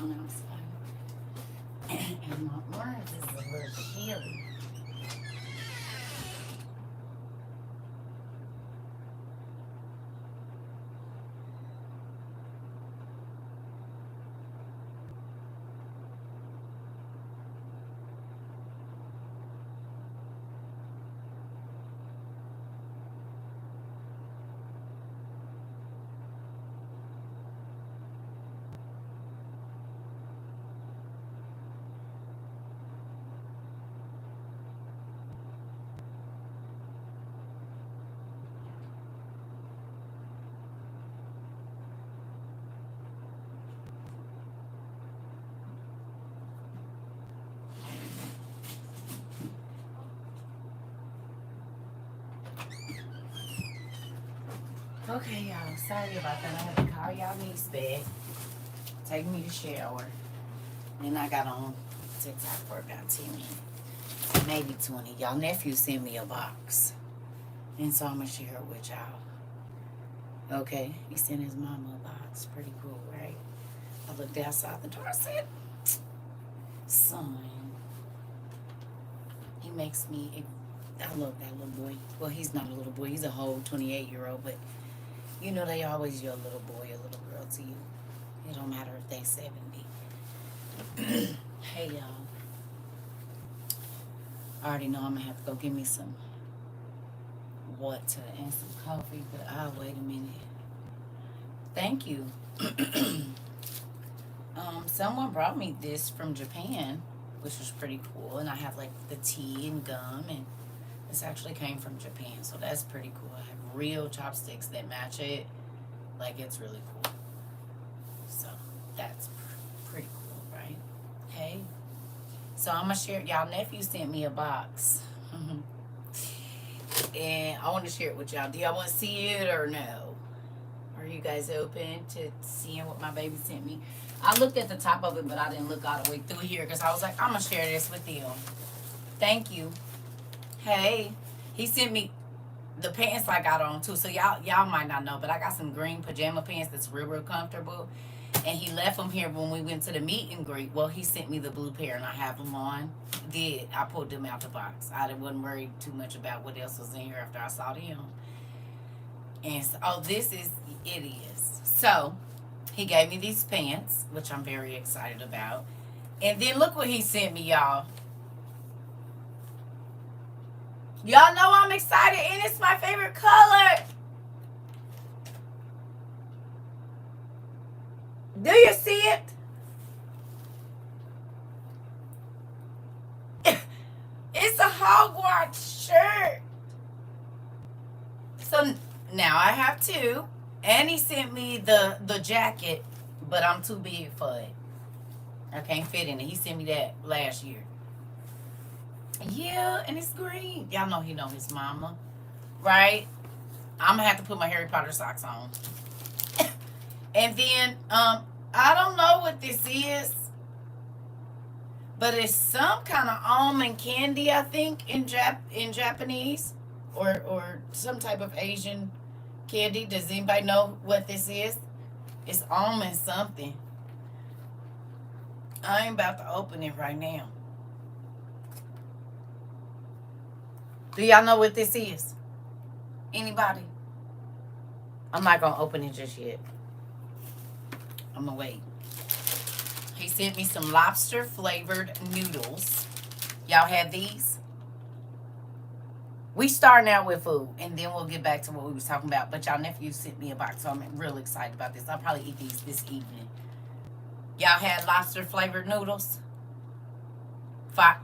down outside. And my arms is a little chilly. Okay, y'all. Sorry about that. I had to call y'all niece back. Take me to shower. Then I got on TikTok for about 10 minutes. Maybe 20. Y'all nephew sent me a box. And so I'm going to share it with y'all. Okay? He sent his mama a box. Pretty cool, right? I looked outside the door. I said, son, he makes me... I love that little boy. Well, he's not a little boy. He's a whole 28-year-old, but you know they always your little boy or little girl to you. It don't matter if they 70. Hey, y'all. I already know I'm going to have to go get me some water and some coffee, but I'll wait a minute. Thank you. Someone brought me this from Japan, which was pretty cool. And I have like the tea and gum, and this actually came from Japan, so that's pretty cool. I have real chopsticks that match it. Like, it's really cool. So, that's pretty cool, right? Okay. So, I'm going to share. Y'all nephew sent me a box. And I want to share it with y'all. Do y'all want to see it or no? Are you guys open to seeing what my baby sent me? I looked at the top of it, but I didn't look all the way through here because I was like, I'm going to share this with you. Thank you. Hey, he sent me the pants I got on too. So y'all might not know, but I got some green pajama pants that's real comfortable. And he left them here when we went to the meet and greet. Well, he sent me the blue pair and I have them on. I pulled them out the box. I wasn't worried too much about what else was in here after I saw them. And so, oh, it is. So he gave me these pants, which I'm very excited about. And then look what he sent me, y'all. Y'all know I'm excited, and it's my favorite color. Do you see it? It's a Hogwarts shirt. So now I have two. And he sent me the jacket, but I'm too big for it. I can't fit in it. He sent me that last year. Yeah, and it's green. Y'all know he know his mama, right? I'm gonna have to put my Harry Potter socks on. And then I don't know what this is, but it's some kind of almond candy, I think, in Japanese, or some type of Asian candy. Does anybody know what this is? It's almond something. I ain't about to open it right now. Do y'all know what this is? Anybody? I'm not going to open it just yet. I'm going to wait. He sent me some lobster flavored noodles. Y'all had these? We starting out with food, and then we'll get back to what we was talking about. But y'all nephew sent me a box, so I'm real excited about this. I'll probably eat these this evening. Y'all had lobster flavored noodles?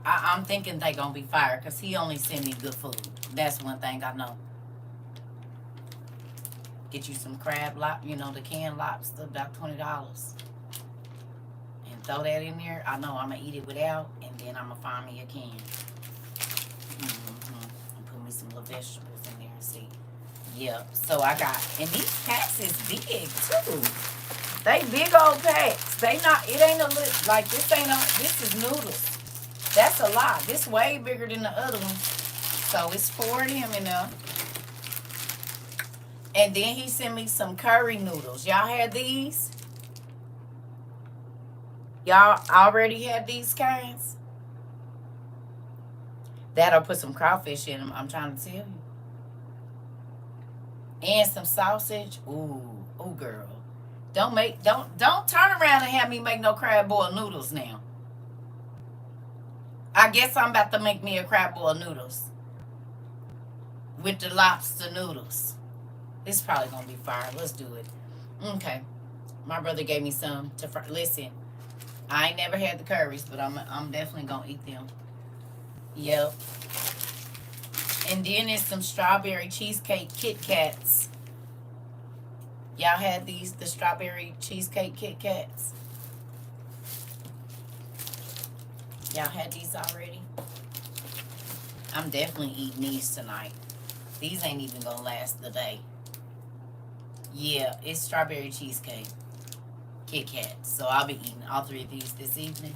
I'm thinking they gonna be fire because he only sent me good food. That's one thing I know. Get you some crab, the canned lobster, about $20. And throw that in there. I know I'm gonna eat it without, and then I'm gonna find me a can. And put me some little vegetables in there and see. Yep. So I got, and these packs is big too. They big old packs. It ain't a little, like this is noodles. That's a lot. This way bigger than the other one. So it's 4 of them in there. And then he sent me some curry noodles. Y'all had these? Y'all already had these kinds? That'll put some crawfish in them, I'm trying to tell you. And some sausage. Ooh, girl. Don't turn around and have me make no crab boil noodles now. I guess I'm about to make me a crab boil noodles with the lobster noodles. It's probably gonna be fire. Let's do it. Okay. My brother gave me some to fry. Listen, I ain't never had the curries, but I'm definitely gonna eat them. Yep. And then there's some strawberry cheesecake Kit Kats. Y'all had these, the strawberry cheesecake Kit Kats? Y'all had these already? I'm definitely eating these tonight. These ain't even gonna last the day. Yeah, it's strawberry cheesecake Kit Kats. So I'll be eating all three of these this evening.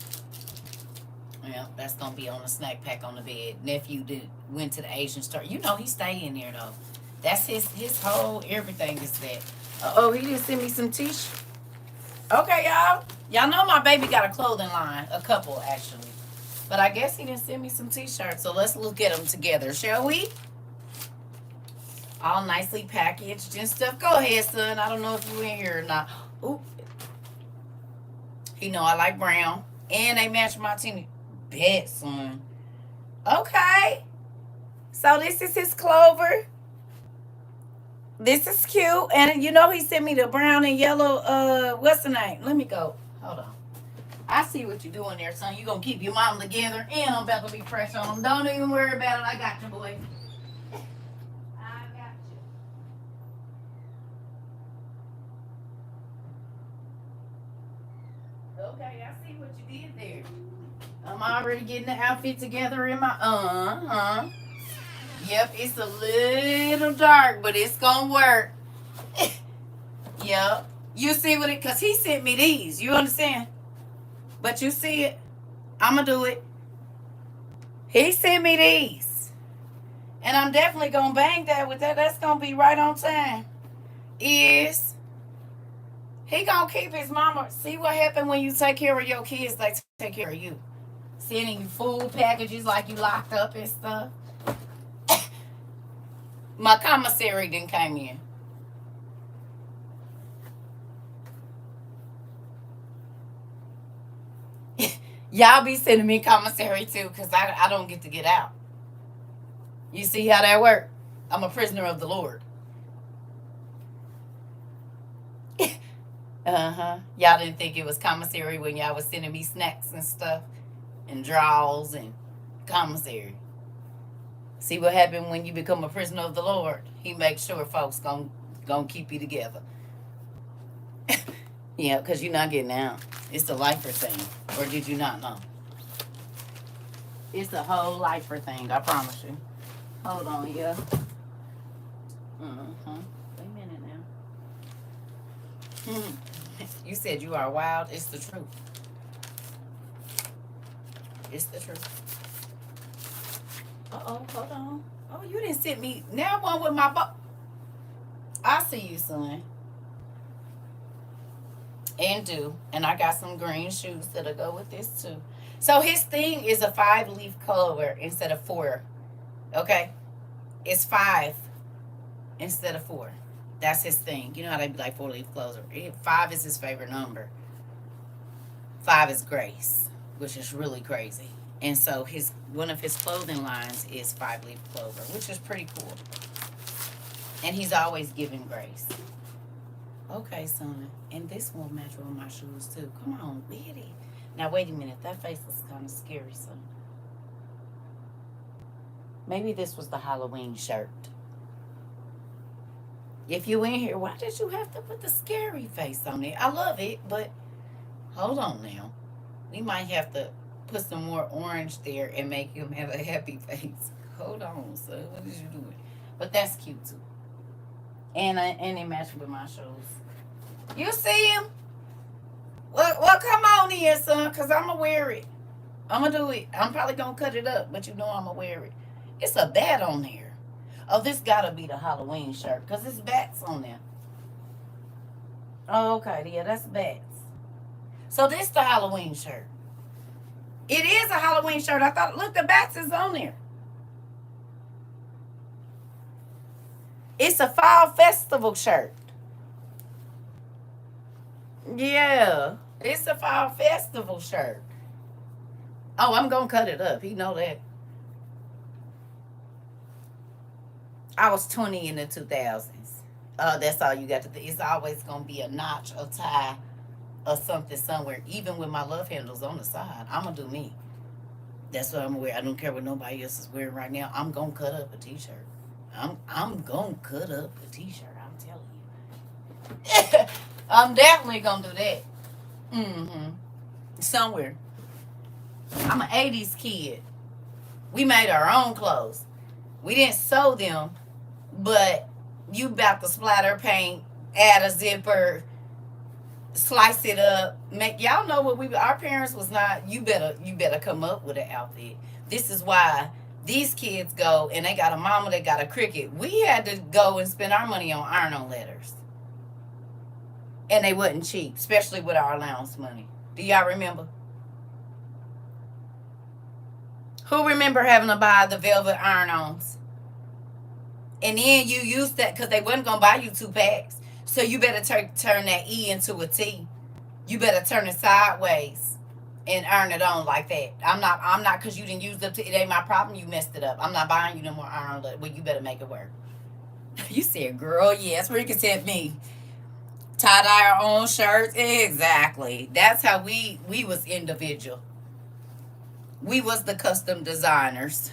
Yeah, that's gonna be on a snack pack on the bed. Nephew went to the Asian store. You know he stay in there though. That's his whole everything is that. Oh, he didn't send me some t-shirts. Okay, y'all. Y'all know my baby got a clothing line, a couple actually. But I guess he didn't send me some t-shirts. So let's look at them together, shall we? All nicely packaged and stuff. Go ahead, son. I don't know if you in here or not. Ooh. He know I like brown. And they match my teeny. Bet, son. Okay. So this is his clover. This is cute. And you know he sent me the brown and yellow, what's the name? Let me go. Hold on. I see what you're doing there, son. You gonna keep your mom together and I'm about to be fresh on them. Don't even worry about it. I got you, boy. I got you. Okay, I see what you did there. I'm already getting the outfit together in my Yep, it's a little dark, but it's gonna work. Yep. You see what it, cause he sent me these. You understand? But you see it. I'ma do it. He sent me these. And I'm definitely gonna bang that with that. That's gonna be right on time. Is he gonna keep his mama? See what happened when you take care of your kids, they take care of you. Sending you food packages like you locked up and stuff. My commissary didn't come in. Y'all be sending me commissary too, because I don't get to get out. You see how that work? I'm a prisoner of the Lord. Uh-huh. Y'all didn't think it was commissary when y'all was sending me snacks and stuff and draws and commissary. See what happened when you become a prisoner of the Lord? He makes sure folks gonna keep you together. Yeah, because you're not getting out. It's a lifer thing. Or did you not know? It's a whole lifer thing, I promise you. Hold on, yeah. Uh-huh. Wait a minute now. You said you are wild. It's the truth. It's the truth. Uh-oh, hold on. Oh, you didn't send me. Now one with my I see you, son. And do. And I got some green shoes that'll go with this too. So his thing is a 5-leaf clover instead of 4. Okay? It's 5 instead of 4. That's his thing. You know how they be like 4-leaf clover. 5 is his favorite number. 5 is grace, which is really crazy. And so one of his clothing lines is 5-leaf clover, which is pretty cool. And he's always giving grace. Okay, son. And this will match with my shoes too. Come on, get it. Now wait a minute. That face is kind of scary, son. Maybe this was the Halloween shirt. If you in here, why did you have to put the scary face on it? I love it, but hold on now. We might have to put some more orange there and make him have a happy face. Hold on, son. What is you doing? But that's cute too. And it matched with my shoes. You see him? Well, come on in, son, because I'm going to wear it. I'm going to do it. I'm probably going to cut it up, but you know I'm going to wear it. It's a bat on there. Oh, this got to be the Halloween shirt because it's bats on there. Oh, okay. Yeah, that's bats. So this the Halloween shirt. It is a Halloween shirt. I thought, look, the bats is on there. It's a fall festival shirt. Yeah, it's a fall festival shirt. Oh, I'm gonna cut it up. He know that. I was 20 in the 2000s. That's all you got to do. It's always gonna be a notch, a tie, or something somewhere. Even with my love handles on the side, I'm gonna do me. That's what I'm gonna wear. I don't care what nobody else is wearing right now. I'm gonna cut up a t-shirt. I'm gonna cut up a t-shirt. I'm telling you. I'm definitely gonna do that. Mm-hmm. Somewhere. I'm an 80s kid. We made our own clothes. We didn't sew them, but you about to splatter paint, add a zipper, slice it up. Make y'all know what we our parents was not. You better come up with an outfit. This is why these kids go and they got a mama that got a cricket. We had to go and spend our money on iron-on letters, and they wasn't cheap, especially with our allowance money. Do y'all remember? Who remember having to buy the velvet iron-ons? And then you used that because they wasn't gonna buy you 2 packs. So you better turn that E into a T. You better turn it sideways and iron it on like that. I'm not because you didn't use up to it ain't my problem. You messed it up. I'm not buying you no more iron. Well, you better make it work. You said, girl, yes, where you can send me. Tie dye our own shirts. Exactly. That's how we was individual. We was the custom designers.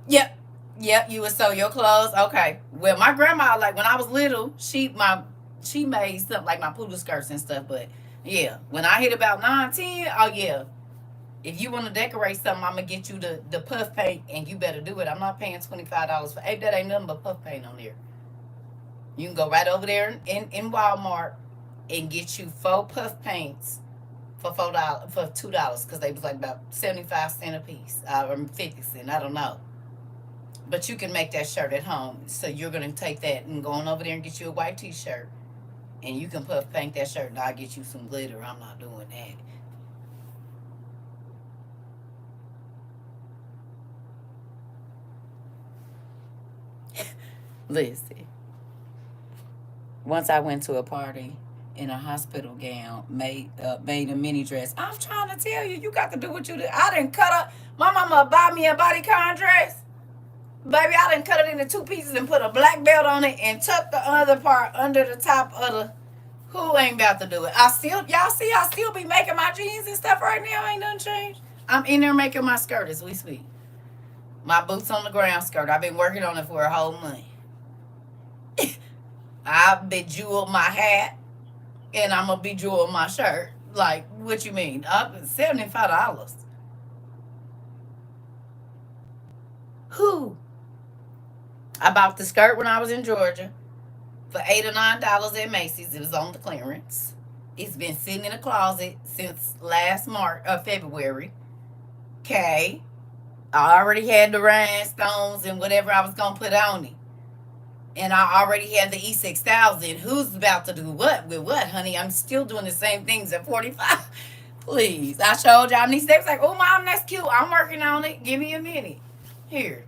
Yep. Yep, you would sew your clothes. Okay. Well, my grandma, like when I was little, she made something like my poodle skirts and stuff. But yeah, when I hit about 9, 10, oh yeah. If you want to decorate something, I'm gonna get you the puff paint, and you better do it. I'm not paying $25 for. Hey, that ain't nothing but puff paint on there. You can go right over there in Walmart and get you 4 puff paints for $2 because they was like about 75 cents a piece or 50 cents. I don't know. But you can make that shirt at home. So you're gonna take that and go on over there and get you a white t-shirt, and you can puff paint that shirt. And I'll get you some glitter. I'm not doing that. Listen. Once I went to a party in a hospital gown, made a mini dress. I'm trying to tell you, you got to do what you do. I didn't cut up. My mama buy me a bodycon dress. Baby, I didn't cut it into 2 pieces and put a black belt on it and tuck the other part under the top of the. Who ain't about to do it? Y'all see, I still be making my jeans and stuff right now. Ain't nothing changed. I'm in there making my skirt as we speak. My boots on the ground skirt. I've been working on it for a whole month. I bejeweled my hat and I'm gonna bejewel my shirt. Like, what you mean? $75. Who? I bought the skirt when I was in Georgia for $8 or $9 at Macy's. It was on the clearance. It's been sitting in a closet since last February. Okay. I already had the rhinestones and whatever I was gonna put on it. And I already had the E6000. Who's about to do what with what, honey? I'm still doing the same things at 45. Please. I showed y'all these steps like, oh, mom, that's cute. I'm working on it. Give me a minute. Here.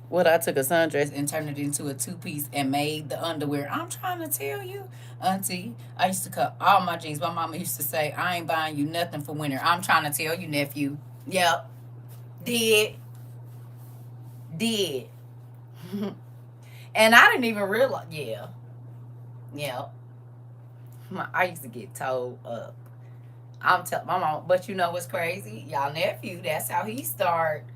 What, I took a sundress and turned it into a 2 piece and made the underwear. I'm trying to tell you, auntie, I used to cut all my jeans. My mama used to say, I ain't buying you nothing for winter. I'm trying to tell you, nephew. Yep. Did. Did. And I didn't even realize. Yeah. Yeah. I used to get told up. I'm telling my mom, but you know what's crazy? Y'all nephew, that's how he started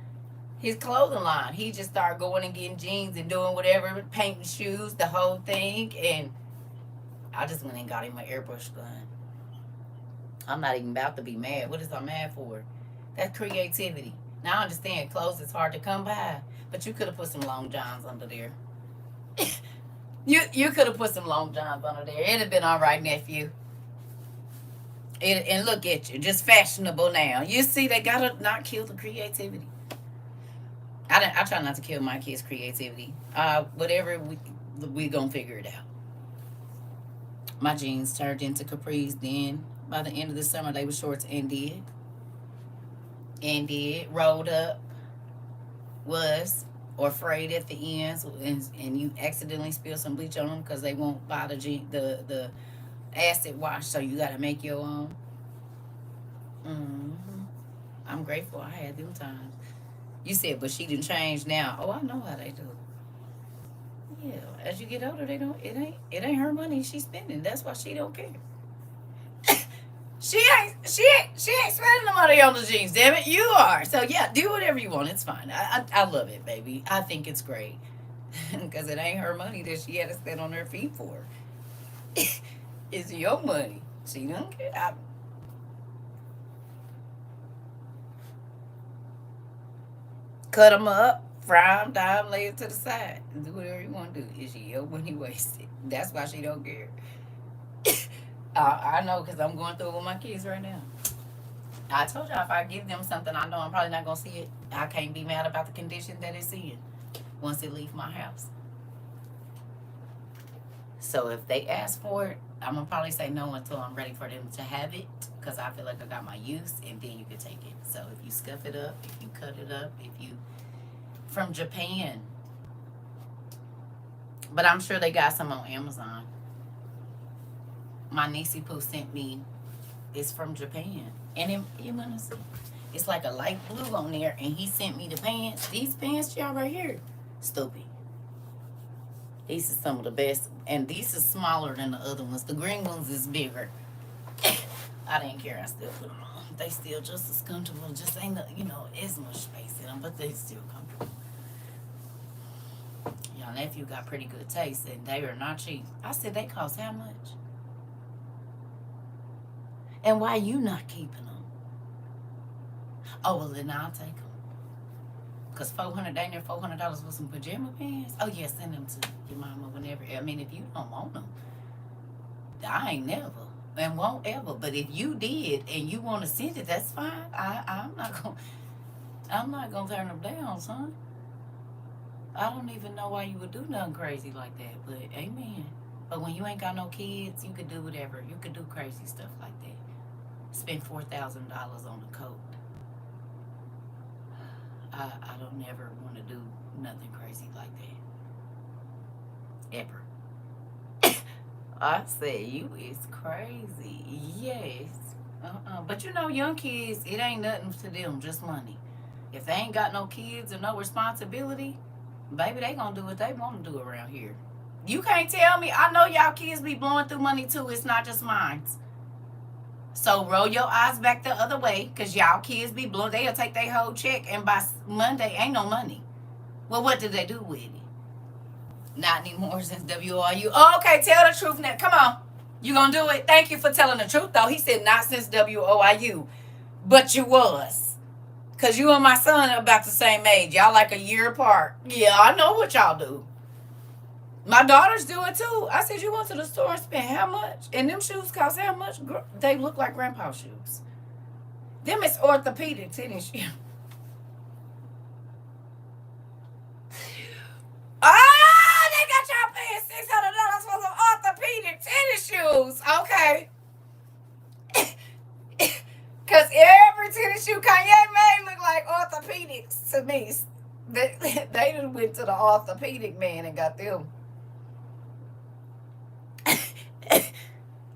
his clothing line. He just started going and getting jeans and doing whatever, painting shoes, the whole thing. And I just went and got him an airbrush gun. I'm not even about to be mad. What is I mad for? That's creativity. Now I understand clothes is hard to come by, but you could have put some long johns under there. You could have put some long johns under there. It'd have been all right, nephew. And look at you, just fashionable now. You see, they gotta not kill the creativity. I try not to kill my kids' creativity. Whatever we gonna figure it out. My jeans turned into capris. Then by the end of the summer, they were shorts and did rolled up, was or frayed at the ends, and you accidentally spill some bleach on them because they won't buy the acid wash, so you got to make your own. hmm I'm grateful I had them times. You said, but she didn't change now. Oh, I know how they do. Yeah, as you get older, they don't. It ain't her money she's spending. That's why she don't care. She ain't spending the money on the jeans. Damn it, you are. So yeah, do whatever you want. It's fine. I love it, baby. I think it's great because it ain't her money that she had to spend on her feet for. It's your money. She don't care. Cut them up, fry them, dye them, lay it to the side. Do whatever you want to do. It's your money wasted. That's why she don't care. I know because I'm going through it with my kids right now. I told y'all if I give them something, I know I'm probably not gonna see it. I can't be mad about the condition that it's in once it leaves my house. So if they ask for it, I'm gonna probably say no until I'm ready for them to have it, because I feel like I got my use, and then you can take it. So if you scuff it up, if you cut it up, if you from Japan, but I'm sure they got some on Amazon. My niecey Pooh sent me. It's from Japan, and you want to see? It's like a light blue on there, and he sent me the pants. These pants, y'all, right here, stupid. These are some of the best, and these are smaller than the other ones. The green ones is bigger. I didn't care. I still put them on. They still just as comfortable. Just ain't as much space in them, but they still comfortable. Your nephew got pretty good taste, and they are not cheap. I said they cost how much? And why you not keeping them? Oh, well, then I'll take them. Because $400, dang near $400 for some pajama pants. Oh, yeah, send them to your mama whenever. I mean, if you don't want them, I ain't never and won't ever. But if you did and you want to send it, that's fine. I'm not gonna turn them down, son. I don't even know why you would do nothing crazy like that. But amen. But when you ain't got no kids, you could do whatever. You could do crazy stuff like that. Spend $4,000 on a coat. I don't never want to do nothing crazy like that. Ever. I say you is crazy. Yes. But young kids, it ain't nothing to them, just money. If they ain't got no kids or no responsibility, baby, they gonna do what they want to do around here. You can't tell me. I know y'all kids be blowing through money too. It's not just mine. So roll your eyes back the other way, because y'all kids be blowing. They'll take their whole check, and by Monday, ain't no money. Well, what did they do with it? Not anymore since WRU. Oh, okay, tell the truth now. Come on. You gonna do it? Thank you for telling the truth, though. He said not since WOIU. But you was. Because you and my son are about the same age. Y'all like a year apart. Yeah, I know what y'all do. My daughters do it too. I said, you went to the store and spent how much? And them shoes cost how much? They look like grandpa's shoes. Them is orthopedic tennis shoes. Oh, they got y'all paying $600 for some orthopedic tennis shoes. Okay. Because every tennis shoe Kanye made look like orthopedics to me. They just went to the orthopedic man and got them.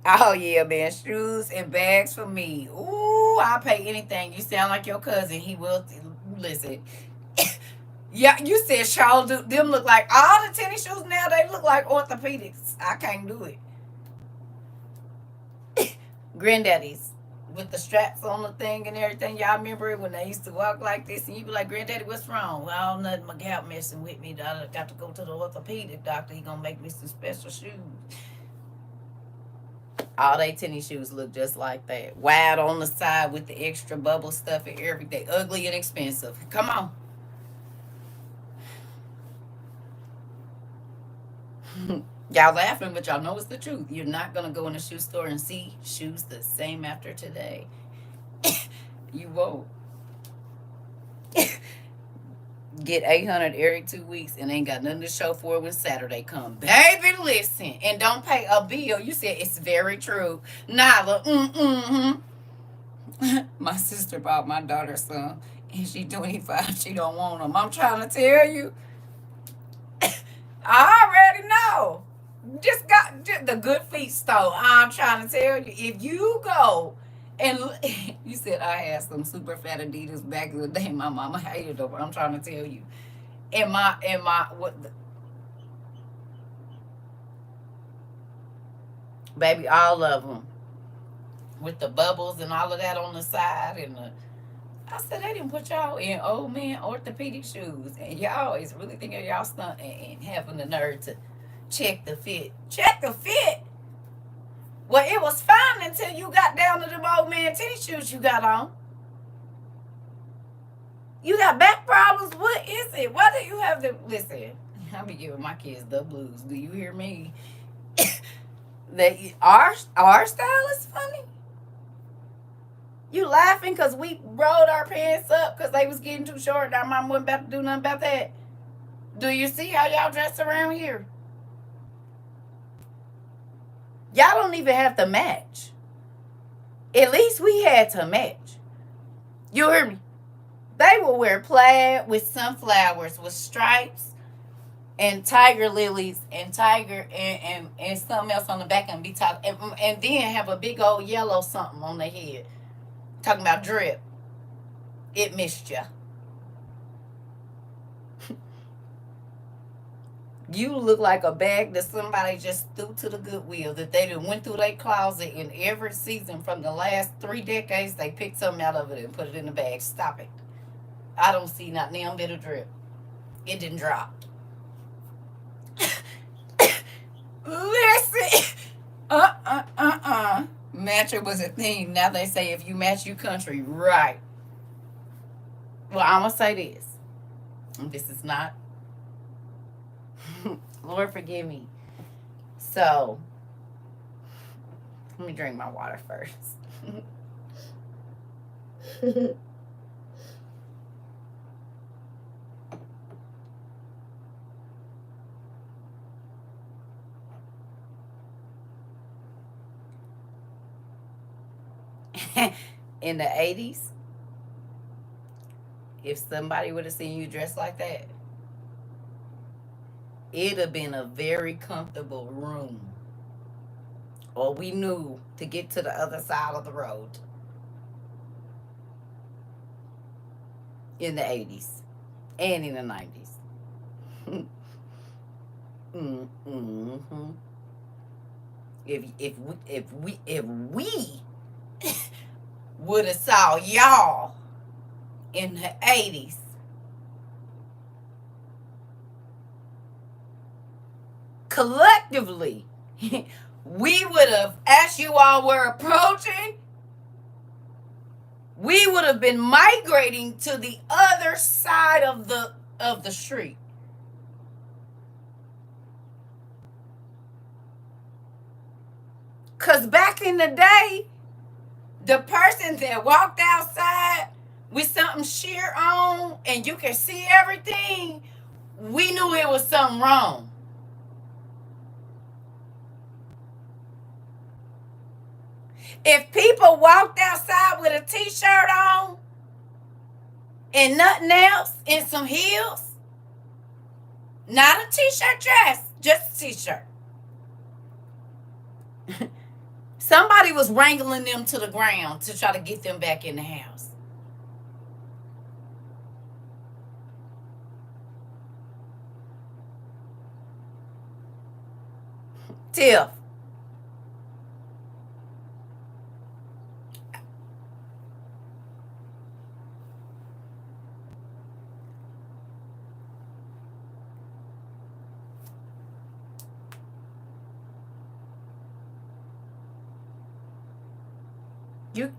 Oh yeah, man, shoes and bags for me. Ooh, I'll pay anything. You sound like your cousin. He will listen. Yeah, you said Shaw do them look like all the tennis shoes now. They look like orthopedics. I can't do it. Granddaddies with the straps on the thing and everything. Y'all remember it when they used to walk like this, and you be like, "Granddaddy, what's wrong?" Well, nothing. My gout messing with me. I got to go to the orthopedic doctor. He gonna make me some special shoes. All they tennis shoes look just like that. Wide on the side with the extra bubble stuff and everything. Ugly and expensive. Come on. Y'all laughing, but y'all know it's the truth. You're not going to go in a shoe store and see shoes the same after today. You won't. Get 800 every 2 weeks and ain't got nothing to show for it when Saturday come. Baby, listen. And don't pay a bill. You said it's very true. Nyla, my sister bought my daughter some. And she 25. She don't want them. I'm trying to tell you. I already know. Just got the Good Feet store. I'm trying to tell you. If you go and you said I had some super fat Adidas back in the day. My mama hated them. I'm trying to tell you. Baby, all of them with the bubbles and all of that on the side I said they didn't put y'all in old man orthopedic shoes, and y'all is really thinking y'all stunt and having the nerve to check the fit. Check the fit. Well, it was fine until you got down to them old man tennis shoes you got on. You got back problems. What is it? Why do you have to listen? I be giving my kids the blues. Do you hear me? Our style is funny. You laughing because we rolled our pants up because they was getting too short. Our mom wasn't about to do nothing about that. Do you see how y'all dress around here? Y'all don't even have to match. At least we had to match. You hear me? They will wear plaid with sunflowers with stripes and tiger lilies and tiger and something else on the back and be talking and then have a big old yellow something on their head. Talking about drip. It missed ya. You look like a bag that somebody just threw to the Goodwill, that they done went through their closet in every season from the last 3 decades. They picked something out of it and put it in the bag. Stop it. I don't see not damn bit of drip. It didn't drop. Listen. Matcher was a thing. Now they say if you match, you country. Right. Well, I'm going to say this. This is not. Lord forgive me. So, let me drink my water first. In the 80s, if somebody would have seen you dressed like that, it'd have been a very comfortable room. Or we knew to get to the other side of the road. In the 80s and in the 90s. Mm-hmm. If we would have saw y'all in the 80s, collectively, we would have, as you all were approaching, we would have been migrating to the other side of the street. Because back in the day, the person that walked outside with something sheer on and you can see everything, we knew it was something wrong. If people walked outside with a t-shirt on and nothing else and some heels, not a t-shirt dress, just a t-shirt. Somebody was wrangling them to the ground to try to get them back in the house. Tiff. You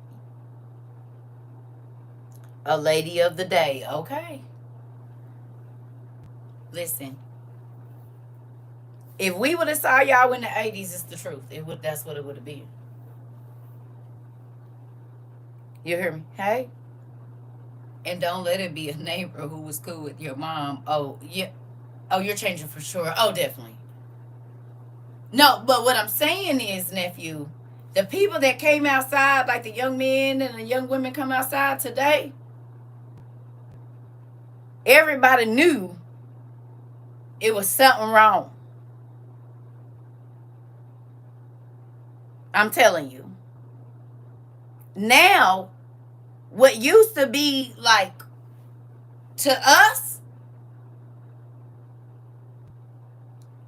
a lady of the day, okay? Listen. If we would have saw y'all in the 80s, it's the truth. That's what it would have been. You hear me? Hey? And don't let it be a neighbor who was cool with your mom. Oh, yeah. Oh, you're changing for sure. Oh, definitely. No, but what I'm saying is, nephew, the people that came outside, like the young men and the young women come outside today, everybody knew it was something wrong. I'm telling you. Now, what used to be like to us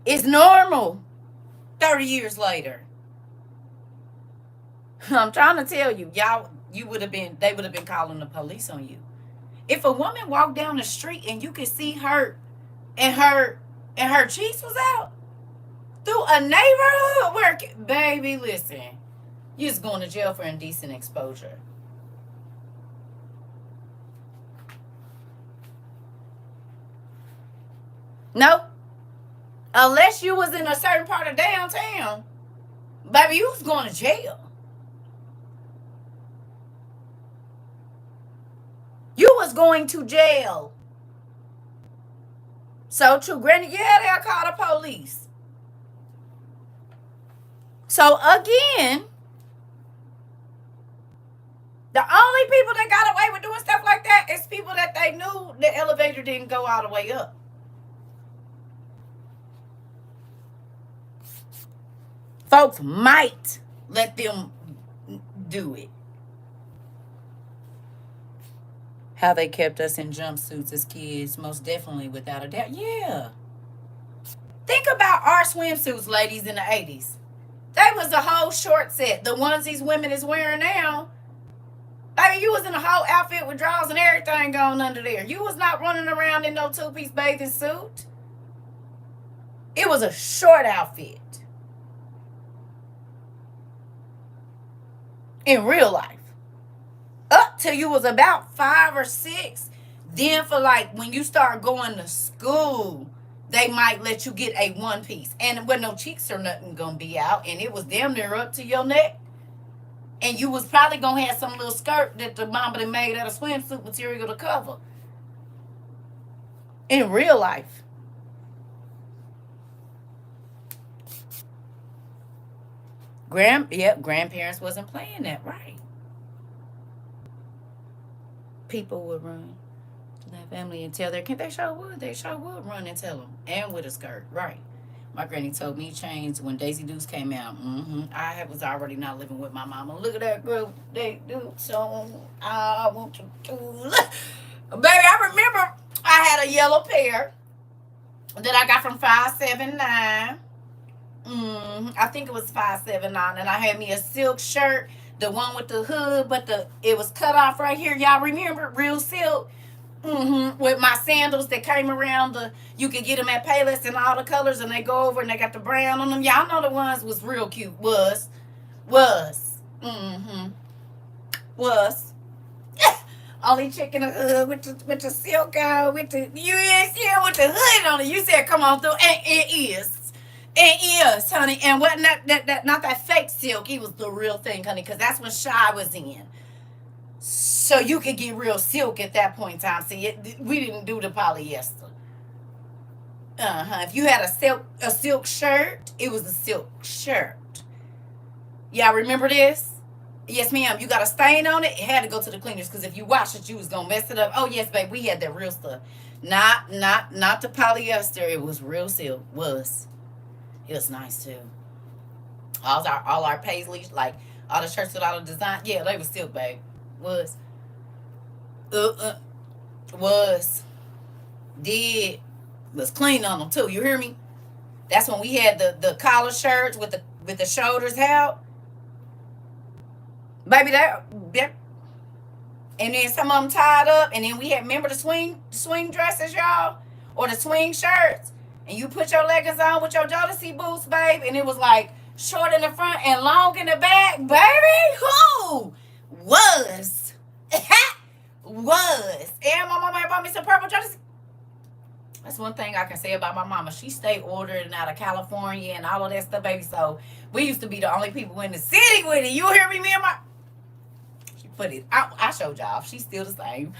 is normal 30 years later. I'm trying to tell you, y'all, they would have been calling the police on you. If a woman walked down the street and you could see her and her cheeks was out through a neighborhood where, baby, listen, you're just going to jail for indecent exposure. No, unless you was in a certain part of downtown, baby, you was going to jail. You was going to jail. So true, Granny. Yeah, they'll call the police. So again, the only people that got away with doing stuff like that is people that they knew the elevator didn't go all the way up. Folks might let them do it. How they kept us in jumpsuits as kids, most definitely, without a doubt. Yeah. Think about our swimsuits, ladies, in the 80s. They was a whole short set. The ones these women is wearing now. I mean, you was in a whole outfit with drawers and everything going under there. You was not running around in no two-piece bathing suit. It was a short outfit. In real life. Up till you was about 5 or 6. Then for like when you start going to school, they might let you get a one piece. And with no cheeks or nothing gonna be out. And it was damn near up to your neck. And you was probably gonna have some little skirt that the mama done made out of swimsuit material to cover. In real life. Grandparents wasn't playing that right. People would run to their family and tell their kid they sure would run and tell them. And with a skirt, right. My granny told me change when Daisy Dukes came out. I was already not living with my mama. Look at that girl, they do so. I want to do. Baby, I remember I had a yellow pair that I got from 579. I think it was 579, and I had me a silk shirt, the one with the hood, but it was cut off right here. Y'all remember real silk? With my sandals that came around you could get them at Payless in all the colors, and they go over and they got the brown on them. Y'all know the ones was real cute. Was. Only chick in the hood with the silk on, with the with the hood on it. You said come on through, and it is. It is, honey. And what not that fake silk. It was the real thing, honey, because that's when Shy was in. So you could get real silk at that point in time. See, we didn't do the polyester. If you had a silk shirt, it was a silk shirt. Y'all remember this? Yes, ma'am. You got a stain on it. It had to go to the cleaners because if you wash it, you was gonna mess it up. Oh yes, babe. We had that real stuff. Not the polyester. It was real silk. It was nice too. All our paisleys, like all the shirts with all the design. Yeah, they was silk, babe. Was clean on them too. You hear me? That's when we had the collar shirts with the shoulders out. Baby, that and then some of them tied up, and then we had, remember the swing dresses, y'all, or the swing shirts, and you put your leggings on with your Jodeci boots, babe, and it was like short in the front and long in the back, baby. Who was? And my mama bought me some purple Jodeci. That's one thing I can say about my mama. She stayed ordering out of California and all of that stuff, baby. So we used to be the only people in the city with it. You hear me? Me and my... She put it out. I showed y'all. She's still the same.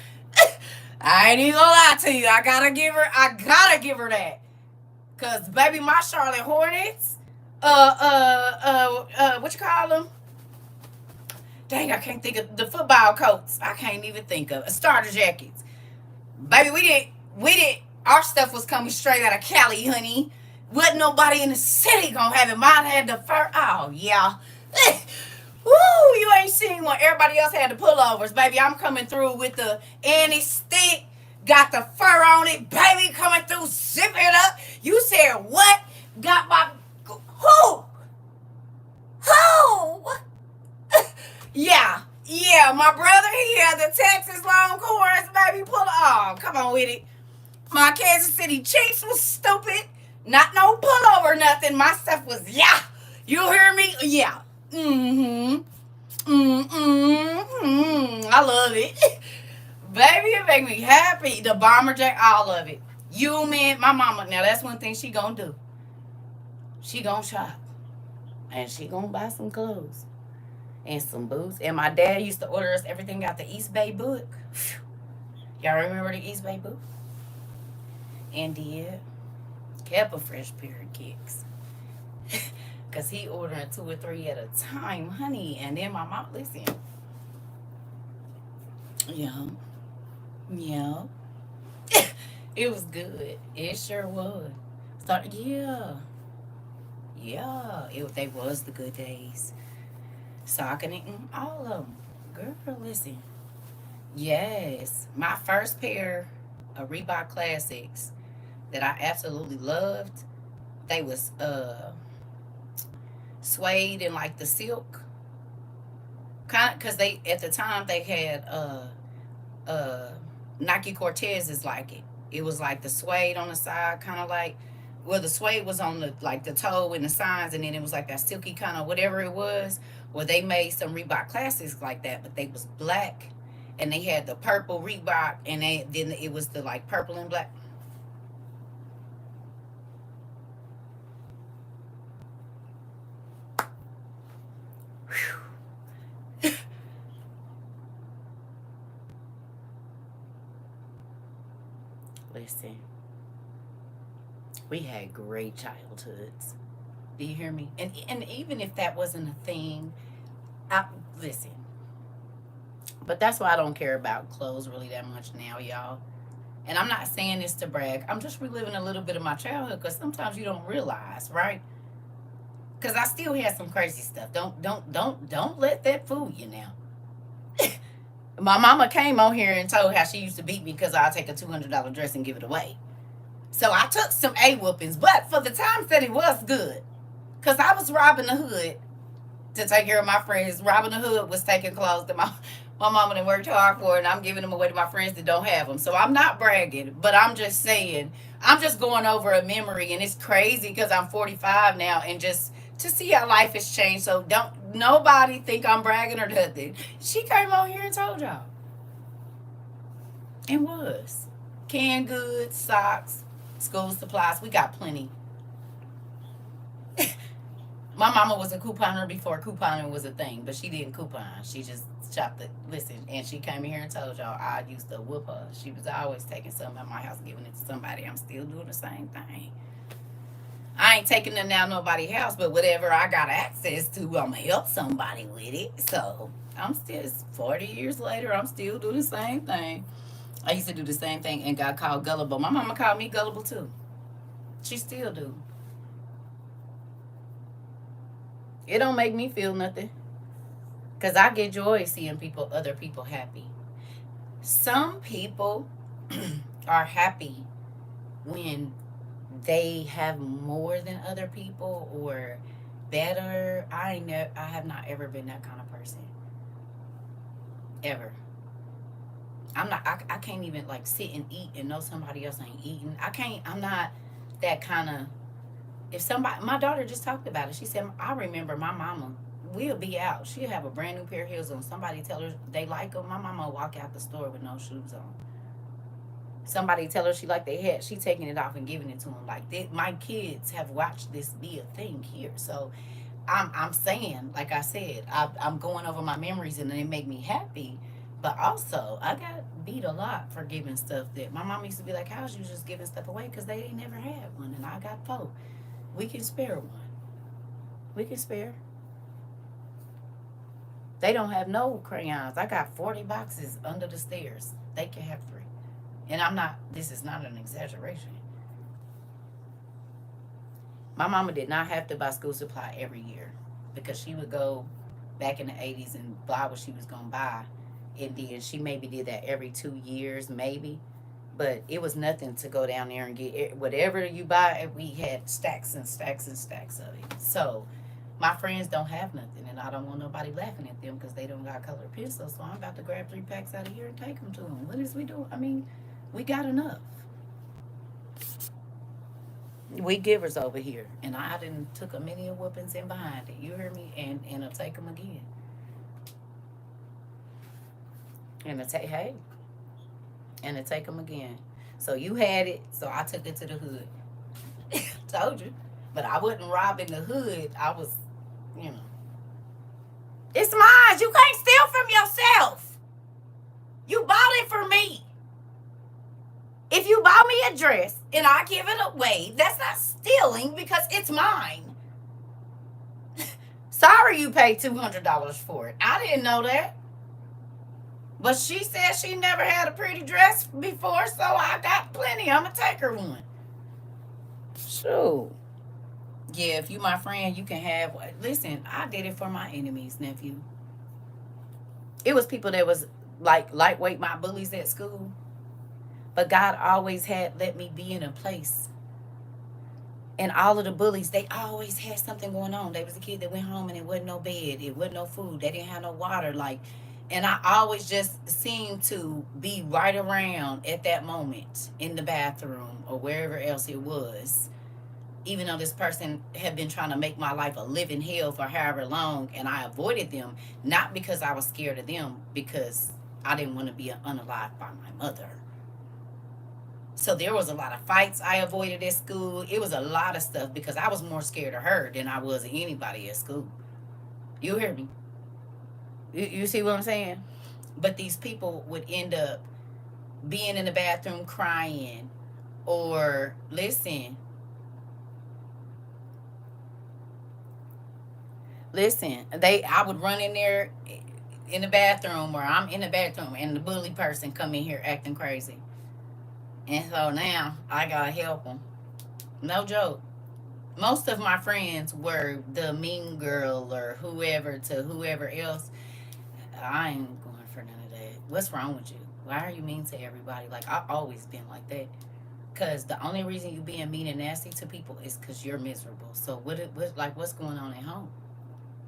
I ain't even gonna lie to you. I gotta give her that. Cause baby, my Charlotte Hornets, what you call them? Dang, I can't think of the football coats. I can't even think of starter jackets. Baby, we didn't. Our stuff was coming straight out of Cali, honey. Wasn't nobody in the city gonna have it. Mine had the fur. Oh yeah. Woo! You ain't seen when everybody else had the pullovers, baby. I'm coming through with the Annie stick. Got the fur on it, baby. Coming through, zip it up. You said what? Got my who? Who? Yeah, yeah. My brother, he had the Texas Longhorns, baby. Pull. Oh, come on with it. My Kansas City Chiefs was stupid. Not no pullover, nothing. My stuff was yeah. You hear me? Yeah. Mm-hmm. Mm-hmm. I love it. Baby, it make me happy. The bomber jack, all of it. You, man, my mama. Now that's one thing she gonna do. She gonna shop. And she gonna buy some clothes. And some boots. And my dad used to order us everything out the East Bay book. Y'all remember the East Bay book? And did. Kept a fresh pair of kicks. Cause he ordering 2 or 3 at a time, honey. And then my mom, listen. Yeah. Yeah. It was good. It sure was. Yeah. Yeah. They was the good days. Saucony, all of them. Girl, listen. Yes. My first pair of Reebok Classics that I absolutely loved, they was suede and like the silk. Kind of, because they, at the time, they had uh Nike Cortezes like it. It was like the suede on the side, kind of like, well, the suede was on the like the toe and the sides, and then it was like that silky kind of whatever it was. Well, they made some Reebok Classics like that, but they was black, and they had the purple Reebok, and then it was the like purple and black. Listen, we had great childhoods. Do you hear me? And even if that wasn't a thing, I listen. But that's why I don't care about clothes really that much now, y'all. And I'm not saying this to brag. I'm just reliving a little bit of my childhood because sometimes you don't realize, right? Because I still had some crazy stuff. Don't let that fool you now. My mama came on here and told how she used to beat me because I'll take a $200 dress and give it away. So I took some A whoopings, but for the times that it was good, because I was robbing the hood to take care of my friends. Robin the Hood was taking clothes that my mama done worked hard for, and I'm giving them away to my friends that don't have them. So I'm not bragging, but I'm just saying, I'm just going over a memory, and it's crazy because I'm 45 now, and just to see how life has changed. So don't nobody think I'm bragging or nothing. She came on here and told y'all. It was canned goods, socks, school supplies. We got plenty. My mama was a couponer before couponing was a thing, but she didn't coupon. She just chopped it. Listen, and she came in here and told y'all I used to whoop her. She was always taking something at my house, giving it to somebody. I'm still doing the same thing. I ain't taking it now nobody's house, but whatever I got access to, I'm gonna help somebody with it. So I'm still 40 years later. I'm still doing the same thing. I used to do the same thing and got called gullible. My mama called me gullible too. She still do. It don't make me feel nothing. Cause I get joy seeing other people happy. Some people are happy when they have more than other people or better. I have not ever been that kind of person. Ever. I can't even like sit and eat and know somebody else ain't eating. I'm not that kind of, if somebody, my daughter just talked about it. She said, I remember my mama, we'll be out. She'll have a brand new pair of heels on. Somebody tell her they like them. My mama will walk out the store with no shoes on. Somebody tell her she like their hat. She taking it off and giving it to them. Like my kids have watched this be a thing here. So I'm saying, like I said, I'm going over my memories and they make me happy But also, I got beat a lot for giving stuff that my mom used to be like, how's you just giving stuff away? Because they ain't never had one. And I got 4. We can spare one. We can spare. They don't have no crayons. I got 40 boxes under the stairs. They can have 3. And I'm not, this is not an exaggeration. My mama did not have to buy school supply every year because she would go back in the 80s and buy what she was going to buy. And then she maybe did that every 2 years, maybe. But it was nothing to go down there and get it. Whatever you buy. We had stacks and stacks and stacks of it. So my friends don't have nothing, and I don't want nobody laughing at them because they don't got colored pencils. So I'm about to grab 3 packs out of here and take them to them. What is we doing? I mean, we got enough. We givers over here, and I done took a many of whoopings in behind it. You hear me? And I'll take them again. And I'll take, hey, and I'll take them again. So you had it, so I took it to the hood. Told you. But I wasn't robbing the hood. I was, you know. It's mine. You can't steal from yourself. You bought it for me. If you buy me a dress and I give it away, that's not stealing because it's mine. Sorry you paid $200 for it. I didn't know that. But she said she never had a pretty dress before, so I got plenty. I'm going to take her one. So, yeah, if you my friend, you can have one. Listen, I did it for my enemies, nephew. It was people that was like lightweight, my bullies at school. But God always had let me be in a place. And all of the bullies, they always had something going on. They was a kid that went home and it wasn't no bed. It wasn't no food. They didn't have no water. And I always just seemed to be right around at that moment in the bathroom or wherever else it was. Even though this person had been trying to make my life a living hell for however long, and I avoided them, not because I was scared of them, because I didn't want to be unalived by my mother. So there was a lot of fights I avoided at school. It was a lot of stuff because I was more scared of her than I was of anybody at school. You hear me? You see what I'm saying? But these people would end up being in the bathroom crying or listen, I would run in there in the bathroom or I'm in the bathroom and the bully person come in here acting crazy. And so now I gotta help them. No joke. Most of my friends were the mean girl or whoever to whoever else. I ain't going for none of that. What's wrong with you? Why are you mean to everybody? Like, I've always been like that. Because the only reason you being mean and nasty to people is because you're miserable. So what's going on at home?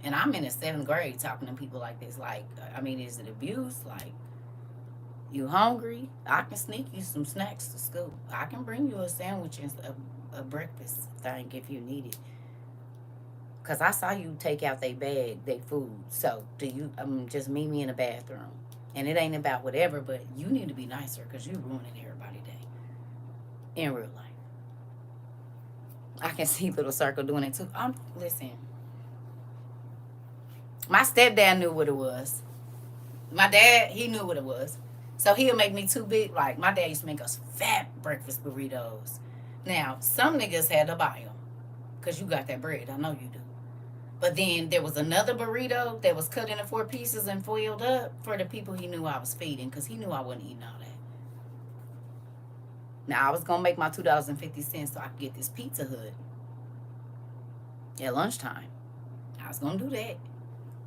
And I'm in the 7th grade talking to people like this. Like, I mean, is it abuse? Like, you hungry? I can sneak you some snacks to school. I can bring you a sandwich and a breakfast thing if you need it. Because I saw you take out their bag, their food. So, do you just meet me in the bathroom? And it ain't about whatever, but you need to be nicer because you ruining everybody's day in real life. I can see Little Circle doing it too. Listen, my stepdad knew what it was. My dad, he knew what it was. So he'll make me too big. Like, my dad used to make us fat breakfast burritos. Now, some niggas had to buy them because you got that bread. I know you do. But then there was another burrito that was cut into 4 pieces and foiled up for the people he knew I was feeding because he knew I wasn't eating all that. Now, I was going to make my $2.50 so I could get this Pizza Hut at lunchtime. I was going to do that.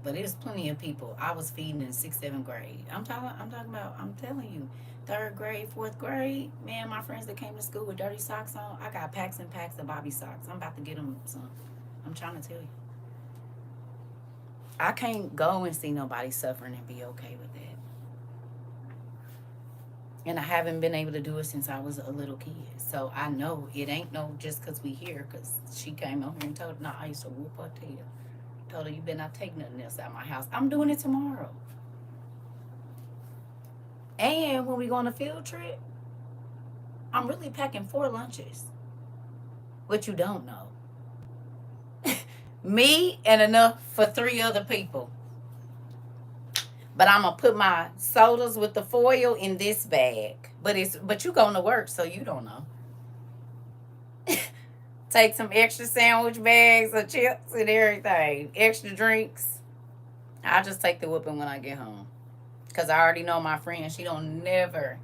But there's plenty of people I was feeding in 6th, 7th grade. I'm telling you, 3rd grade, 4th grade, man, my friends that came to school with dirty socks on, I got packs and packs of Bobby socks. I'm about to get them some. I'm trying to tell you. I can't go and see nobody suffering and be okay with that. And I haven't been able to do it since I was a little kid. So I know it ain't no just because we here, because she came over here and told, I used to whoop her tail. Told her, you better not take nothing else out of my house. I'm doing it tomorrow. And when we go on a field trip, I'm really packing 4 lunches. What you don't know. Me and enough for 3 other people. But I'm gonna put my sodas with the foil in this bag. But you going to work, so you don't know. Take some extra sandwich bags of chips and everything. Extra drinks. I'll just take the whooping when I get home. Cause I already know my friend, she don't never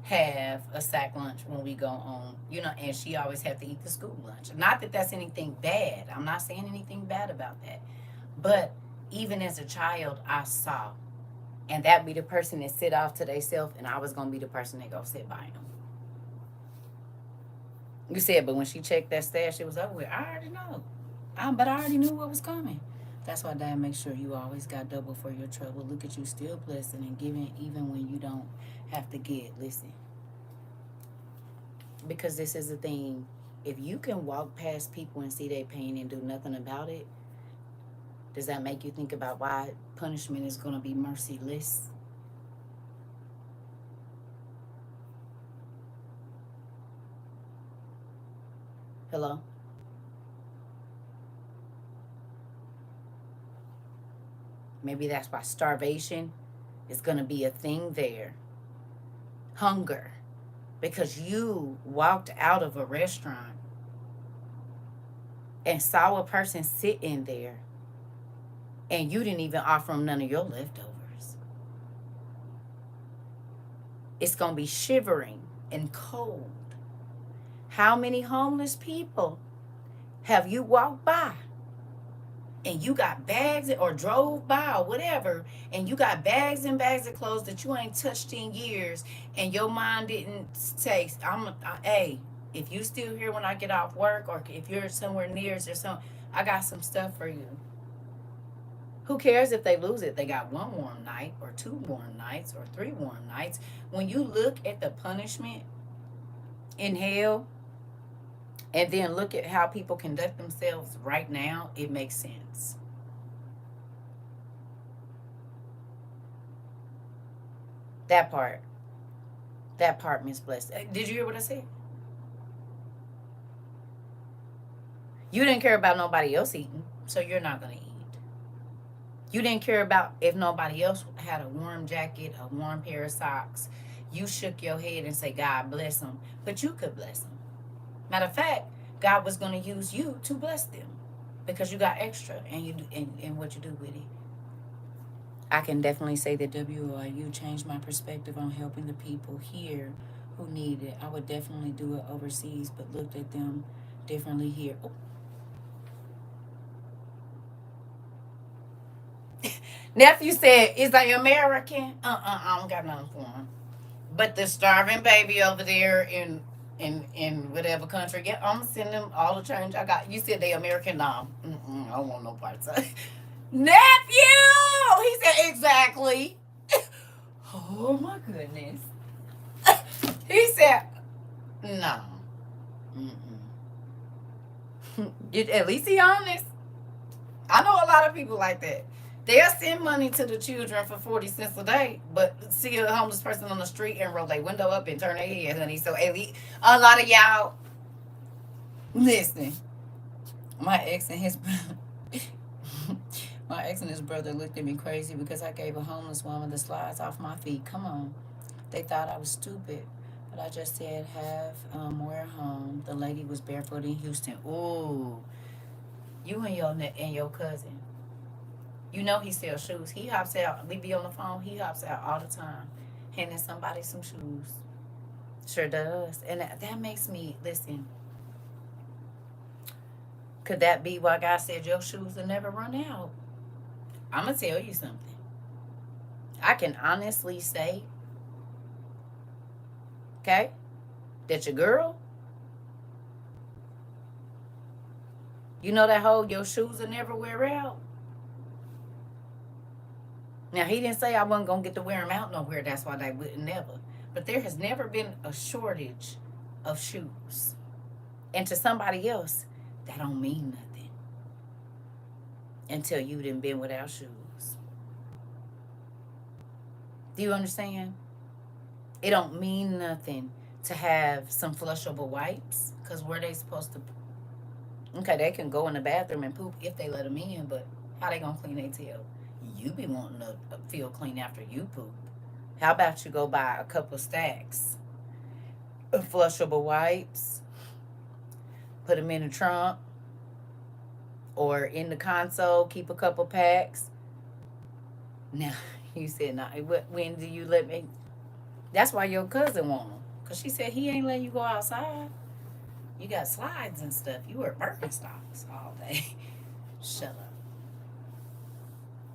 have a sack lunch when we go on, and she always have to eat the school lunch. Not that that's anything bad. I'm not saying anything bad about that. But even as a child, I saw, and that be the person that sit off to themselves, and I was gonna be the person that go sit by them. You said, but when she checked that stash, it was over with. I already know. But I already knew what was coming. That's why Dad makes sure you always got double for your trouble. Look at you still blessing and giving even when you don't have to get. Listen, because this is the thing. If you can walk past people and see their pain and do nothing about it, does that make you think about why punishment is going to be merciless? Hello? Maybe that's why starvation is going to be a thing there. Hunger. Because you walked out of a restaurant and saw a person sitting there and you didn't even offer them none of your leftovers. It's going to be shivering and cold. How many homeless people have you walked by and you got bags or drove by or whatever, and you got bags and bags of clothes that you ain't touched in years, and your mind didn't say, hey, if you still here when I get off work, or if you're somewhere near us or something, I got some stuff for you. Who cares if they lose it? They got one warm night or two warm nights or three warm nights. When you look at the punishment in hell and then look at how people conduct themselves right now, it makes sense. That part. That part, Miss Blessed. Did you hear what I said? You didn't care about nobody else eating, so you're not going to eat. You didn't care about if nobody else had a warm jacket, a warm pair of socks. You shook your head and say, God bless them, but you could bless them. Matter of fact, God was going to use you to bless them because you got extra and what you do with it. I can definitely say that WOIU changed my perspective on helping the people here who need it. I would definitely do it overseas, but looked at them differently here. Oh. Nephew said, is they American? I don't got nothing for him. But the starving baby over there in whatever country, yeah, I'm gonna send them all the change I got. You said they American? No, I don't want no parts of it. Nephew! He said, exactly. Oh my goodness. He said, no. At least he honest. I know a lot of people like that. They'll send money to the children for 40 cents a day, but see a homeless person on the street and roll their window up and turn their head, honey. So at least a lot of y'all listen. My ex and his my ex and his brother looked at me crazy because I gave a homeless woman the slides off my feet. Come on. They thought I was stupid. But I just said have wear home. The lady was barefoot in Houston. Ooh. You and your cousin. You know he sells shoes. He hops out. We be on the phone. He hops out all the time, handing somebody some shoes. Sure does. And that makes me listen. Could that be why God said your shoes will never run out? I'm gonna tell you something. I can honestly say, okay, that your girl, you know that whole your shoes will never wear out. Now, he didn't say I wasn't going to get to wear them out nowhere. That's why they wouldn't never. But there has never been a shortage of shoes. And to somebody else, that don't mean nothing until you done been without shoes. Do you understand? It don't mean nothing to have some flushable wipes, because where they supposed to? Okay, they can go in the bathroom and poop if they let them in, but how they going to clean their tail? You be wanting to feel clean after you poop. How about you go buy a couple stacks of flushable wipes, put them in the trunk or in the console, keep a couple packs. Now, you said, nah, when do you let me? That's why your cousin want them. Because she said he ain't letting you go outside. You got slides and stuff. You wear Birkenstocks all day. Shut up.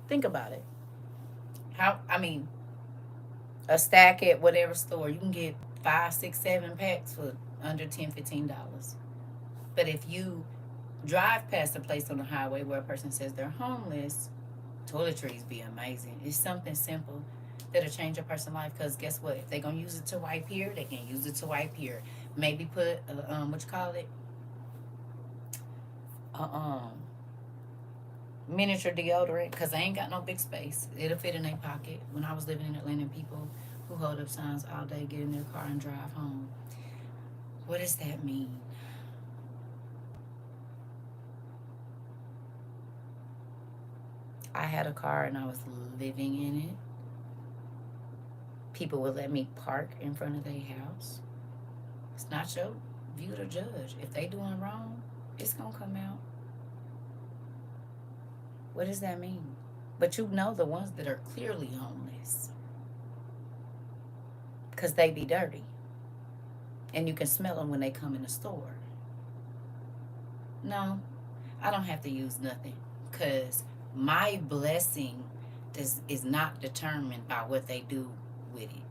Think about it. A stack at whatever store, you can get 5, 6, 7 packs for under $10, $15. But if you drive past a place on the highway where a person says they're homeless, toiletries be amazing. It's something simple that'll change a person's life. Because guess what? If they're going to use it to wipe here, they can use it to wipe here. Maybe put, miniature deodorant, because I ain't got no big space. It'll fit in their pocket. When I was living in Atlanta, people who hold up signs all day, get in their car and drive home. What does that mean? I had a car and I was living in it. People would let me park in front of their house. It's not your view to judge. If they doing wrong, it's going to come out. What does that mean? But you know the ones that are clearly homeless. Because they be dirty. And you can smell them when they come in the store. No, I don't have to use nothing. Because my blessing is not determined by what they do with it.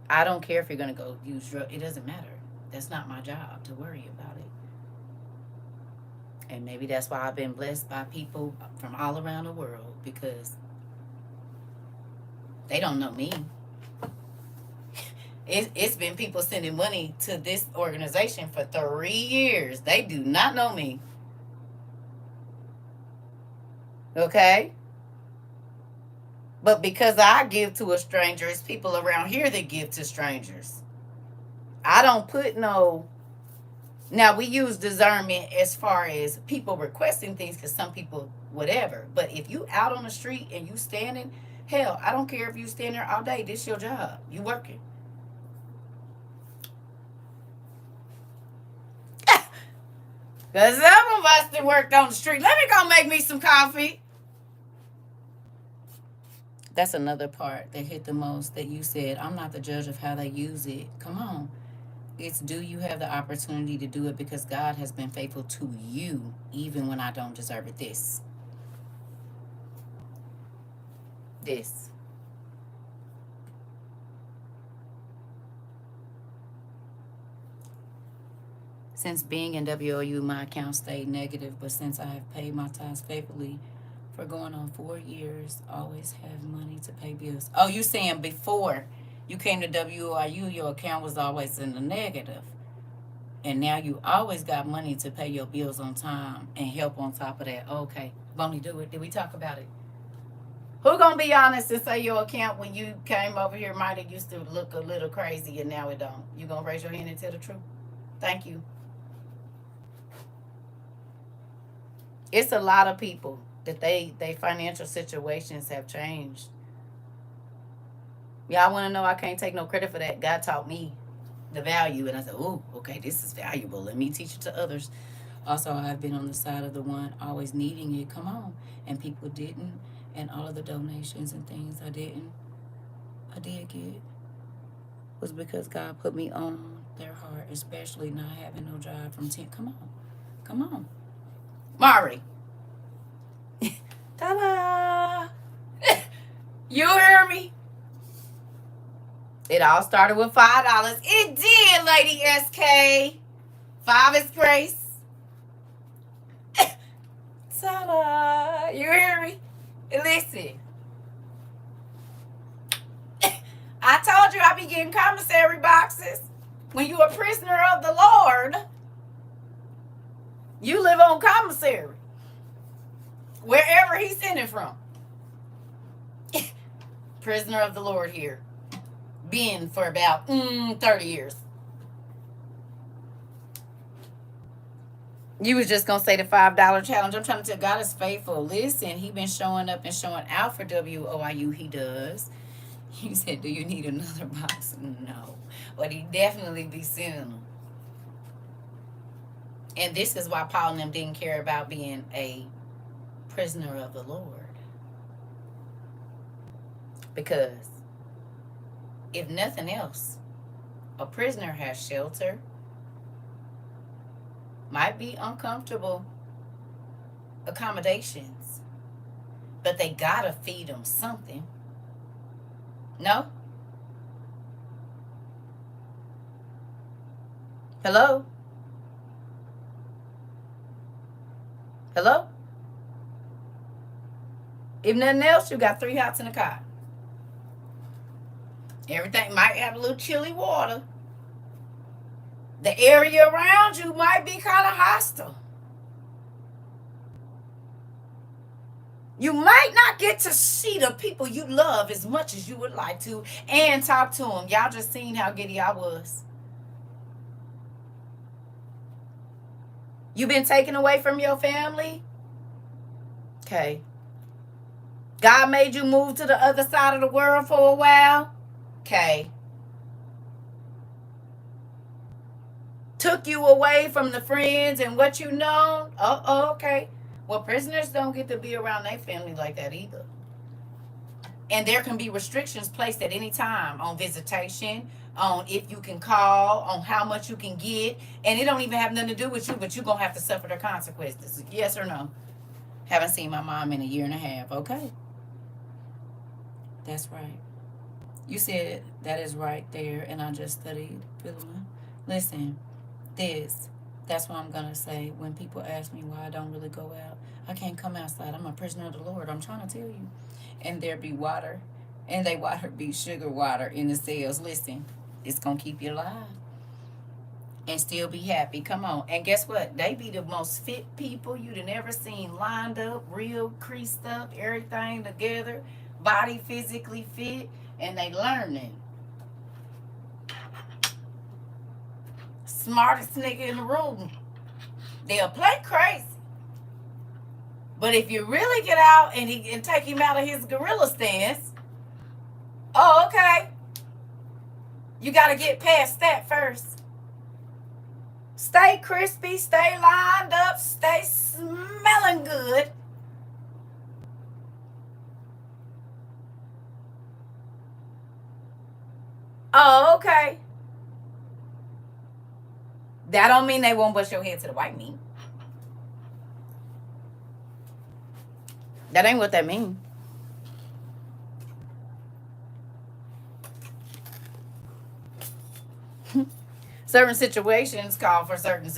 I don't care if you're going to go use drugs. It doesn't matter. That's not my job to worry about it. And maybe that's why I've been blessed by people from all around the world, because they don't know me. It's been people sending money to this organization for 3 years. They do not know me. Okay? But because I give to a stranger, it's people around here that give to strangers. I don't put no... Now, we use discernment as far as people requesting things, because some people, whatever. But if you out on the street and you standing, hell, I don't care if you stand there all day. This your job. You working. Because some of us that worked on the street, let me go make me some coffee. That's another part that hit the most, that you said, I'm not the judge of how they use it. Come on. It's, do you have the opportunity to do it because God has been faithful to you even when I don't deserve it? This. Since being in WOU, my account stayed negative, but since I have paid my tithes faithfully for going on 4 years, always have money to pay bills. Oh, you saying before you came to WOU, your account was always in the negative. And now you always got money to pay your bills on time and help on top of that. Okay, Bonnie, do it. Did we talk about it? Who gonna be honest and say your account when you came over here might have used to look a little crazy and now it don't? You gonna raise your hand and tell the truth? Thank you. It's a lot of people that they financial situations have changed. Y'all want to know, I can't take no credit for that. God taught me the value, and I said, oh, okay, this is valuable. Let me teach it to others. Also, I've been on the side of the one always needing it. Come on. And people didn't. And all of the donations and things I did get was because God put me on their heart, especially not having no job from 10. Come on. Mari. Ta-da! You hear me? It all started with $5. It did, Lady SK. 5 is grace. Ta-da! You hear me? Listen. I told you I be getting commissary boxes. When you a prisoner of the Lord, you live on commissary. Wherever he's sending from. Prisoner of the Lord here. Been for about 30 years. You was just gonna say the $5 challenge. I'm trying to tell God is faithful. Listen, he been showing up and showing out for WOIU. He does. You said, do you need another box? No. But he definitely be sending them. And this is why Paul and them didn't care about being a prisoner of the Lord. Because if nothing else, a prisoner has shelter, might be uncomfortable accommodations, but they gotta feed them something. No? Hello? Hello? If nothing else, you got 3 hots in the car. Everything might have a little chilly water. The area around you might be kind of hostile. You might not get to see the people you love as much as you would like to and talk to them. Y'all just seen how giddy I was. You been taken away from your family? Okay. God made you move to the other side of the world for a while? Okay. Took you away from the friends and what you know? Oh, okay. Well, prisoners don't get to be around their family like that either. And there can be restrictions placed at any time on visitation, on if you can call, on how much you can get. And it don't even have nothing to do with you, but you're going to have to suffer the consequences. Yes or no? Haven't seen my mom in a year and a half. Okay. That's right. You said that is right there, and I just studied Philemon. Listen, that's what I'm going to say when people ask me why I don't really go out. I can't come outside. I'm a prisoner of the Lord. I'm trying to tell you. And there be water, and they water be sugar water in the cells. Listen, it's going to keep you alive and still be happy. Come on. And guess what? They be the most fit people you'd have ever seen, lined up, real creased up, everything together, body physically fit, and they learning. Smartest nigga in the room. They'll play crazy. But if you really get out and take him out of his gorilla stance, oh, okay. You got to get past that first. Stay crispy, stay lined up, stay smelling good. Oh, okay. That don't mean they won't bust your head to the white meat. That ain't what that means. Certain situations call for certain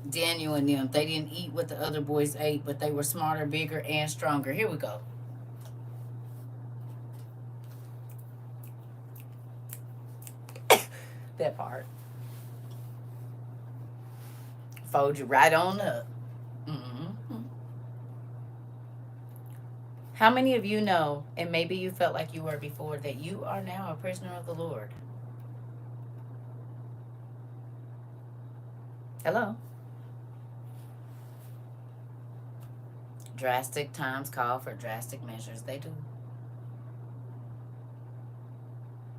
Daniel and them, they didn't eat what the other boys ate, but they were smarter, bigger, and stronger. Here we go. That part. Fold you right on up. Mm-hmm. How many of you know, and maybe you felt like you were before, that you are now a prisoner of the Lord? Hello? Drastic times call for drastic measures. They do.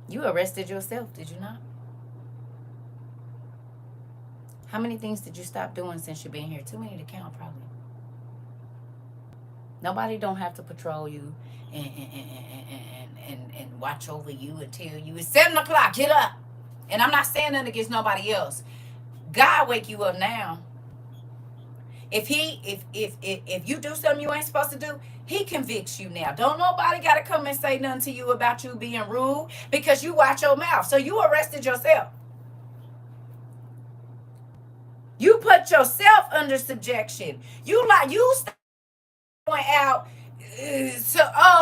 You arrested yourself, did you not? How many things did you stop doing since you've been here? Too many to count, probably. Nobody don't have to patrol you and watch over you and tell you it's 7 o'clock, get up. And I'm not saying nothing against nobody else. God wake you up now. If you do something you ain't supposed to do, he convicts you now. Don't nobody got to come and say nothing to you about you being rude because you watch your mouth. So you arrested yourself. You put yourself under subjection. You going out.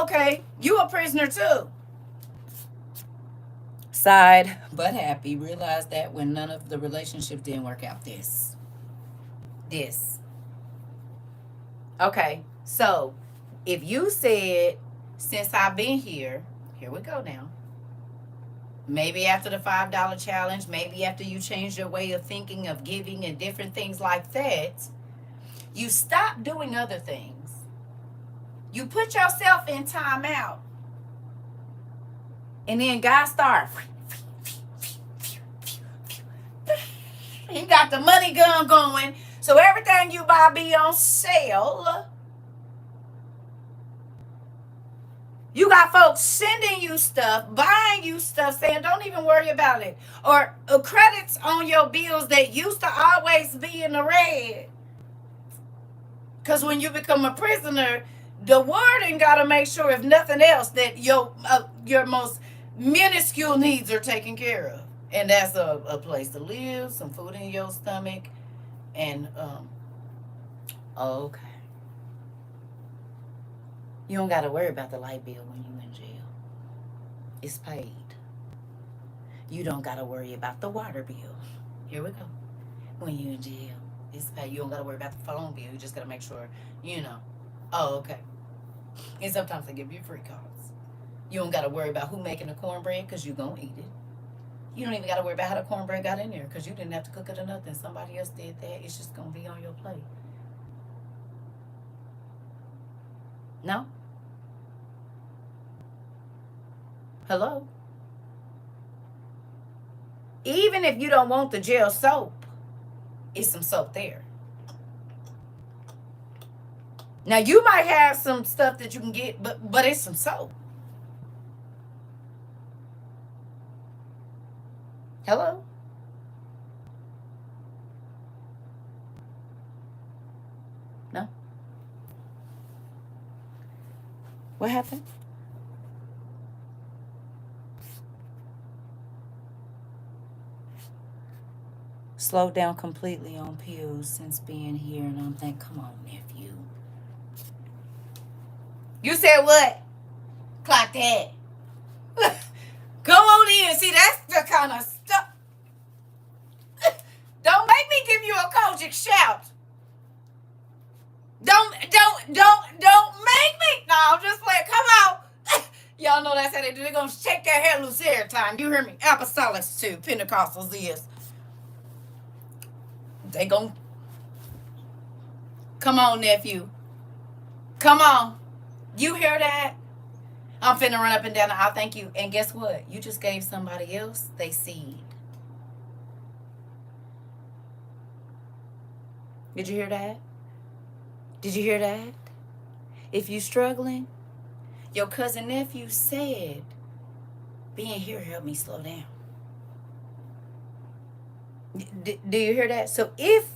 Okay. You a prisoner too. Sighed, but happy. Realized that when none of the relationships didn't work out. This. Okay. So, if you said, since I've been here we go now. Maybe after the $5 challenge, maybe after you change your way of thinking of giving and different things like that, you stop doing other things. You put yourself in timeout. And then God starts. He got the money gun going. So everything you buy be on sale. You got folks sending you stuff, buying you stuff, saying don't even worry about it. Or credits on your bills that used to always be in the red. Because when you become a prisoner, the warden got to make sure, if nothing else, that your most minuscule needs are taken care of. And that's a place to live, some food in your stomach, and, okay. You don't got to worry about the light bill when you're in jail. It's paid. You don't got to worry about the water bill. Here we go. When you're in jail, it's paid. You don't got to worry about the phone bill. You just got to make sure, Oh, okay. And sometimes they give you free calls. You don't got to worry about who making the cornbread because you're going to eat it. You don't even got to worry about how the cornbread got in there because you didn't have to cook it or nothing. Somebody else did that. It's just going to be on your plate. No? Hello? Even if you don't want the jail soap, it's some soap there. Now, you might have some stuff that you can get, but it's some soap. Hello? No? What happened? Slowed down completely on pills since being here, and I'm thinking, come on, nephew. You said what? Clock that. Go on in. See, that's the kind of stuff. Don't make me give you a Kojic shout. Don't make me. No, I'm just playing. Come on. Y'all know that's how they do. They're going to shake their hair loose every time. You hear me? Apostolics too. Pentecostals is. They going to. Come on, nephew. Come on. You hear that? I'm finna run up and down the aisle. Thank you. And guess what? You just gave somebody else they seed. Did you hear that? Did you hear that? If you struggling, your cousin nephew said, being here helped me slow down. Do you hear that? So if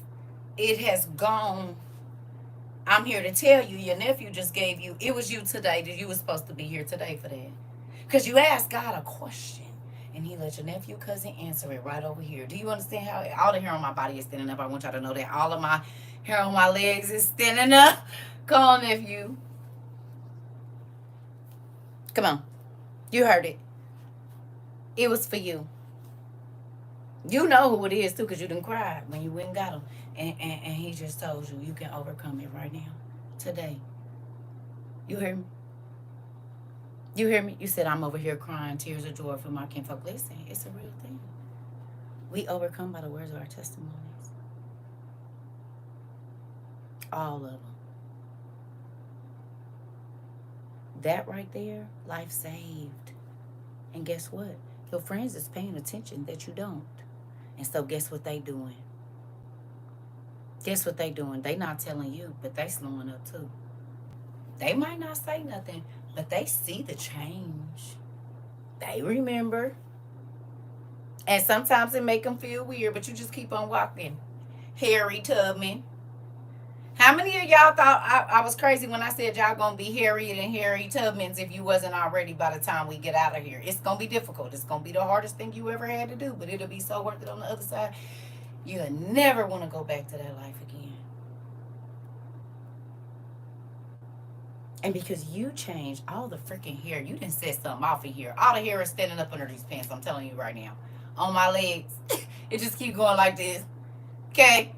it has gone, I'm here to tell you, your nephew just gave you, it was you today that you were supposed to be here today for that. Because you asked God a question, and he let your nephew, cousin answer it right over here. Do you understand how all the hair on my body is standing up? I want y'all to know that all of my hair on my legs is standing up. Come on, nephew. Come on. You heard it. It was for you. You know who it is, too, because you didn't cry when you went and got him. And he just told you can overcome it right now, today. You hear me? You hear me? You said, I'm over here crying tears of joy for my kinfolk. Listen, it's a real thing. We overcome by the words of our testimonies. All of them. That right there, life saved. And guess what? Your friends is paying attention that you don't. And so guess what they doing? Guess what they doing? They not telling you, but they slowing up too. They might not say nothing, but they see the change. They remember. And sometimes it make them feel weird, but you just keep on walking. Harry Tubman. How many of y'all thought I was crazy when I said y'all gonna be Harriet and Harry Tubmans if you wasn't already by the time we get out of here? It's gonna be difficult. It's gonna be the hardest thing you ever had to do, but it'll be so worth it on the other side. You'll never want to go back to that life again. And because you changed all the freaking hair, you done set something off in here. All the hair is standing up under these pants, I'm telling you right now. On my legs. It just keep going like this. Okay?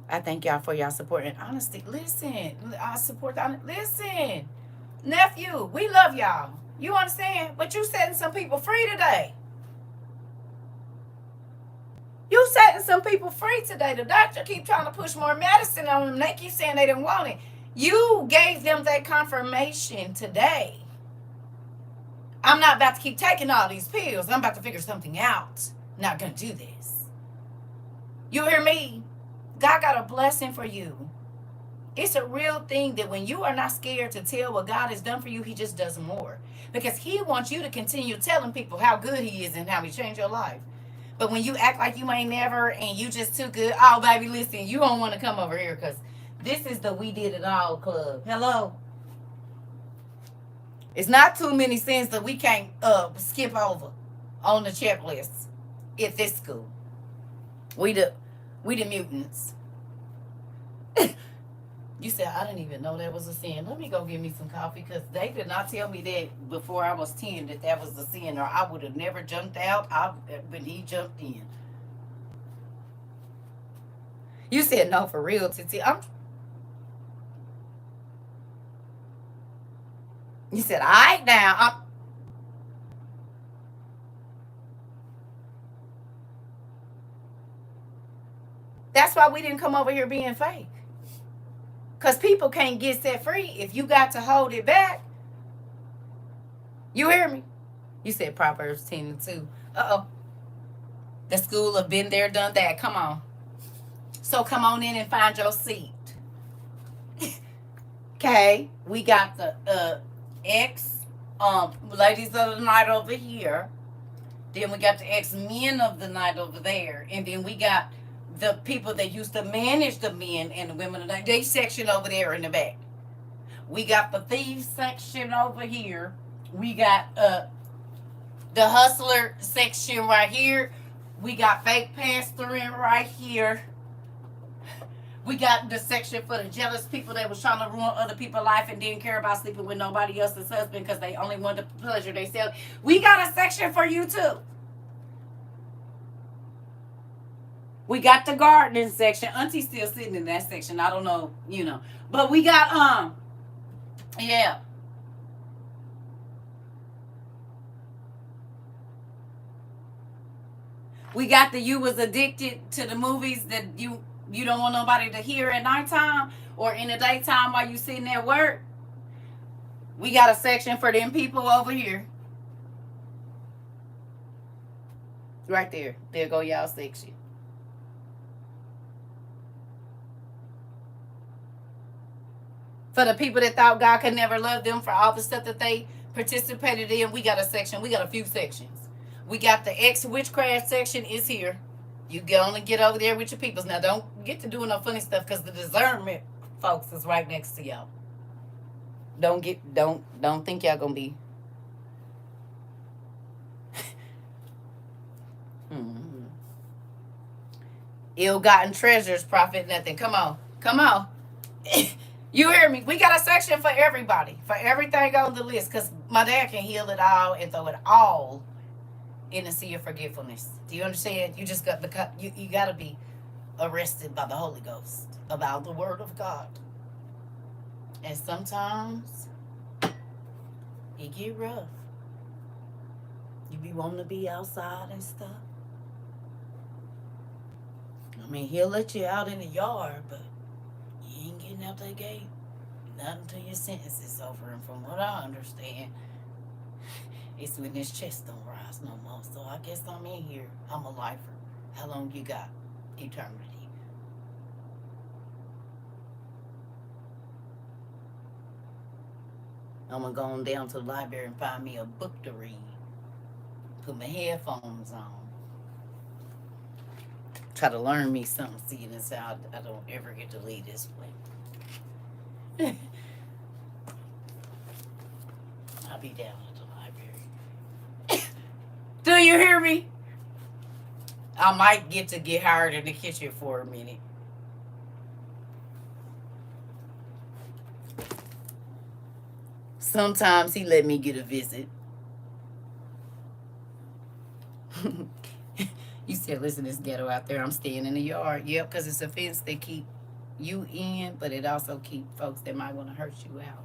I thank y'all for y'all support and honesty. Listen, I support the honesty. Listen, nephew, we love y'all. You understand? But you setting some people free today. You setting some people free today. The doctor keep trying to push more medicine on them. They keep saying they didn't want it. You gave them that confirmation today. I'm not about to keep taking all these pills. I'm about to figure something out. Not gonna do this. You hear me? God got a blessing for you. It's a real thing that when you are not scared to tell what God has done for you, He just does more. Because He wants you to continue telling people how good He is and how He changed your life. But when you act like you ain't never and you just too good, oh, baby, listen, you don't want to come over here because this is the We Did It All Club. Hello? It's not too many sins that we can't skip over on the checklist at this school. We the mutants. You said, I didn't even know that was a sin. Let me go get me some coffee because they did not tell me that before I was 10 that was a sin, or I would have never jumped out when he jumped in. You said no for real, Titi. You said, all right now. That's why we didn't come over here being fake. Because people can't get set free if you got to hold it back. You hear me? You said Proverbs 10 and 2. Uh-oh. The school of been there, done that. Come on. So come on in and find your seat. Okay. We got the ex ladies of the night over here. Then we got the ex men of the night over there. And then we got the people that used to manage the men and the women of the night. They section over there in the back. We got the thieves section over here. We got the hustler section right here. We got fake pastoring right here. We got the section for the jealous people that was trying to ruin other people's life and didn't care about sleeping with nobody else's husband because they only wanted to pleasure themselves. We got a section for you too. We got the gardening section. Auntie's still sitting in that section. I don't know, But we got yeah. We got the you was addicted to the movies that you don't want nobody to hear at nighttime or in the daytime while you sitting at work. We got a section for them people over here. Right there. There go y'all section. For the people that thought God could never love them for all the stuff that they participated in, we got a section. We got a few sections. We got the ex-witchcraft section is here. You can only get over there with your peoples. Now, don't get to doing no funny stuff because the discernment folks is right next to y'all. Don't think y'all gonna be. Ill-gotten treasures profit nothing. Come on. You hear me? We got a section for everybody, for everything on the list, because my dad can heal it all and throw it all in the sea of forgetfulness. Do you understand? You just got you got to be arrested by the Holy Ghost about the Word of God. And sometimes it get rough. You be wanting to be outside and stuff. I mean, he'll let you out in the yard, but you ain't getting out that gate. Not until your sentence is over. And from what I understand, it's when this chest don't rise no more. So I guess I'm in here. I'm a lifer. How long you got? Eternity. I'm going to go on down to the library and find me a book to read. Put my headphones on. Try to learn me something, see this out. I don't ever get to leave this way. I'll be down at the library. Do you hear me? I might get hired in the kitchen for a minute. Sometimes he let me get a visit. You said, listen, this ghetto out there. I'm staying in the yard. Yep, because it's a fence they keep you in, but it also keep folks that might want to hurt you out.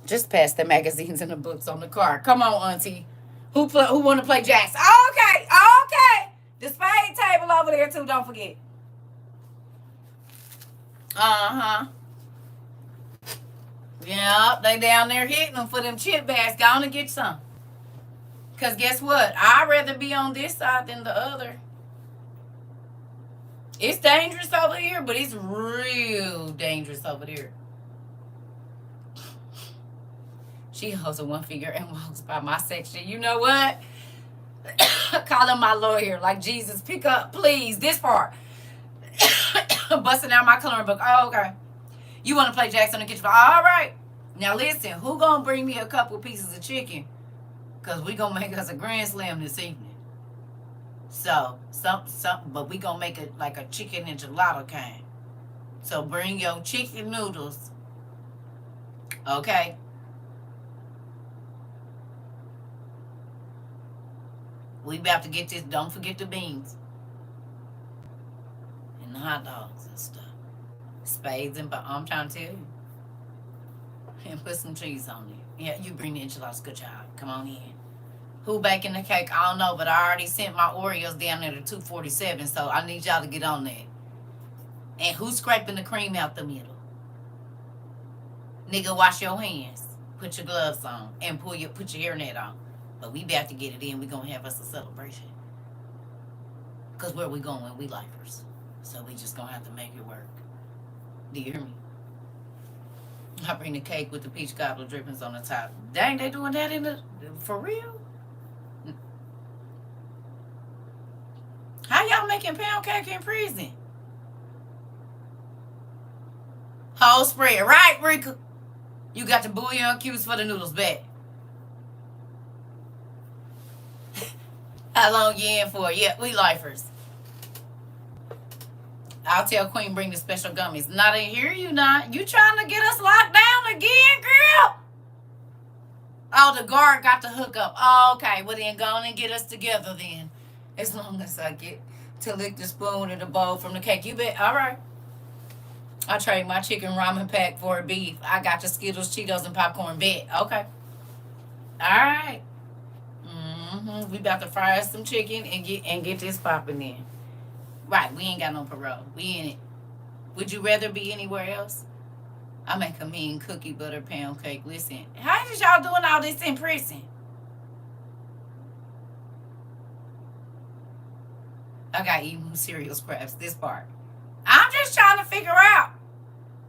Just pass the magazines and the books on the car. Come on, Auntie. Who want to play jacks? Okay, okay. The spade table over there too. Don't forget. Yeah, they down there hitting them for them chip bags. Go on and get some. Cause guess what? I'd rather be on this side than the other. It's dangerous over here, but it's real dangerous over there. She holds a one finger and walks by my section. You know what? Call him my lawyer. Like, Jesus, pick up, please, this part. Busting out my coloring book. Oh, okay. You want to play jacks on the kitchen floor? All right. Now, listen, who going to bring me a couple pieces of chicken? Because we going to make us a grand slam this evening. So, but we going to make it like a chicken enchilada kind. So, bring your chicken noodles. Okay? We about to get this. Don't forget the beans. And the hot dogs and stuff. Spades and... I'm trying to tell you. And put some cheese on it. Yeah, you bring the enchiladas. Good job. Come on in. Who baking the cake? I don't know, but I already sent my Oreos down there to 247, so I need y'all to get on that. And who's scraping the cream out the middle? Nigga, wash your hands. Put your gloves on. And put your hairnet on. But we about to get it in. We gonna have us a celebration. Because where we going? We lifers. So we just gonna have to make it work. Do you hear me? I bring the cake with the peach cobbler drippings on the top. Dang, they doing that in the... For real? How y'all making pound cake in prison? Whole spread. Right, Rika? You got the bouillon cubes for the noodles back. How long you in for? Yeah, we lifers. I'll tell Queen bring the special gummies. Not in here, you not. You trying to get us locked down again, girl? Oh, the guard got the hook up. Oh, okay. Well, then go on and get us together then. As long as I get to lick the spoon or the bowl from the cake. You bet. All right. I trade my chicken ramen pack for a beef. I got the Skittles, Cheetos, and popcorn. Bet. Okay. All right. We about to fry us some chicken and get this popping in. Right. We ain't got no parole. We in it. Would you rather be anywhere else? I make a mean cookie butter pound cake. Listen, how is y'all doing all this in prison? I got even cereal scraps, this part. I'm just trying to figure out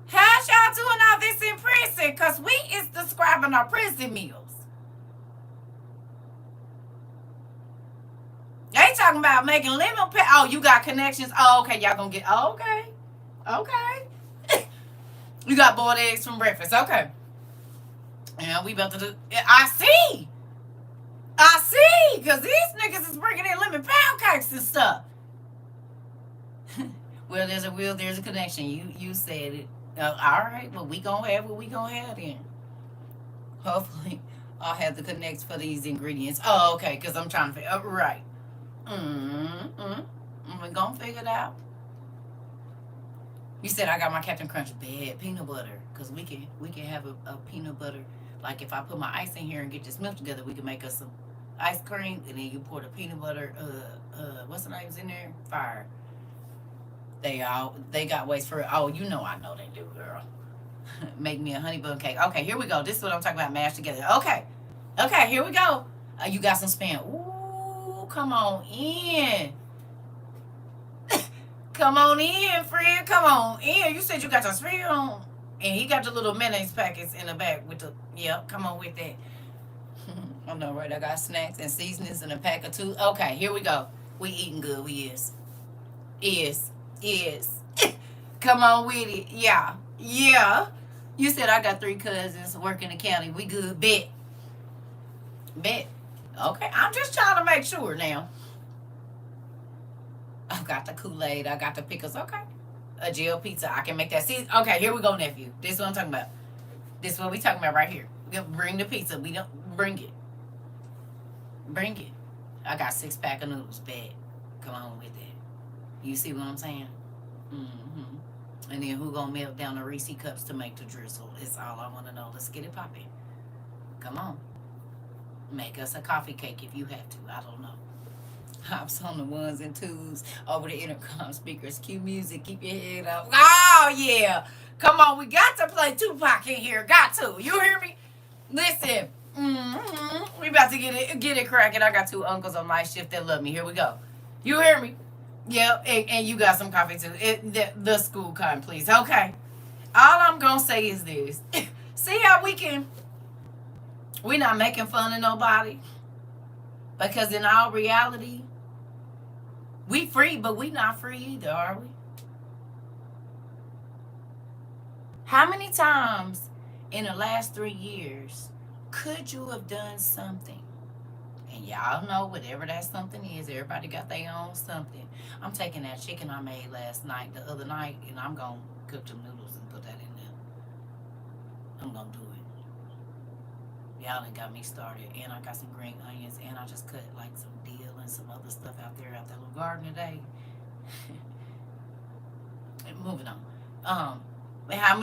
how y'all doing all this in prison, because we is describing our prison meals. They talking about making lemon pie. Oh, you got connections? Oh, okay, y'all gonna get... Oh, okay. Okay. You got boiled eggs from breakfast. Okay. Yeah, we about to do... I see, because these niggas is bringing in lemon pound cakes and stuff. Well, there's a will, there's a connection. You said it. All right, well, we gonna have what we gonna have then. Hopefully, I'll have the connects for these ingredients. Oh, okay, because I'm trying to figure... Oh, right. We're gonna figure it out. You said I got my Captain Crunch bad peanut butter, because we can have a peanut butter. Like if I put my ice in here and get this milk together, we can make us some ice cream, and then you pour the peanut butter. What's the names in there? Fire. They got ways for it. Oh, you know I know they do, girl. Make me a honey bun cake. Okay, here we go. This is what I'm talking about. Mashed together. Okay, here we go. You got some Spam. Ooh, come on in. Come on in, friend. Come on in. You said you got your Spam, and he got the little mayonnaise packets in the back with the... Yep, come on with that. I know, right? I got snacks and seasonings in a pack of 2. Okay, here we go. We eating good. We is. Come on with it. Yeah. You said I got 3 cousins work in the county. We good. Bet. Okay, I'm just trying to make sure now. I got the Kool-Aid. I got the pickles. Okay. A jail pizza. I can make that. See, okay, here we go, nephew. This is what I'm talking about. This is what we talking about right here. Bring the pizza. We don't... Bring it. I got 6-pack of noodles. Bet. Come on with it. You see what I'm saying? And then who gonna melt down the Reese cups to make the drizzle? It's all I want to know. Let's get it popping. Come on. Make us a coffee cake if you have to. I don't know. Hops on the ones and twos over the intercom speakers. Cue music. Keep your head up. Oh, yeah. Come on. We got to play Tupac in here. Got to. You hear me? Listen. We about to get it cracking. I got two uncles on my shift that love me. Here we go. You hear me? Yep. And you got some coffee too. The school kind, please. Okay. All I'm going to say is this. See how we not making fun of nobody? Because in all reality, we free, but we not free either, are we? How many times in the last 3 years could you have done something? And y'all know whatever that something is, everybody got their own something. I'm taking that chicken I made the other night, and I'm going to cook them noodles and put that in there. I'm going to do it. Y'all done got me started, and I got some green onions, and I just cut like some dill and some other stuff out there out that little garden today. And moving on. How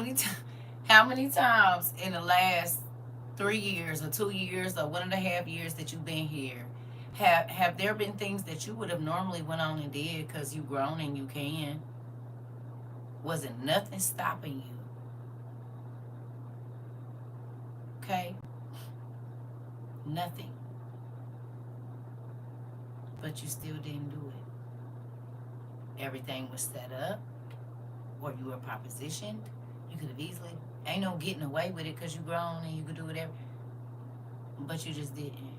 many times in the last 3 years or 2 years or 1.5 years that you've been here, have there been things that you would have normally went on and did because you grown and you can? Wasn't nothing stopping you? Okay. Nothing. But you still didn't do it. Everything was set up, or you were propositioned. You could have easily, ain't no getting away with it because you grown and you could do whatever. But you just didn't.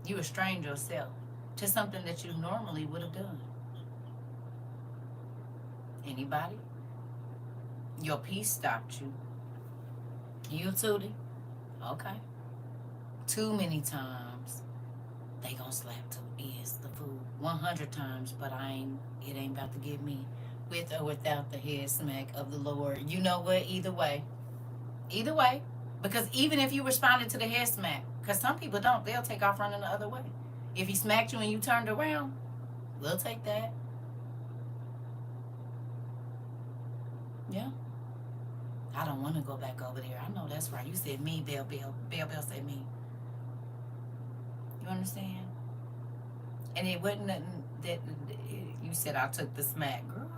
You restrained yourself to something that you normally would have done. Anybody? Your peace stopped you. You, Tootie? Okay. Too many times they gonna slap to is the food 100 times, but it ain't about to get me with or without the head smack of the Lord. You know what? Either way, because even if you responded to the head smack, because some people don't, they'll take off running the other way. If he smacked you and you turned around, we'll take that. Yeah. I don't want to go back over there. I know that's right. You said me, Bell said me. You understand? And it wasn't nothing that you said I took the smack. Girl,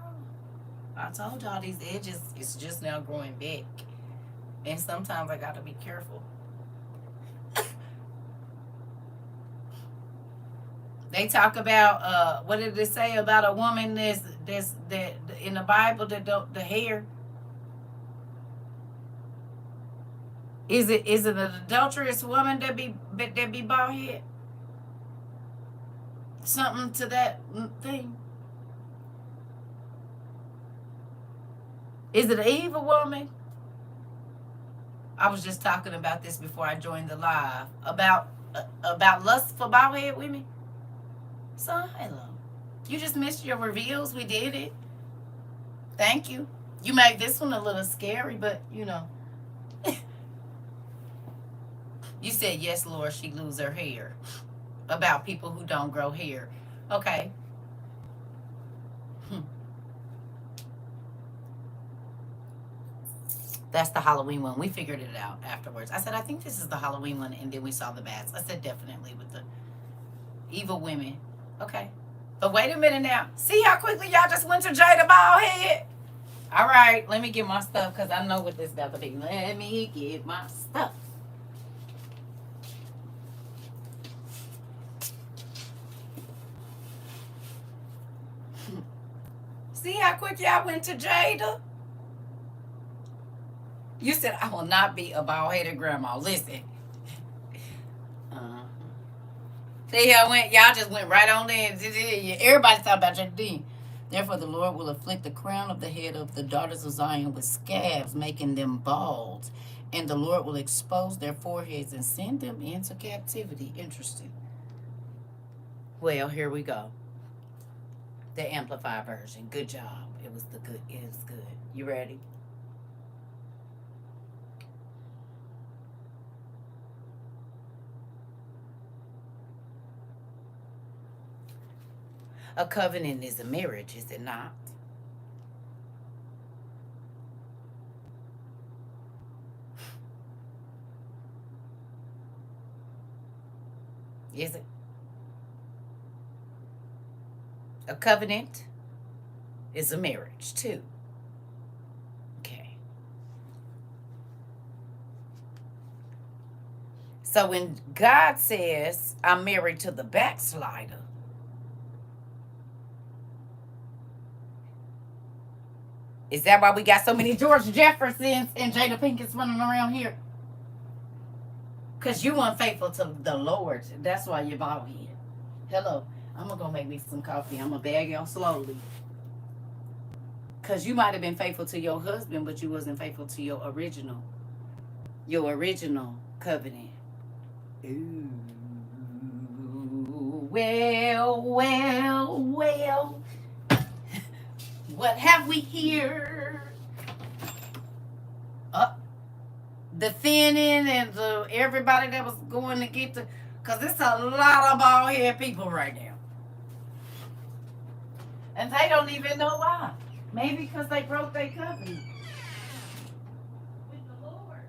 I told y'all these edges, it's just now growing back. And sometimes I got to be careful. They talk about, what did it say about a woman that in the Bible that don't, the hair? Is it an adulterous woman that be bald head? Something to that thing. Is it an evil woman? I was just talking about this before I joined the live about lust for bald head women. So hello, you just missed your reveals. We did it. Thank you. You made this one a little scary, but you know. You said yes, Lord. She lose her hair. About people who don't grow hair. Okay. That's the Halloween one. We figured it out afterwards. I said, I think this is the Halloween one, and then we saw the bats. I said, definitely with the evil women. Okay. But wait a minute now. See how quickly y'all just went to Jada bald head? All right, let me get my stuff because I know what this is about to be. Let me get my stuff. See how quick y'all went to Jada? You said, I will not be a bald-headed grandma. Listen. See how y'all just went right on there. Everybody thought about Jada. Therefore, the Lord will afflict the crown of the head of the daughters of Zion with scabs, making them bald. And the Lord will expose their foreheads and send them into captivity. Interesting. Well, here we go. The Amplified version. Good job. It was good. You ready? A covenant is a marriage, is it not? Is it? A covenant is a marriage too. Okay. So when God says, I'm married to the backslider, is that why we got so many George Jeffersons and Jada Pinkett's running around here? Because you weren't faithful to the Lord. That's why you're bald head. Hello. I'm going to go make me some coffee. I'm going to bag y'all slowly. Because you might have been faithful to your husband, but you wasn't faithful to your original covenant. Ooh. Well. What have we here? The thinning and the everybody that was going to get the, because it's a lot of bald head people right now. And they don't even know why. Maybe because they broke their covenant with the Lord.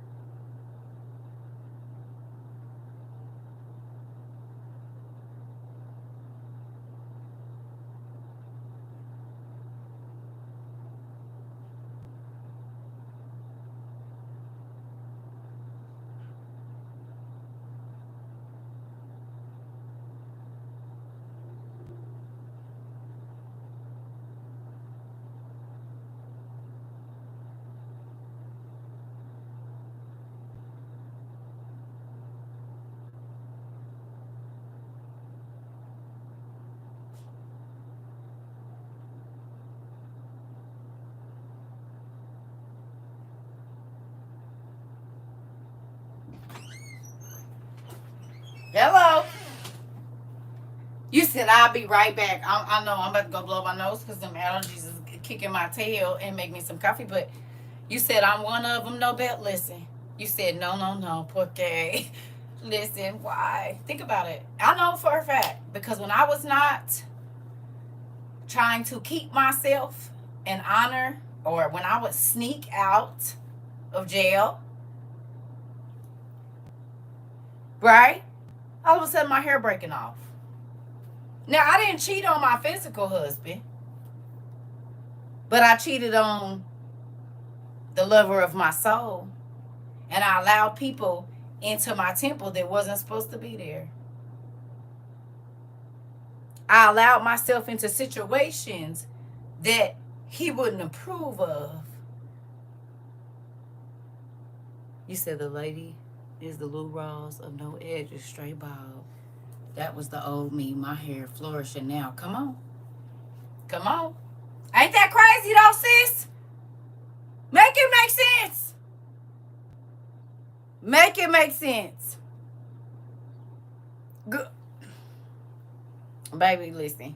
Hello. You said I'll be right back. I know I'm about to go blow my nose because them allergies is kicking my tail and make me some coffee. But you said I'm one of them. No bet. Listen. You said no. Porque. Listen. Why? Think about it. I know for a fact because when I was not trying to keep myself in honor, or when I would sneak out of jail, right? All of a sudden my hair breaking off. Now, I didn't cheat on my physical husband, but I cheated on the lover of my soul, and I allowed people into my temple that wasn't supposed to be there. I allowed myself into situations that he wouldn't approve of. You said the lady is the Lou Rawls of no edges, straight bald. That was the old me, my hair flourishing now. Come on. Ain't that crazy though, sis? Make it make sense. Make it make sense. Good. Baby, listen.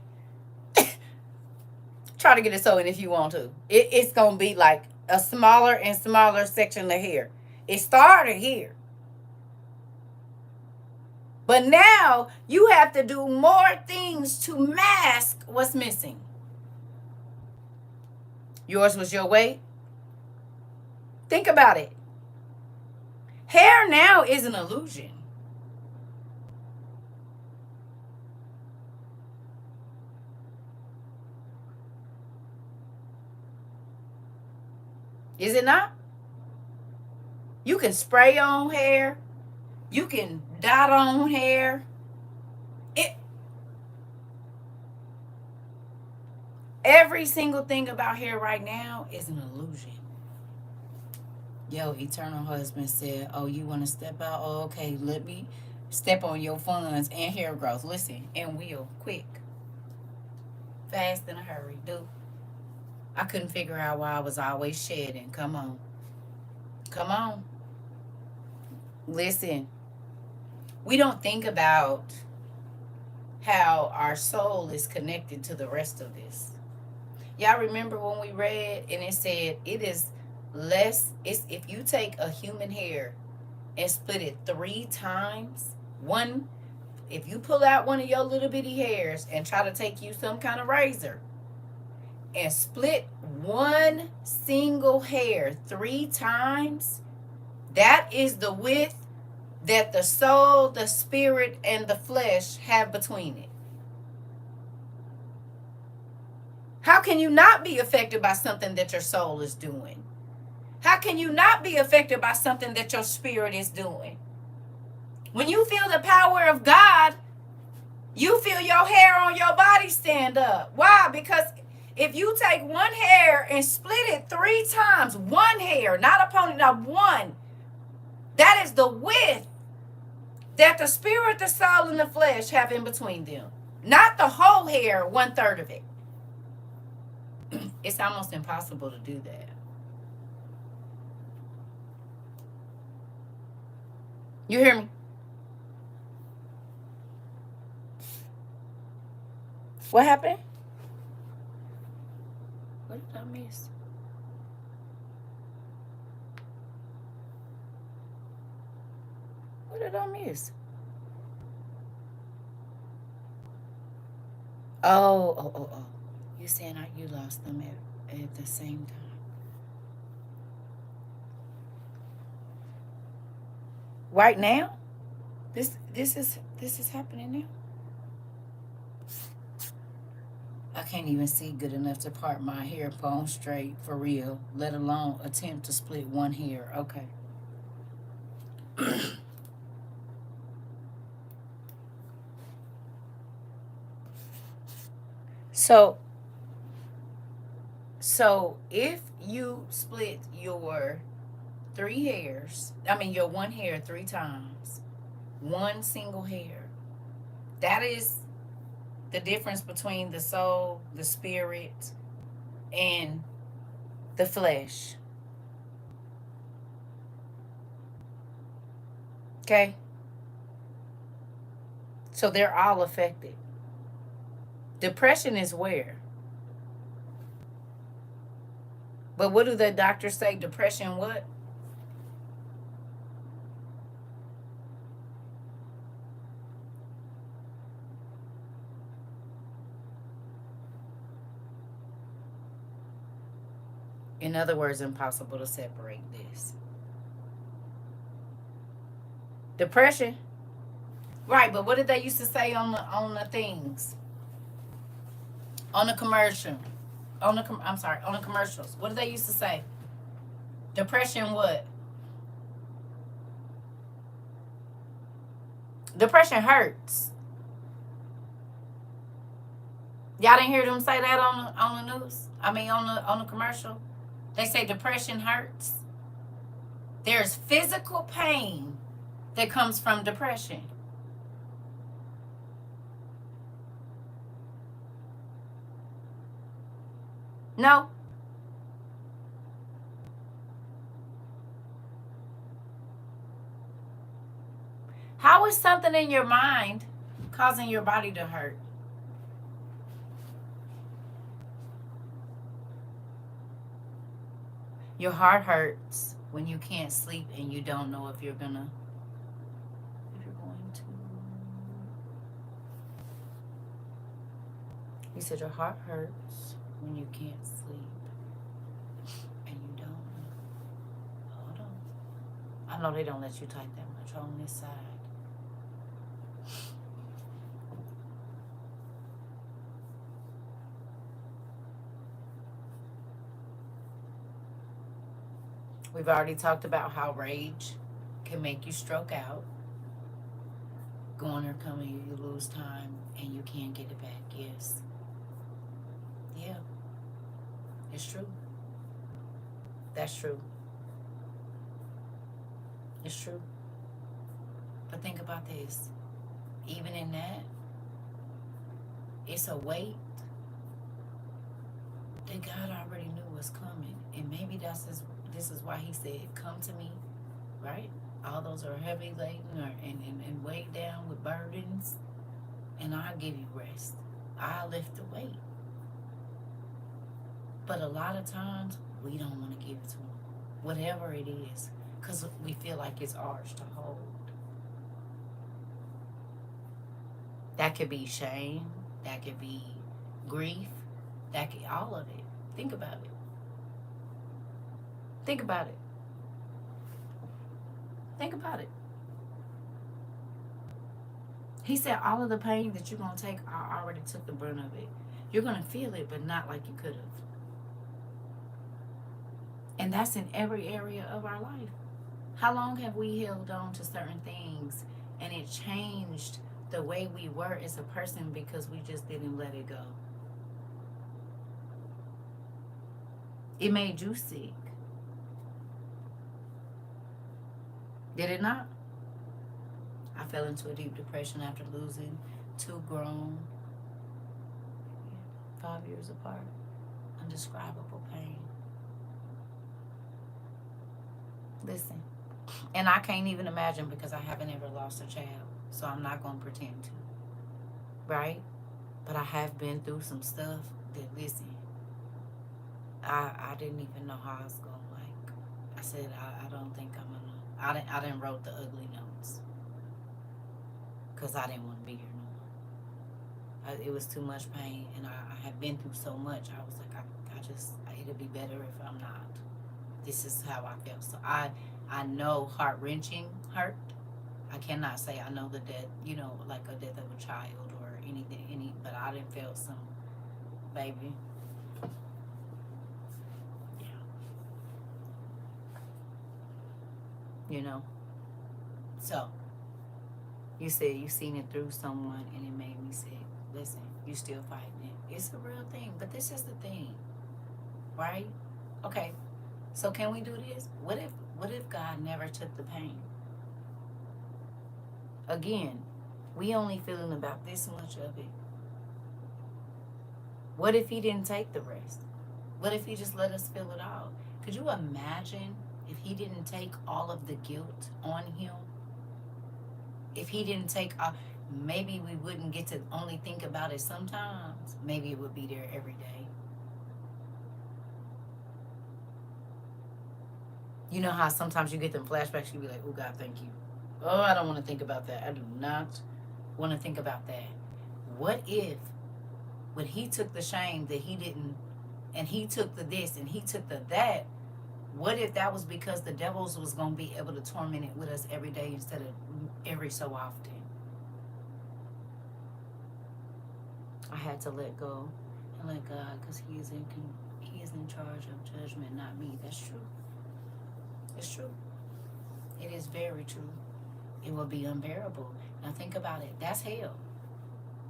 Try to get it sewing if you want to. It's going to be like a smaller and smaller section of hair. It started here. But now you have to do more things to mask what's missing. Yours was your weight. Think about it. Hair now is an illusion. Is it not? You can spray on hair. You can dot on hair. Every single thing about hair right now is an illusion. Yo, eternal husband said, oh, you want to step out? Oh, okay, let me step on your funds and hair growth. Listen, and will, quick. Fast in a hurry, do. I couldn't figure out why I was always shedding. Come on. Listen, we don't think about how our soul is connected to the rest of this. Y'all remember when we read and it said it is less, it's if you take a human hair and split it 3 times, if you pull out one of your little bitty hairs and try to take you some kind of razor and split one single hair 3 times, that is the width that the soul, the spirit, and the flesh have between it. How can you not be affected by something that your soul is doing? How can you not be affected by something that your spirit is doing? When you feel the power of God, you feel your hair on your body stand up. Why? Because if you take one hair and split it 3 times, one hair, not a ponytail, one, that is the width that the spirit, the soul, and the flesh have in between them. Not the whole hair, 1/3 of it. It's almost impossible to do that. You hear me? What happened? What did I miss? What did I miss? Oh. You saying you lost them at the same time. Right now? This is happening now? I can't even see good enough to part my hair bone straight for real, let alone attempt to split one hair. Okay. So if you split your your one hair 3 times, one single hair, that is the difference between the soul, the spirit, and the flesh. Okay? So they're all affected. Depression is where? But what do the doctors say? Depression what? In other words, impossible to separate this. Depression? Right, but what did they used to say on the things? On the commercial. On the commercials. What did they used to say? Depression what? Depression hurts. Y'all didn't hear them say that on the news? I mean on the commercial? They say depression hurts. There's physical pain that comes from depression. No. How is something in your mind causing your body to hurt? Your heart hurts when you can't sleep and you don't know if you're going to. You said your heart hurts when you can't sleep and you don't know. Hold on. I know they don't let you type that much on this side. We've already talked about how rage can make you stroke out. Going or coming, you lose time and you can't get it back. Yes. Yeah. It's true. That's true. It's true. But think about this. Even in that, it's a weight that God already knew was coming. And maybe this is why he said, come to me, right? All those are heavy laden and weighed down with burdens, and I'll give you rest. I'll lift the weight. But a lot of times, we don't want to give it to him, whatever it is, because we feel like it's ours to hold. That could be shame. That could be grief. That could all of it. Think about it. Think about it. Think about it. He said all of the pain that you're going to take, I already took the brunt of it. You're going to feel it, but not like you could have. And that's in every area of our life. How long have we held on to certain things and it changed the way we were as a person because we just didn't let it go? It made you sick. Did it not? I fell into a deep depression after losing 2 grown, 5 years apart. Indescribable pain. Listen, and I can't even imagine because I haven't ever lost a child, so I'm not going to pretend to, right? But I have been through some stuff that, listen, I didn't even know how I was going to, like, I said, I don't think I'm going to, I didn't wrote the ugly notes because I didn't want to be here no more. It was too much pain, and I had been through so much. I was like, it'll be better if I'm not. This is how I felt. So I know heart-wrenching hurt. I cannot say I know the death, like a death of a child or anything, but I didn't feel some, baby. Yeah. So, you said you seen it through someone and it made me sick. Listen, you still fighting it. It's a real thing, but this is the thing, right? Okay, so can we do this? What if God never took the pain? Again, we only feeling about this much of it. What if he didn't take the rest? What if he just let us feel it all? Could you imagine if he didn't take all of the guilt on him? If he didn't take, maybe we wouldn't get to only think about it sometimes. Maybe it would be there every day. You know how sometimes you get them flashbacks, you be like, oh God, thank you. Oh, I don't want to think about that. I do not want to think about that. What if when he took the shame that he didn't, and he took the this and he took the that, what if that was because the devils was going to be able to torment it with us every day instead of every so often? I had to let go and let God, because he is in charge of judgment, not me. That's true. It's true. It is very true. It will be unbearable. Now think about it. That's hell.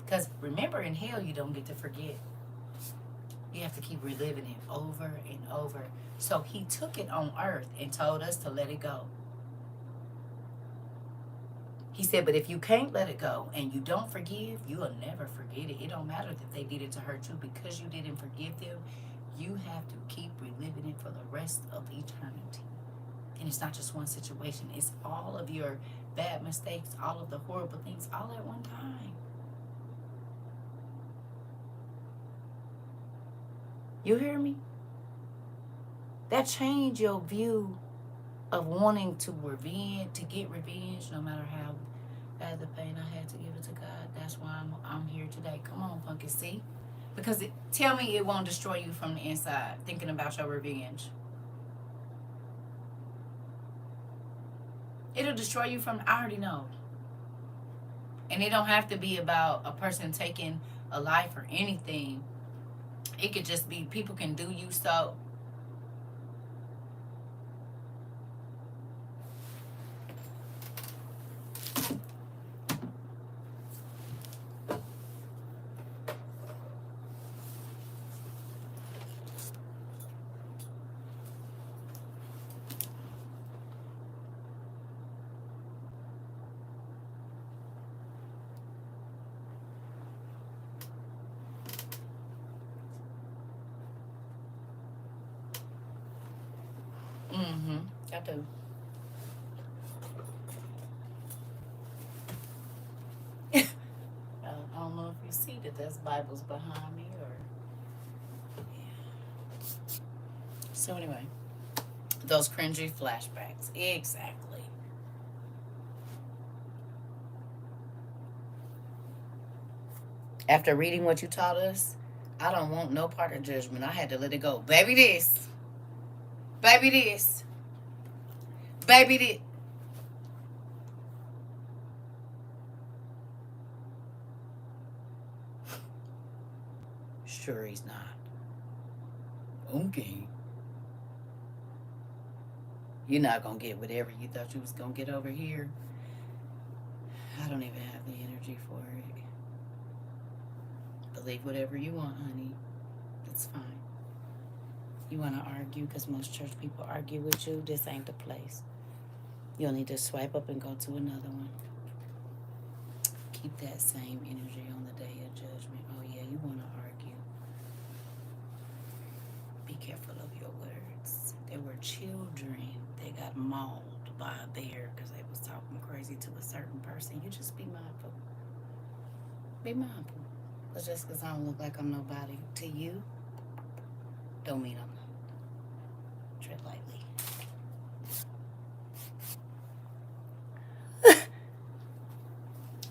Because remember, in hell, you don't get to forget. You have to keep reliving it over and over. So he took it on earth and told us to let it go. He said, but if you can't let it go and you don't forgive, you will never forget it. It don't matter that they did it to hurt you. Because you didn't forgive them, you have to keep reliving it for the rest of eternity. And it's not just one situation. It's all of your bad mistakes, all of the horrible things, all at one time. You hear me? That changed your view of wanting to get revenge, no matter how bad the pain I had to give it to God. That's why I'm here today. Come on, Punky, see? Because tell me it won't destroy you from the inside, thinking about your revenge. It'll destroy you from, I already know. And it don't have to be about a person taking a life or anything. It could just be people can do you so. I do. I don't know if you see that there's Bibles behind me or... Yeah. So anyway, those cringy flashbacks. Exactly. After reading what you taught us, I don't want no part of judgment. I had to let it go. Baby this. Baby this. Baby this. Sure he's not. Okay. You're not going to get whatever you thought you was going to get over here. I don't even have the energy for it. Believe whatever you want, honey. It's fine. You want to argue because most church people argue with you? This ain't the place. You'll need to swipe up and go to another one. Keep that same energy on the day of judgment. Oh, yeah, you want to argue. Be careful of your words. There were children that got mauled by a bear because they was talking crazy to a certain person. You just be mindful. Be mindful. But just because I don't look like I'm nobody to you, don't mean I'm not. Tread lightly.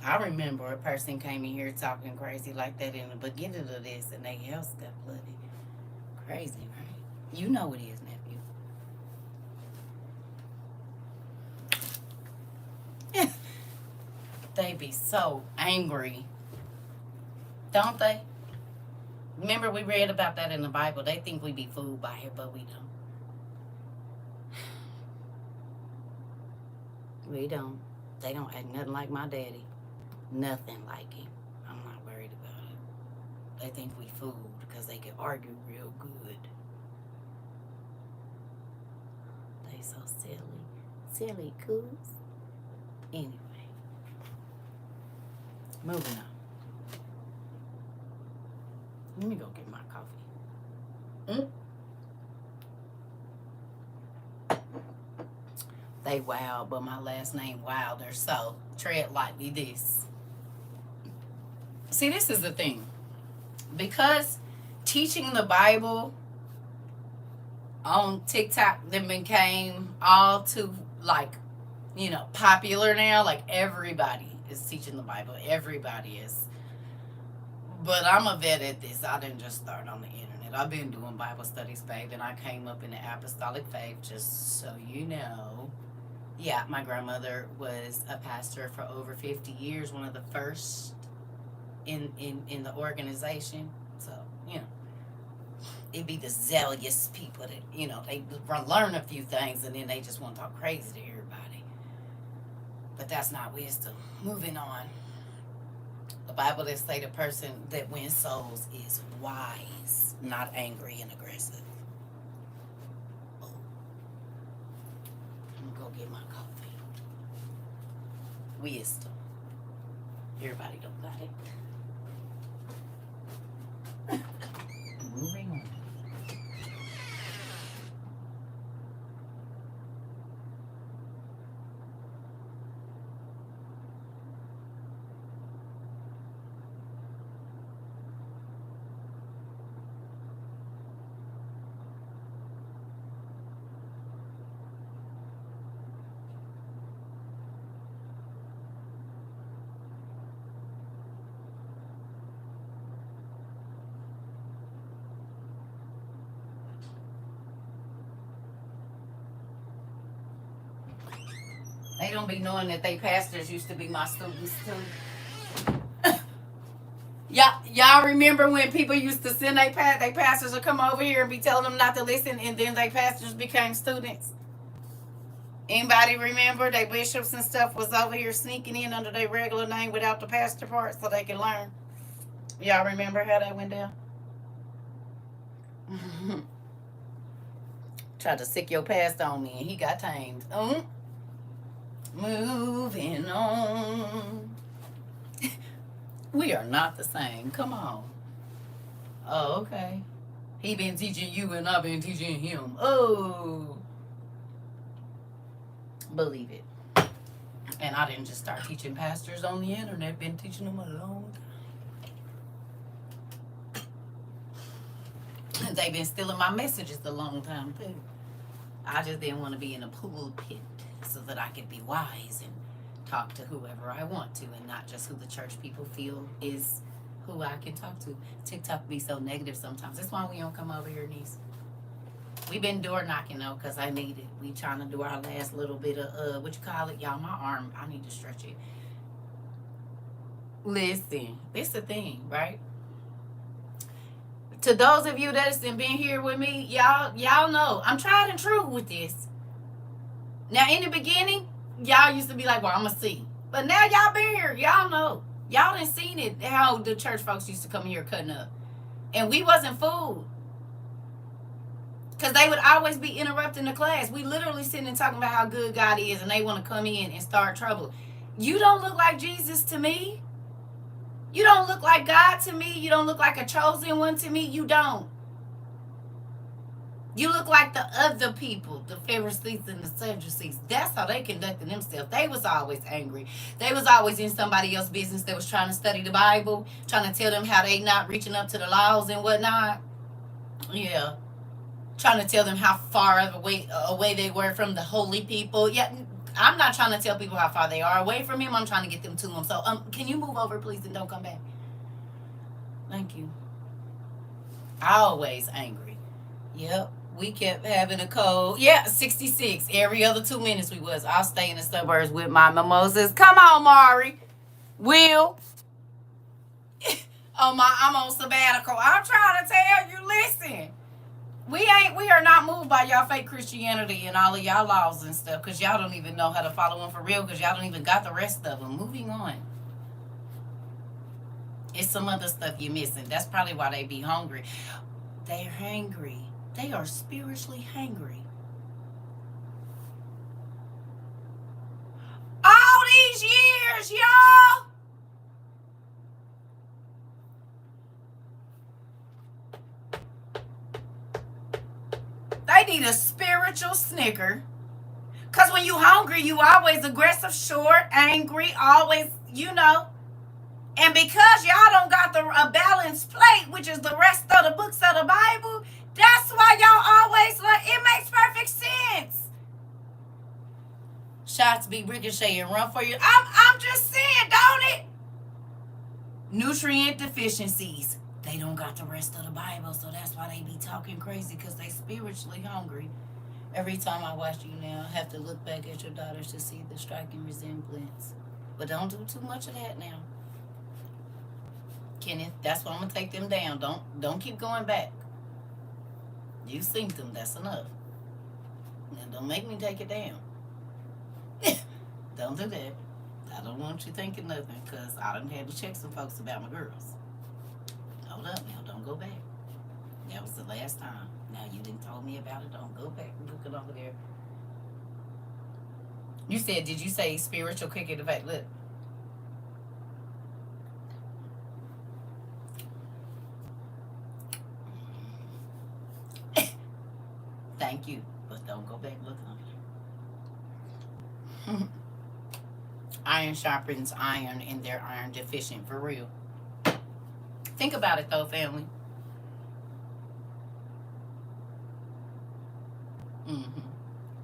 I remember a person came in here talking crazy like that in the beginning of this, and their house got flooded. Crazy, right? You know it is, nephew. They be so angry, don't they? Remember we read about that in the Bible. They think we be fooled by it, but we don't. We don't. They don't act nothing like my daddy. Nothing like him. I'm not worried about it. They think we fooled because they can argue real good. They so silly. Silly goose. Anyway. Moving on. Let me go get my coffee. They wild, but my last name Wilder, so tread lightly this. See, this is the thing. Because teaching the Bible on TikTok then became all too, popular now. Like, everybody is teaching the Bible. Everybody is. But I'm a vet at this. I didn't just start on the internet. I've been doing Bible studies, babe, and I came up in the apostolic faith, just so you know. Yeah, my grandmother was a pastor for over 50 years, one of the first in the organization. So, it'd be the zealous people that, they learn a few things and then they just want to talk crazy to everybody. But that's not wisdom. Moving on. The Bible does say the person that wins souls is wise, not angry and aggressive. Oh. I'm going to go get my coffee. Wisdom. Everybody don't got it. Moving on. They don't be knowing that they pastors used to be my students too. Y'all remember when people used to send they pastors to come over here and be telling them not to listen, and then they pastors became students? Anybody remember they bishops and stuff was over here sneaking in under their regular name without the pastor part so they could learn? Y'all remember how that went down? Tried to sick your pastor on me and he got tamed. Moving on. We are not the same. Come on. Oh, okay. He been teaching you and I've been teaching him. Oh. Believe it. And I didn't just start teaching pastors on the internet. Been teaching them a long time. They've been stealing my messages a long time too. I just didn't want to be in a pulpit so that I could be wise and talk to whoever I want to and not just who the church people feel is who I can talk to. TikTok be so negative sometimes. That's why we don't come over here, niece. We been door knocking though because I need it. We trying to do our last little bit of, what you call it? Y'all, my arm, I need to stretch it. Listen, it's the thing, right? To those of you that's been here with me, y'all know I'm tried and true with this. Now, in the beginning, y'all used to be like, well, I'm going to see. But now y'all been here. Y'all know. Y'all done seen it, how the church folks used to come here cutting up. And we wasn't fooled. Because they would always be interrupting the class. We literally sitting and talking about how good God is, and they want to come in and start trouble. You don't look like Jesus to me. You don't look like God to me. You don't look like a chosen one to me. You don't. You look like the other people, the Pharisees and the Sadducees. That's how they conducted themselves. They was always angry. They was always in somebody else's business. They was trying to study the Bible, trying to tell them how they not reaching up to the laws and whatnot. Yeah. Trying to tell them how far away they were from the holy people. Yeah, I'm not trying to tell people how far they are away from him. I'm trying to get them to him. So can you move over, please, and don't come back? Thank you. Always angry. Yep. We kept having a cold. Yeah, 66. Every other 2 minutes we was. I'll stay in the suburbs with my mimosas. Come on, Mari. Will. I'm on sabbatical. I'm trying to tell you, listen. We are not moved by y'all fake Christianity and all of y'all laws and stuff, because y'all don't even know how to follow them for real, because y'all don't even got the rest of them. Moving on. It's some other stuff you're missing. That's probably why they be hungry. They're hangry. They are spiritually hangry. All these years, y'all. They need a spiritual snicker. Because when you hungry, you always aggressive, short, angry, always, And because y'all don't got a balanced plate, which is the rest of the books of the Bible, that's why y'all always it makes perfect sense. Shots be ricochet and run for you. I'm just saying, don't it? Nutrient deficiencies. They don't got the rest of the Bible, so that's why they be talking crazy, because they spiritually hungry. Every time I watch you now, I have to look back at your daughters to see the striking resemblance. But don't do too much of that now. Kenneth, that's why I'm going to take them down. Don't keep going back. You seen them, that's enough. Now don't make me take it down. Don't do that. I don't want you thinking nothing, because I done had to check some folks about my girls. Hold up now, don't go back. That was the last time. Now you didn't told me about it, don't go back and look it over there. You said, did you say spiritual cricket effect? Look. Thank you, but don't go back looking over there. Iron sharpens iron, and they're iron deficient for real. Think about it though, family.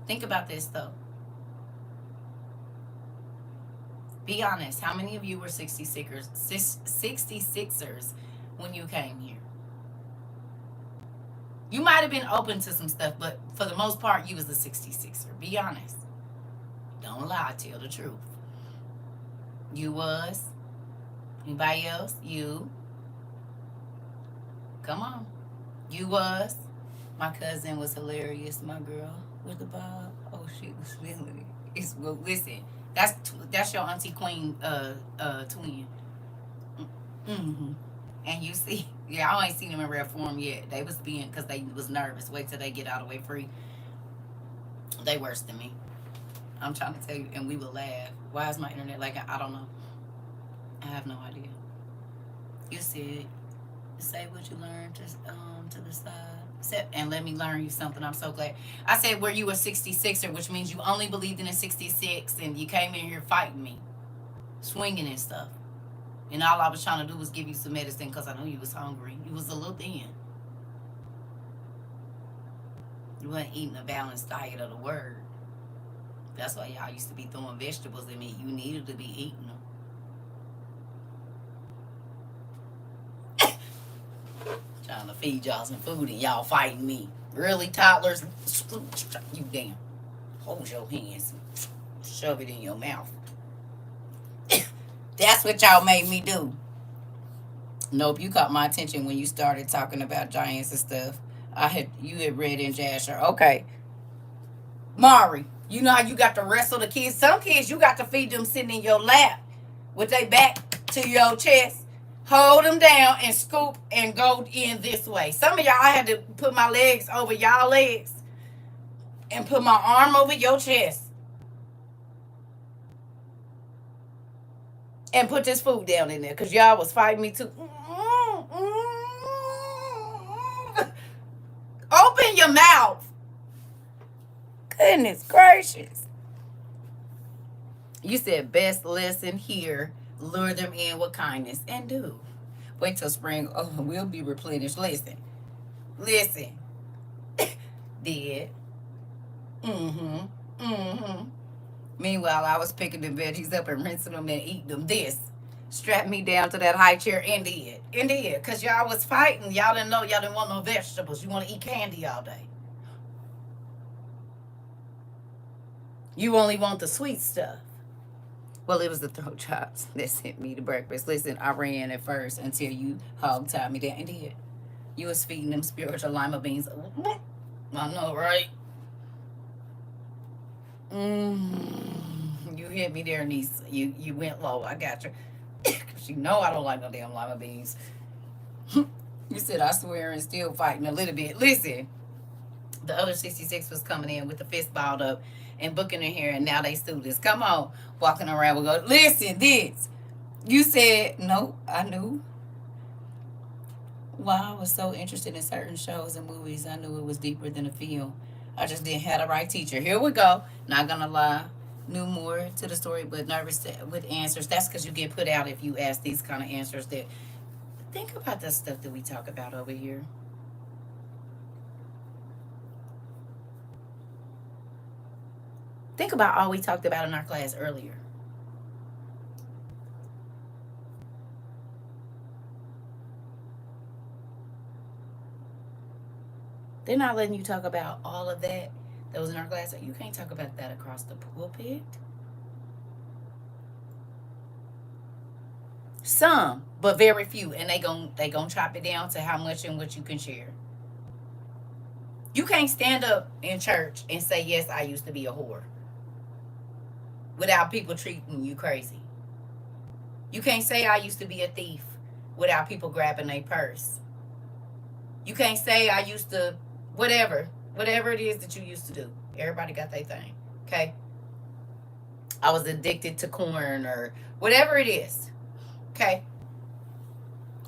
Think about this though. Be honest. How many of you were 66ers when you came here? You might have been open to some stuff, but for the most part, you was a 66er. Be honest. Don't lie. Tell the truth. You was. Anybody else? You. Come on. You was. My cousin was hilarious. My girl with the bob. Oh, she was feeling it. Well, listen. That's your auntie Queen twin. And you see, yeah, I ain't seen them in rare form yet. They was being, because they was nervous. Wait till they get out of the way free. They worse than me. I'm trying to tell you, and we will laugh. Why is my internet like, I don't know. I have no idea. You said, say what you learned to the side. And let me learn you something. I'm so glad. I said, were you a 66er, which means you only believed in a 66, and you came in here fighting me, swinging and stuff. And all I was trying to do was give you some medicine because I knew you was hungry. You was a little thin. You wasn't eating a balanced diet of the word. That's why y'all used to be throwing vegetables at me. You needed to be eating them. Trying to feed y'all some food and y'all fighting me. Really, toddlers? You damn. Hold your hands and shove it in your mouth. That's what y'all made me do. Nope, you caught my attention when you started talking about giants and stuff. You had read in Jasher. Okay, Mari, you know how you got to wrestle the kids? Some kids you got to feed them sitting in your lap with their back to your chest. Hold them down and scoop and go in this way. Some of y'all, I had to put my legs over y'all legs and put my arm over your chest and put this food down in there because y'all was fighting me too. Open your mouth. Goodness gracious. You said best lesson here. Lure them in with kindness. And do. Wait till spring. Oh, we'll be replenished. Listen. Did. Meanwhile, I was picking the veggies up and rinsing them and eating them. This strapped me down to that high chair and did. Because y'all was fighting. Y'all didn't know y'all didn't want no vegetables. You want to eat candy all day. You only want the sweet stuff. Well, it was the throat chops that sent me to breakfast. Listen, I ran at first until you hog-tied me down and did. You was feeding them spiritual lima beans. I know, right? You hit me there, niece. You went low. I got you. Cause you know I don't like no damn lima beans. You said I swear and still fighting a little bit. Listen, the other 66 was coming in with the fist balled up and booking in here, and now they students. Come on, walking around. We go. Listen, this. You said no. I knew. Why I was so interested in certain shows and movies, I knew it was deeper than a film. I just didn't have the right teacher. Here we go. Not gonna lie. Knew more to the story, but nervous with answers. That's because you get put out if you ask these kind of answers. That think about the stuff that we talk about over here. Think about all we talked about in our class earlier. They're not letting you talk about all of that was in our class. You can't talk about that across the pulpit. Some, but very few, and they gonna chop it down to how much and what you can share. You can't stand up in church and say, yes, I used to be a whore, without people treating you crazy. You can't say I used to be a thief without people grabbing their purse. You can't say I used to whatever it is that you used to do. Everybody got their thing. Okay? I was addicted to corn or whatever it is. Okay?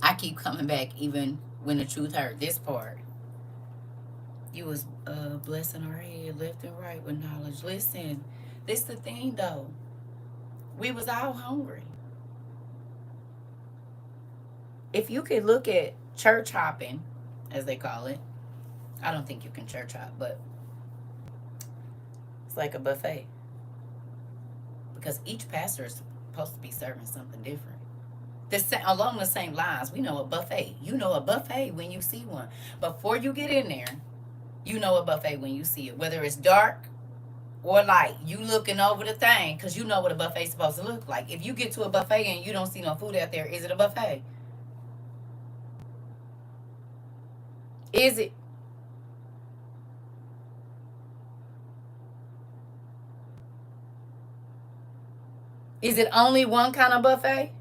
I keep coming back even when the truth hurt. This part. You was blessing our head left and right with knowledge. Listen, this the thing though. We was all hungry. If you could look at church hopping, as they call it, I don't think you can church hop, but it's like a buffet. Because each pastor is supposed to be serving something different. Along the same lines, we know a buffet. You know a buffet when you see one. Before you get in there, you know a buffet when you see it. Whether it's dark or light, you looking over the thing because you know what a buffet's supposed to look like. If you get to a buffet and you don't see no food out there, is it a buffet? Is it? Is it only one kind of buffet?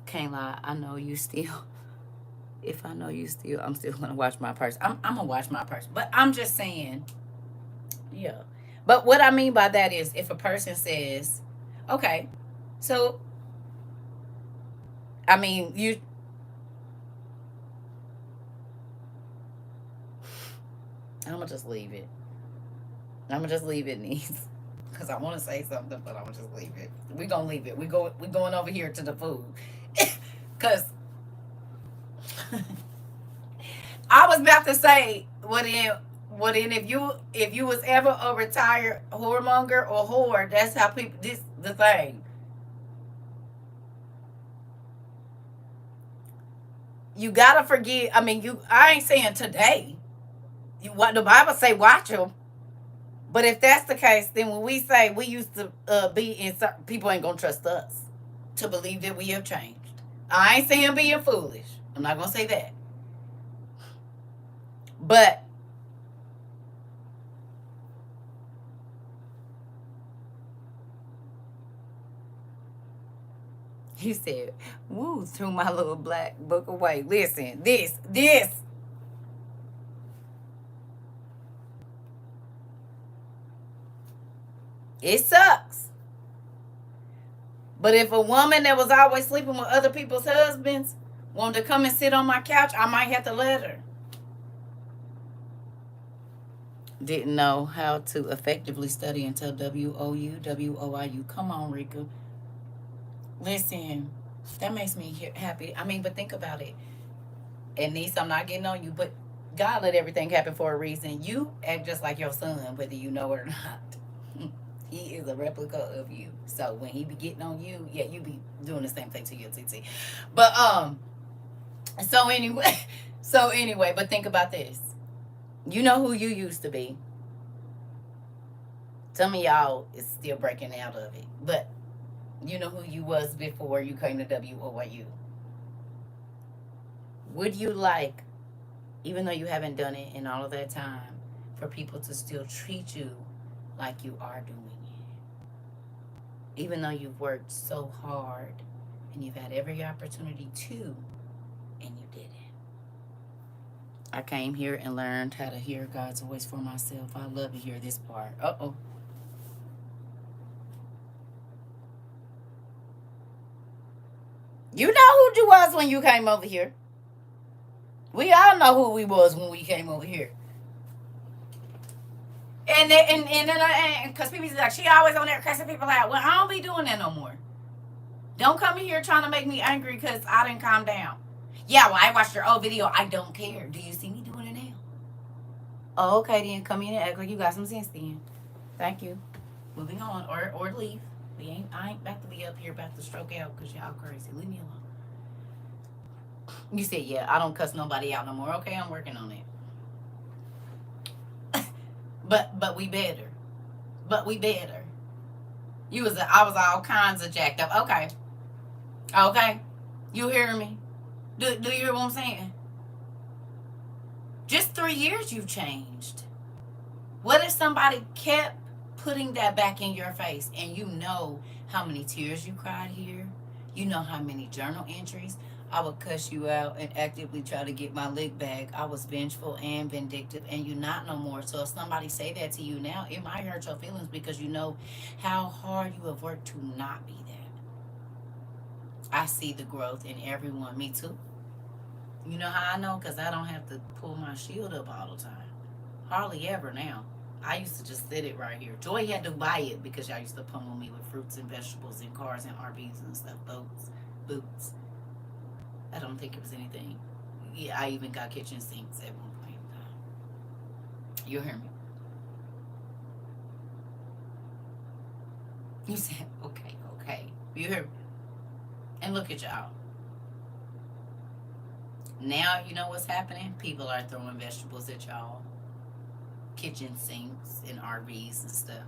Can't lie. I know you still. If I know you still, I'm still gonna watch my purse. I'm gonna watch my purse. But I'm just saying, yeah. But what I mean by that is if a person says, okay, so I mean I'm gonna just leave it. I'm gonna just leave it, niece. Because I want to say something, but I'm gonna just leave it. We gonna leave it. We going over here to the food. Cause I was about to say what in if you was ever a retired whoremonger or whore, that's how people this the thing. You gotta forgive. I mean, I ain't saying today. What the Bible say, watch them. But if that's the case, then when we say we used to be in certain, people ain't gonna trust us to believe that we have changed. I ain't saying being foolish. I'm not gonna say that. But he said, "Woo!" Threw my little black book away. Listen, this. It sucks. But if a woman that was always sleeping with other people's husbands wanted to come and sit on my couch, I might have to let her. Didn't know how to effectively study until WOU. Come on, Rika. Listen, that makes me happy. I mean, but think about it. And niece, I'm not getting on you, but God let everything happen for a reason. You act just like your son, whether you know it or not. He is a replica of you. So when he be getting on you, yeah, you be doing the same thing to your TT. But so anyway, but think about this. You know who you used to be. Some of y'all is still breaking out of it. But you know who you was before you came to WOYU. Would you like, even though you haven't done it in all of that time, for people to still treat you like you are doing it? Even though you've worked so hard and you've had every opportunity to, and you didn't. I came here and learned how to hear God's voice for myself. I love to hear this part. Uh-oh. You know who you was when you came over here. We all know who we was when we came over here. And because people be like, she always on there cussing people out. Well, I don't be doing that no more. Don't come in here trying to make me angry because I didn't calm down. Yeah, well, I watched your old video. I don't care. Do you see me doing it now? Oh, okay, then come in and act like you got some sense then. Thank you. Moving on. Or leave. I ain't about to be up here about to stroke out because y'all crazy. Leave me alone. You said, yeah, I don't cuss nobody out no more. Okay, I'm working on it. but we better. But we better. I was all kinds of jacked up. Okay. Okay. You hear me? Do you hear what I'm saying? Just 3 years you've changed. What if somebody kept putting that back in your face and you know how many tears you cried here? You know how many journal entries? I would cuss you out and actively try to get my lick back. I was vengeful and vindictive, and you're not no more. So if somebody say that to you now, it might hurt your feelings because you know how hard you have worked to not be that. I see the growth in everyone. Me too. You know how I know? Because I don't have to pull my shield up all the time. Hardly ever now. I used to just sit it right here. Joy had to buy it because y'all used to pummel me with fruits and vegetables and cars and RVs and stuff. Boots. I don't think it was anything. Yeah, I even got kitchen sinks at one point in time. You hear me? You said, okay. You hear me? And look at y'all. Now, you know what's happening? People are throwing vegetables at y'all. Kitchen sinks and RVs and stuff.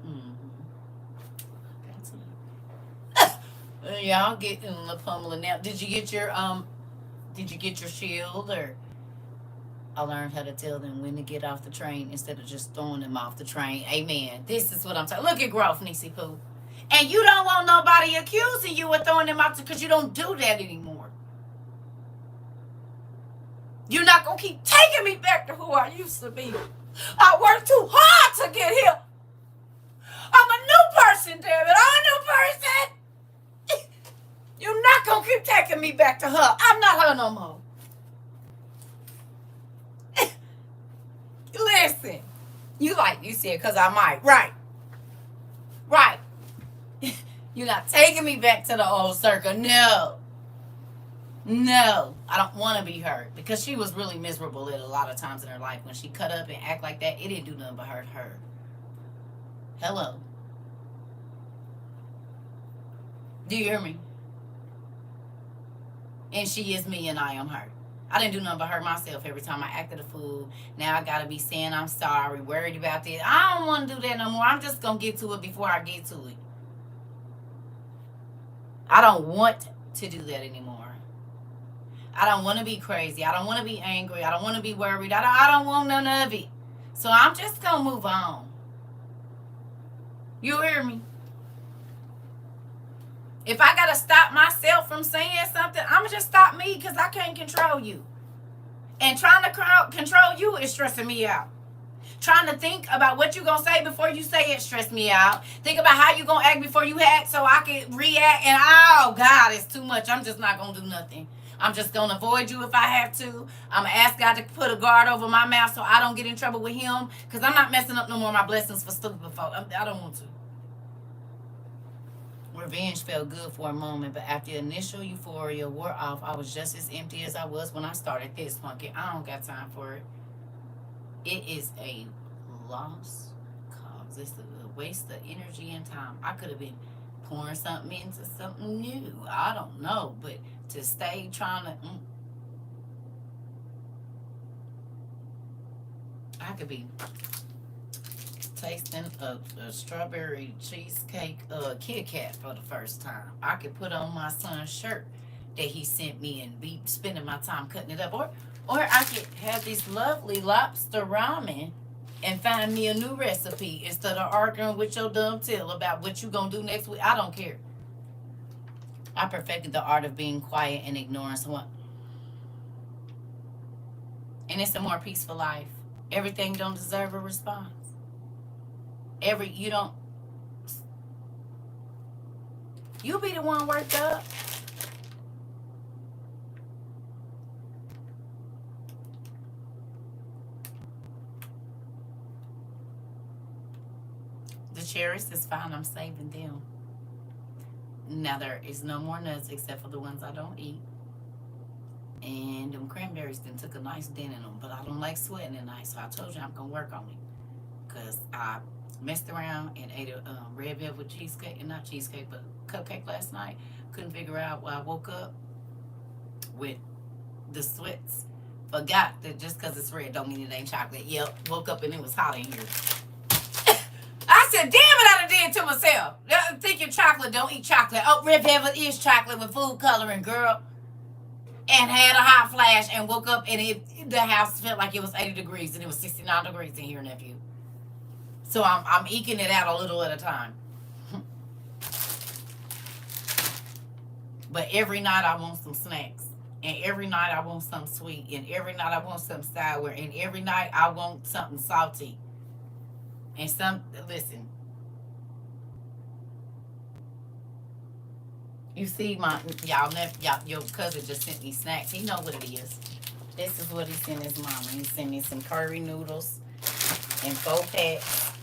Mm-hmm. Y'all getting the pummeling now. Did you get your shield? Or I learned how to tell them when to get off the train instead of just throwing them off the train. Amen. This is what I'm talking. Look at growth, Niecy Pooh. And you don't want nobody accusing you of throwing them off because you don't do that anymore. You're not gonna keep taking me back to who I used to be. I worked too hard to get here. I'm a new person, damn it. I'm a new person. You're not gonna keep taking me back to her. I'm not her no more. Listen, you said, because I might. Right. You're not taking me back to the old CERCA. No, I don't want to be her because she was really miserable at a lot of times in her life. When she cut up and act like that, it didn't do nothing but hurt her. Hello. Do you hear me? And she is me and I am her. I didn't do nothing but hurt myself every time I acted a fool. Now I gotta be saying I'm sorry, worried about this. I don't want to do that no more. I'm just gonna get to it before I get to it. I don't want to do that anymore. I don't want to be crazy. I don't want to be angry. I don't want to be worried. I don't want none of it. So I'm just going to move on. You hear me? If I got to stop myself from saying something, I'm going to just stop me because I can't control you. And trying to control you is stressing me out. Trying to think about what you're going to say before you say it stress me out. Think about how you're going to act before you act so I can react. And oh, God, it's too much. I'm just not going to do nothing. I'm just going to avoid you if I have to. I'm going to ask God to put a guard over my mouth so I don't get in trouble with him. Because I'm not messing up no more of my blessings for stupid folk. I don't want to. Revenge felt good for a moment, but after the initial euphoria wore off, I was just as empty as I was when I started this funky. I don't got time for it. It is a lost cause. It's a waste of energy and time. I could have been pouring something into something new. I don't know, but to stay trying to... I could be tasting a strawberry cheesecake Kit Kat for the first time. I could put on my son's shirt that he sent me and be spending my time cutting it up. Or I could have this lovely lobster ramen and find me a new recipe instead of arguing with your dumb tail about what you gonna do next week. I don't care. I perfected the art of being quiet and ignoring someone. And it's a more peaceful life. Everything don't deserve a response. You be the one worked up. The cherries is fine. I'm saving them. Now there is no more nuts except for the ones I don't eat. And them cranberries then took a nice dent in them, but I don't like sweating at night, so I told you I'm gonna work on it. Cause I messed around and ate a red velvet cheesecake, and not cheesecake, but cupcake last night. Couldn't figure out why I woke up with the sweats. Forgot that just because it's red don't mean it ain't chocolate. Yep, woke up and it was hot in here. I said, damn it, I done did it to myself. Thinking chocolate, don't eat chocolate. Oh, red velvet is chocolate with food coloring, girl. And had a hot flash and woke up and the house felt like it was 80 degrees and it was 69 degrees in here, nephew. So I'm eking it out a little at a time. But every night I want some snacks. And every night I want something sweet. And every night I want something sour. And every night I want something salty. And listen. You see your cousin just sent me snacks. He know what it is. This is what he sent his mama. He sent me some curry noodles and 4 packs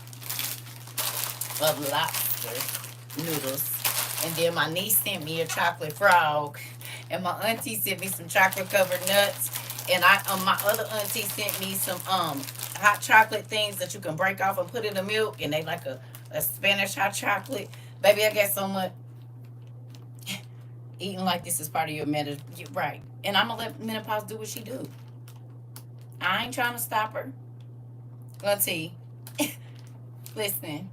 of lobster noodles. And then my niece sent me a chocolate frog. And my auntie sent me some chocolate covered nuts. And my other auntie sent me some hot chocolate things that you can break off and put in the milk. And they like a Spanish hot chocolate. Baby, I got so much. Eating like this is part of your medicine. Right. And I'm going to let menopause do what she do. I ain't trying to stop her. Auntie. Listen.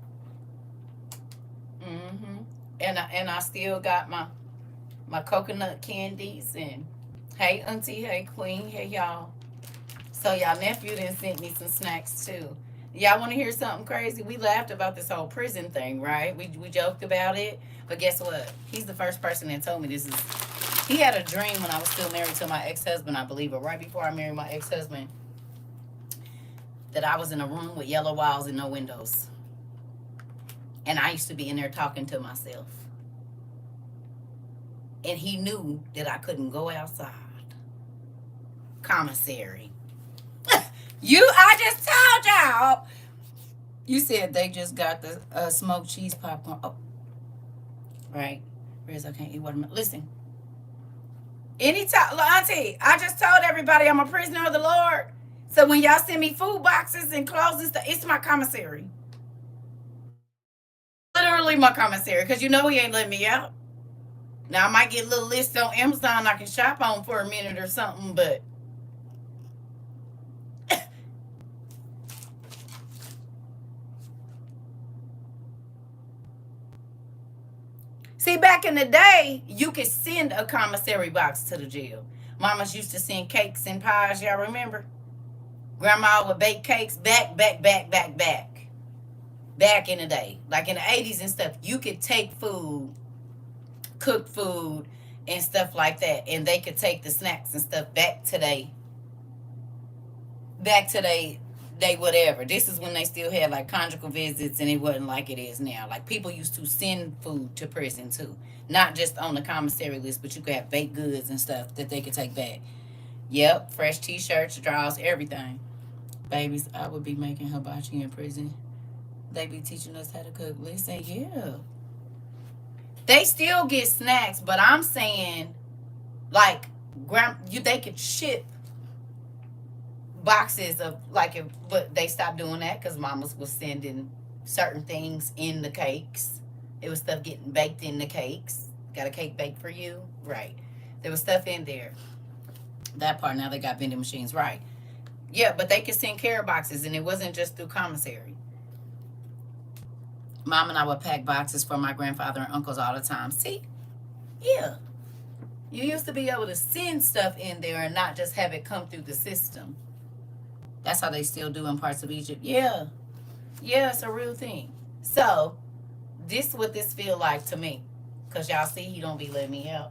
And I still got my coconut candies. And hey, auntie. Hey, queen. Hey, y'all. So y'all nephew then sent me some snacks too. Y'all want to hear something crazy? We laughed about this whole prison thing, right? We joked about it. But guess what? He's the first person that told me this is... He had a dream when I was still married to my ex-husband, I believe. Or right before I married my ex-husband. That I was in a room with yellow walls and no windows. And I used to be in there talking to myself. And he knew that I couldn't go outside. Commissary. I just told y'all. You said they just got the smoked cheese popcorn. Oh. Right. Whereas I can't eat watermelon. Listen. Anytime, auntie, I just told everybody I'm a prisoner of the Lord. So when y'all send me food boxes and clothes and stuff, it's my commissary. Literally my commissary. Because you know he ain't letting me out. Now I might get a little list on Amazon I can shop on for a minute or something, but... See, See, back in the day, you could send a commissary box to the jail. Mamas used to send cakes and pies. Y'all remember? Grandma would bake cakes back in the day, like in the 80s and stuff. You could take food, cook food, and stuff like that, and they could take the snacks and stuff back to they whatever. This is when they still had like conjugal visits, and it wasn't like it is now. Like people used to send food to prison too, not just on the commissary list, but you could have baked goods and stuff that they could take back. Yep, fresh t-shirts, drawers, everything. Babies, I would be making hibachi in prison. They be teaching us how to cook. Listen, yeah. They still get snacks, but I'm saying, like, they could ship boxes of, like, but they stopped doing that because mamas was sending certain things in the cakes. It was stuff getting baked in the cakes. Got a cake baked for you? Right. There was stuff in there. That part, now they got vending machines. Right. Yeah, but they could send care boxes, and it wasn't just through commissary. Mom and I would pack boxes for my grandfather and uncles all the time. See? Yeah. You used to be able to send stuff in there and not just have it come through the system. That's how they still do in parts of Egypt. Yeah. Yeah, it's a real thing. So, this is what this feel like to me. Because y'all see, he don't be letting me out.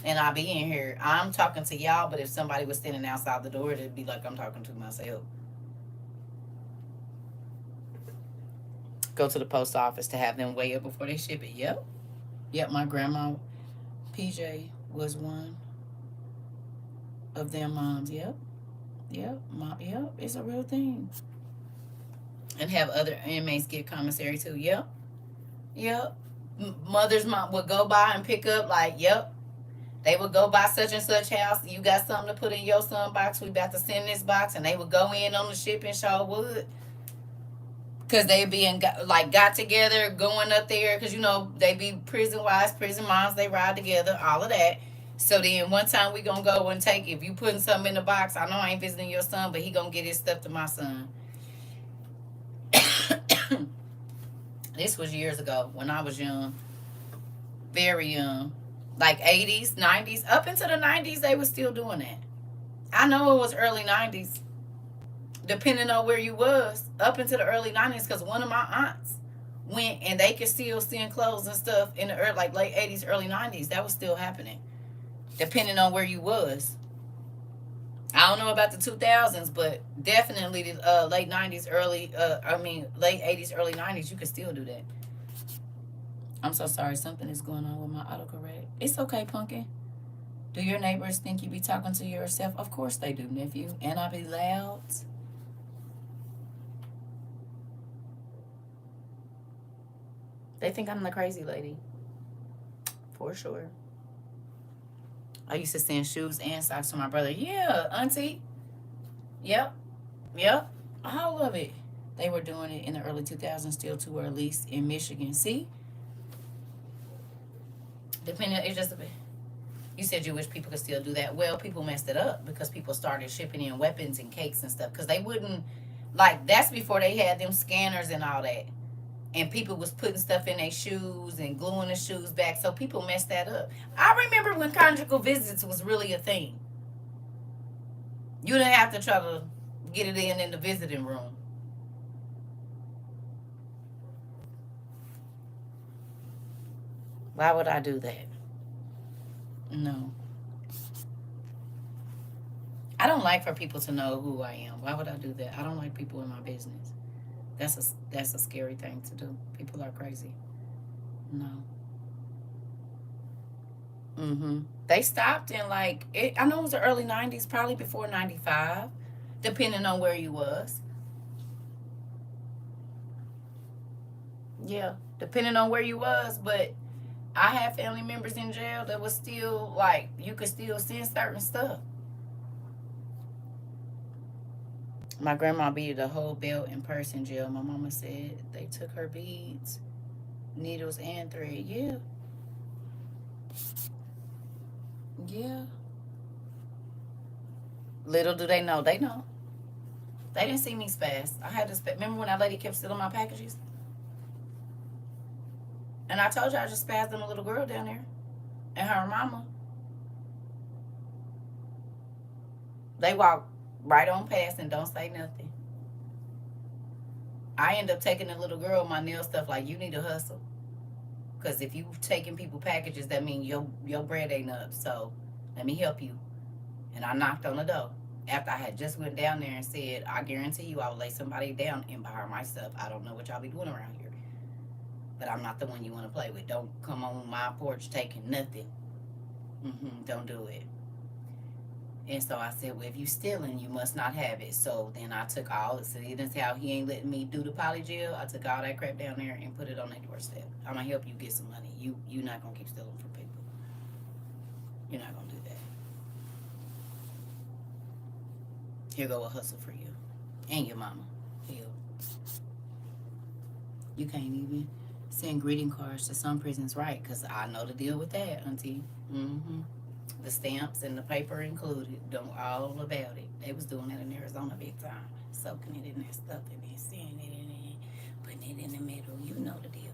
And I be in here. I'm talking to y'all, but if somebody was standing outside the door, it'd be like I'm talking to myself. Go to the post office to have them weigh it before they ship it. Yep. Yep, my grandma, PJ, was one of them moms. Yep. Yep. Yep. It's a real thing. And have other inmates get commissary too. Yep. Yep. Mother's mom would go by and pick up, like, yep. They would go by such and such house. You got something to put in your son box. We about to send this box. And they would go in on the shipping, sure would. Because they be got together, going up there. Because, they be prison wives, prison moms. They ride together, all of that. So then one time we going to go and take, if you putting something in the box, I know I ain't visiting your son, but he going to get his stuff to my son. This was years ago when I was young. Very young. Like 80s, 90s. Up into the 90s, they were still doing that. I know it was early 90s. Depending on where you was, up into the early 90s, because one of my aunts went and they could still send clothes and stuff in the late 80s, early 90s. That was still happening, depending on where you was. I don't know about the 2000s, but definitely the late 90s, late 80s, early 90s, you could still do that. I'm so sorry. Something is going on with my autocorrect. It's okay, Pumpkin. Do your neighbors think you be talking to yourself? Of course they do, nephew. And I be loud. They think I'm the crazy lady. For sure. I used to send shoes and socks to my brother. Yeah, auntie. Yep. Yep. All of it. They were doing it in the early 2000s still too, or at least in Michigan. See? Depending, it's just a bit. You said you wish people could still do that. Well, people messed it up because people started shipping in weapons and cakes and stuff. Because they wouldn't, that's before they had them scanners and all that. And people was putting stuff in their shoes and gluing the shoes back. So people messed that up. I remember when conjugal visits was really a thing. You didn't have to try to get it in the visiting room. Why would I do that? No. I don't like for people to know who I am. Why would I do that? I don't like people in my business. That's a scary thing to do. People are crazy. No. They stopped in I know it was the early 90s, probably before 95, depending on where you was. Yeah, depending on where you was, but I had family members in jail that was still you could still send certain stuff. My grandma beaded a whole belt in purse in jail. My mama said they took her beads, needles, and thread. Yeah. Yeah. Little do they know. They know. They didn't see me spaz. I had to remember when that lady kept stealing my packages? And I told you I just spazzed on a little girl down there and her mama. They walk right on past and don't say nothing. I end up taking the little girl my nail stuff like, you need to hustle. Because if you taking people packages, that means your bread ain't up. So let me help you. And I knocked on the door. After I had just went down there and said, I guarantee you I will lay somebody down and buy my stuff. I don't know what y'all be doing around here. But I'm not the one you want to play with. Don't come on my porch taking nothing. Don't do it. And so I said, well, if you stealing, you must not have it. So then I took all, so that's how he ain't letting me do the poly jail. I took all that crap down there and put it on their doorstep. I'm going to help you get some money. You not going to keep stealing from people. You're not going to do that. Here go a hustle for you. And your mama. Hell. You can't even send greeting cards to some prisons, right? Because I know the deal with that, auntie. The stamps and the paper included. Don't all about it. They was doing that in Arizona big time. Soaking it in that stuff and then sending it in there, putting it in the middle. You know the deal.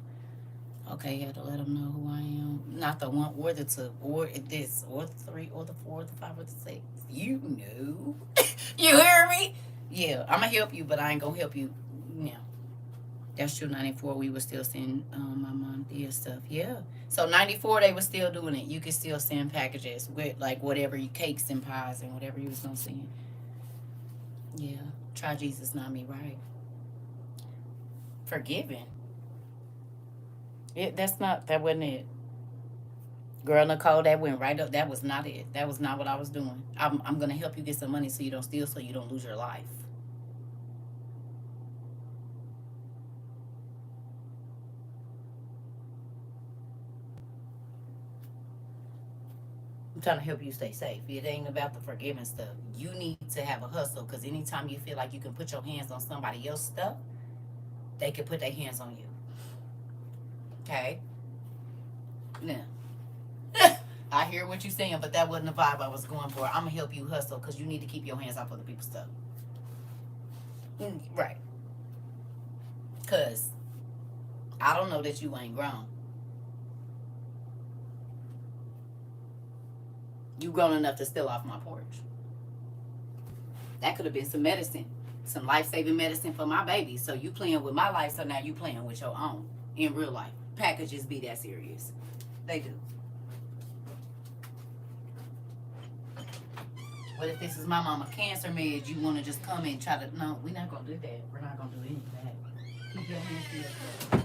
Okay, you have to let them know who I am. Not the one or the two or this or the three or the four or the five or the six. You know. You hear me? Yeah, I'm going to help you, but I ain't going to help you. Yeah. That's true. 94, we were still sending my mom Thea stuff. Yeah. So 94, they were still doing it. You could still send packages with like whatever you cakes and pies and whatever you was gonna send. Yeah. Try Jesus, not me, right? Forgiving. That wasn't it. Girl Nicole, that went right up. That was not it. That was not what I was doing. I'm gonna help you get some money so you don't steal, so you don't lose your life. I'm trying to help you stay safe. It ain't about the forgiving stuff. You need to have a hustle because anytime you feel like you can put your hands on somebody else's stuff, they can put their hands on you. Okay? Now, I hear what you're saying, but that wasn't the vibe I was going for. I'm going to help you hustle because you need to keep your hands off other people's stuff. Right. Because I don't know that you ain't grown. You grown enough to steal off my porch. That could have been some medicine, some life-saving medicine for my baby. So you playing with my life, so now you playing with your own in real life. Packages be that serious. They do. But if this is my mama cancer meds, you want to just come and try to, no, we're not going to do that. We're not going to do any of that. Keep your hands to yourself.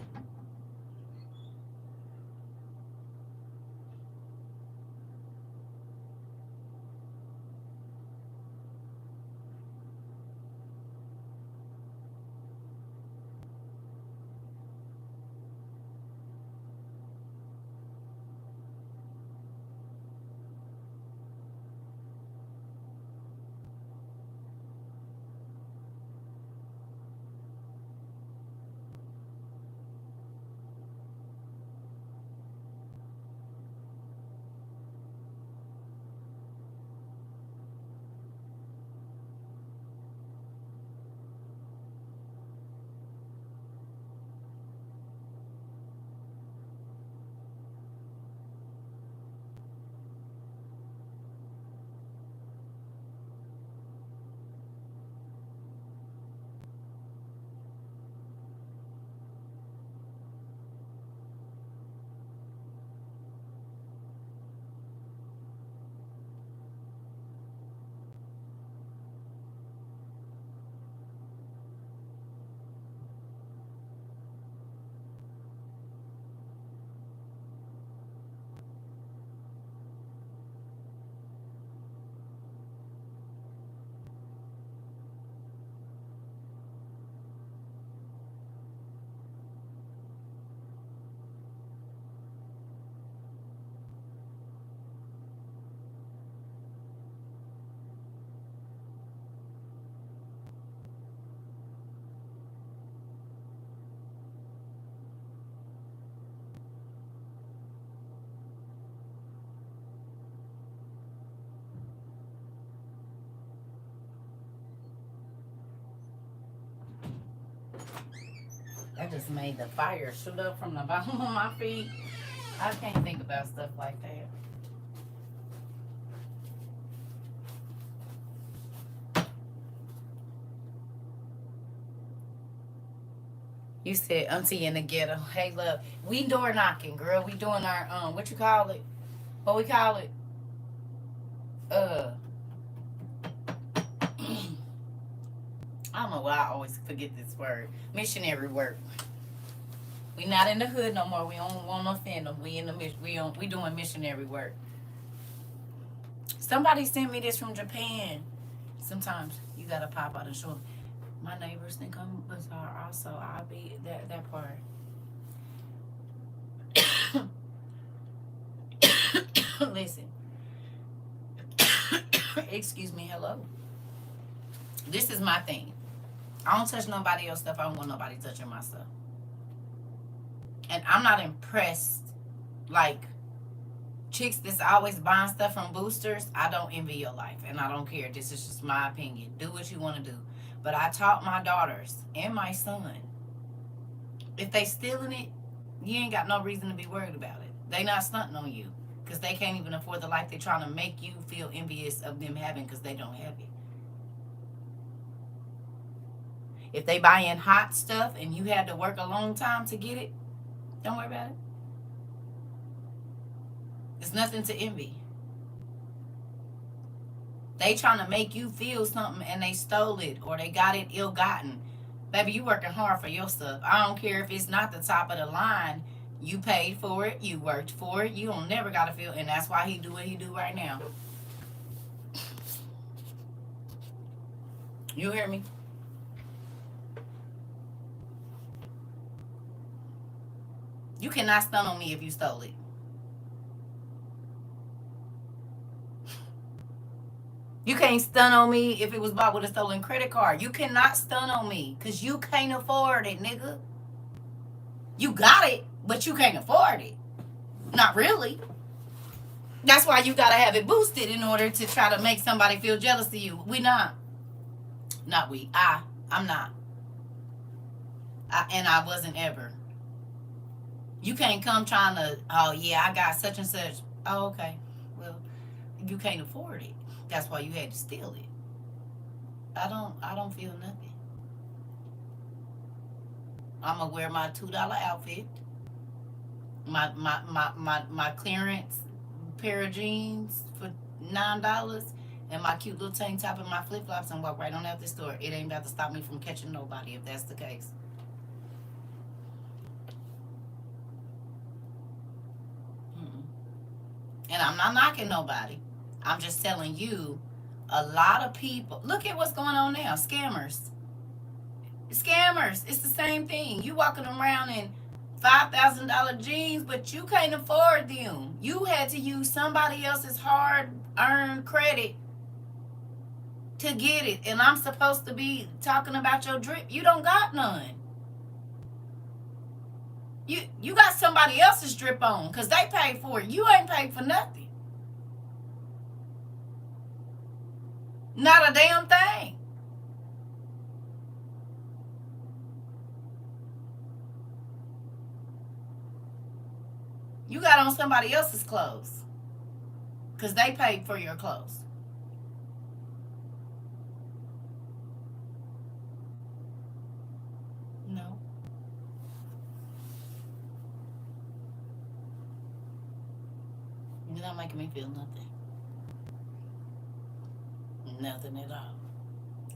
just made the fire shoot up from the bottom of my feet. I can't think about stuff like that. You said auntie in the ghetto. Hey, look, we door knocking, girl. We doing our what you call it? What we call it? Uh, I don't know why I always forget this word. Missionary work. We not in the hood no more. We don't want to offend them. We in the we doing missionary work. Somebody sent me this from Japan. Sometimes you gotta pop out and show 'em. My neighbors think I'm bizarre. Also, I'll be that part. Listen. Excuse me. Hello. This is my thing. I don't touch nobody else's stuff. I don't want nobody touching my stuff. And I'm not impressed. Like, chicks that's always buying stuff from boosters, I don't envy your life. And I don't care. This is just my opinion. Do what you want to do. But I taught my daughters and my son, if they stealing it, you ain't got no reason to be worried about it. They not stunting on you. Because they can't even afford the life they're trying to make you feel envious of them having because they don't have it. If they buying hot stuff and you had to work a long time to get it, don't worry about it. It's nothing to envy. They trying to make you feel something and they stole it or they got it ill-gotten. Baby, you working hard for your stuff. I don't care if it's not the top of the line. You paid for it. You worked for it. You don't never got to feel. And that's why he do what he do right now. You hear me? You cannot stun on me if you stole it. You can't stun on me if it was bought with a stolen credit card. You cannot stun on me because you can't afford it, nigga. You got it, but you can't afford it. Not really. That's why you got to have it boosted in order to try to make somebody feel jealous of you. We not. Not we. I'm not. And I wasn't ever. You can't come trying to, oh yeah, I got such and such. Oh, okay. Well, you can't afford it. That's why you had to steal it. I don't feel nothing. I'm gonna wear my $2 outfit, my clearance pair of jeans for $9, and my cute little tank top and my flip flops, and walk right on out the store. It ain't about to stop me from catching nobody if that's the case. And I'm not knocking nobody. I'm just telling you, a lot of people, look at what's going on now. Scammers. Scammers. It's the same thing. You walking around in $5,000 jeans, but you can't afford them. You had to use somebody else's hard-earned credit to get it. And I'm supposed to be talking about your drip. You don't got none. You got somebody else's drip on because they paid for it. You ain't paid for nothing. Not a damn thing. You got on somebody else's clothes because they paid for your clothes. No. You're not making me feel nothing. Nothing at all.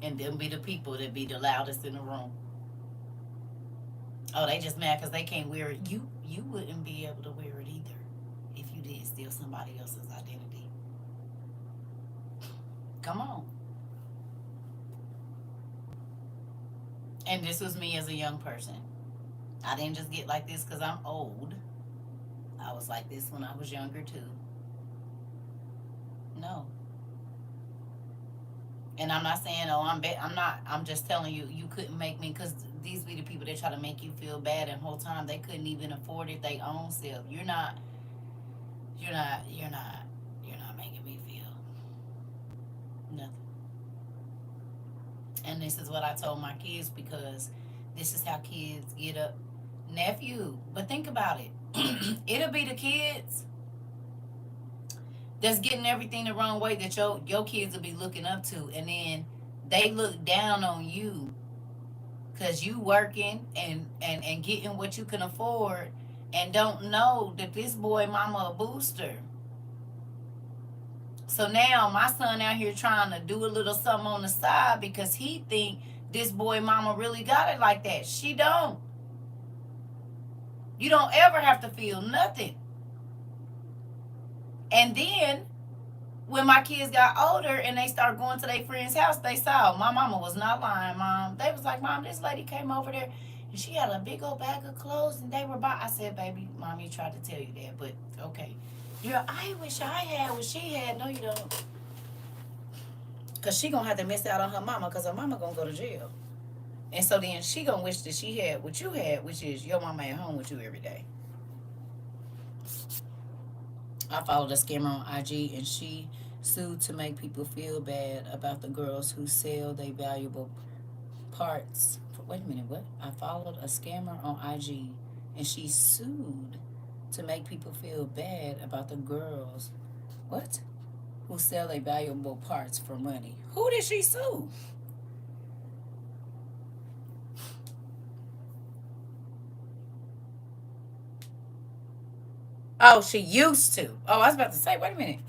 And them be the people that be the loudest in the room. Oh, they just mad because they can't wear it. You wouldn't be able to wear it either if you did steal somebody else's identity. Come on. And this was me as a young person. I didn't just get like this because I'm old. I was like this when I was younger too. No. And I'm not saying, oh, I'm not. I'm just telling you, you couldn't make me, because these be the people that try to make you feel bad, and the whole time they couldn't even afford it their own self. You're not making me feel nothing. And this is what I told my kids, because this is how kids get up nephew. But think about it. It'll be the kids that's getting everything the wrong way that your kids will be looking up to, and then they look down on you because you working and getting what you can afford, and don't know that this boy mama a booster. So now my son out here trying to do a little something on the side because he think this boy mama really got it like that. She don't. You don't ever have to feel nothing. And then when my kids got older and they started going to their friend's house, they saw my mama was not lying, Mom. They was like, Mom, this lady came over there and she had a big old bag of clothes and they were buying. I said, baby, Mommy tried to tell you that, but okay. Yeah, I wish I had what she had. No, you don't. Because she going to have to miss out on her mama because her mama going to go to jail. And so then she going to wish that she had what you had, which is your mama at home with you every day. I followed a scammer on IG and she sued to make people feel bad about the girls who sell their valuable parts. Wait a minute, what? I followed a scammer on IG and she sued to make people feel bad about the girls. What? Who sell their valuable parts for money. Who did she sue? Oh, she used to. Oh, I was about to say, wait a minute.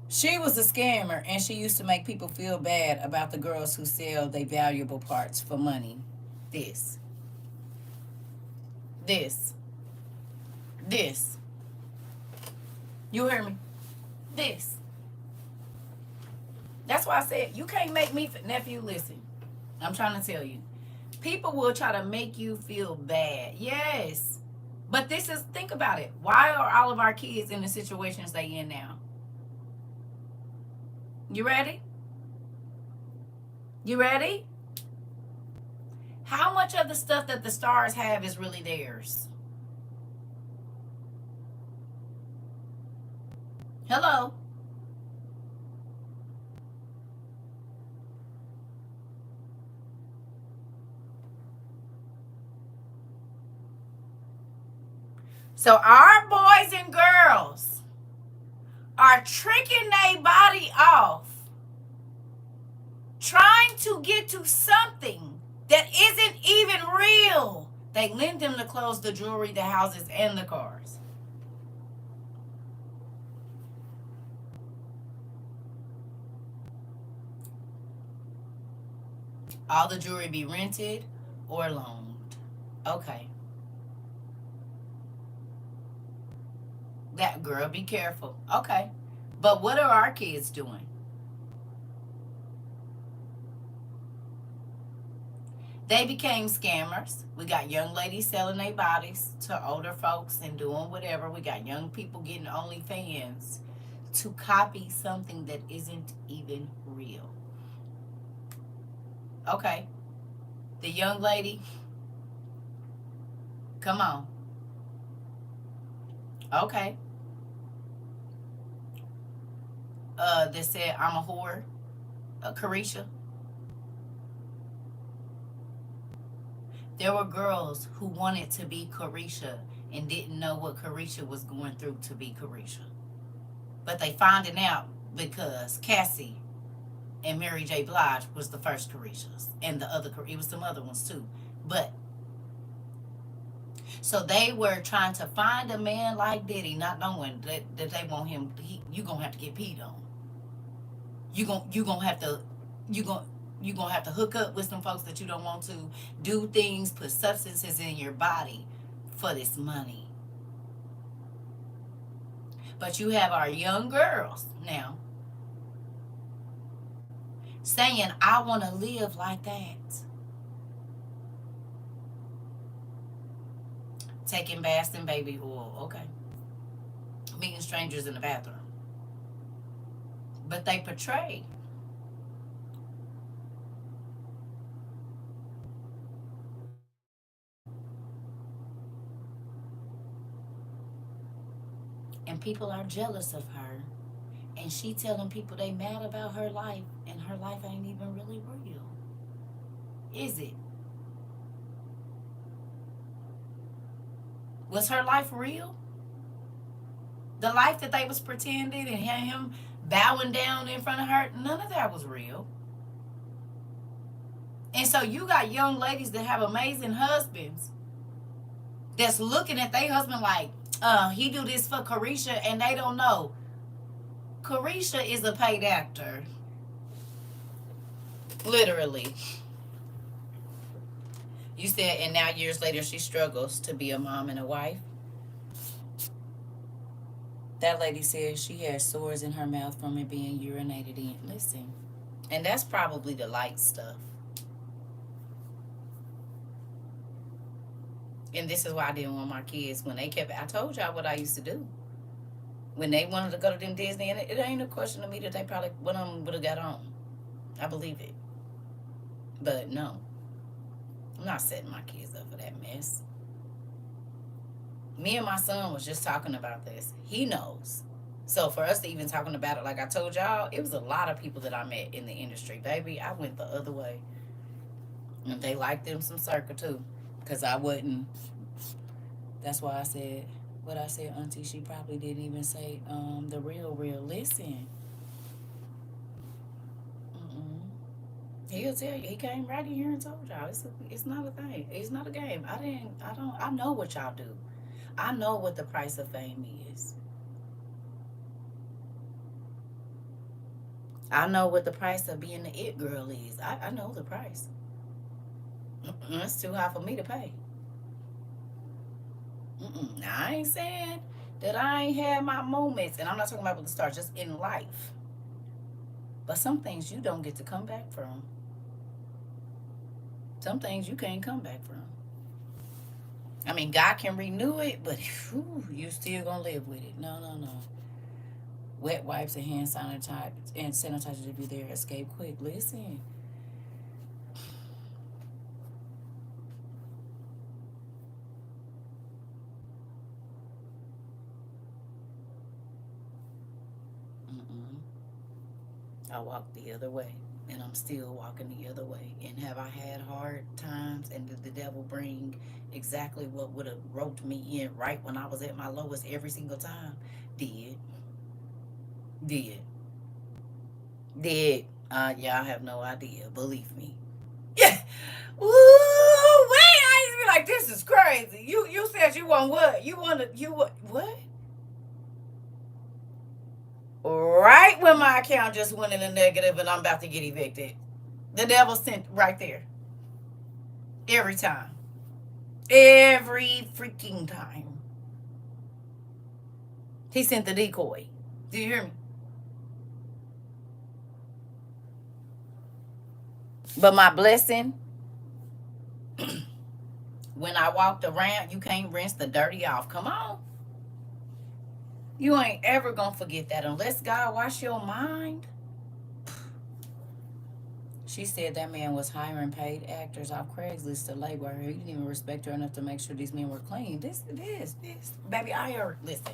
She was a scammer and she used to make people feel bad about the girls who sell their valuable parts for money. This. This. This. You hear me? This. That's why I said you can't make me, nephew, listen. I'm trying to tell you. People will try to make you feel bad. Yes. But this is, think about it. Why are all of our kids in the situations they in now? You ready? You ready? How much of the stuff that the stars have is really theirs? Hello? So our boys and girls are tricking their body off, trying to get to something that isn't even real. They lend them the clothes, the jewelry, the houses, and the cars. All the jewelry be rented or loaned. Okay. That girl, be careful. Okay. But what are our kids doing? They became scammers. We got young ladies selling their bodies to older folks and doing whatever. We got young people getting OnlyFans to copy something that isn't even real. Okay. The young lady, come on. Okay. That said, I'm a whore. Carisha. There were girls who wanted to be Carisha and didn't know what Carisha was going through to be Carisha. But they found it out because Cassie and Mary J. Blige was the first Carishas. And the other, it was some other ones too. But, so they were trying to find a man like Diddy, not knowing that they want him, you gonna have to get peed on. You gonna have to, you gonna have to hook up with some folks that you don't want to, do things, put substances in your body for this money. But you have our young girls now saying, I want to live like that. Taking baths in baby oil, okay. Meeting strangers in the bathroom. But they portray. And people are jealous of her. And she telling people they mad about her life, and her life ain't even really real. Is it? Was her life real? The life that they was pretending and had him bowing down in front of her, none of that was real. And so you got young ladies that have amazing husbands that's looking at their husband like, he do this for Carisha, and they don't know. Carisha is a paid actor. Literally. You said, and now years later, she struggles to be a mom and a wife. That lady says she has sores in her mouth from it being urinated in. Listen, and that's probably the light stuff. And this is why I didn't want my kids when they kept. I told y'all what I used to do when they wanted to go to them Disney, and it ain't a question of me that they probably one of them would have got on. I believe it, but no, I'm not setting my kids up for that mess. Me and my son was just talking about this. He knows. So for us to even talking about it, like I told y'all, it was a lot of people that I met in the industry. Baby, I went the other way. And they liked them some CERCA too. Because I wouldn't. That's why I said what I said, Auntie. She probably didn't even say the real. Listen. Mm-mm. He'll tell you. He came right in here and told y'all. It's not a thing. It's not a game. I know what y'all do. I know what the price of fame is. I know what the price of being the it girl is. I know the price. It's too high for me to pay. Now, I ain't saying that I ain't had my moments, and I'm not talking about with the stars, just in life. But some things you don't get to come back from. Some things you can't come back from. I mean, God can renew it, but whew, you still gonna live with it. No. Wet wipes and hand sanitizer to be there. Escape quick. Listen. Mm-mm. I walked the other way, and I'm still walking the other way. And have I had hard times? And did the devil bring exactly what would have roped me in right when I was at my lowest every single time? Did. Did. Did. Yeah, I have no idea. Believe me. Yeah. Ooh, wait! I used to be like, this is crazy. You said you want what? You want what? Right when my account just went in the negative and I'm about to get evicted. The devil sent right there. Every time. Every freaking time. He sent the decoy. Do you hear me? But my blessing, when I walked around, you can't rinse the dirty off. Come on. You ain't ever gonna forget that unless God wash your mind. She said that man was hiring paid actors off Craigslist to labor her. He didn't even respect her enough to make sure these men were clean. This. Baby, I heard, listen,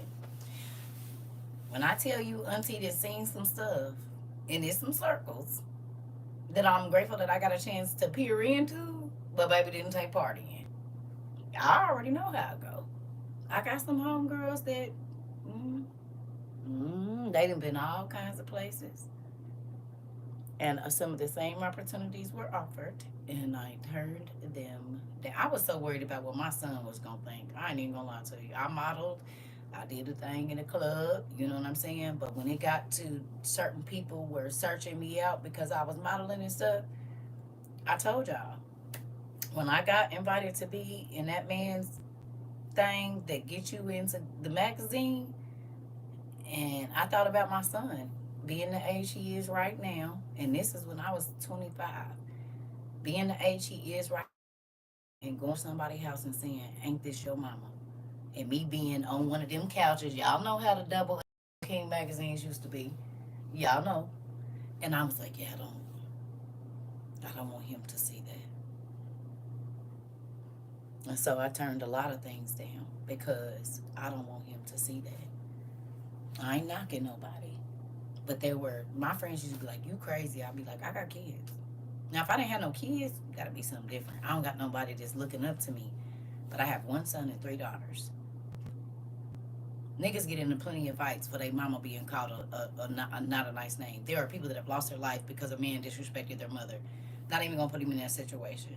when I tell you Auntie that seen some stuff, and it's some circles that I'm grateful that I got a chance to peer into, but baby didn't take part in. I already know how it go. I got some homegirls that, mm, they done been all kinds of places. And some of the same opportunities were offered, and I turned them down. I was so worried about what my son was gonna think. I ain't even gonna lie to you. I modeled, I did a thing in a club, you know what I'm saying? But when it got to certain people were searching me out because I was modeling and stuff, I told y'all. When I got invited to be in that man's thing that gets you into the magazine, and I thought about my son being the age he is right now, and this is when I was 25, being the age he is right now, and going to somebody's house and saying, "Ain't this your mama?" And me being on one of them couches, y'all know how the double King magazines used to be, y'all know. And I was like, yeah, I don't want him to see that. And so I turned a lot of things down because I don't want him to see that. I ain't knocking nobody. But there were, my friends used to be like, you crazy. I'd be like, I got kids. Now, if I didn't have no kids, gotta be something different. I don't got nobody that's looking up to me. But I have one son and three daughters. Niggas get into plenty of fights for their mama being called not a nice name. There are people that have lost their life because a man disrespected their mother. Not even gonna put him in that situation.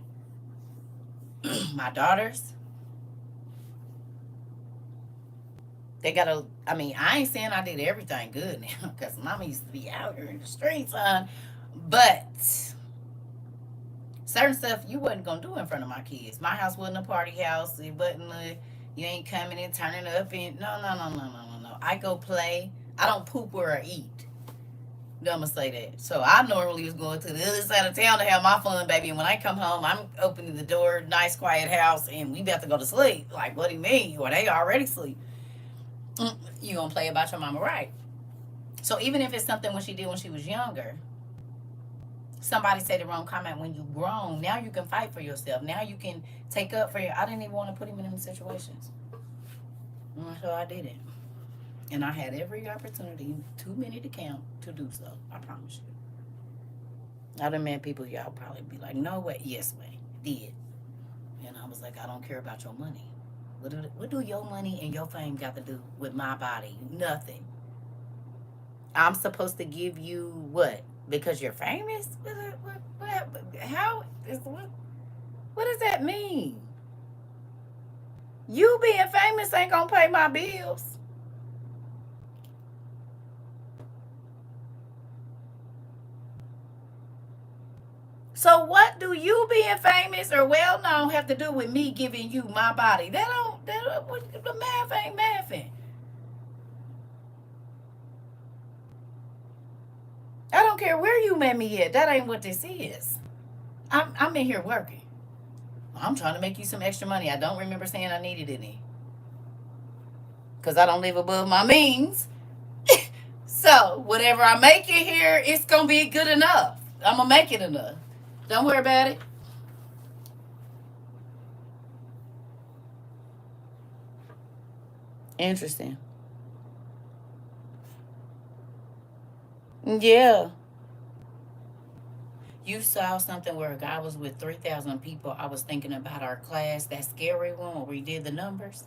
My daughters, they gotta. I mean, I ain't saying I did everything good now, because mama used to be out here in the streets, son. But certain stuff you wasn't gonna do in front of my kids. My house wasn't a party house. It wasn't a, you ain't coming and turning up and no. I go play. I don't poop where I eat. I'm gonna say that. So I normally was going to the other side of town to have my fun, baby. And when I come home, I'm opening the door, nice quiet house, and we about to go to sleep. Like, what do you mean? Well, they already sleep. You gonna play about your mama, right? So even if it's something when she did when she was younger, somebody said the wrong comment when you grown. Now you can fight for yourself. Now you can take up for your. I didn't even want to put him in them situations, so I did it. And I had every opportunity, too many to count, to do so. I promise you. I done met people y'all probably be like, no way, yes way, did. And I was like, I don't care about your money. What do your money and your fame got to do with my body? Nothing. I'm supposed to give you what? Because you're famous? How is what does that mean? You being famous ain't gonna pay my bills. So what do you being famous or well known have to do with me giving you my body? The math ain't mathing. I don't care where you met me at. That ain't what this is. I'm in here working. I'm trying to make you some extra money. I don't remember saying I needed any. Because I don't live above my means. So whatever I make it here, it's going to be good enough. I'm going to make it enough. Don't worry about it. Interesting. Yeah. You saw something where a guy was with 3,000 people. I was thinking about our class, that scary one where we did the numbers.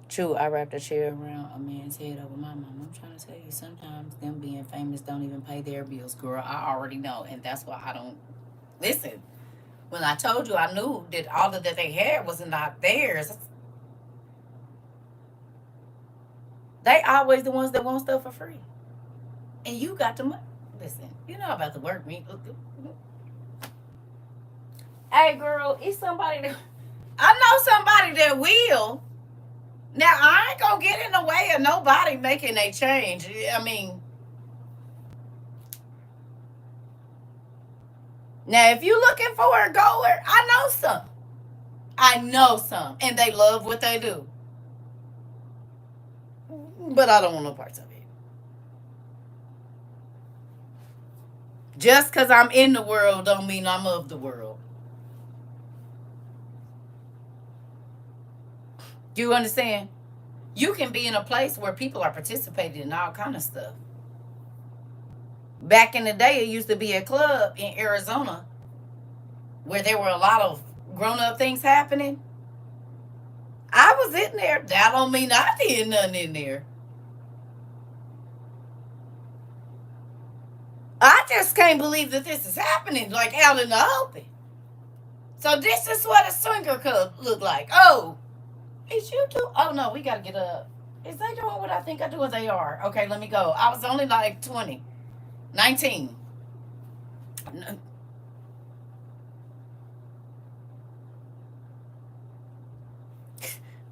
True, I wrapped a chair around a man's head over my mom. I'm trying to tell you, sometimes them being famous don't even pay their bills, girl. I already know, and that's why I don't listen. When I told you, I knew that all of that they had was not theirs. They always the ones that want stuff for free, and you got the money. Listen, you know about the work me. Hey, girl, it's somebody that I know somebody that will. Now I ain't gonna get in the way of nobody making a change. I mean, now if you looking for a goer, I know some. I know some, and they love what they do. But I don't want no parts of it. Just because I'm in the world don't mean I'm of the world. Do you understand? You can be in a place where people are participating in all kind of stuff. Back in the day, it used to be a club in Arizona where there were a lot of grown-up things happening. I was in there. That don't mean I did nothing in there. I just can't believe that this is happening, like out in the open. So this is what a swinger club look like. Oh, is you too? Oh no, we gotta get up. Is they doing what I think I do? Or they are? Okay, let me go. I was only like 20, 19.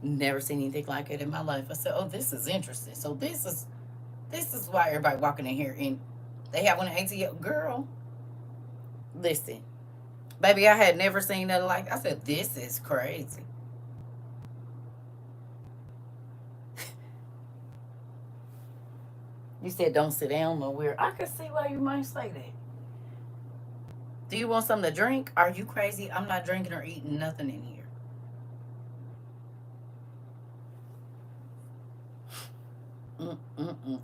Never seen anything like it in my life. I said, "Oh, this is interesting." So this is why everybody walking in here and they have one ATL. Girl, listen, baby, I had never seen nothing like. I said, "This is crazy." You said don't sit down nowhere. I can see why you might say that. Do you want something to drink? Are you crazy? I'm not drinking or eating nothing in here.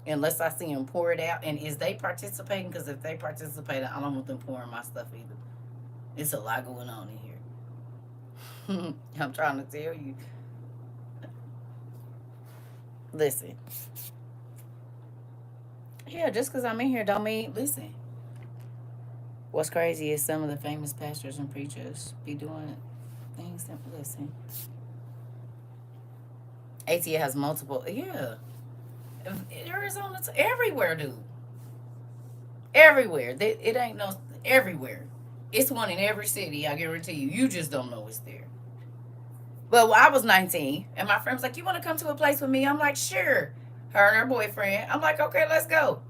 Unless I see them pour it out. And is they participating? Because if they participating, I don't want them pouring my stuff either. It's a lot going on in here. I'm trying to tell you. Listen. Yeah, just because I'm in here don't mean, listen. What's crazy is some of the famous pastors and preachers be doing things that, listen. ATL has multiple, yeah. Arizona, everywhere, dude. Everywhere. It ain't no, everywhere. It's one in every city, I guarantee you. You just don't know it's there. But I was 19, and my friend was like, "You want to come to a place with me?" I'm like, "Sure." Her and her boyfriend. I'm like, "Okay, let's go."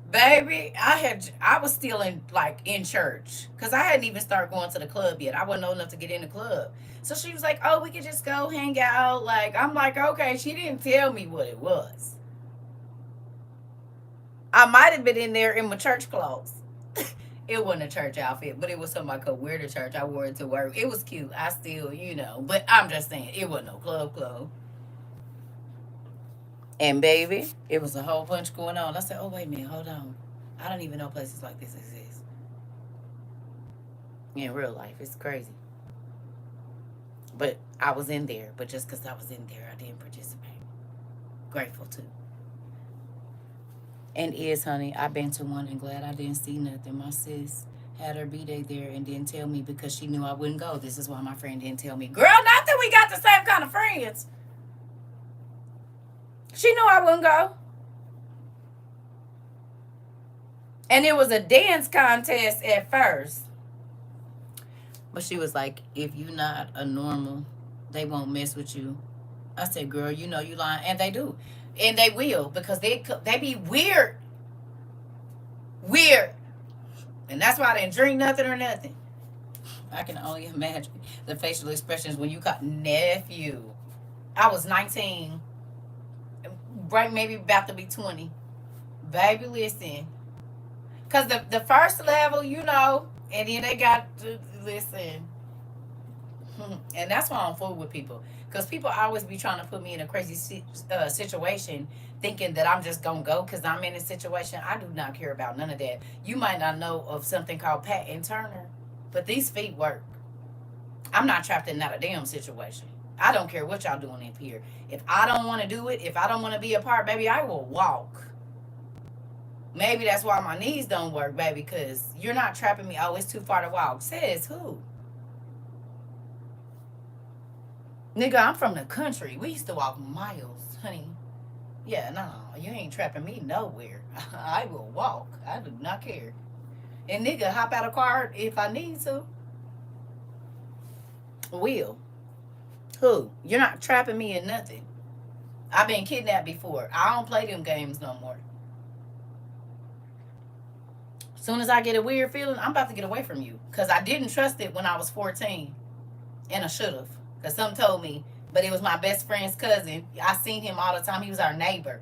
Baby, I was still in church because I hadn't even started going to the club yet. I wasn't old enough to get in the club. So she was like, "Oh, we could just go hang out." Like I'm like, "Okay." She didn't tell me what it was. I might have been in there in my church clothes. It wasn't a church outfit, but it was something I could wear to church. I wore it to work. It was cute. I still, but I'm just saying, it wasn't no club clothes. And baby, it was a whole bunch going on. I said, "Oh, wait a minute, hold on. I don't even know places like this exist." In real life, it's crazy. But I was in there. But just because I was in there, I didn't participate. Grateful too. And honey, I've been to one and glad I didn't see nothing. My sis had her B-Day there and didn't tell me because she knew I wouldn't go. This is why my friend didn't tell me. Girl, not that we got the same kind of friends. She knew I wouldn't go. And it was a dance contest at first. But she was like, "If you not a normal, they won't mess with you." I said, "Girl, you know you lying." And they do. And they will because they be weird. Weird. And that's why I didn't drink nothing or nothing. I can only imagine the facial expressions when you got nephew. I was 19, right? Maybe about to be 20. Baby, listen. Because the first level, and then they got to listen. And that's why I'm full with people. Because people always be trying to put me in a crazy situation, thinking that I'm just going to go because I'm in a situation. I do not care about none of that. You might not know of something called Pat and Turner, but these feet work. I'm not trapped in not a damn situation. I don't care what y'all doing up here. If I don't want to do it, if I don't want to be a part, baby, I will walk. Maybe that's why my knees don't work, baby, because you're not trapping me. Oh, it's too far to walk. Says who? Nigga, I'm from the country. We used to walk miles, honey. Yeah, no, you ain't trapping me nowhere. I will walk. I do not care. And nigga, hop out of car if I need to. Will. Who? You're not trapping me in nothing. I've been kidnapped before. I don't play them games no more. As soon as I get a weird feeling, I'm about to get away from you. Because I didn't trust it when I was 14. And I should have. Because some told me. But it was my best friend's cousin. I seen him all the time. He was our neighbor.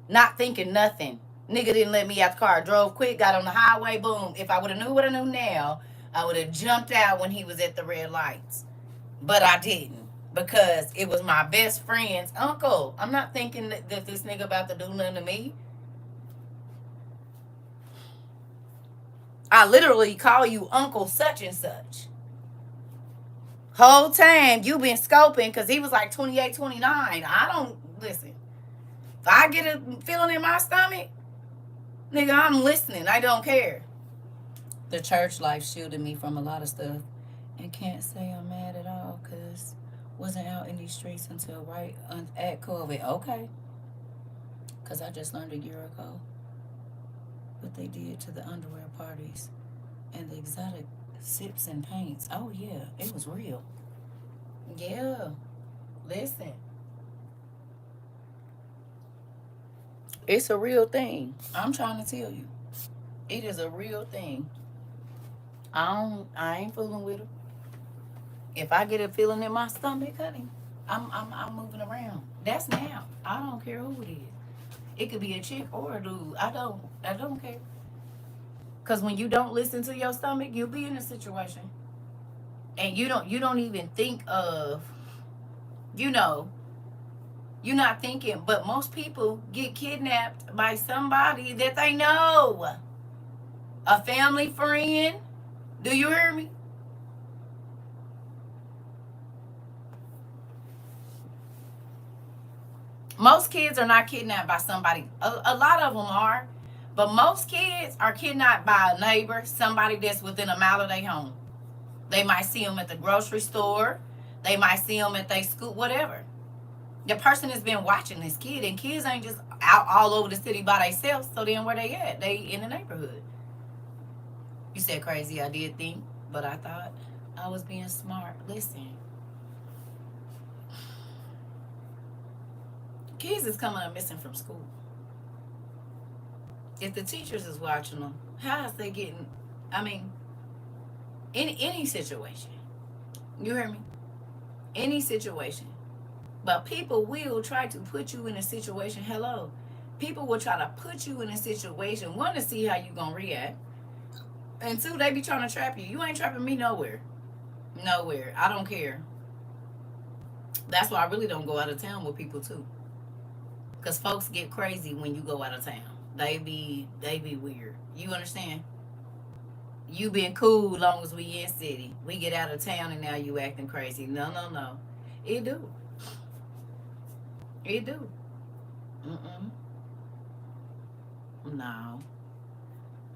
Not thinking nothing. Nigga didn't let me out the car. Drove quick, got on the highway, boom. If I would have knew what I knew now, I would have jumped out when he was at the red lights. But I didn't. Because it was my best friend's uncle. I'm not thinking that this nigga about to do nothing to me. I literally call you Uncle such and such. Whole time you been scoping because he was like 28, 29. I don't listen. If I get a feeling in my stomach, nigga, I'm listening. I don't care. The church life shielded me from a lot of stuff. And can't say I'm mad at all because wasn't out in these streets until right at COVID. Okay. Because I just learned a year ago what they did to the underwear parties and the exotic sips and paints. Oh, yeah. It was real. Yeah. Listen. It's a real thing. I'm trying to tell you. It is a real thing. I ain't fooling with it. If I get a feeling in my stomach, honey, I'm moving around. That's now. I don't care who it is. It could be a chick or a dude. I don't care. Cause when you don't listen to your stomach, you'll be in a situation. And you don't even think of, you know, you're not thinking, but most people get kidnapped by somebody that they know. A family friend. Do you hear me? Most kids are not kidnapped by somebody. A lot of them are, but most kids are kidnapped by a neighbor, somebody that's within a mile of their home. They might see them at the grocery store. They might see them at their school, whatever. The person has been watching this kid, and kids ain't just out all over the city by themselves. So then where they at? They in the neighborhood. You said crazy. I did think, but I thought I was being smart. Listen, kids is coming up missing from school. If the teachers is watching them, how is they getting? I mean, in any situation, you hear me? Any situation. But people will try to put you in a situation. Hello. People will try to put you in a situation. One, to see how you going to react. And two, they be trying to trap you. You ain't trapping me nowhere. Nowhere. I don't care. That's why I really don't go out of town with people too. Because folks get crazy when you go out of town. They be weird. You understand? You been cool long as we in city. We get out of town and now you acting crazy. No. It do. It do. Mm-mm. No.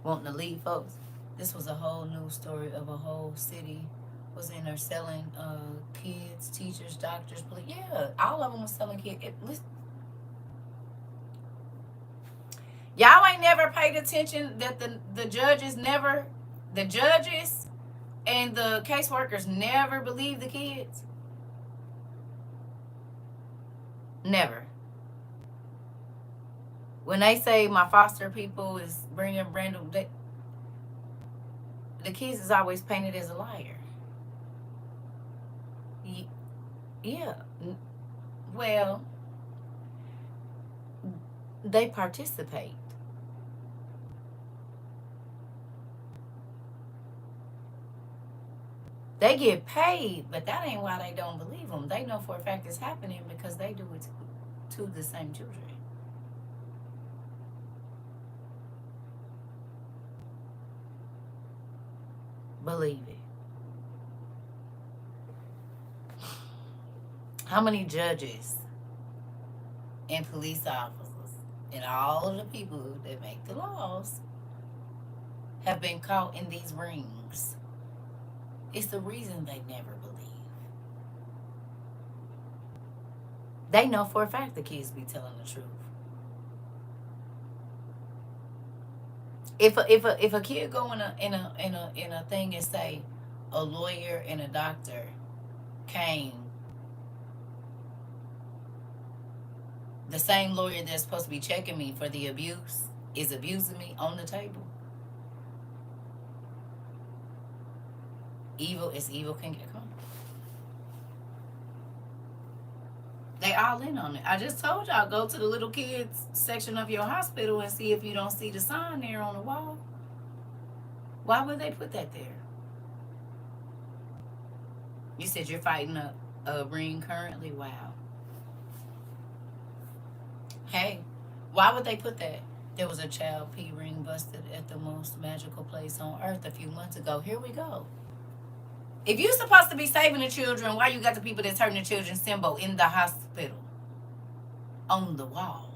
Wanting to leave folks. This was a whole news story of a whole city was in there selling kids, teachers, doctors. Yeah, all of them was selling kids. Y'all ain't never paid attention that the judges and the caseworkers never believe the kids. Never. When they say my foster people is bringing random, the kids is always painted as a liar. Yeah. Well, they participate. They get paid, but that ain't why they don't believe them. They know for a fact it's happening because they do it to the same children. Believe it. How many judges and police officers and all of the people that make the laws have been caught in these rings? It's the reason they never believe. They know for a fact the kids be telling the truth. If a kid go in a thing and say a lawyer and a doctor came, the same lawyer that's supposed to be checking me for the abuse is abusing me on the table. Evil is evil can get caught. They all in on it. I just told y'all, go to the little kids section of your hospital and see if you don't see the sign there on the wall. Why would they put that there? You said you're fighting a ring currently? Wow. Hey, why would they put that? There was a child P ring busted at the most magical place on earth a few months ago. Here we go. If you're supposed to be saving the children, why you got the people that's hurting the children symbol in the hospital on the wall?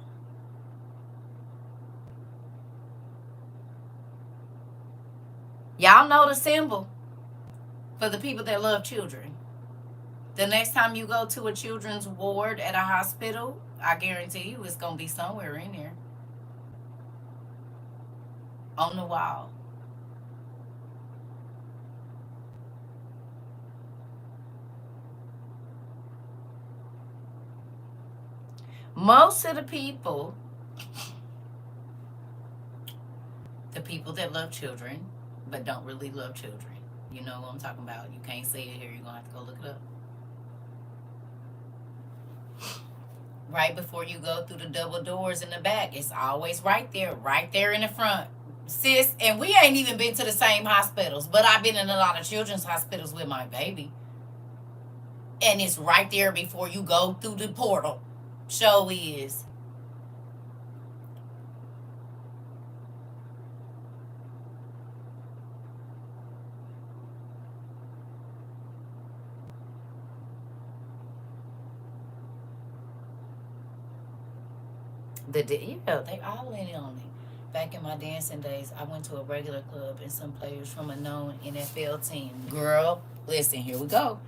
Y'all know the symbol for the people that love children. The next time you go to a children's ward at a hospital, I guarantee you it's going to be somewhere in there on the wall. Most of the people that love children, but don't really love children. You know what I'm talking about. You can't say it here. You're going to have to go look it up. Right before you go through the double doors in the back, it's always right there in the front. Sis, and we ain't even been to the same hospitals, but I've been in a lot of children's hospitals with my baby. And it's right there before you go through the portal. Show is. Yeah, they all in on it. Back in my dancing days, I went to a regular club and some players from a known NFL team. Girl, listen, here we go.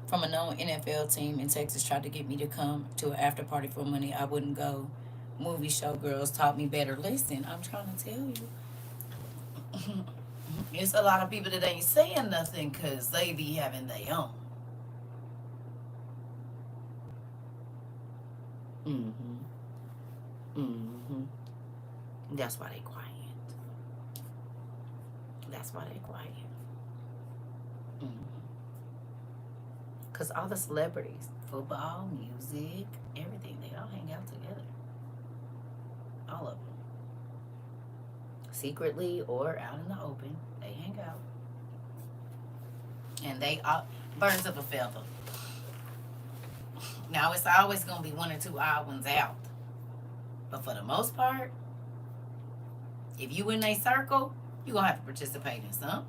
From a known NFL team in Texas tried to get me to come to an after party for money. I wouldn't go. Movie show girls taught me better. Listen, I'm trying to tell you. It's a lot of people that ain't saying nothing because they be having their own. Mm-hmm. Mm-hmm. That's why they quiet. That's why they quiet. Mm-hmm. Because all the celebrities, football, music, everything, they all hang out together. All of them. Secretly or out in the open, they hang out. And they are birds of a feather. Now, it's always going to be one or two odd ones out. But for the most part, if you in a circle, you're going to have to participate in some.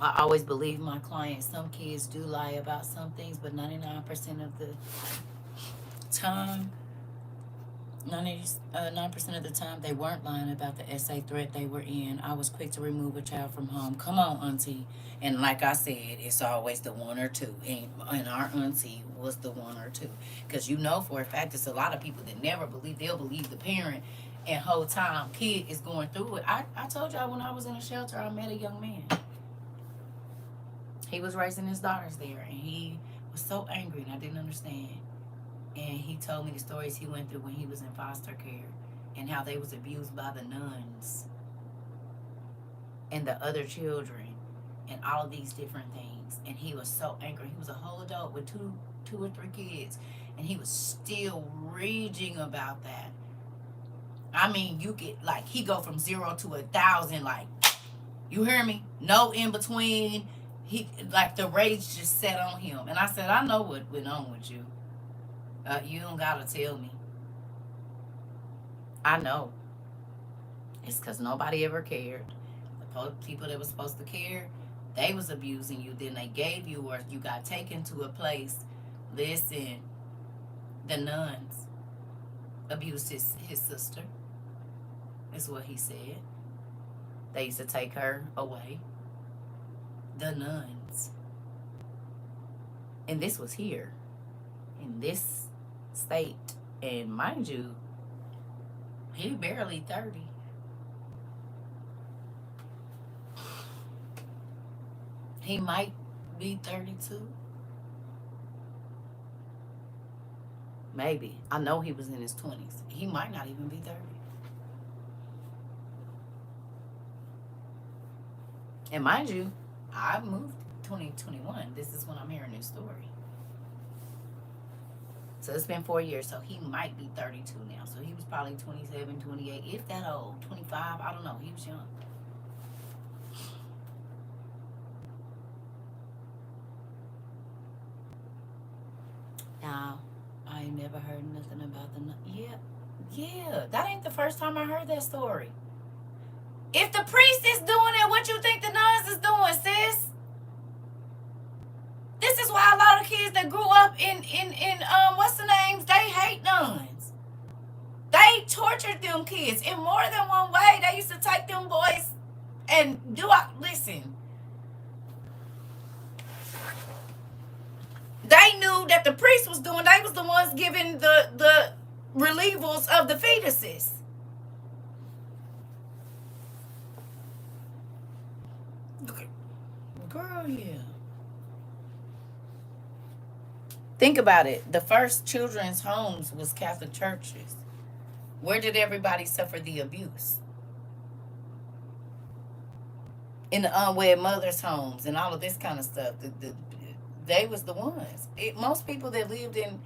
I always believe my clients, some kids do lie about some things, but 99% of the time, 99% of the time, they weren't lying about the SA threat they were in. I was quick to remove a child from home. Come on, auntie. And like I said, it's always the one or two. And our auntie was the one or two. Because you know for a fact, there's a lot of people that never believe. They'll believe the parent, and whole time kid is going through it. I told y'all when I was in a shelter, I met a young man. He was raising his daughters there, and he was so angry, and I didn't understand. And he told me the stories he went through when he was in foster care and how they was abused by the nuns and the other children and all of these different things. And he was so angry. He was a whole adult with two or three kids, and he was still raging about that. I mean, you get like he go from 0 to 1,000, like, you hear me? No in between. He like the rage just set on him, and I said, I know what went on with you. You don't gotta tell me. I know. It's because nobody ever cared. The people that was supposed to care, they was abusing you. Then they gave you, or you got taken to a place. Listen, the nuns abused his sister, is what he said. They used to take her away. The nuns. And this was here, in this state. And mind you, he barely 30. He might be 32. Maybe. I know he was in his 20s. He might not even be 30. And mind you, I moved 2021. This is when I'm hearing this story. So it's been 4 years. So he might be 32 now. So he was probably 27, 28, if that old. 25, I don't know. He was young. Now, I ain't never heard nothing about the... Yeah. That ain't the first time I heard that story. If the priest is doing it, what you think the nuns is doing, sis? This is why a lot of kids that grew up in what's the names, they hate nuns. They tortured them kids in more than one way. They used to take them boys and listen. They knew that the priest was doing, they was the ones giving the relievals of the fetuses. Girl, yeah. Think about it. The first children's homes was Catholic churches. Where did everybody suffer the abuse? In the unwed mothers' homes and all of this kind of stuff. They was the ones. Most people that lived in...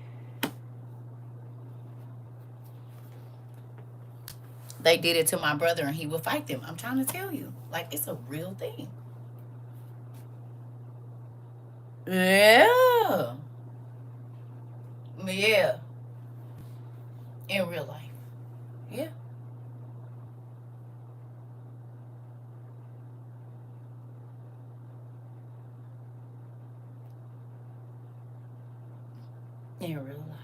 They did it to my brother and he would fight them. I'm trying to tell you. Like, it's a real thing. Yeah. Yeah. In real life. Yeah. In real life.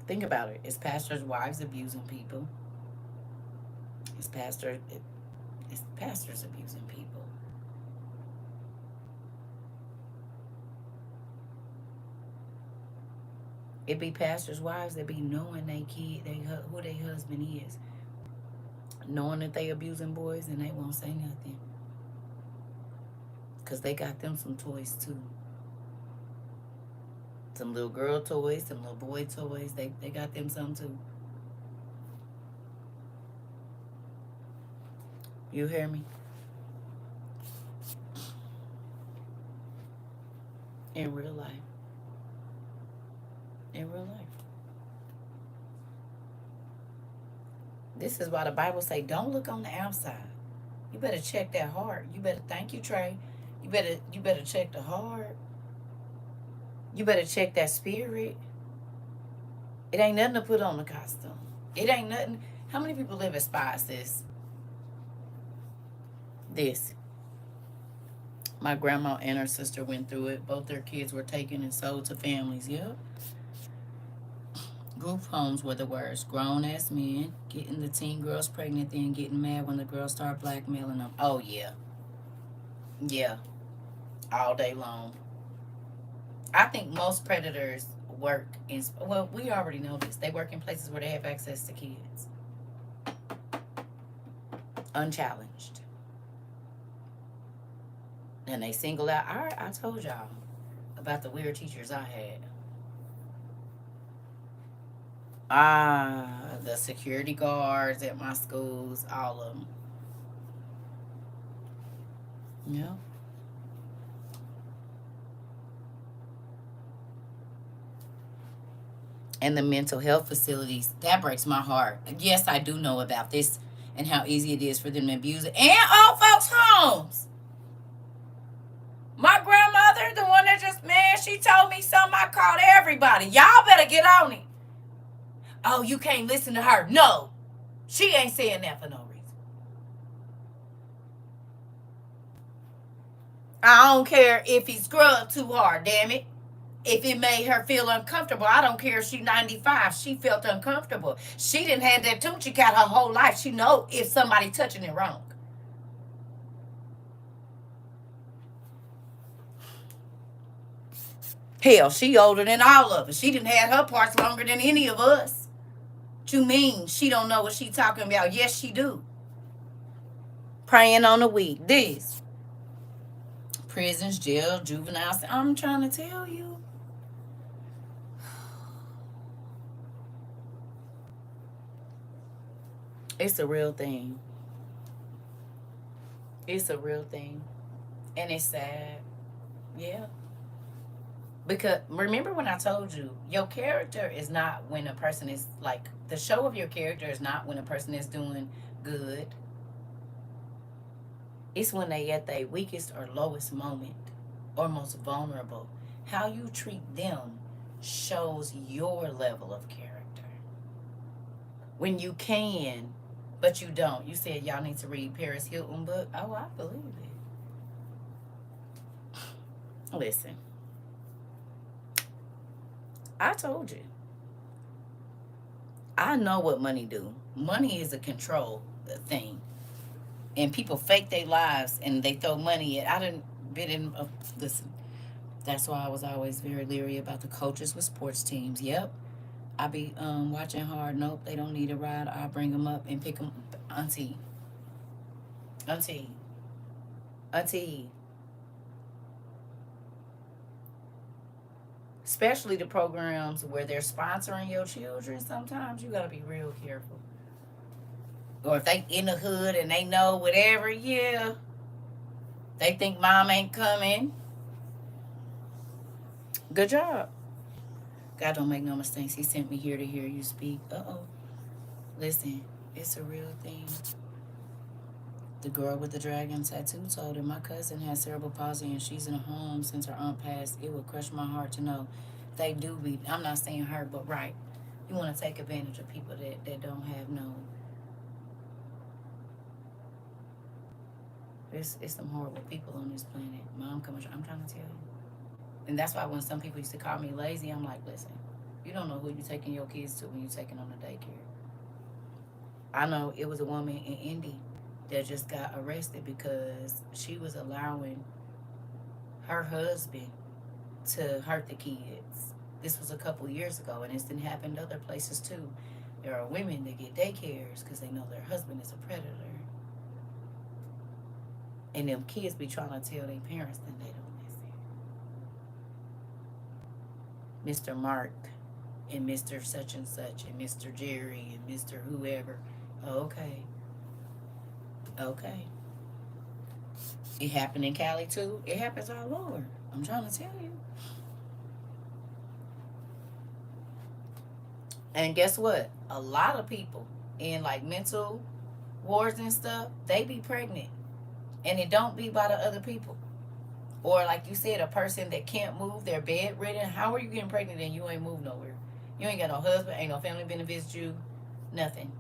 Think about it. Is pastors' wives abusing people? Is pastors abusing people? It be pastors' wives that be knowing they kid, who their husband is, knowing that they abusing boys and they won't say nothing, cause they got them some toys too. Some little girl toys, some little boy toys. They got them some too. You hear me? In real life. In real life. This is why the Bible say, don't look on the outside. You better check that heart. You better, thank you, Trey. You better check the heart. You better check that spirit. It ain't nothing to put on the costume. It ain't nothing. How many people live as spies, sis? This. My grandma and her sister went through it. Both their kids were taken and sold to families. Yep. Group homes were the worst. Grown ass men getting the teen girls pregnant, then getting mad when the girls start blackmailing them. Oh, yeah. Yeah. All day long. I think most predators work in, well, we already know this. They work in places where they have access to kids. Unchallenged. And they single out. I told y'all about the weird teachers I had. The security guards at my schools, all of them. Yeah. And the mental health facilities, that breaks my heart. Yes, I do know about this and how easy it is for them to abuse it. And old folks' homes. My grandmother, the one that just, man, she told me something. I called everybody. Y'all better get on it. Oh, you can't listen to her. No, she ain't saying that for no reason. I don't care if he scrubbed too hard, damn it. If it made her feel uncomfortable, I don't care if she's 95. She felt uncomfortable. She didn't have that Tunchi cat her whole life. She know if somebody touching it wrong. Hell, she older than all of us. She didn't have her parts longer than any of us. What you mean she don't know what she talking about? Yes, she do. Praying on the week. This. Prisons, jail, juveniles. I'm trying to tell you. It's a real thing. It's a real thing. And it's sad. Yeah. Because remember when I told you, your character is not when a person is like, the show of your character is not when a person is doing good. It's when they at their weakest or lowest moment or most vulnerable. How you treat them shows your level of character. When you can, but you don't. You said y'all need to read Paris Hilton book. Oh, I believe it. Listen. I told you. I know what money do. Money is a control thing. And people fake their lives and they throw money at. I didn't been in. Listen, that's why I was always very leery about the coaches with sports teams. Yep. I be watching hard. Nope, they don't need a ride. I'll bring them up and pick them. Auntie. Auntie. Auntie. Especially the programs where they're sponsoring your children, sometimes you gotta be real careful. Or if they in the hood and they know whatever, yeah, they think mom ain't coming. Good job. God don't make no mistakes. He sent me here to hear you speak. Uh-oh. Listen, it's a real thing. The girl with the dragon tattoo told her, my cousin has cerebral palsy and she's in a home since her aunt passed. It would crush my heart to know they do be, I'm not saying her, but right. You want to take advantage of people that don't have no. It's some horrible people on this planet. Mom, I'm trying to tell you. And that's why when some people used to call me lazy, I'm like, listen, you don't know who you taking your kids to when you taking them to daycare. I know it was a woman in Indy that just got arrested because she was allowing her husband to hurt the kids. This was a couple years ago, and it's been happened other places too. There are women that get daycares because they know their husband is a predator, and them kids be trying to tell their parents that they don't listen. Mr. Mark and Mr. Such and Such and Mr. Jerry and Mr. Whoever. Okay, okay. It happened in Cali too. It happens all over. I'm trying to tell you. And guess what? A lot of people in like mental wards and stuff, they be pregnant. And it don't be by the other people. Or like you said, a person that can't move, they're bedridden. How are you getting pregnant and you ain't moved nowhere? You ain't got no husband, ain't no family been to visit you, nothing.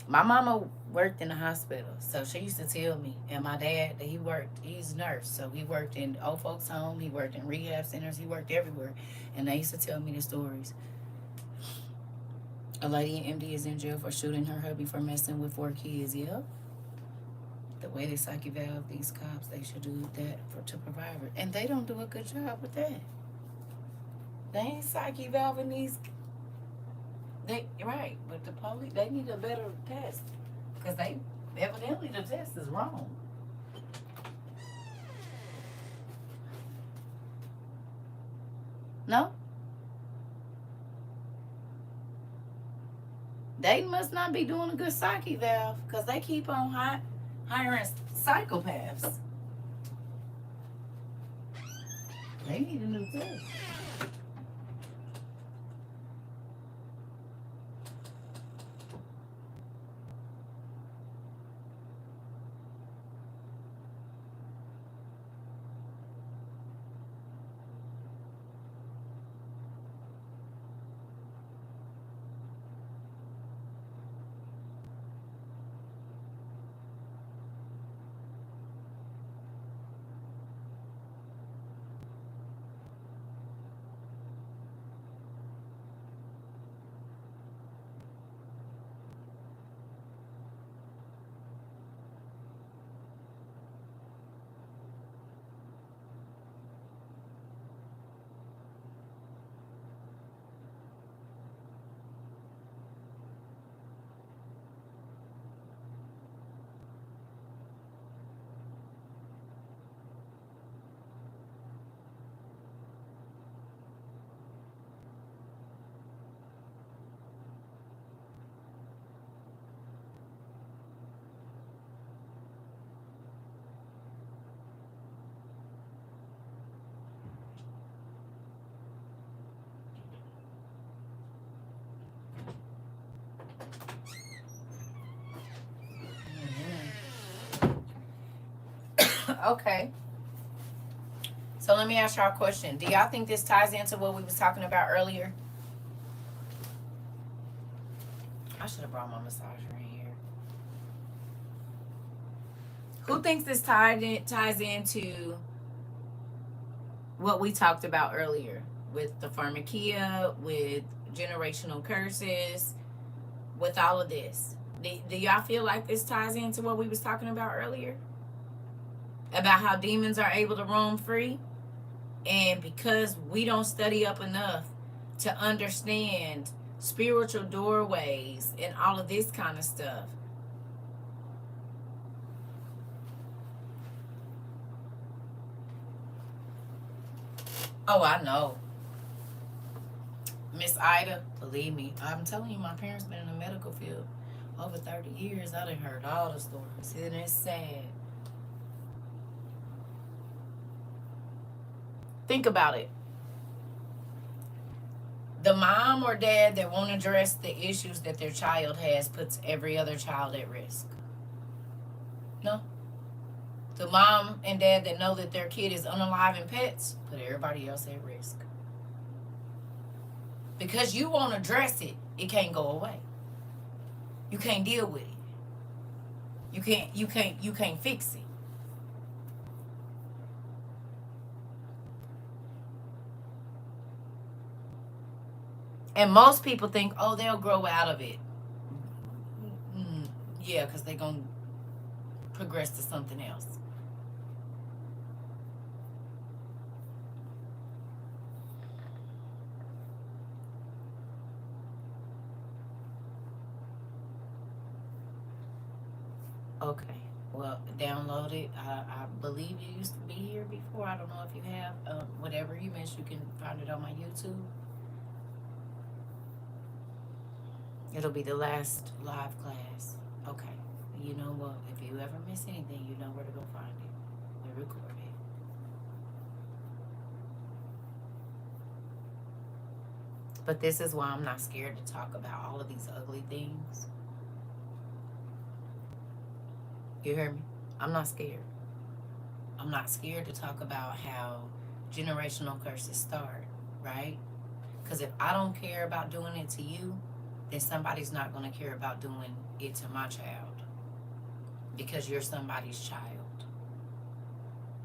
My mama worked in the hospital, so she used to tell me. And my dad, he worked, he's a nurse, so he worked in old folks' home, he worked in rehab centers, he worked everywhere. And they used to tell me the stories. A lady in MD is in jail for shooting her hubby for messing with 4 kids. Yep. The way they psyche valve these cops, they should do that to provide for. And they don't do a good job with that. They ain't psyche valving these. They right, but the police, they need a better test because they evidently the test is wrong. No, they must not be doing a good psyche valve because they keep on hiring psychopaths. They need a new test. Okay. So let me ask y'all a question. Do y'all think this ties into what we was talking about earlier? I should have brought my massager in here. Who thinks this ties into what we talked about earlier with the pharmakia, with generational curses, with all of this? Do y'all feel like this ties into what we was talking about earlier? About how demons are able to roam free? And because we don't study up enough to understand spiritual doorways and all of this kind of stuff. Oh, I know. Miss Ida, believe me, I'm telling you, my parents been in the medical field over 30 years. I done heard all the stories. And it's sad. Think about it. The mom or dad that won't address the issues that their child has puts every other child at risk. No. The mom and dad that know that their kid is unalive and pets put everybody else at risk. Because you won't address it, it can't go away. You can't deal with it. You can't fix it. And most people think, oh, they'll grow out of it. Mm, yeah, because they're going to progress to something else. Okay. Well, download it. I believe you used to be here before. I don't know if you have. Whatever you missed, you can find it on my YouTube. It'll be the last live class. Okay. You know what? If you ever miss anything, you know where to go find it. We record it. But this is why I'm not scared to talk about all of these ugly things. You hear me? I'm not scared. I'm not scared to talk about how generational curses start, right? Because if I don't care about doing it to you, then somebody's not going to care about doing it to my child because you're somebody's child,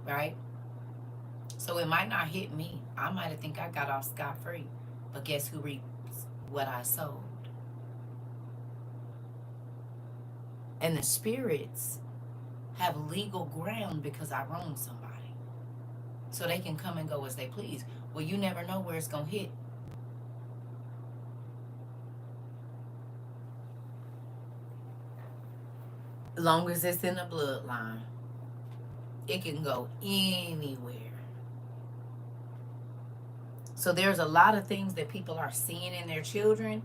right? So it might not hit me. I might have think I got off scot-free, but guess who reaps what I sowed? And the spirits have legal ground because I wronged somebody. So they can come and go as they please. Well, you never know where it's going to hit. As long as it's in the bloodline, it can go anywhere. So there's a lot of things that people are seeing in their children.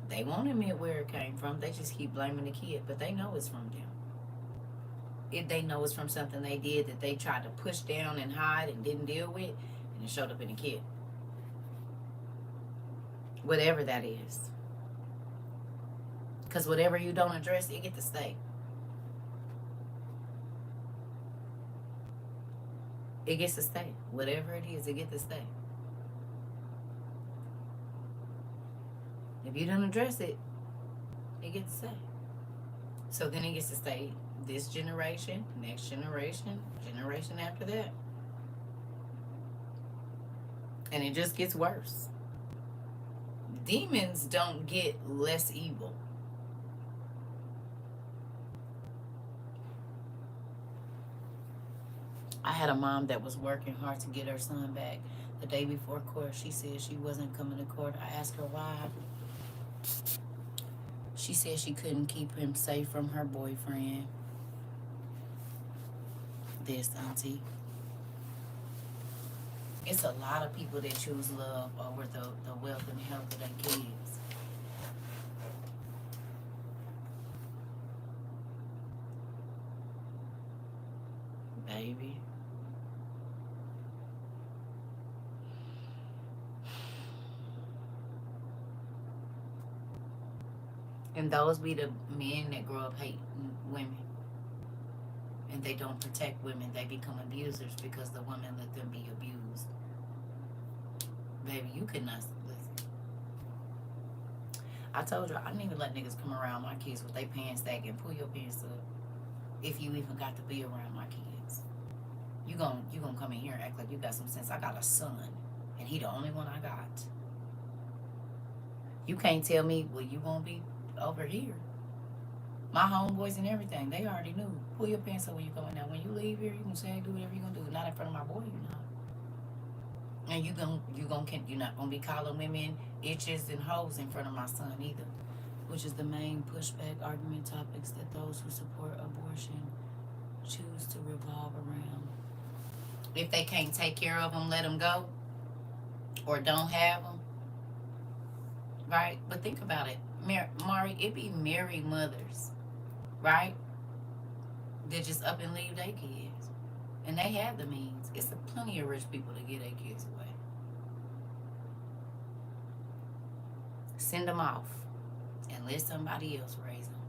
They won't admit where it came from. They just keep blaming the kid, but they know it's from them. They know it's from something they did that they tried to push down and hide and didn't deal with, and it showed up in the kid. Whatever that is. Because whatever you don't address, it get to stay. It gets to stay. Whatever it is, it gets to stay. If you don't address it, it gets to stay. So then it gets to stay this generation, next generation, generation after that. And it just gets worse. Demons don't get less evil. I had a mom that was working hard to get her son back. The day before court, she said she wasn't coming to court. I asked her why. She said she couldn't keep him safe from her boyfriend. This, auntie. It's a lot of people that choose love over the wealth and health of their kids. Baby. And those be the men that grow up hating women. And they don't protect women. They become abusers because the women let them be abused. Baby, you could not listen. I told you I didn't even let niggas come around my kids with their pants sagging. Pull your pants up if you even got to be around my kids. You gonna come in here and act like you got some sense. I got a son, and he the only one I got. You can't tell me, well, you won't be over here. My homeboys and everything, they already knew. Pull your pants up when you go in there. When you leave here, you can say, do whatever you're gonna do. Not in front of my boy, you're not. And you're not gonna be calling women itches and hoes in front of my son either. Which is the main pushback argument topics that those who support abortion choose to revolve around. If they can't take care of them, let them go. Or don't have them. Right? But think about it. Mari, it be married mothers, right? They just up and leave their kids. And they have the means. It's plenty of rich people to get their kids away. Send them off and let somebody else raise them.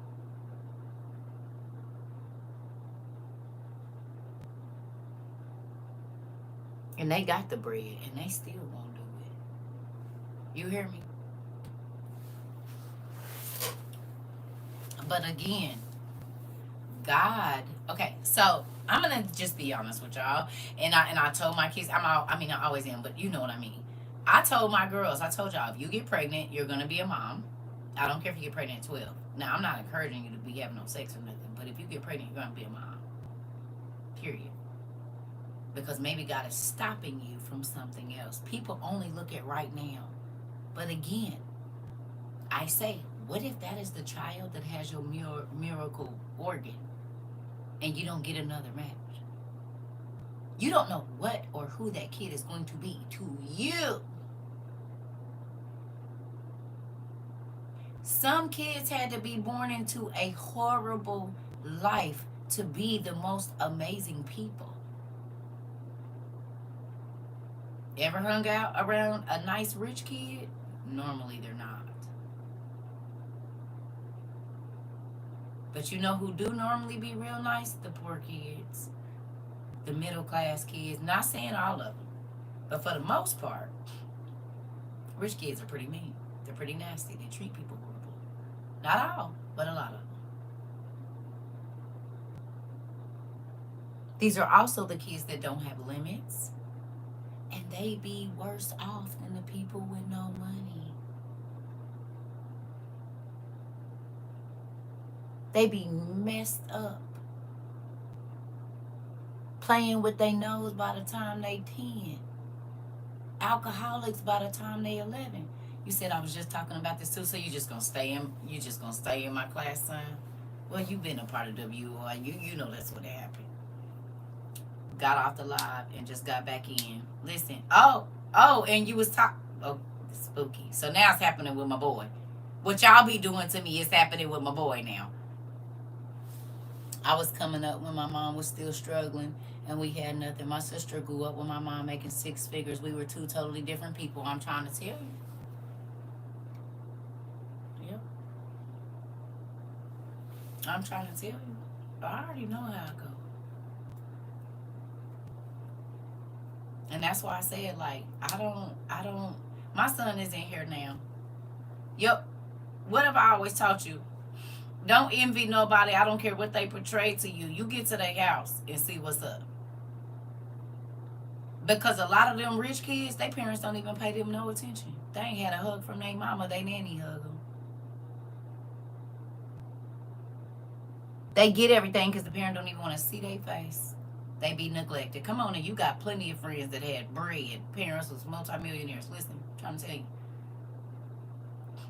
And they got the bread and they still won't do it. You hear me? But again, God. Okay, so I'm gonna just be honest with y'all, and I told my kids I always am, but you know what I mean. I told my girls, I told y'all, if you get pregnant, you're going to be a mom. I don't care if you get pregnant at 12. Now, I'm not encouraging you to be having no sex or nothing, but if you get pregnant, you're going to be a mom. Period. Because maybe God is stopping you from something else. People only look at right now. But again, I say, what if that is the child that has your miracle organ and you don't get another match? You don't know what or who that kid is going to be to you. Some kids had to be born into a horrible life to be the most amazing people. Ever hung out around a nice rich kid? Normally they're not. But you know who do normally be real nice? The poor kids. The middle class kids. Not saying all of them. But for the most part, rich kids are pretty mean. They're pretty nasty. They treat people horrible. Not all, but a lot of them. These are also the kids that don't have limits. And they be worse off than the people with no money. They be messed up. Playing with their nose by the time they 10. Alcoholics by the time they 11. You said I was just talking about this too, so you just gonna stay in my class, son? Well, you've been a part of WOI. You know that's what happened. Got off the live and just got back in. Listen. Oh, and you was talking. Oh, spooky. So now it's happening with my boy. What y'all be doing to me is happening with my boy now. I was coming up when my mom was still struggling and we had nothing. My sister grew up with my mom making 6 figures. We were 2 totally different people. I'm trying to tell you. Yep. I'm trying to tell you. I already know how it goes. And that's why I said, like, I don't, my son is in here now. Yep. What have I always taught you? Don't envy nobody. I don't care what they portray to you. You get to their house and see what's up. Because a lot of them rich kids, their parents don't even pay them no attention. They ain't had a hug from their mama. They nanny hug them. They get everything because the parent don't even want to see their face. They be neglected. Come on, and you got plenty of friends that had bread. Parents was multimillionaires. Listen, I'm trying to tell you.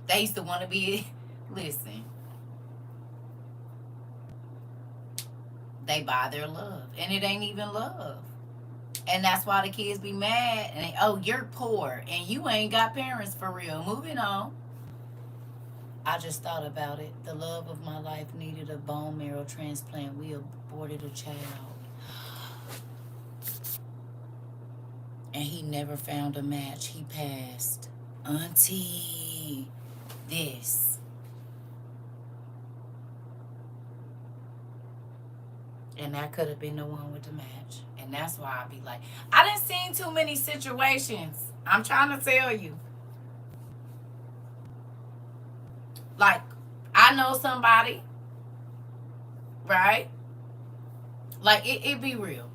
They used to want to be, listen. They buy their love. And it ain't even love. And that's why the kids be mad. And they, oh, you're poor. And you ain't got parents for real. Moving on. I just thought about it. The love of my life needed a bone marrow transplant. We aborted a child. And he never found a match. He passed. Auntie, this. And that could have been the one with the match. And that's why I be like, I done seen too many situations. I'm trying to tell you. Like, I know somebody, right? Like, it be real.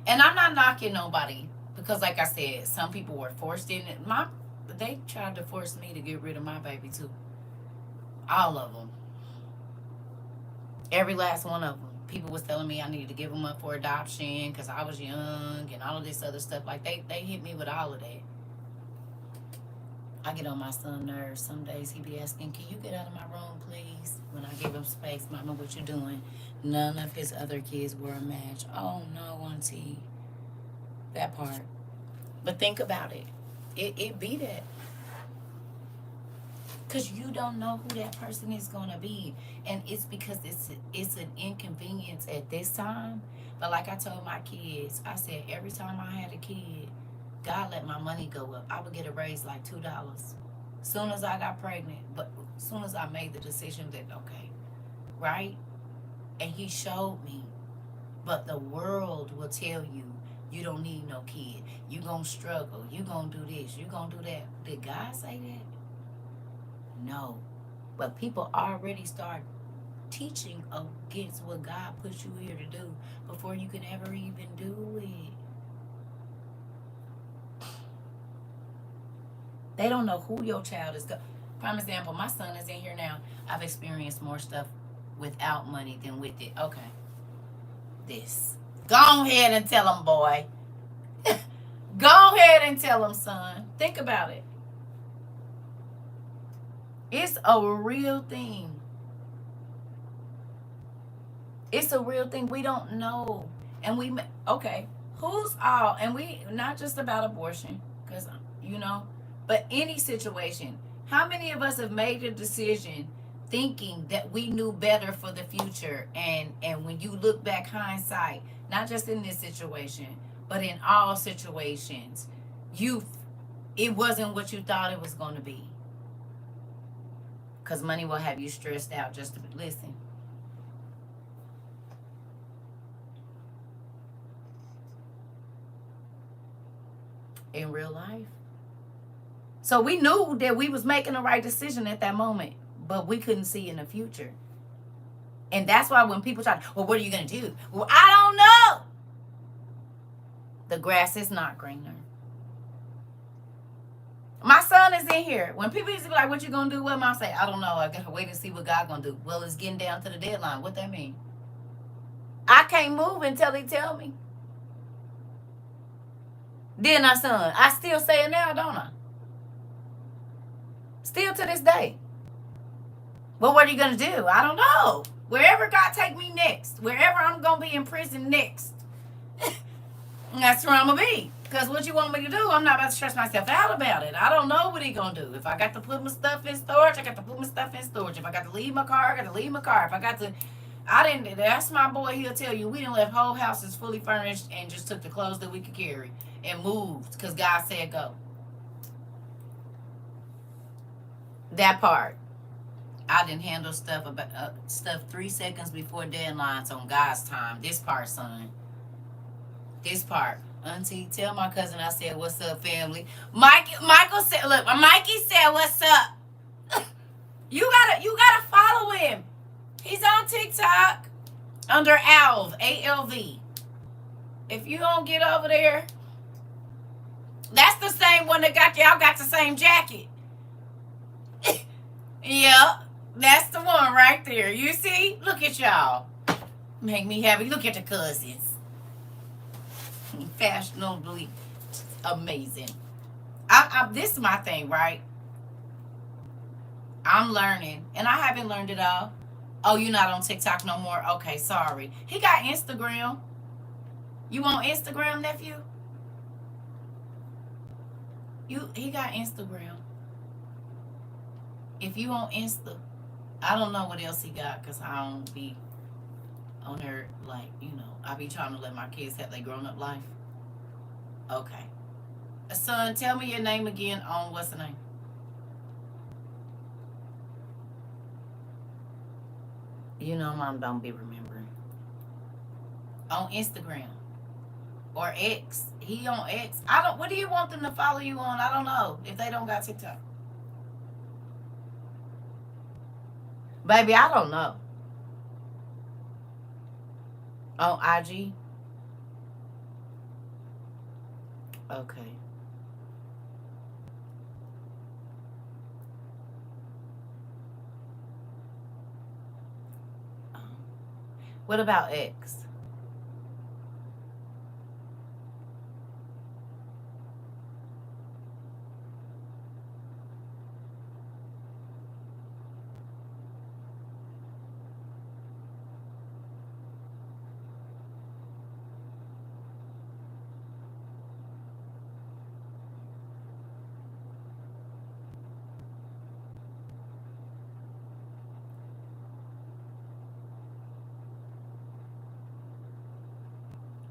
And I'm not knocking nobody. Because like I said, some people were forced in it. They tried to force me to get rid of my baby too. All of them. Every last one of them. People was telling me I needed to give them up for adoption because I was young and all of this other stuff. Like, they hit me with all of that. I get on my son's nerves. Some days he be asking, can you get out of my room, please? When I give him space, Mama, what you doing? None of his other kids were a match. Oh, no, Auntie. That part. But think about it. It be that. Because you don't know who that person is going to be. And it's because it's an inconvenience at this time. But like I told my kids, I said every time I had a kid, God let my money go up. I would get a raise like $2. Soon as I got pregnant, but as soon as I made the decision that, okay, right? And he showed me. But the world will tell you, you don't need no kid. You gonna struggle. You gonna do this. You gonna do that. Did God say that? No. But people already start teaching against what God put you here to do before you can ever even do it. They don't know who your child is. Prime example, my son is in here now. I've experienced more stuff without money than with it. Okay. This. Go ahead and tell him, boy. Go ahead and tell him, son. Think about it. It's a real thing. It's a real thing. We don't know. And okay, who's all, and we, not just about abortion, because, but any situation. How many of us have made a decision thinking that we knew better for the future? And when you look back, hindsight, not just in this situation, but in all situations, it wasn't what you thought it was going to be. Because money will have you stressed out just to listen. In real life. So we knew that we was making the right decision at that moment, but we couldn't see in the future. And that's why when people try, well, what are you going to do? Well, I don't know. The grass is not greener. My son is in here. When people used to be like, what you going to do? What am I say? I don't know. I got to wait and see what God going to do. Well, it's getting down to the deadline. What that mean? I can't move until he tell me. Then my son, I still say it now, don't I? Still to this day. Well, what are you going to do? I don't know. Wherever God take me next. Wherever I'm going to be in prison next. That's where I'm going to be. Because what you want me to do, I'm not about to stress myself out about it. I don't know what he going to do. If I got to put my stuff in storage, I got to put my stuff in storage. If I got to leave my car, I got to leave my car. If I got to... That's my boy, he'll tell you, we didn't left whole houses fully furnished and just took the clothes that we could carry and moved because God said go. That part. I didn't handle stuff 3 seconds before deadlines on God's time. This part, son. This part. Auntie, tell my cousin I said, what's up, family? Michael said, look, Mikey said, what's up? You gotta follow him. He's on TikTok under Alv, A-L-V. If you don't get over there, that's the same one that y'all got the same jacket. Yeah, that's the one right there. You see? Look at y'all. Make me happy. Look at the cousins. Fashionably amazing. This is my thing, right? I'm learning, and I haven't learned it all. Oh, you're not on TikTok no more? Okay, sorry. He got Instagram. You on Instagram, nephew? He got Instagram. If you on Insta, I don't know what else he got because I don't be on there like, I be trying to let my kids have their grown-up life. Okay. Son, tell me your name again on what's the name? Mom don't be remembering. On Instagram. Or X. He on X. What do you want them to follow you on? I don't know. If they don't got TikTok. Baby, I don't know. On IG? Okay. What about X?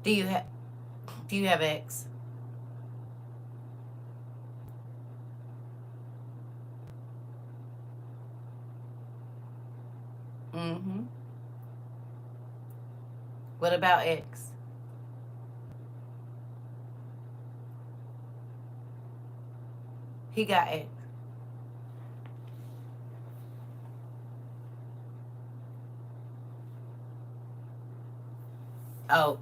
Do you have X? Mm-hmm. What about X? He got X. Oh.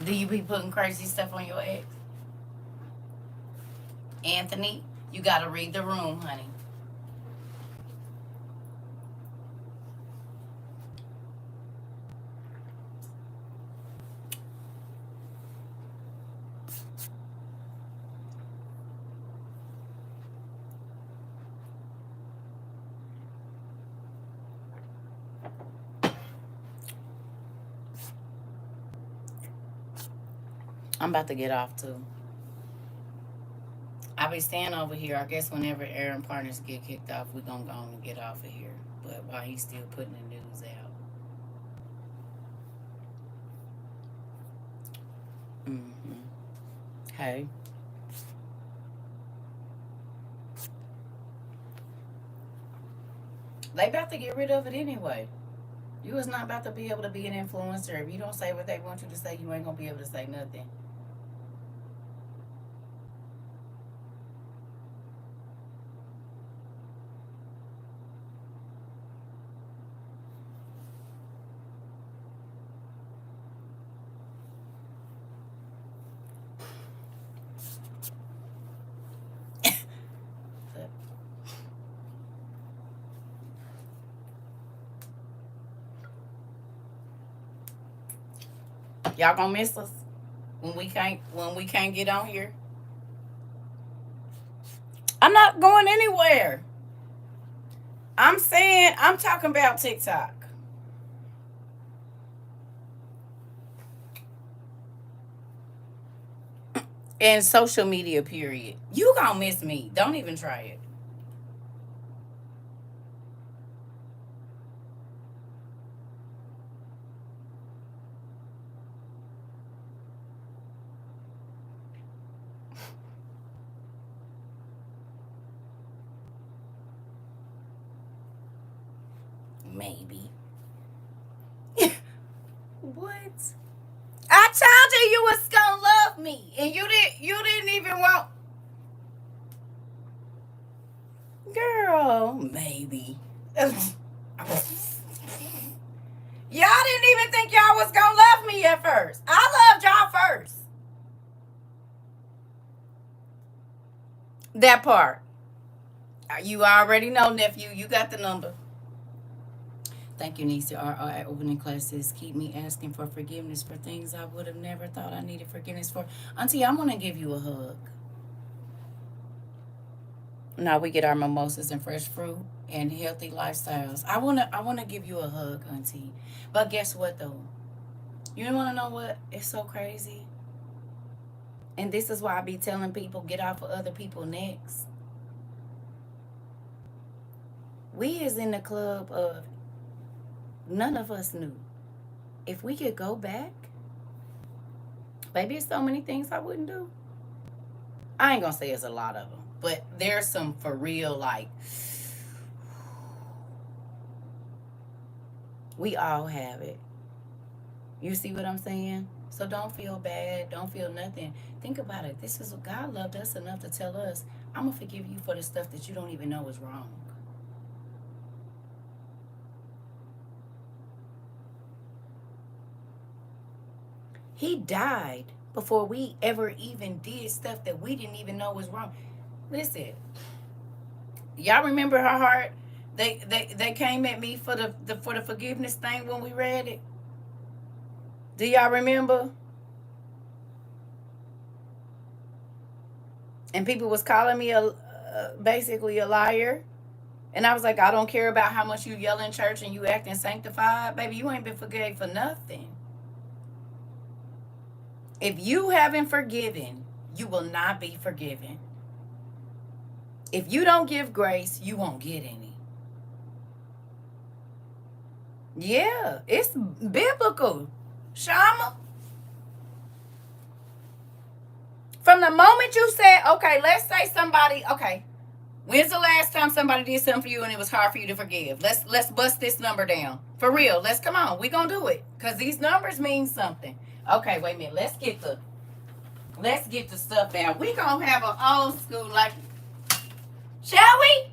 Do you be putting crazy stuff on your ex? Anthony? You got to read the room, honey. I'm about to get off too. I'll be staying over here. I guess whenever Aaron partners get kicked off, we're going to go on and get off of here. But while he's still putting the news out. Mm-hmm. Hey. They about to get rid of it anyway. You was not about to be able to be an influencer. If you don't say what they want you to say, you ain't going to be able to say nothing. Y'all gonna miss us when we can't get on here. I'm not going anywhere. I'm saying I'm talking about TikTok and social media. Period. You gonna miss me. Don't even try it. Maybe. What? I told you you was gonna love me, and you didn't even want. Girl, maybe. Y'all didn't even think y'all was gonna love me at first. I loved y'all first. That part. You already know, nephew. You got the number. Thank you, Nisa. Our opening classes keep me asking for forgiveness for things I would have never thought I needed forgiveness for. Auntie, I'm gonna give you a hug. Now we get our mimosas and fresh fruit and healthy lifestyles. I wanna give you a hug, Auntie. But guess what though? You wanna know what? It's so crazy. And this is why I be telling people get off of other people necks. We is in the club of none of us knew. If we could go back, baby, there's so many things I wouldn't do. I ain't gonna say it's a lot of them, but there's some for real, like, we all have it. You see what I'm saying? So don't feel bad. Don't feel nothing. Think about it. This is what God loved us enough to tell us, I'm going to forgive you for the stuff that you don't even know is wrong. He died before we ever even did stuff that we didn't even know was wrong. Listen, y'all remember her heart? They came at me for the forgiveness thing when we read it. Do y'all remember? And people was calling me basically a liar. And I was like, I don't care about how much you yell in church and you acting sanctified. Baby, you ain't been forgave for nothing. If you haven't forgiven, you will not be forgiven. If you don't give grace, you won't get any. Yeah, it's biblical. Shama. From the moment you said, okay, let's say somebody, okay, when's the last time somebody did something for you and it was hard for you to forgive? Let's bust this number down. For real. Let's come on. We gonna do it. Because these numbers mean something. Okay, wait a minute. Let's get the stuff down. We gonna have an old school like, shall we?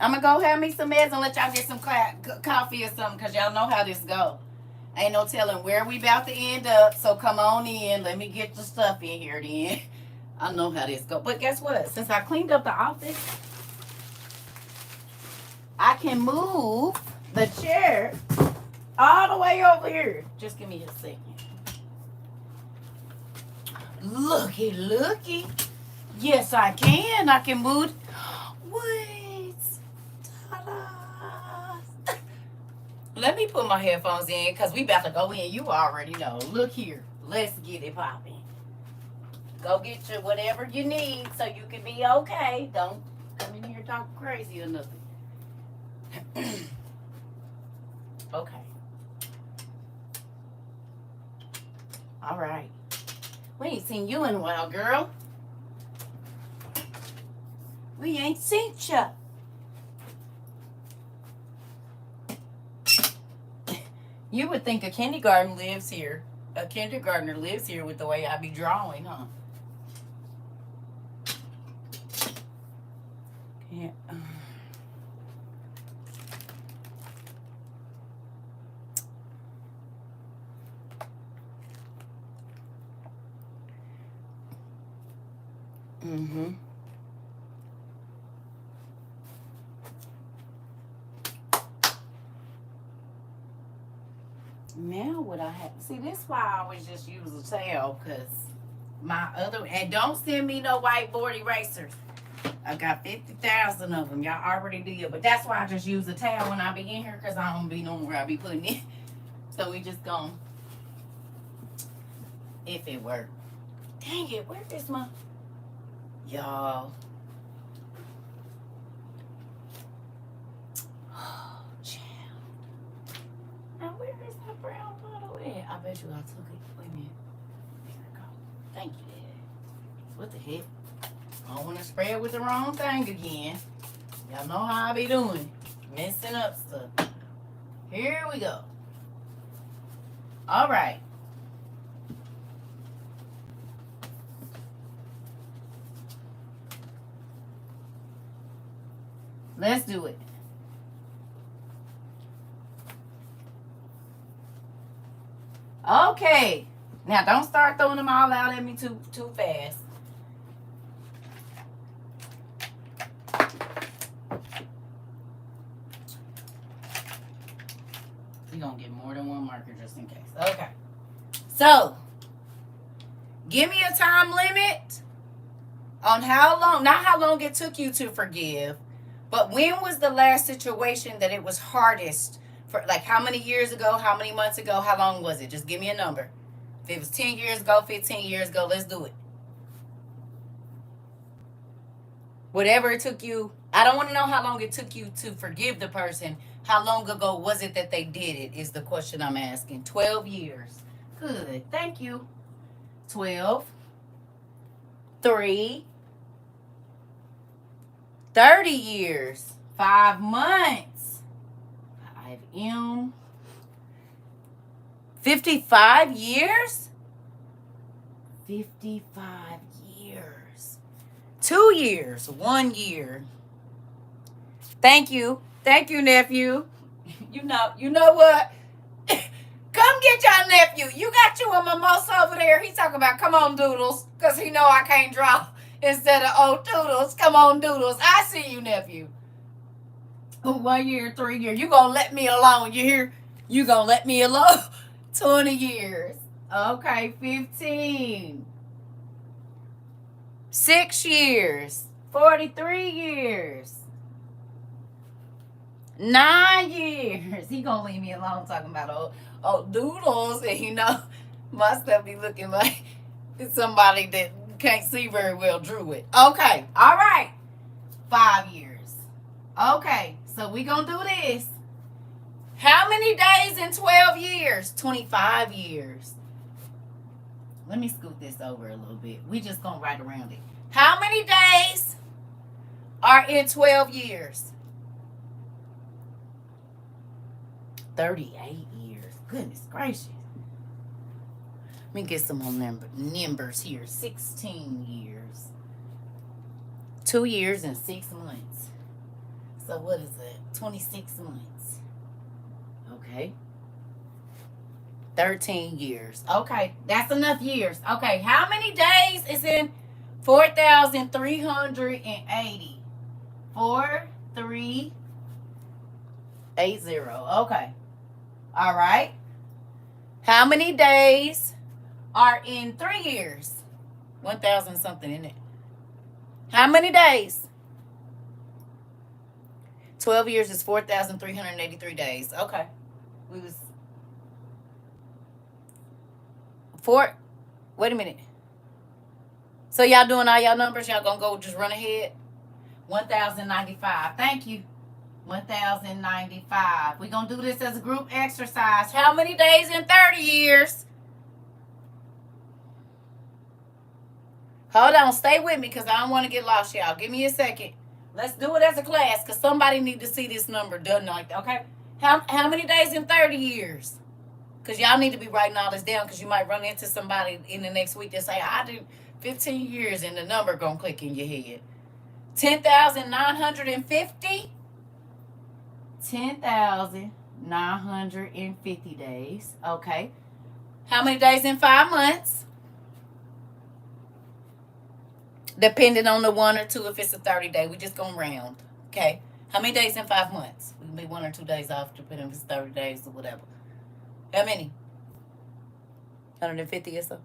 I'm gonna go have me some meds and let y'all get some coffee or something, because y'all know how this go. Ain't no telling where we about to end up. So come on in. Let me get the stuff in here then. I know how this go. But guess what? Since I cleaned up the office, I can move the chair all the way over here. Just give me a second. Looky, looky. Yes, I can. I can move. Wait. Ta-da. Let me put my headphones in because we about to go in. You already know. Look here. Let's get it popping. Go get your whatever you need so you can be okay. Don't come in here talking crazy or nothing. Okay. All right. We ain't seen you in a while, girl. We ain't seen ya. You would think a kindergartner lives here. A kindergartner lives here with the way I be drawing, huh? Yeah. Mm-hmm. Now what I have, see, this is why I always just use a towel, because my other, and don't send me no whiteboard erasers. I got 50,000 of them. Y'all already did, but that's why I just use a towel when I be in here, because I don't be knowing where I be putting it. So we just gonna, if it worked. Dang it, where is my, y'all. Oh, child. Now where is my brown bottle at? I bet you I took it. Wait a minute. There we go. Thank you, Dad. What the heck? I don't want to spray it with the wrong thing again. Y'all know how I be doing. Messing up stuff. Here we go. All right. Let's do it. Okay. Now don't start throwing them all out at me too fast. We're gonna get more than one marker just in case. Okay. So give me a time limit on how long, not how long it took you to forgive, but when was the last situation that it was hardest for, like how many years ago, how many months ago, how long was it? Just give me a number. If it was 10 years ago, 15 years ago, let's do it. Whatever it took you, I don't want to know how long it took you to forgive the person. How long ago was it that they did it is the question I'm asking. 12 years. Good. Thank you. 12. 3. 30 years. 5 months. 5M. 55 years? 55 years. 2 years. 1 year. Thank you. Thank you, nephew. You know what? Come get your nephew. You got you a mimosa over there. He talking about, come on, Doodles, because he know I can't draw instead of old Doodles. Come on, Doodles. I see you, nephew. 1 year, 3 years. You gonna let me alone. You hear? You gonna let me alone? 20 years. Okay, 15. 6 years. 43 years. 9 years. He gonna leave me alone talking about old Doodles, and you know my stuff be looking like somebody that can't see very well drew it. Okay, all right. 5 years. Okay, so we gonna do this. How many days in 12 years? 25 years. Let me scoot this over a little bit. We just gonna write around it. How many days are in 12 years? 38 years. Goodness gracious. Let me get some more numbers here. 16 years. 2 years and 6 months. So what is it? 26 months. Okay. 13 years. Okay. That's enough years. Okay. How many days is in 4,380. 4380. Okay. All right. How many days are in 3 years? 1,000 something, isn't it? How many days? 12 years is 4,383 days. Okay. We was wait a minute. So y'all doing all y'all numbers? Y'all gonna go just run ahead? 1,095. Thank you. 1,095. We're gonna do this as a group exercise. How many days in 30 years? Hold on, stay with me because I don't want to get lost, y'all. Give me a second. Let's do it as a class because somebody need to see this number done like that, okay? How many days in 30 years? Because y'all need to be writing all this down because you might run into somebody in the next week that say, I did 15 years and the number gonna click in your head. 10,950? 10,950 days. Okay. How many days in 5 months? Depending on the 1 or 2, if it's a 30-day, we just gonna round. Okay. How many days in 5 months? We can be 1 or 2 days off, depending if it's 30 days or whatever. How many? 150 or so?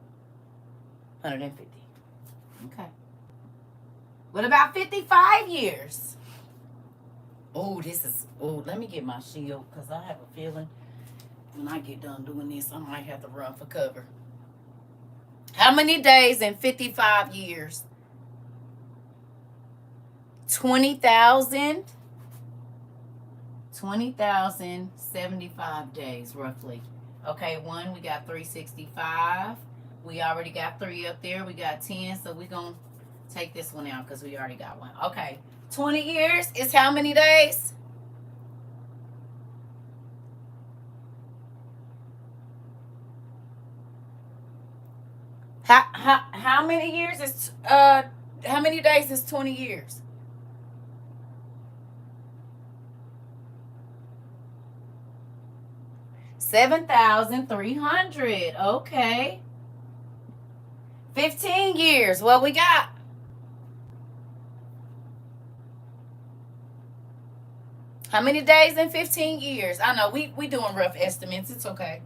150. Okay. What about 55 years? Oh, let me get my shield because I have a feeling when I get done doing this, I might have to run for cover. How many days in 55 years? 20,000. 20,075 days, roughly. Okay, we got 365. We already got 3 up there. We got 10, so we're going to take this one out because we already got one. Okay, 20 years is how many days? How many years is, how many days is 20 years? $7,300. Okay. 15 years. What we got? How many days in 15 years? I know we doing rough estimates. It's okay.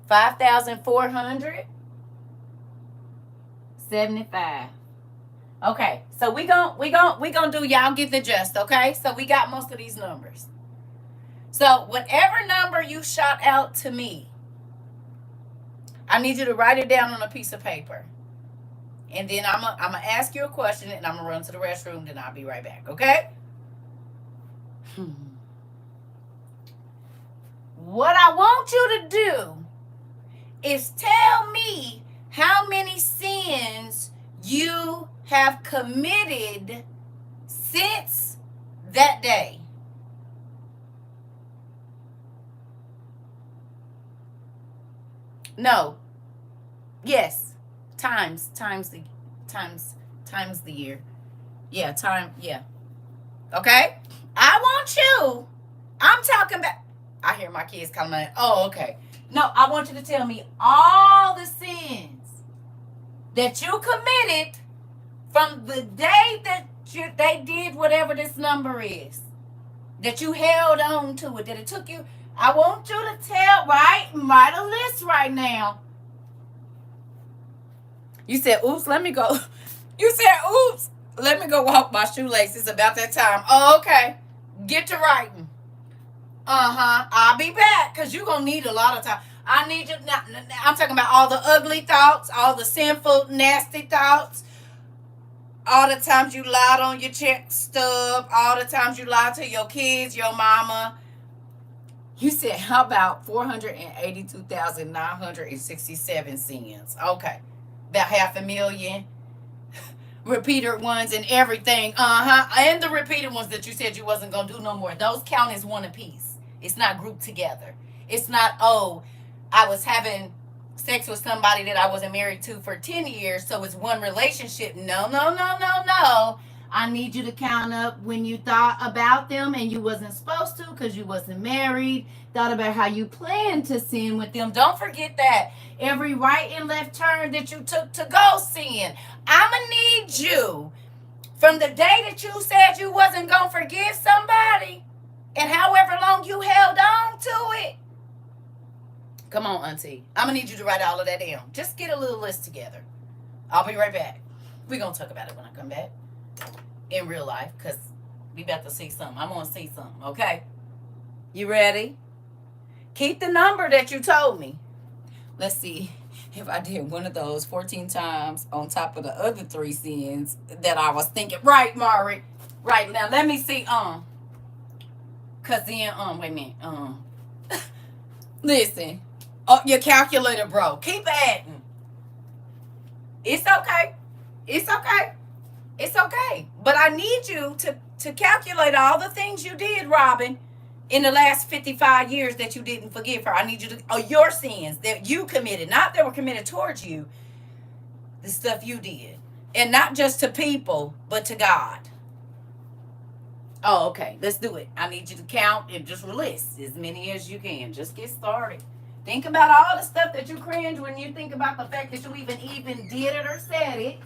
$5,475. Okay, so we gonna do, y'all get the gist, okay? So we got most of these numbers. So whatever number you shot out to me, I need you to write it down on a piece of paper. And then I'm gonna ask you a question and I'm gonna run to the restroom, then I'll be right back, okay? What I want you to do is tell me how many sins you have committed since that day. No. Yes. Times the year. Yeah, yeah. Okay? I want you. I'm talking about, I hear my kids calling. Oh, okay. No, I want you to tell me all the sins that you committed from the day that they did whatever this number is, that you held on to it, that it took you. I want you to write a list right now. You said, oops, let me go. You said, oops, let me go walk my shoelaces. It's about that time. Oh, okay. Get to writing. I'll be back because you're going to need a lot of time. I need you. Now, I'm talking about all the ugly thoughts, all the sinful, nasty thoughts, all the times you lied on your check stub, all the times you lied to your kids, your mama. You said, how about 482,967 sins? Okay. About 500,000 repeated ones and everything. And the repeated ones that you said you wasn't going to do no more. Those count as one apiece. It's not grouped together. It's not, oh, I was having sex with somebody that I wasn't married to for 10 years, so it's one relationship. No. I need you to count up when you thought about them and you wasn't supposed to because you wasn't married. Thought about how you planned to sin with them. Don't forget that. Every right and left turn that you took to go sin. I'ma need you from the day that you said you wasn't gonna forgive somebody and however long you held on to it. Come on, Auntie. I'm gonna need you to write all of that down. Just get a little list together. I'll be right back. We're gonna talk about it when I come back. In real life, because we about to see something. I'm gonna see something, okay? You ready? Keep the number that you told me. Let's see if I did one of those 14 times on top of the other 3 sins that I was thinking. Right, Mari. Right now, let me see. Cause then, wait a minute. Listen. Oh, your calculator broke. Keep adding. It's okay. It's okay. It's okay. But I need you to calculate all the things you did, Robin, in the last 55 years that you didn't forgive her. I need you to, your sins that you committed, not that were committed towards you, the stuff you did. And not just to people, but to God. Oh, okay. Let's do it. I need you to count and just list as many as you can. Just get started. Think about all the stuff that you cringe when you think about the fact that you even did it or said it.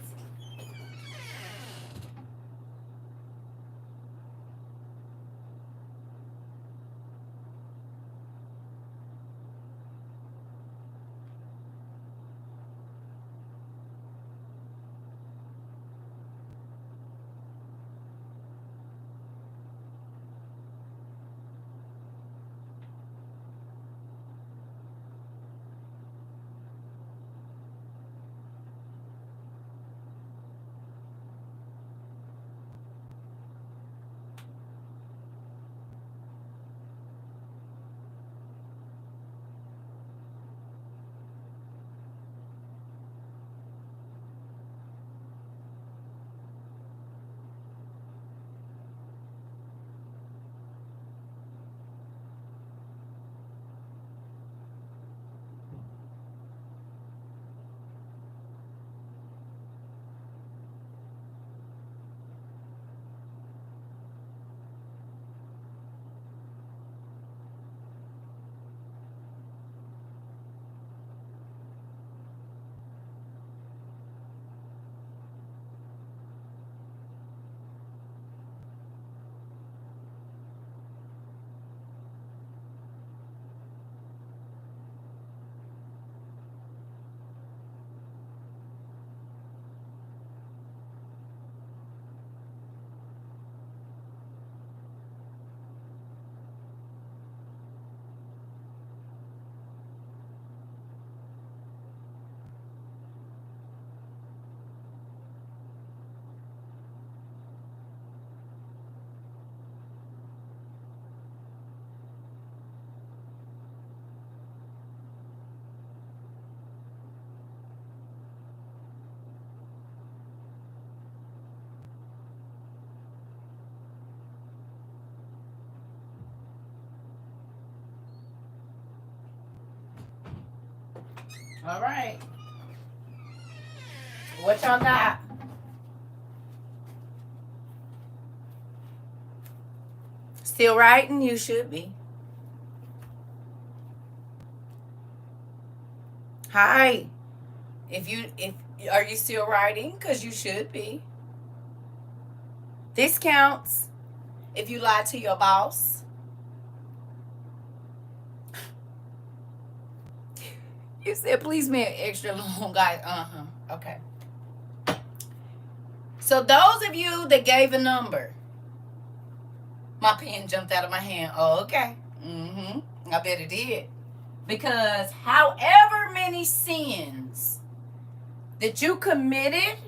All right. What y'all got? Still writing? You should be. Hi. If are you still writing? Because you should be. This counts if you lie to your boss. You said please make an extra long guy. Okay. So those of you that gave a number, my pen jumped out of my hand. Oh, okay. I bet it did. Because however many sins that you committed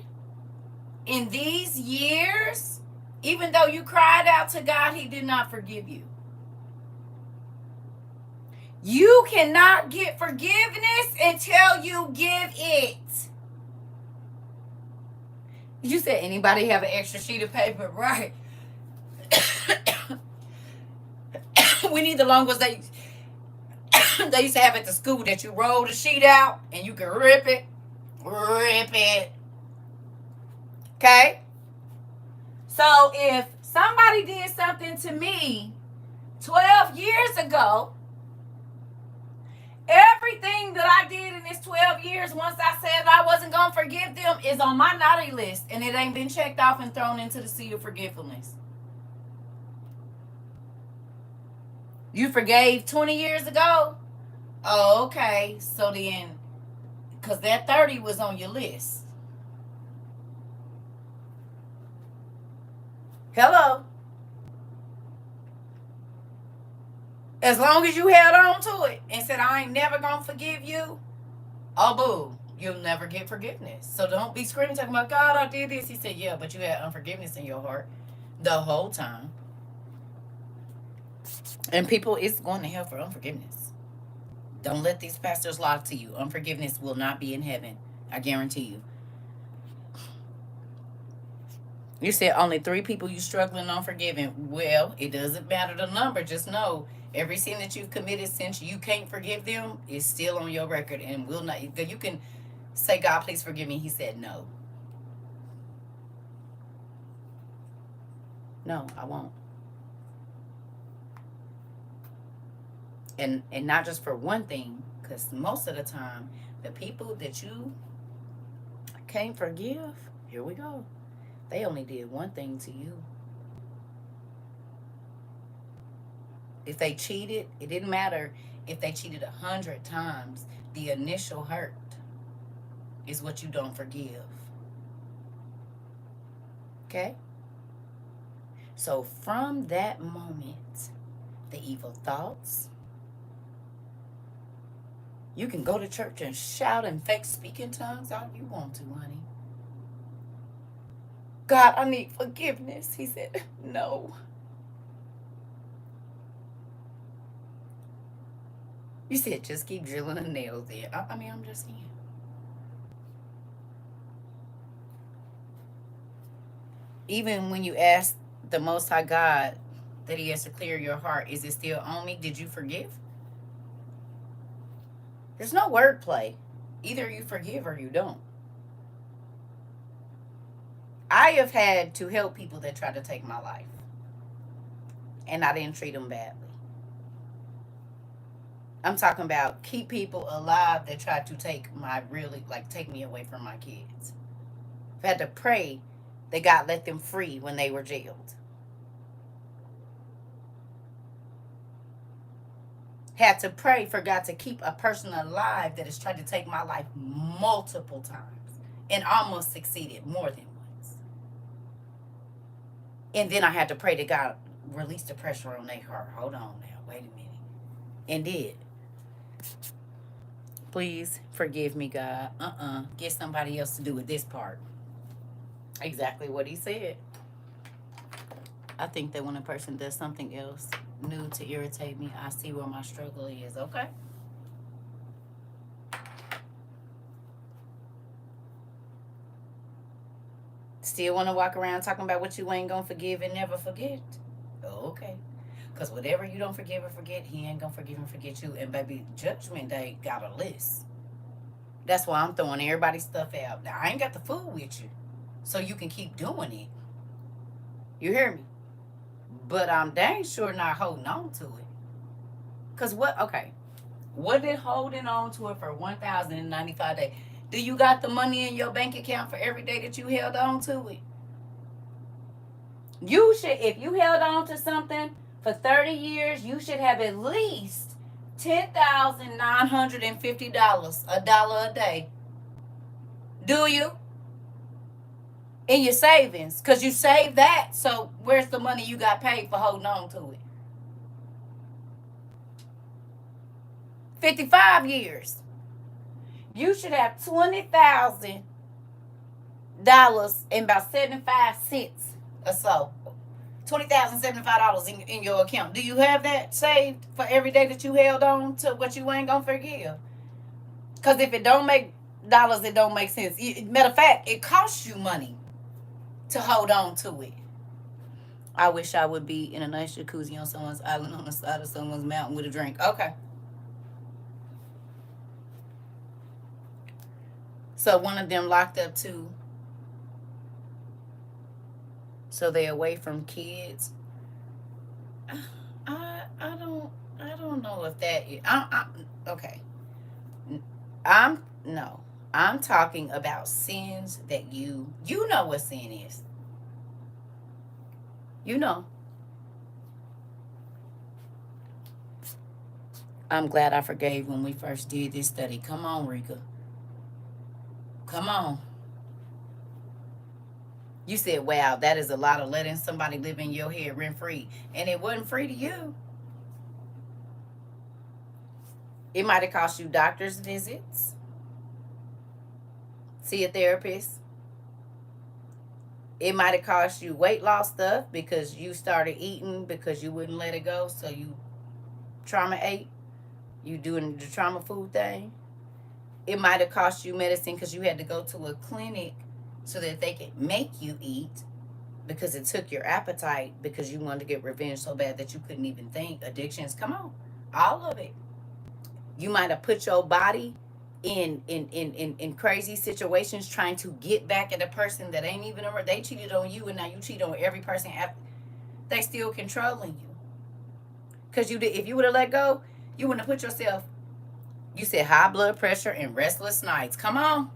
in these years, even though you cried out to God, He did not forgive you. You cannot get forgiveness until you give it. You said anybody have an extra sheet of paper, right? We need the long ones they used to have at the school that you roll the sheet out and you can rip it. Okay? So if somebody did something to me 12 years ago, everything that I did in this 12 years, once I said I wasn't going to forgive them, is on my naughty list. And it ain't been checked off and thrown into the sea of forgetfulness. You forgave 20 years ago? Oh, okay. So then, because that 30 was on your list. Hello? As long as you held on to it and said, I ain't never going to forgive you, oh, boo, you'll never get forgiveness. So don't be screaming, talking about, God, I did this. He said, yeah, but you had unforgiveness in your heart the whole time. And people is going to hell for unforgiveness. Don't let these pastors lie to you. Unforgiveness will not be in heaven. I guarantee you. You said only 3 people you struggling on forgiving. Well, it doesn't matter the number. Just know every sin that you've committed since you can't forgive them is still on your record and will not. You can say, God, please forgive me. He said no. No, I won't. And not just for one thing, because most of the time, the people that you can't forgive, here we go. They only did one thing to you. If they cheated, it didn't matter if they cheated 100 times. The initial hurt is what you don't forgive. Okay? So from that moment, the evil thoughts, you can go to church and shout and fake speak in tongues all you want to, honey. God, I need forgiveness. He said, no. You said, just keep drilling the nails in. I mean, I'm just saying. Even when you ask the Most High God that He has to clear your heart, is it still on me? Did you forgive? There's no wordplay. Either you forgive or you don't. I have had to help people that tried to take my life. And I didn't treat them badly. I'm talking about keep people alive that tried to take me away from my kids. I've had to pray that God let them free when they were jailed. Had to pray for God to keep a person alive that has tried to take my life multiple times and almost succeeded more than once. And then I had to pray to God release the pressure on their heart. Hold on now, wait a minute. And did. Please forgive me, God. Get somebody else to do with this part. Exactly what He said. I think that when a person does something else new to irritate me, I see where my struggle is. Okay? Still want to walk around talking about what you ain't going to forgive and never forget? Okay. Because whatever you don't forgive or forget, He ain't going to forgive and forget you. And baby, Judgment Day got a list. That's why I'm throwing everybody's stuff out. Now, I ain't got to fool with you. So you can keep doing it. You hear me? But I'm dang sure not holding on to it. Because what did holding on to it for 1,095 days? Do you got the money in your bank account for every day that you held on to it? You should, if you held on to something for 30 years, you should have at least $10,950, $1 a day. Do you? In your savings, because you saved that. So where's the money you got paid for holding on to it? 55 years. You should have $20,000 and about 75 cents or so. $20,075 in your account. Do you have that saved for every day that you held on to what you ain't gonna forgive? Because if it don't make dollars, it don't make sense. Matter of fact, it costs you money to hold on to it. I wish I would be in a nice jacuzzi on someone's island on the side of someone's mountain with a drink. Okay. So one of them locked up too. so they're away from kids. I don't know if that is, okay. I'm no. I'm talking about sins that you know what sin is. You know. I'm glad I forgave when we first did this study. Come on, Rika. Come on. You said, wow, that is a lot of letting somebody live in your head rent free. And it wasn't free to you. It might have cost you doctor's visits, see a therapist. It might have cost you weight loss stuff because you started eating because you wouldn't let it go. So you trauma ate. You doing the trauma food thing. It might have cost you medicine because you had to go to a clinic so that they could make you eat because it took your appetite because you wanted to get revenge so bad that you couldn't even think. Addictions, come on. All of it. You might have put your body in crazy situations trying to get back at a person that ain't even around. They cheated on you and now you cheat on every person after. They still controlling you. Because you did, if you would have let go, you wouldn't have put yourself. You said high blood pressure and restless nights. Come on.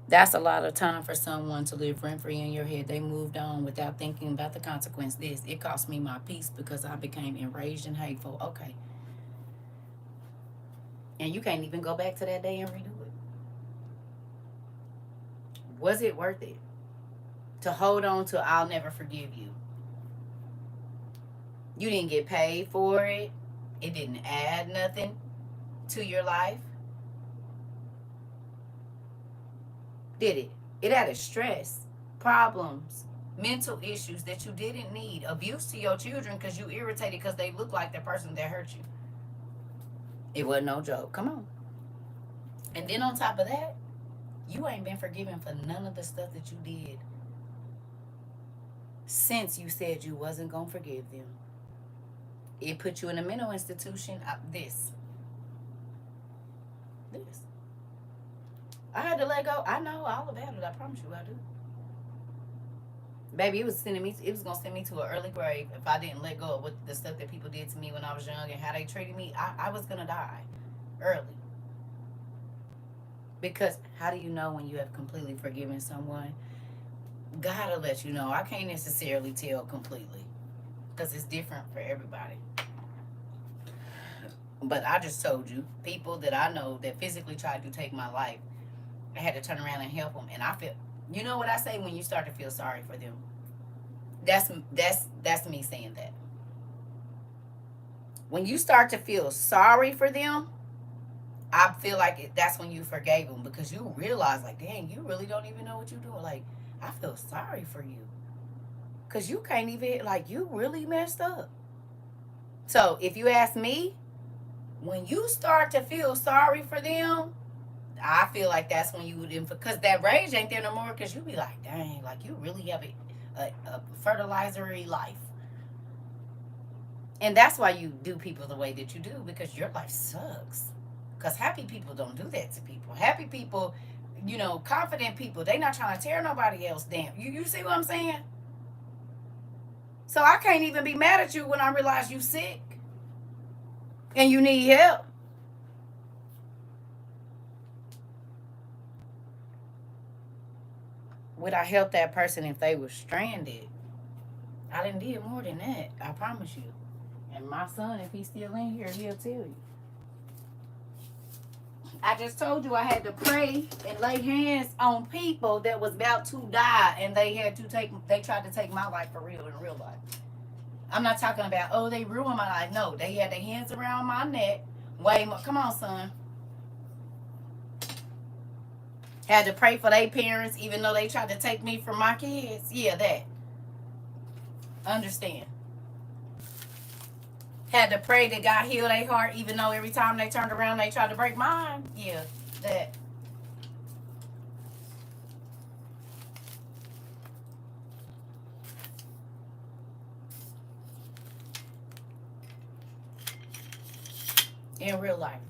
That's a lot of time for someone to live rent free in your head. They moved on without thinking about the consequence. It cost me my peace because I became enraged and hateful. Okay. And you can't even go back to that day and redo it. Was it worth it to hold on to I'll never forgive you? You didn't get paid for it. It didn't add nothing to your life. Did it? It added stress, problems, mental issues that you didn't need, abuse to your children because you irritated because they look like the person that hurt you. It wasn't no joke. Come on. And then on top of that, you ain't been forgiven for none of the stuff that you did since you said you wasn't going to forgive them. It put you in a mental institution. This. I had to let go. I know all about it. I promise you I do. Baby, it was gonna send me to an early grave if I didn't let go of what the stuff that people did to me when I was young and how they treated me. I was gonna die early. Because how do you know when you have completely forgiven someone? God will let you know. I can't necessarily tell completely because it's different for everybody. But I just told you, people that I know that physically tried to take my life, I had to turn around and help them. And I feel, you know what I say when you start to feel sorry for them? That's me saying that. When you start to feel sorry for them, I feel like that's when you forgave them because you realize, like, dang, you really don't even know what you're doing. Like, I feel sorry for you because you can't even, like, you really messed up. So if you ask me, when you start to feel sorry for them, I feel like that's when you would, because that rage ain't there no more because you be like, dang, like, you really have a fertilizer-y life. And that's why you do people the way that you do, because your life sucks. Because happy people don't do that to people. Happy people, confident people, they not trying to tear nobody else down. You see what I'm saying? So I can't even be mad at you when I realize you sick and you need help. Would I help that person if they were stranded? I didn't do more than that. I promise you. And my son, if he's still in here, he'll tell you. I just told you I had to pray and lay hands on people that was about to die, and they tried to take my life for real in real life. I'm not talking about, oh, they ruined my life. No, they had their hands around my neck. Way more. Come on, son. Had to pray for their parents, even though they tried to take me from my kids. Yeah, that. Understand. Had to pray that God heal their heart, even though every time they turned around, they tried to break mine. Yeah, that. In real life.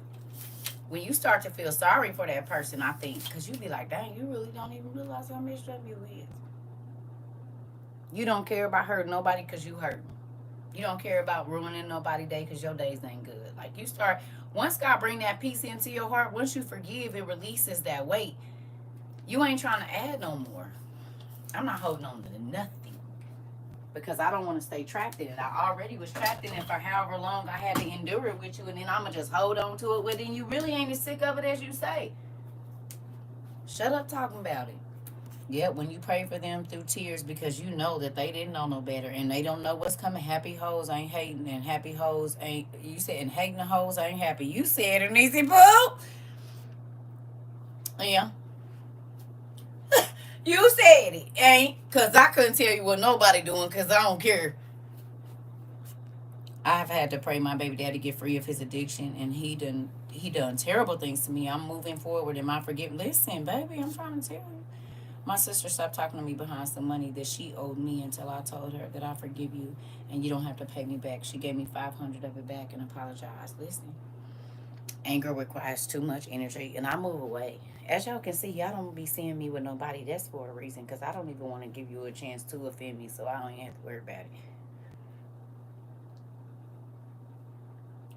When you start to feel sorry for that person, I think, because you be like, dang, you really don't even realize how messed up you is. You don't care about hurting nobody because you hurt. You don't care about ruining nobody's day because your days ain't good. Like you start, once God bring that peace into your heart, once you forgive, it releases that weight. You ain't trying to add no more. I'm not holding on to nothing because I don't want to stay trapped in it. I already was trapped in it for however long I had to endure it with you, and then I'm going to just hold on to it. Well, then you really ain't as sick of it as you say. Shut up talking about it. Yeah, when you pray for them through tears because you know that they didn't know no better and they don't know what's coming. Happy hoes ain't hating and happy hoes ain't, you said, and hating the hoes ain't happy. You said it, Easy Boo. Yeah. You said it, ain't, because I couldn't tell you what nobody doing because I don't care. I've had to pray my baby daddy get free of his addiction, and he done terrible things to me. I'm moving forward in my forgiveness. Listen, baby, I'm trying to tell you. My sister stopped talking to me behind some money that she owed me until I told her that I forgive you and you don't have to pay me back. She gave me 500 of it back and apologized. Listen, anger requires too much energy, and I move away. As y'all can see, y'all don't be seeing me with nobody. That's for a reason, because I don't even want to give you a chance to offend me, so I don't even have to worry about it.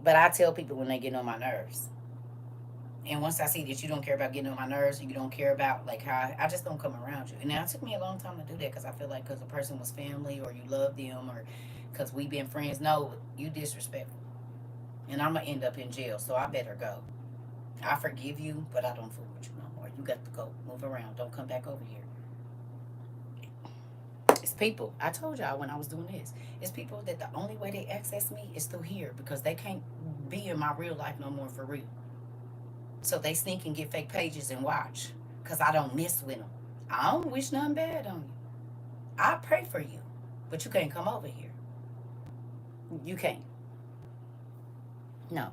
But I tell people when they get on my nerves. And once I see that you don't care about getting on my nerves, you don't care about like how I just don't come around you. And now it took me a long time to do that because I feel like because a person was family or you love them or because we been friends. No, you disrespectful, and I'm gonna end up in jail, so I better go. I forgive you, but I don't fool with you no more. You got to go, move around, don't come back over here. It's people. I told y'all when I was doing this. It's people that the only way they access me is through here because they can't be in my real life no more for real. So they sneak and get fake pages and watch because I don't mess with them. I don't wish nothing bad on you. I pray for you, but you can't come over here. You can't. No.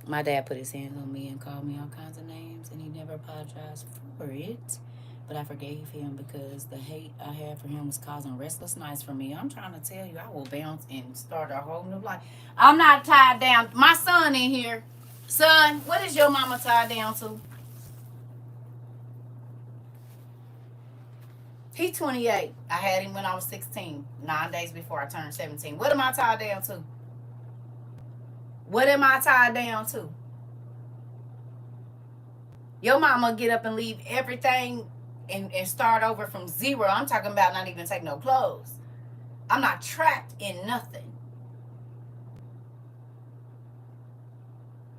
My dad put his hands on me and called me all kinds of names, and he never apologized for it. But I forgave him because the hate I had for him was causing restless nights for me. I'm trying to tell you, I will bounce and start a whole new life. I'm not tied down. My son in here. Son, what is your mama tied down to? He 28. I had him when I was 16, 9 days before I turned 17. What am I tied down to? What am I tied down to? Your mama get up and leave everything and start over from zero. I'm talking about not even take no clothes. I'm not trapped in nothing.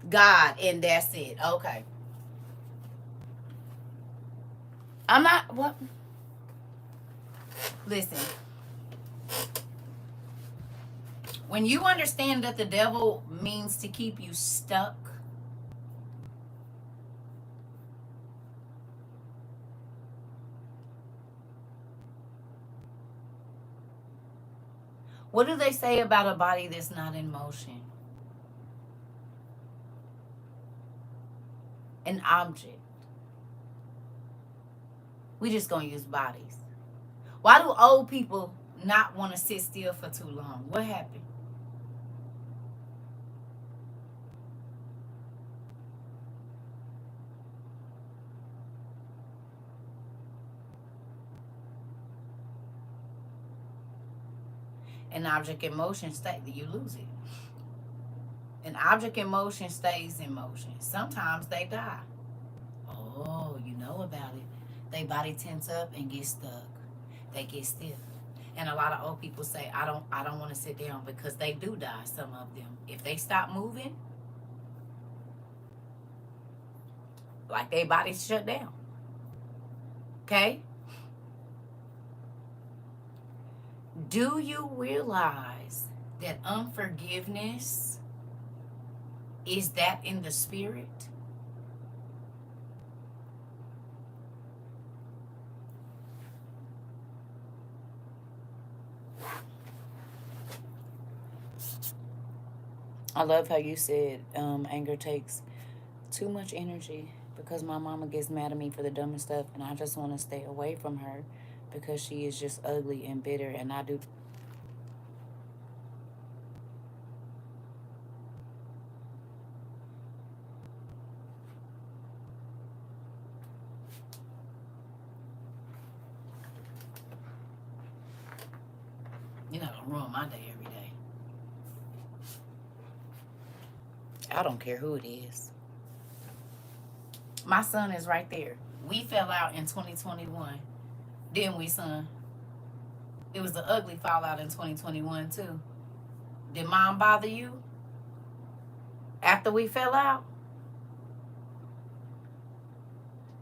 God, and that's it. Okay. I'm not, what? Listen. When you understand that the devil means to keep you stuck, what do they say about a body that's not in motion? An object. We just gonna use bodies. Why do old people not want to sit still for too long? What happened? An object in motion state that you lose it. An object in motion stays in motion. Sometimes they die. Oh, you know about it. Their body tense up and get stuck. They get stiff. And a lot of old people say, I don't want to sit down because they do die, some of them. If they stop moving, like their bodies shut down. Okay? Do you realize that unforgiveness is that in the spirit? I love how you said anger takes too much energy because my mama gets mad at me for the dumbest stuff and I just want to stay away from her because she is just ugly and bitter and I do. You're not going to ruin my day every day. I don't care who it is. My son is right there. We fell out in 2021. Didn't we, son? It was an ugly fallout in 2021, too. Did mom bother you after we fell out?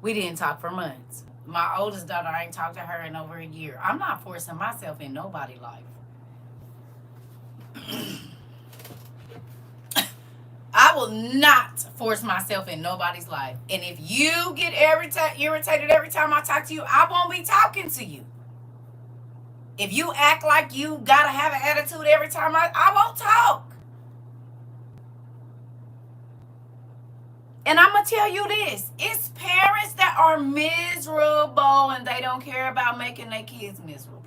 We didn't talk for months. My oldest daughter, I ain't talked to her in over a year. I'm not forcing myself in nobody's life. I will not force myself in nobody's life. And if you get irritated every time I talk to you, I won't be talking to you. If you act like you gotta have an attitude every time I won't talk. And I'm going to tell you this. It's parents that are miserable and they don't care about making their kids miserable.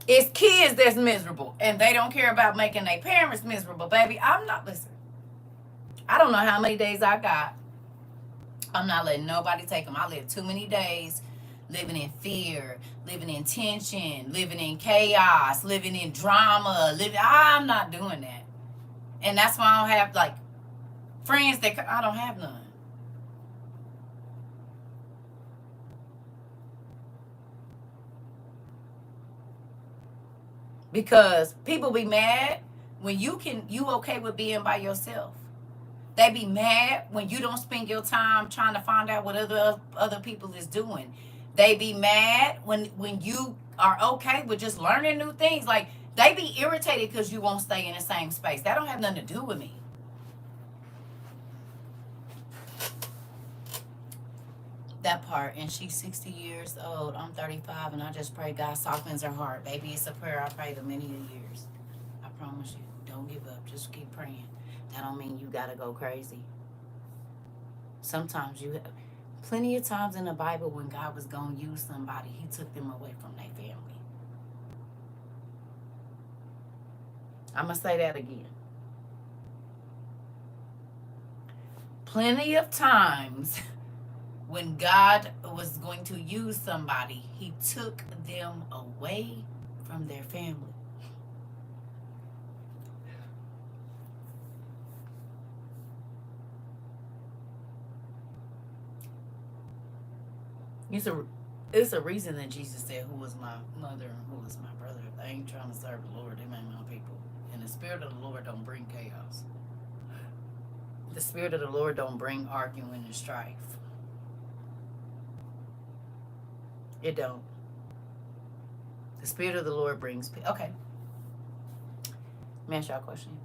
It's kids that's miserable and they don't care about making their parents miserable. Baby, I'm not, listen. I don't know how many days I got. I'm not letting nobody take them. I lived too many days living in fear, living in tension, living in chaos, living in drama. I'm not doing that. And that's why I don't have, like, friends that I don't have none. Because people be mad when you okay with being by yourself. They be mad when you don't spend your time trying to find out what other people is doing. They be mad when you are okay with just learning new things. Like, they be irritated because you won't stay in the same space. That don't have nothing to do with me. That part. And she's 60 years old. I'm 35, and I just pray God softens her heart. Baby, it's a prayer I prayed for many years. I promise you. Don't give up. Just keep praying. That don't mean you got to go crazy. Sometimes you have plenty of times in the Bible when God was going to use somebody, he took them away from their family. I'm going to say that again. Plenty of times when God was going to use somebody, he took them away from their family. It's a reason that Jesus said, who was my mother and who was my brother. If they ain't trying to serve the Lord, they ain't my people. And the Spirit of the Lord don't bring chaos. The Spirit of the Lord don't bring arguing and strife. It don't. The Spirit of the Lord brings peace. Okay. Let me ask y'all a question.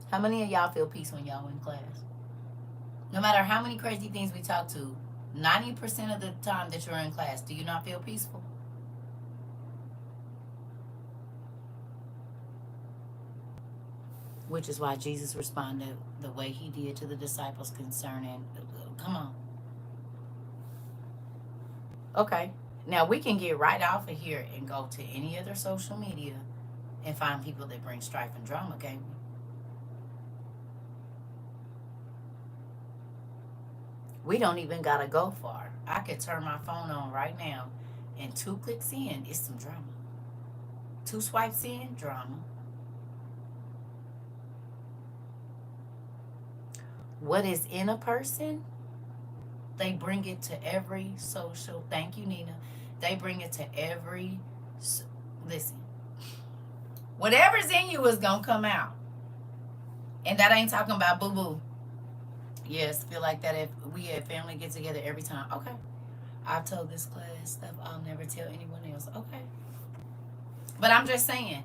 How many of y'all feel peace when y'all in class? No matter how many crazy things we talk to, 90% of the time that you're in class, do you not feel peaceful? Which is why Jesus responded the way he did to the disciples concerning, come on. Okay. Now we can get right off of here and go to any other social media and find people that bring strife and drama, can't we? We don't even gotta go far. I could turn my phone on right now, and 2 clicks in, it's some drama. 2 swipes in, drama. What is in a person, they bring it to every social. Thank you, Nina. They bring it to every. Listen, whatever's in you is gonna come out, and that ain't talking about boo boo. Yes, feel like that if we had family get together every time. Okay. I've told this class stuff I'll never tell anyone else. Okay. But I'm just saying.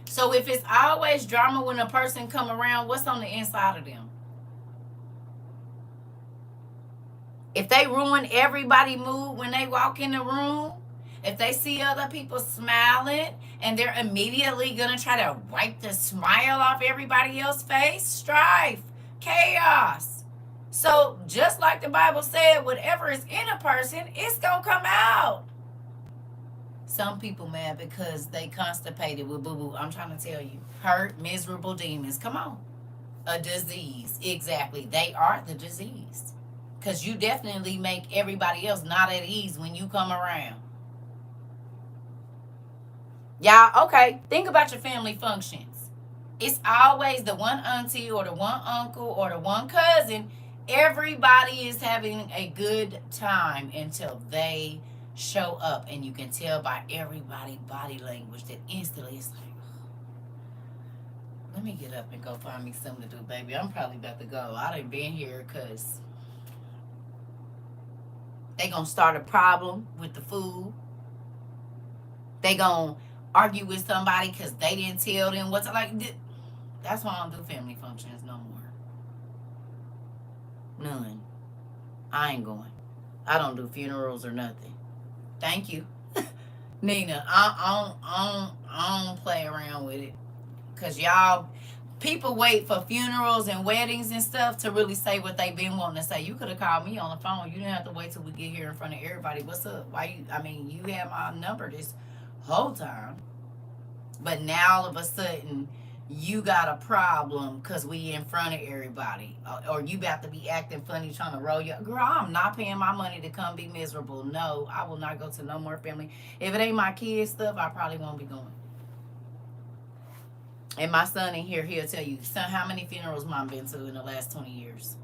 So if it's always drama when a person come around, what's on the inside of them? If they ruin everybody's mood when they walk in the room, if they see other people smiling and they're immediately going to try to wipe the smile off everybody else's face, strife, chaos. So just like the Bible said, whatever is in a person, it's going to come out. Some people mad because they constipated with boo-boo. I'm trying to tell you. Hurt, miserable demons. Come on. A disease. Exactly. They are the disease. Because you definitely make everybody else not at ease when you come around. Y'all, okay, think about your family functions. It's always the one auntie or the one uncle or the one cousin. Everybody is having a good time until they show up. And you can tell by everybody's body language that instantly it's like, let me get up and go find me something to do, baby. I'm probably about to go. I done been here because they gonna start a problem with the food. They gonna argue with somebody because they didn't tell them what's like. That's why I don't do family functions no more. None. I ain't going. I don't do funerals or nothing. Thank you, Nina. I don't play around with it. Because y'all, people wait for funerals and weddings and stuff to really say what they've been wanting to say. You could have called me on the phone. You didn't have to wait till we get here in front of everybody. What's up? Why you, I mean, you had my number this whole time. But now all of a sudden, you got a problem because we in front of everybody. Or you about to be acting funny trying to roll your... Girl, I'm not paying my money to come be miserable. No, I will not go to no more family. If it ain't my kids' stuff, I probably won't be going. And my son in here, he'll tell you, son, how many funerals mom been to in the last 20 years?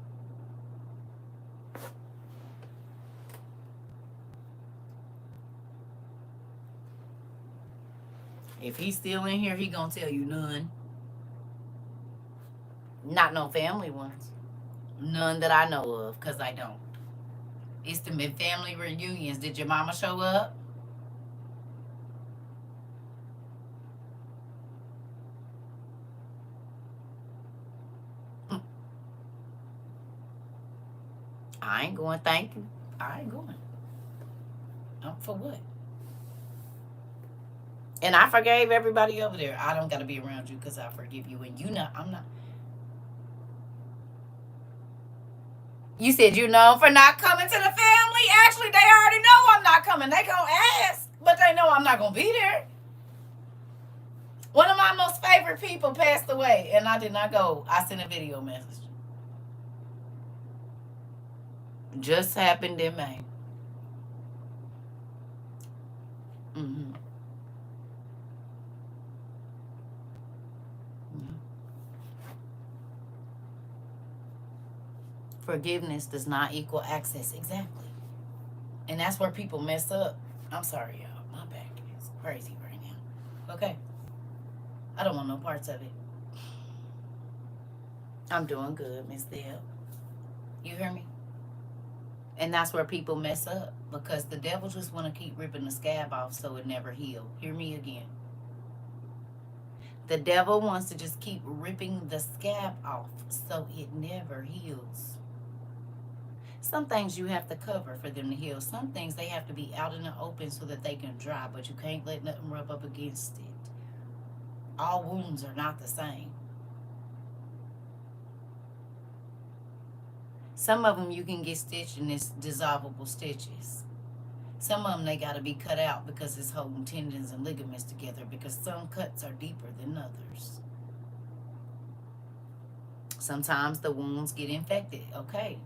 If he's still in here, he gonna tell you none. Not no family ones. None that I know of, because I don't. It's the family reunions. Did your mama show up? I ain't going, thank you. I ain't going. For what? And I forgave everybody over there. I don't got to be around you because I forgive you. And you know, I'm not. You said you know for not coming to the family. Actually, they already know I'm not coming. They gonna ask, but they know I'm not gonna be there. One of my most favorite people passed away, and I did not go. I sent a video message. Just happened in May. Mm-hmm. Forgiveness does not equal access. Exactly. And that's where people mess up. I'm sorry, y'all. My back is crazy right now. Okay. I don't want no parts of it. I'm doing good, Miss Deb. You hear me? And that's where people mess up. Because the devil just want to keep ripping the scab off so it never heal. Hear me again. The devil wants to just keep ripping the scab off so it never heals. Some things you have to cover for them to heal. Some things they have to be out in the open so that they can dry, but you can't let nothing rub up against it. All wounds are not the same. Some of them you can get stitched and it's dissolvable stitches. Some of them they got to be cut out because it's holding tendons and ligaments together, because some cuts are deeper than others. Sometimes the wounds get infected, okay,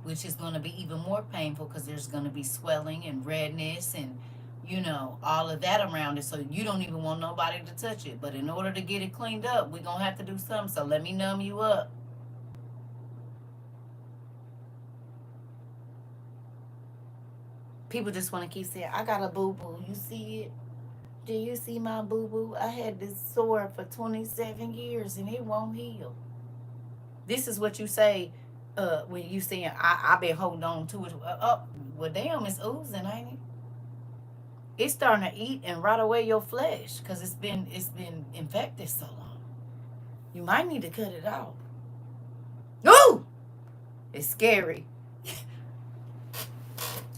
which is going to be even more painful because there's going to be swelling and redness and, you know, all of that around it. So you don't even want nobody to touch it. But in order to get it cleaned up, we're going to have to do something. So let me numb you up. People just want to keep saying, I got a boo-boo. You see it? Do you see my boo-boo? I had this sore for 27 years and it won't heal. This is what you say when you saying, I've been holding on to it. Well, damn, it's oozing, ain't it? It's starting to eat and rot away your flesh because it's been infected so long. You might need to cut it off. Ooh! It's scary.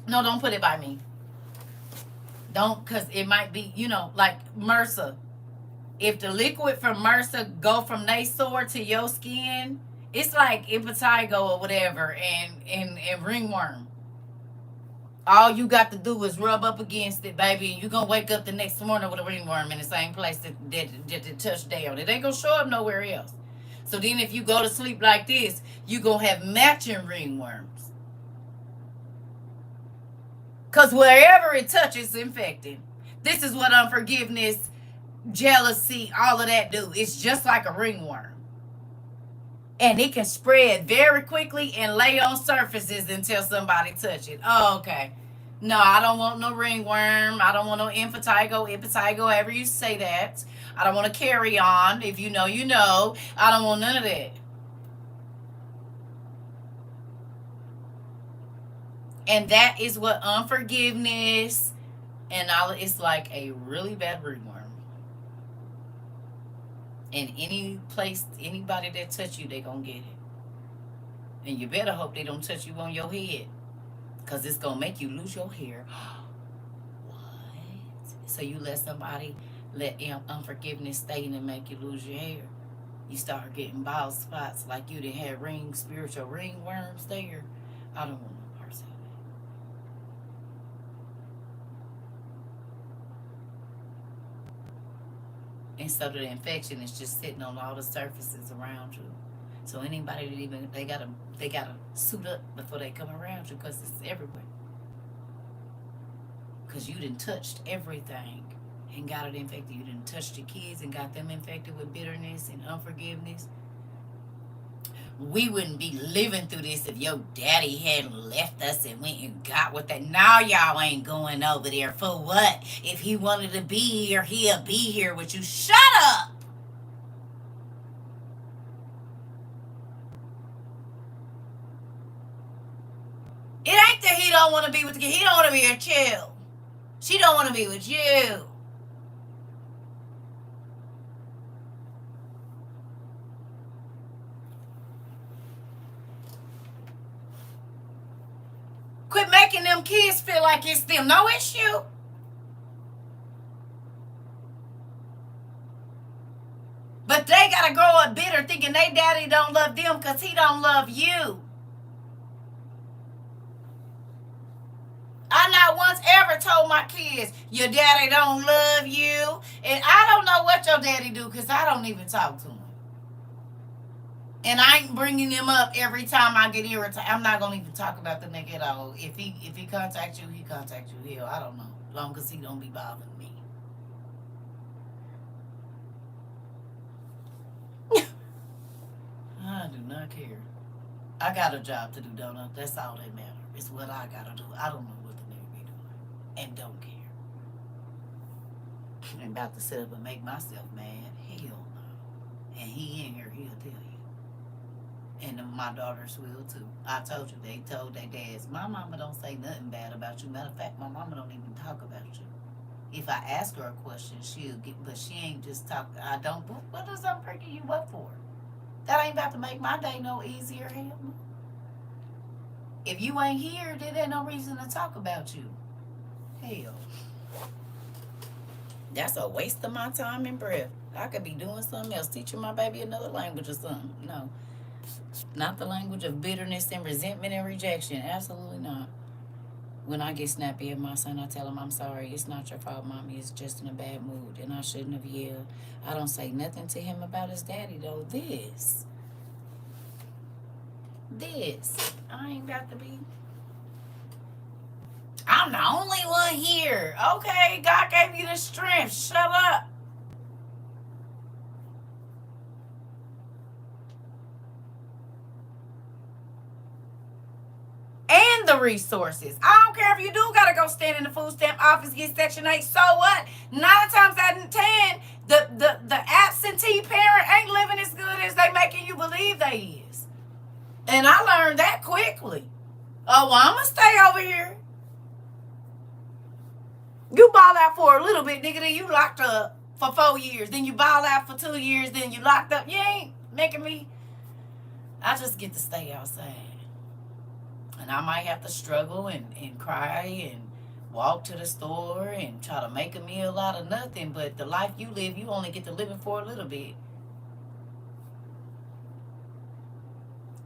No, don't put it by me. Don't, because it might be, you know, like MRSA. If the liquid from MRSA go from they sore to your skin, it's like impetigo or whatever and ringworm. All you got to do is rub up against it, baby, and you're going to wake up the next morning with a ringworm in the same place that touched down. It ain't going to show up nowhere else. So then if you go to sleep like this, you're going to have matching ringworms. Because wherever it touches, it's infecting. This is what unforgiveness, jealousy, all of that do. It's just like a ringworm. And it can spread very quickly and lay on surfaces until somebody touch it. Oh, okay. No, I don't want no ringworm. I don't want no impetigo, however you say that. I don't want to carry on. If you know, you know. I don't want none of that. And that is what unforgiveness and all, it's like a really bad ringworm. And any place, anybody that touch you, they gonna get it. And you better hope they don't touch you on your head, because it's gonna make you lose your hair. What? So you let somebody let unforgiveness stay and make you lose your hair. You start getting bald spots like you done had spiritual ringworms there. I don't want no parts of it. And so the infection is just sitting on all the surfaces around you. So anybody that even they gotta suit up before they come around you, because it's everywhere. Because you done touched everything and got it infected. You done touched your kids and got them infected with bitterness and unforgiveness. We wouldn't be living through this if your daddy hadn't left us and went and got with that. Now y'all ain't going over there for what? If he wanted to be here, he'll be here with you. Shut up! It ain't that he don't want to be with the kid. He don't want to be with you. She don't want to be with you. Quit making them kids feel like it's them. No issue. But they gotta grow up bitter, thinking they daddy don't love them because he don't love you. I not once ever told my kids, your daddy don't love you. And I don't know what your daddy do, because I don't even talk to him. And I ain't bringing him up every time I get irritated. I'm not gonna even talk about the nigga at all. If he contacts you, he contacts you. Hell, I don't know. Long as he don't be bothering me. I do not care. I got a job to do, don't I? That's all that matters. It's what I gotta do. I don't know what the nigga be doing. And don't care. I'm about to sit up and make myself mad. Hell no. And he in here, he'll tell you. And my daughters will too. I told you, they told their dads, my mama don't say nothing bad about you. Matter of fact, my mama don't even talk about you. If I ask her a question, she'll get, but she ain't just talk. I don't. What is I'm bringing you up for? That ain't about to make my day no easier. Hell no. If you ain't here, then there's no reason to talk about you. Hell. That's a waste of my time and breath. I could be doing something else, teaching my baby another language or something. No. Not the language of bitterness and resentment and rejection. Absolutely not. When I get snappy at my son, I tell him, I'm sorry. It's not your fault, Mommy. It's just in a bad mood. And I shouldn't have yelled. I don't say nothing to him about his daddy, though. This. I ain't got to be. I'm the only one here. Okay, God gave you the strength. Shut up. And the resources. I don't care if you do gotta go stand in the food stamp office, get Section 8. So what? 9 times out of 10, the absentee parent ain't living as good as they making you believe they is. And I learned that quickly. Oh, well, I'm gonna stay over here. You ball out for a little bit, nigga, then you locked up for 4 years. Then you ball out for 2 years, then you locked up. You ain't making me. I just get to stay outside. And I might have to struggle and cry and walk to the store and try to make a meal out of nothing. But the life you live, you only get to live it for a little bit.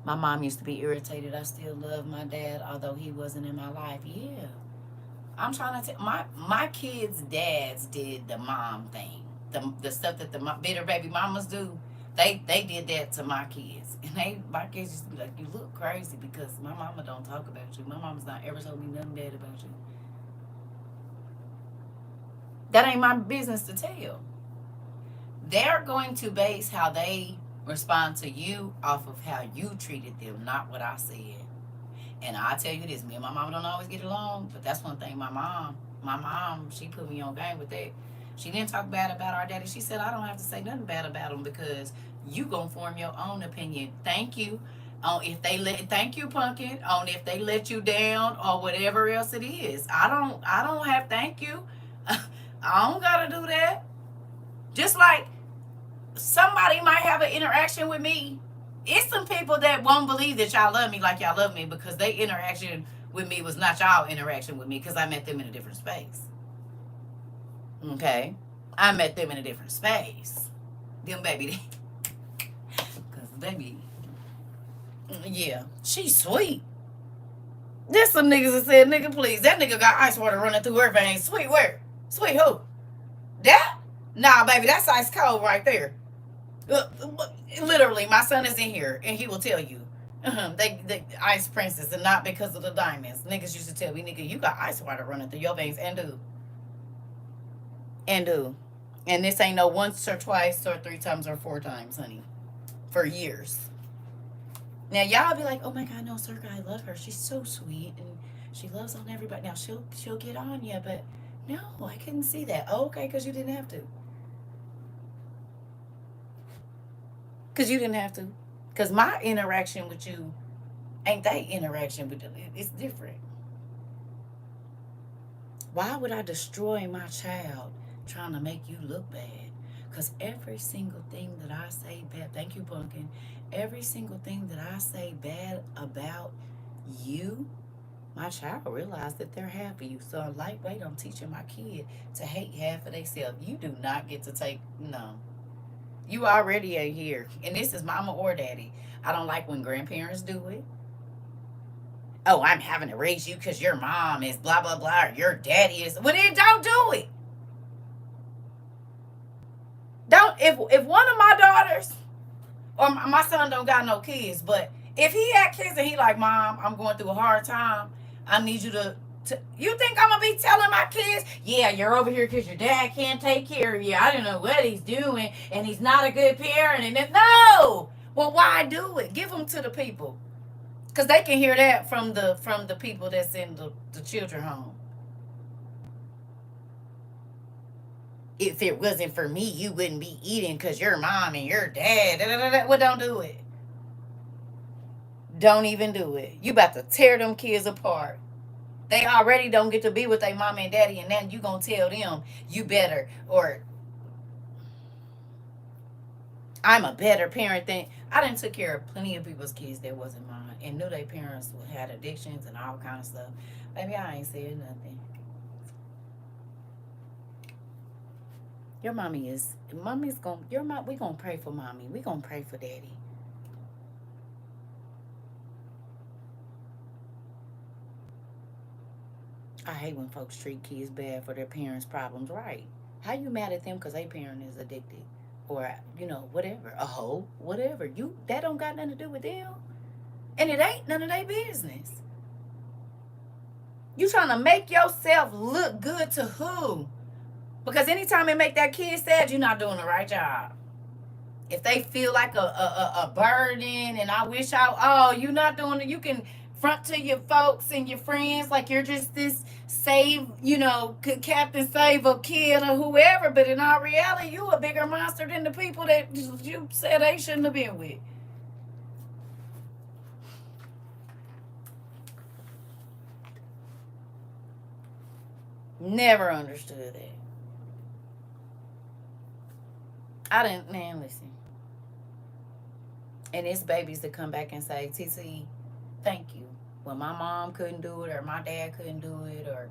My mom used to be irritated. I still love my dad, although he wasn't in my life. Yeah. I'm trying to tell my kids' dads did the mom thing. The stuff that the bitter baby mamas do. They did that to my kids. And my kids just be like, you look crazy because my mama don't talk about you. My mama's not ever told me nothing bad about you. That ain't my business to tell. They're going to base how they respond to you off of how you treated them, not what I said. And I tell you this, me and my mom don't always get along, but that's one thing my mom, she put me on game with that. She didn't talk bad about our daddy. She said, I don't have to say nothing bad about him because you gonna form your own opinion. Thank you. Thank you, Pumpkin, on if they let you down or whatever else it is. I don't have thank you. I don't gotta do that. Just like somebody might have an interaction with me. It's some people that won't believe that y'all love me like y'all love me because they interaction with me was not y'all interaction with me because I met them in a different space. Okay? I met them in a different space. Them baby. Because baby. Yeah. She's sweet. There's some niggas that said, nigga, please. That nigga got ice water running through her veins. Sweet where? Sweet who? That? Nah, baby, that's ice cold right there. Literally, my son is in here, and he will tell you. They ice princess, and not because of the diamonds. Niggas used to tell me, nigga, you got ice water running through your veins, and do, and this ain't no once or twice or 3 times or 4 times, honey, for years. Now y'all be like, oh my God, no, CERCA, I love her. She's so sweet, and she loves on everybody. Now she'll get on you, but no, I couldn't see that. Oh, okay, because you didn't have to. Because you didn't have to. Because my interaction with you ain't that interaction with you. It's different. Why would I destroy my child trying to make you look bad? Because every single thing that I say bad, thank you, Pumpkin, every single thing that I say bad about you, my child realized that they're half of you. So lightweight, I'm teaching my kid to hate half of themselves. You do not get to take, no. You already ain't here. And this is mama or daddy. I don't like when grandparents do it. Oh, I'm having to raise you because your mom is blah, blah, blah, or your daddy is. Well, then don't do it. Don't, if one of my daughters, or my son don't got no kids, but if he had kids and he like, Mom, I'm going through a hard time, I need you to you think I'm going to be telling my kids, yeah, you're over here because your dad can't take care of you. I don't know what he's doing, and he's not a good parent. And no. Well, why do it? Give them to the people. Because they can hear that from the people that's in the children home. If it wasn't for me, you wouldn't be eating because your mom and your dad. Da, da, da, da. Well, don't do it. Don't even do it. You about to tear them kids apart. They already don't get to be with their mom and daddy, and then you gonna tell them you better, or I'm a better parent than I done took care of plenty of people's kids that wasn't mine, and knew their parents had addictions and all kind of stuff. Baby, I ain't said nothing. Your mommy's gonna we gonna pray for mommy. We gonna pray for daddy. I hate when folks treat kids bad for their parents' problems. Right? How you mad at them because their parent is addicted, or whatever, a hoe, whatever? That don't got nothing to do with them, and it ain't none of their business. You trying to make yourself look good to who? Because anytime they make that kid sad, you're not doing the right job. If they feel like a burden, and I wish you're not doing it, you can front to your folks and your friends like you're just this Captain Save a kid or whoever, but in all reality, you a bigger monster than the people that you said they shouldn't have been with. Never understood that. I didn't, man, listen. And it's babies that come back and say, TC, thank you. Well, my mom couldn't do it, or my dad couldn't do it, or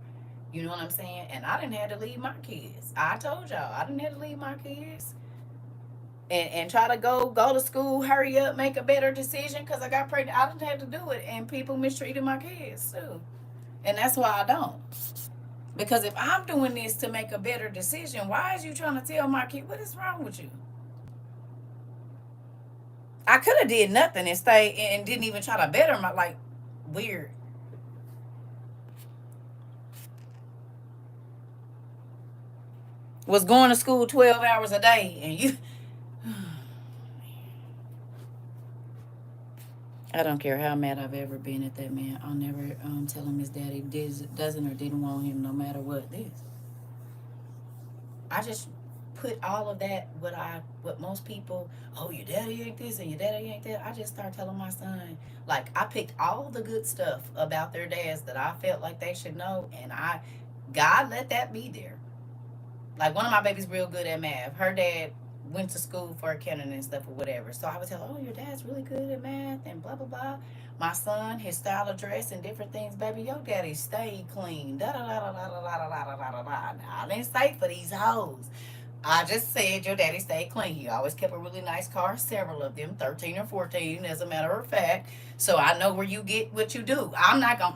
you know what I'm saying? And I didn't have to leave my kids. I told y'all, I didn't have to leave my kids. And try to go to school, hurry up, make a better decision because I got pregnant. I didn't have to do it. And people mistreated my kids too. And that's why I don't. Because if I'm doing this to make a better decision, why is you trying to tell my kid, what is wrong with you? I could have did nothing and stayed and didn't even try to better my, weird. was going to school 12 hours a day, and you. I don't care how mad I've ever been at that man. I'll never tell him his daddy doesn't or didn't want him, no matter what. I just put all of that, what most people, oh, your daddy ain't this and your daddy ain't that. I just start telling my son, like, I picked all the good stuff about their dads that I felt like they should know, and God let that be there. Like, one of my babies real good at math. Her dad went to school for accounting and stuff or whatever. So I would tell her, oh, your dad's really good at math and blah, blah, blah. My son, his style of dress and different things, baby, your daddy stayed clean. Da da da da da da da da da da da. Now, I didn't say for these hoes. I just said your daddy stayed clean. He always kept a really nice car, several of them, 13 or 14, as a matter of fact. So I know where you get what you do. I'm not going,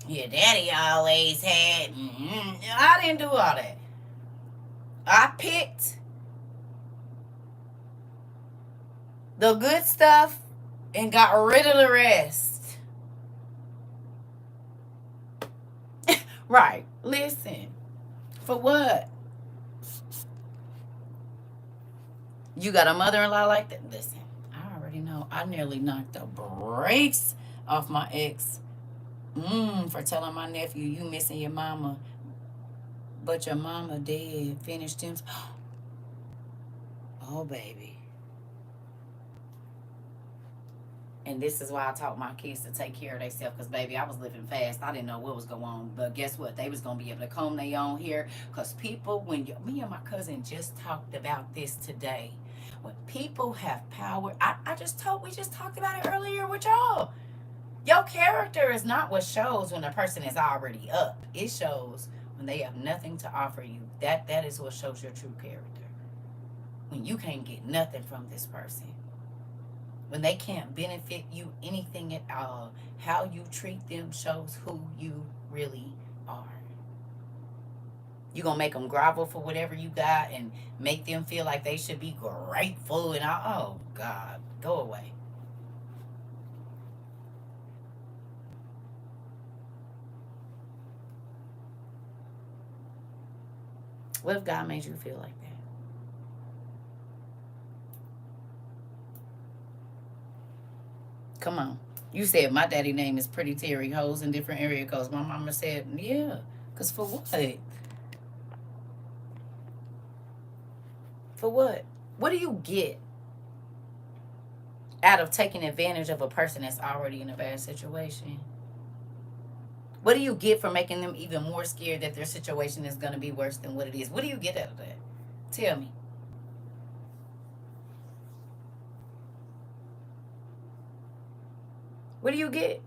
your daddy always had, I didn't do all that. I picked the good stuff and got rid of the rest. Right. Listen. For what? You got a mother-in-law like that? Listen, I already know. I nearly knocked the brakes off my ex for telling my nephew, you missing your mama. But your mama dead. Finished him. Oh, baby. And this is why I taught my kids to take care of themselves. Because, baby, I was living fast. I didn't know what was going on. But guess what? They was going to be able to comb their own hair. Because people, me and my cousin just talked about this today. When people have power, we just talked about it earlier with y'all. Your character is not what shows when a person is already up. It shows when they have nothing to offer you. That is what shows your true character. When you can't get nothing from this person. When they can't benefit you anything at all. How you treat them shows who you really are. You're going to make them grovel for whatever you got and make them feel like they should be grateful and all. Oh, God. Go away. What if God made you feel like that? Come on. You said my daddy name is Pretty Terry. Hoes in different area codes. My mama said, yeah. Because for what? For what? What do you get out of taking advantage of a person that's already in a bad situation? What do you get for making them even more scared that their situation is going to be worse than what it is? What do you get out of that? Tell me. What do you get?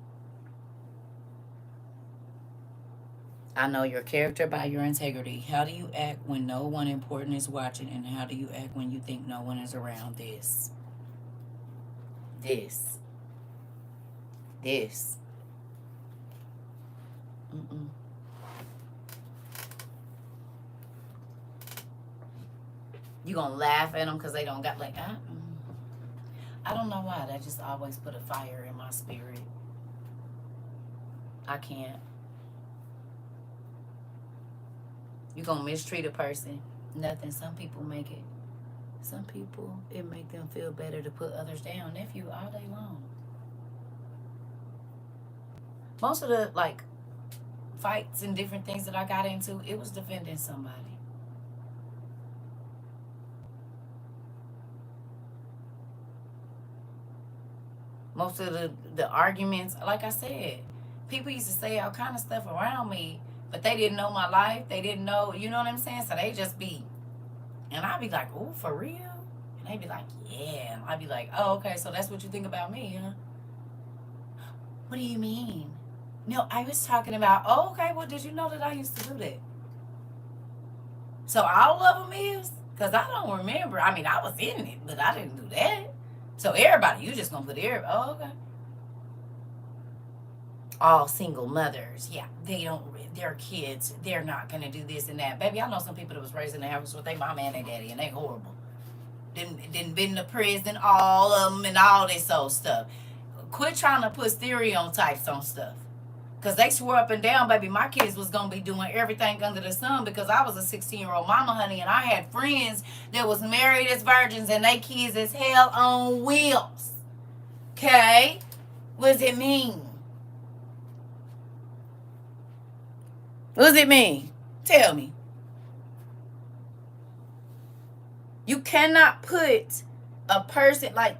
I know your character by your integrity. How do you act when no one important is watching? And how do you act when you think no one is around? This. Mm-mm. You gonna laugh at them because they don't got I don't know why. That just always put a fire in my spirit. I can't. You gonna mistreat a person? Nothing. Some people make it. Some people, it make them feel better to put others down. Nephew, all day long. Most of the fights and different things that I got into, it was defending somebody. Most of the arguments, like I said, people used to say all kind of stuff around me, but they didn't know my life. They didn't know, you know what I'm saying? So they just be, and I'd be like, oh, for real? And they'd be like, yeah. And I'd be like, oh, okay, so that's what you think about me, huh? What do you mean? No, I was talking about, oh, okay, well, did you know that I used to do that? So all of them is? Because I don't remember. I mean, I was in it, but I didn't do that. So everybody, you just going to put everybody, oh, okay. All single mothers, yeah, they don't, their kids, they're not going to do this and that. Baby, I know some people that was raised in the house with their mama and their daddy, and they horrible. Didn't been to prison, all of them, and all this old stuff. Quit trying to put stereotypes on stuff. Because they swore up and down, baby, my kids was going to be doing everything under the sun because I was a 16-year-old mama, honey, and I had friends that was married as virgins and they kids as hell on wheels. Okay? What does it mean? What does it mean? Tell me. You cannot put a person, like,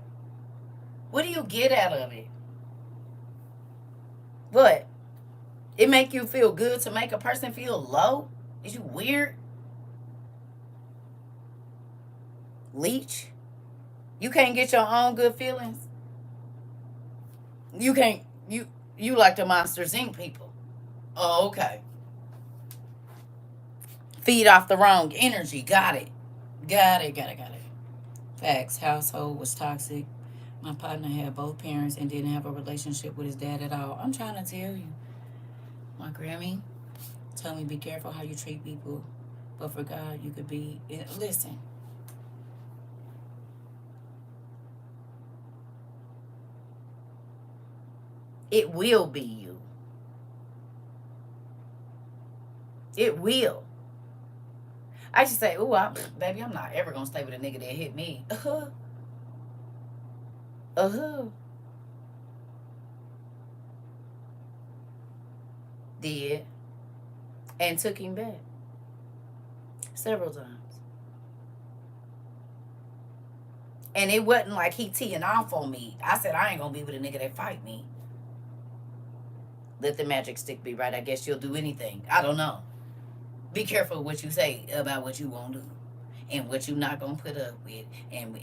what do you get out of it? What? It make you feel good to make a person feel low? Is you weird? Leech? You can't get your own good feelings? You can't, you like the Monsters Inc. people. Oh, okay. Feed off the wrong energy. Got it. Got it. Facts. Household was toxic. My partner had both parents and didn't have a relationship with his dad at all. I'm trying to tell you. My Grammy told me be careful how you treat people. But for God, you could be... Listen. It will be you. It will. I should say, oh, baby, I'm not ever going to stay with a nigga that hit me. Did. And took him back. Several times. And it wasn't like he teeing off on me. I said, I ain't going to be with a nigga that fight me. Let the magic stick be right. I guess you'll do anything. I don't know. Be careful what you say about what you won't do. And what you not going to put up with. And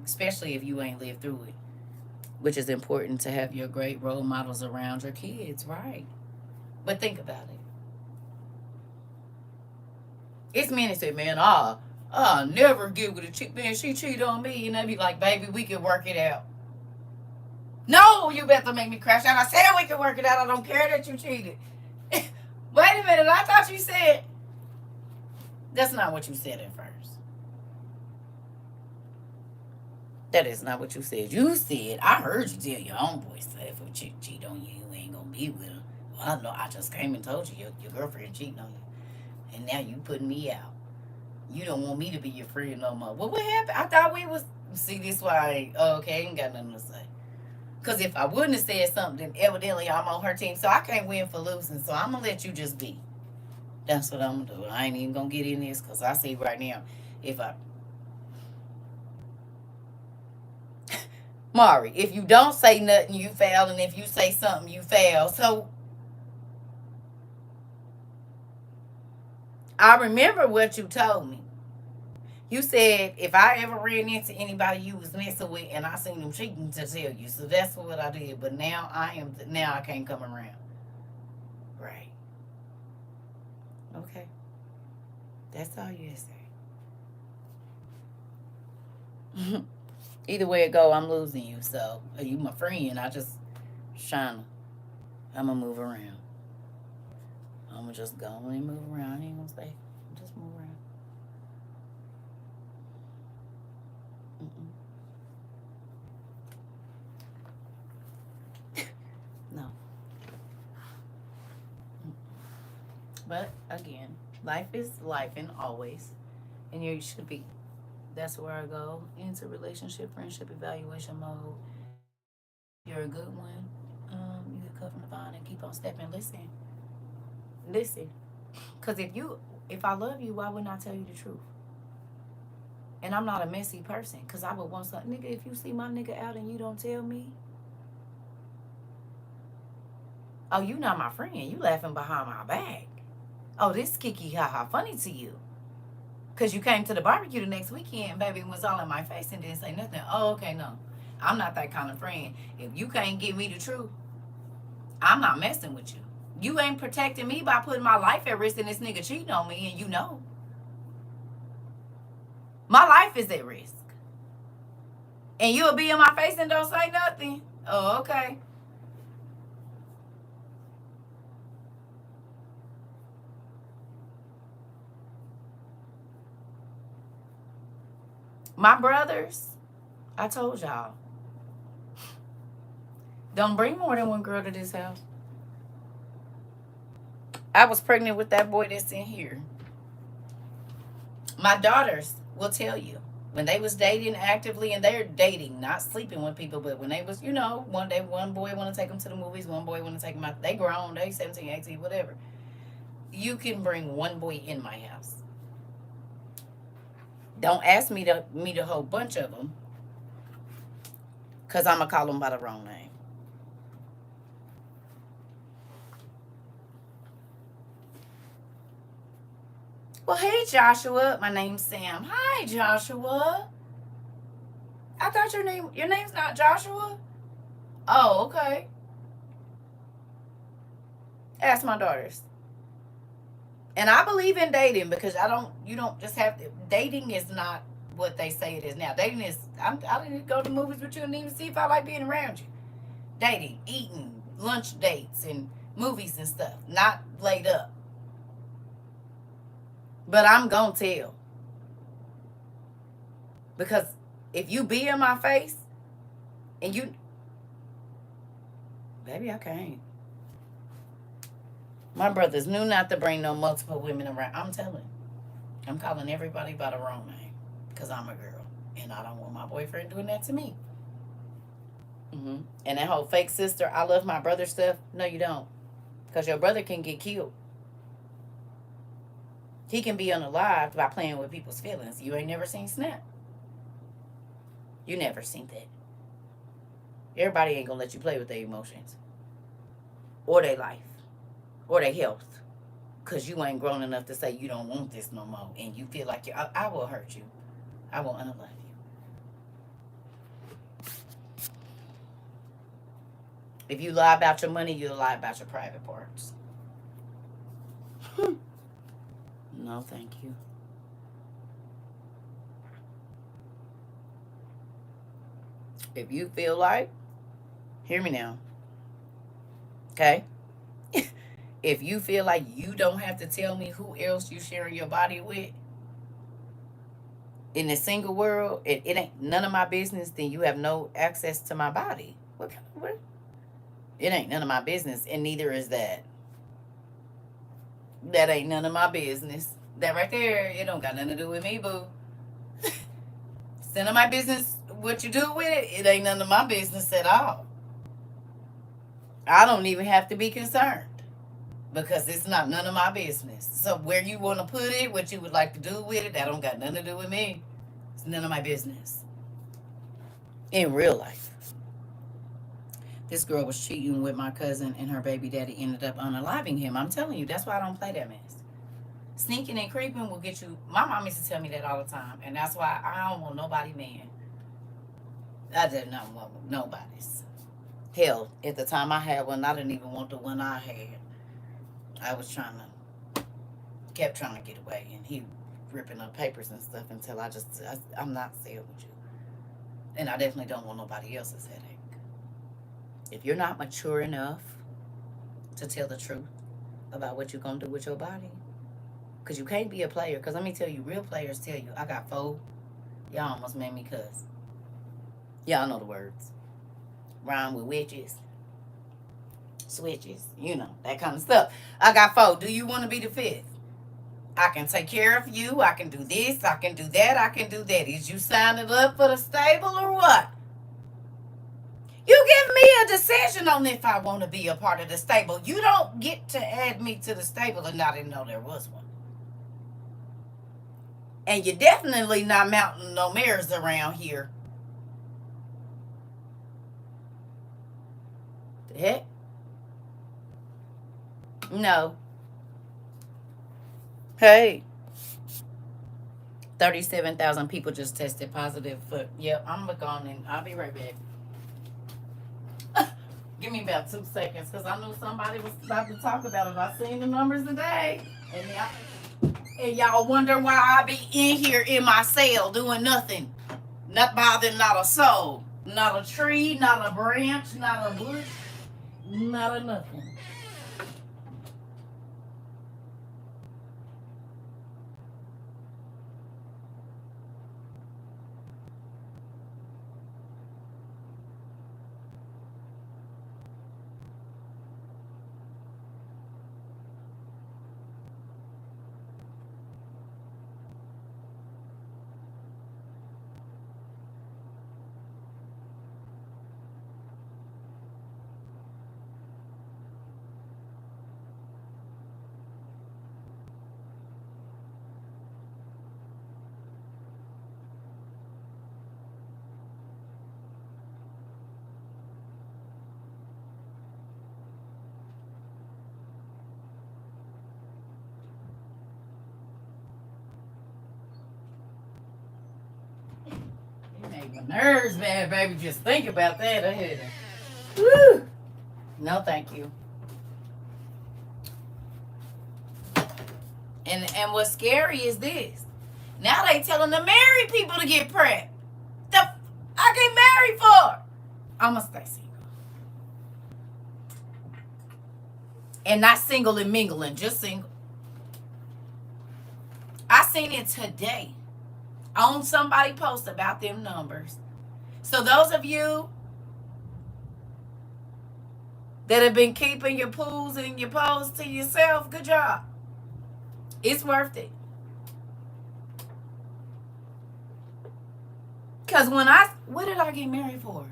especially if you ain't lived through it. Which is important to have your great role models around your kids, right? But think about it. It's men that say, man, I'll never get with a chick. Man, she cheated on me. And they be like, baby, we can work it out. No, you better make me crash out. I said we can work it out. I don't care that you cheated. Wait a minute. I thought you said... That's not what you said at first. That is not what you said. You said, I heard you tell your own boy say if a chick cheat on you, you ain't going to be with her. Well, no, I just came and told you your girlfriend cheating on you. And now you putting me out. You don't want me to be your friend no more. Well, what happened? I thought we was... See, this why okay, ain't got nothing to say. Because if I wouldn't have said something, then evidently I'm on her team. So I can't win for losing. So I'm going to let you just be. That's what I'm going to do. I ain't even going to get in this because I see right now if I... Mari, if you don't say nothing, you fail. And if you say something, you fail. So I remember what you told me. You said if I ever ran into anybody you was messing with and I seen them cheating to tell you. So that's what I did. But now I can't come around. Right. Okay. That's all you say. Either way it go, I'm losing you. So you my friend. I just I'm gonna move around. I'm gonna just go and move around. I ain't gonna stay. Just move around. No. But again, life is life and always. And you should be. That's where I go into relationship, friendship, evaluation mode. You're a good one. You can cut from the vine and keep on stepping. Listen. Because if I love you, why wouldn't I tell you the truth? And I'm not a messy person. Because I would want something. Nigga, if you see my nigga out and you don't tell me, oh, you not my friend. You laughing behind my back. Oh, this kiki ha funny to you. Because you came to the barbecue the next weekend, baby, and was all in my face and didn't say nothing. Oh, okay, no. I'm not that kind of friend. If you can't give me the truth, I'm not messing with you. You ain't protecting me by putting my life at risk and this nigga cheating on me, and you know. My life is at risk. And you'll be in my face and don't say nothing. Oh, okay. My brothers, I told y'all, don't bring more than one girl to this house. I was pregnant with that boy that's in here. My daughters will tell you when they was dating actively, and they're dating, not sleeping with people, but when they was, one day one boy want to take them to the movies, one boy want to take them out. They grown, they 17, 18, whatever. You can bring one boy in my house. Don't ask me to meet a whole bunch of them, because I'm going to call them by the wrong name. Well, hey, Joshua. My name's Sam. Hi, Joshua. I thought your name's not Joshua? Oh, okay. Ask my daughters. And I believe in dating, because you don't just have to, dating is not what they say it is now. Dating is, I didn't go to movies with you and even see if I like being around you. Dating, eating, lunch dates, and movies and stuff. Not laid up. But I'm going to tell. Because if you be in my face, and you, baby, I can't. My brothers knew not to bring no multiple women around. I'm telling. I'm calling everybody by the wrong name, because I'm a girl, and I don't want my boyfriend doing that to me. And that whole fake sister, I love my brother stuff. No, you don't, because your brother can get killed. He can be unalived by playing with people's feelings. You ain't never seen Snap. You never seen that. Everybody ain't gonna let you play with their emotions, or their life, or their health, because you ain't grown enough to say you don't want this no more, and you feel like I will hurt you. I will unalive you. If you lie about your money, you'll lie about your private parts. No, thank you. If you feel like, hear me now, okay? If you feel like you don't have to tell me who else you sharing your body with in the single world, it ain't none of my business, then you have no access to my body. What? It ain't none of my business, and neither is that. That ain't none of my business. That right there, it don't got nothing to do with me, boo. It's none of my business what you do with it. It ain't none of my business at all. I don't even have to be concerned, because it's not none of my business. So where you want to put it, what you would like to do with it, that don't got nothing to do with me. It's none of my business. In real life. This girl was cheating with my cousin, and her baby daddy ended up unaliving him. I'm telling you, that's why I don't play that mess. Sneaking and creeping will get you. My mom used to tell me that all the time, and that's why I don't want nobody man. I did not want nobody's. Hell, at the time I had one, I didn't even want the one I had. I was kept trying to get away, and he ripping up papers and stuff until I'm not staying with you. And I definitely don't want nobody else's headache. If you're not mature enough to tell the truth about what you're going to do with your body, because you can't be a player, because let me tell you, real players tell you, I got 4. Y'all almost made me cuss. Y'all know the words. Rhyme with witches, switches, that kind of stuff. I got 4. Do you want to be the 5th? I can take care of you. I can do this. I can do that. I can do that. Is you signing up for the stable or what? You give me a decision on if I want to be a part of the stable. You don't get to add me to the stable, and I didn't know there was one. And you're definitely not mounting no mares around here. The heck? No. Hey. 37,000 people just tested positive for. Yep, I'm going to go on and I'll be right back. Give me about 2 seconds, because I knew somebody was about to talk about it. I seen the numbers today. And y'all wonder why I be in here in my cell doing nothing. Not bothering not a soul. Not a tree, not a branch, not a bush, not a nothing. make my nerves bad, baby. Just think about that. Woo! No, thank you. And what's scary is this. Now they telling the married people to get prepped. I get married for? I'ma stay single. And not single and mingling, just single. I seen it today on somebody post about them numbers. So those of you that have been keeping your pools and your posts to yourself, good job. It's worth it. Because what did I get married for?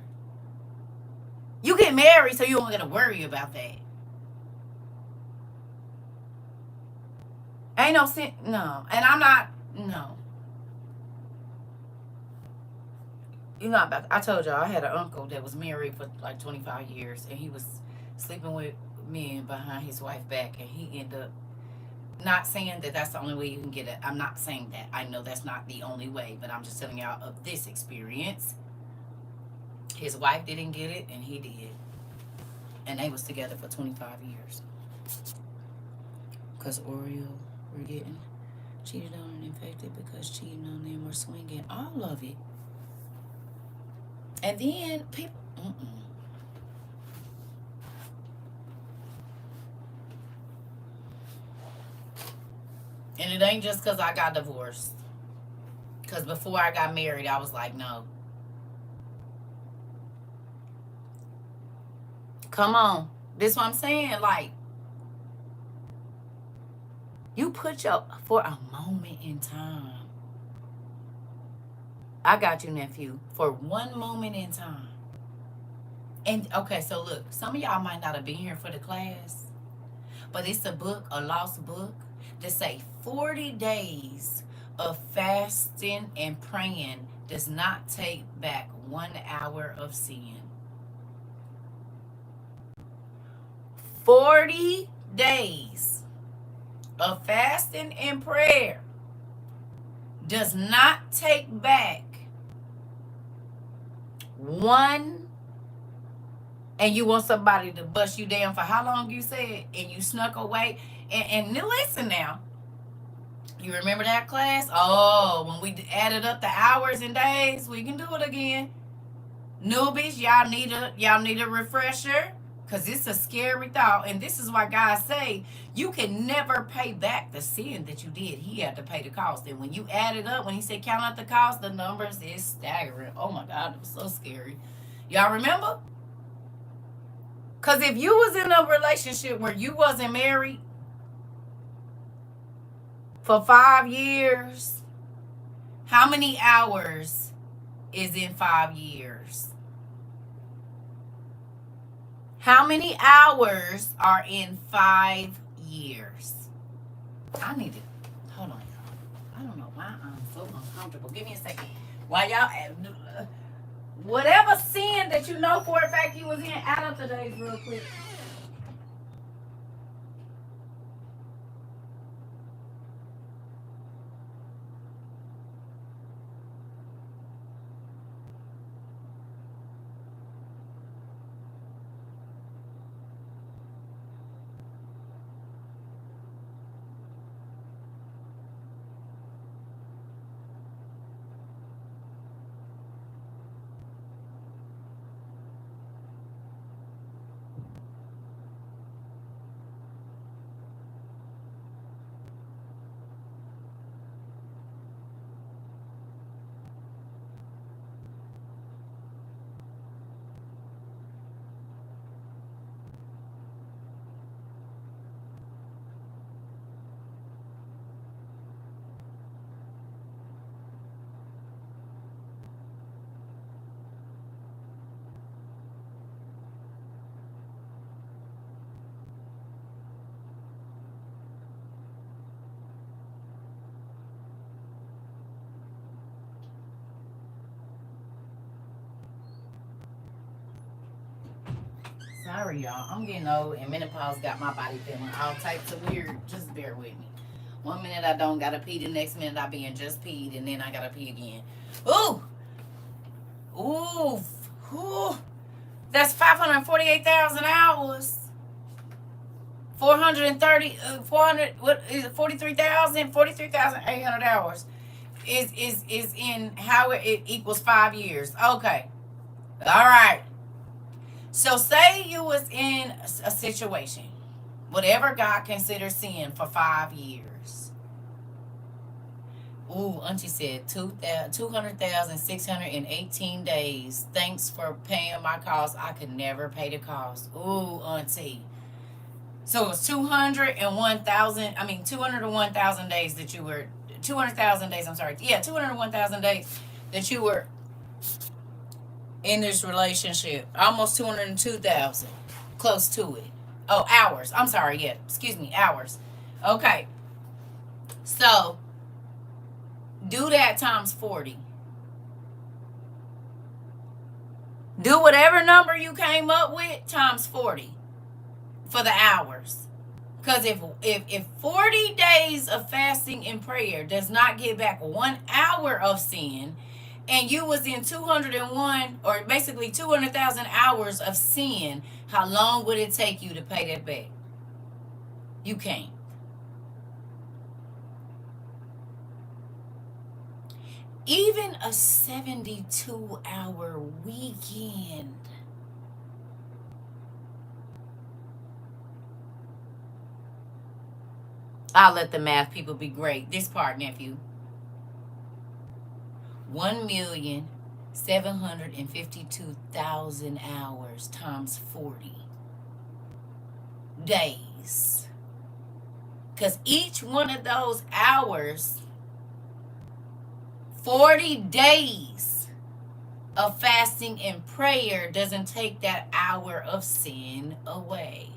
You get married so you don't got to worry about that. Ain't no sense, no. And I'm not, no. You know, I told y'all I had an uncle that was married for like 25 years, and he was sleeping with men behind his wife's back, and he ended up, not saying that that's the only way you can get it. I'm not saying that. I know that's not the only way, but I'm just telling y'all of this experience. His wife didn't get it, and he did. And they was together for 25 years. Because Oreo were getting cheated on and infected because cheating on them or swinging. All of it. And then people... And it ain't just because I got divorced. Because before I got married, I was like, no. Come on. This what I'm saying. Like, you put your... For a moment in time. I got you, nephew. For one moment in time. And, okay, so look. Some of y'all might not have been here for the class. But it's a book, a lost book, that say 40 days of fasting and praying does not take back 1 hour of sin. 40 days of fasting and prayer does not take back one. And you want somebody to bust you down for how long you said, and you snuck away. And listen now. You remember that class? Oh, when we added up the hours and days, we can do it again. Newbies, y'all need a refresher. Because it's a scary thought. And this is why God say you can never pay back the sin that you did. He had to pay the cost. And when you add it up, when he said count out the cost, the numbers is staggering. Oh my God, it was so scary. Y'all remember? Because if you was in a relationship where you wasn't married for 5 years, how many hours is in 5 years? How many hours are in 5 years? I need to, hold on, y'all. I don't know why I'm so uncomfortable. Give me a second. While y'all... Whatever sin that you know for a fact you was in, add up the days real quick. Sorry, y'all. I'm getting old, and menopause got my body feeling all types of weird. Just bear with me. 1 minute I don't gotta pee, the next minute I been just peed, and then I gotta pee again. Ooh! Ooh, ooh, that's 548,000 hours. 400, what is it, 43,800 hours is in how it equals 5 years. Okay. All right. So say you was in a situation, whatever God considers sin, for 5 years. Ooh, Auntie said 200,618 days. Thanks for paying my costs. I could never pay the cost. Ooh, Auntie. So it's 201,000. I mean, 201,000 days that you were 200,000 days. I'm sorry. Yeah, 201,000 days that you were in this relationship. Almost 202,000, close to it. Oh, hours. I'm sorry. Yeah, excuse me, hours. Okay, so do that times 40. Do whatever number you came up with times 40 for the hours. Because if 40 days of fasting and prayer does not get back 1 hour of sin, and you was in 201 or basically 200,000 hours of sin, how long would it take you to pay that back? You can't. Even a 72-hour weekend. I'll let the math people be great. This part, nephew. 1,752,000 hours times 40 days. Because each one of those hours, 40 days of fasting and prayer doesn't take that hour of sin away.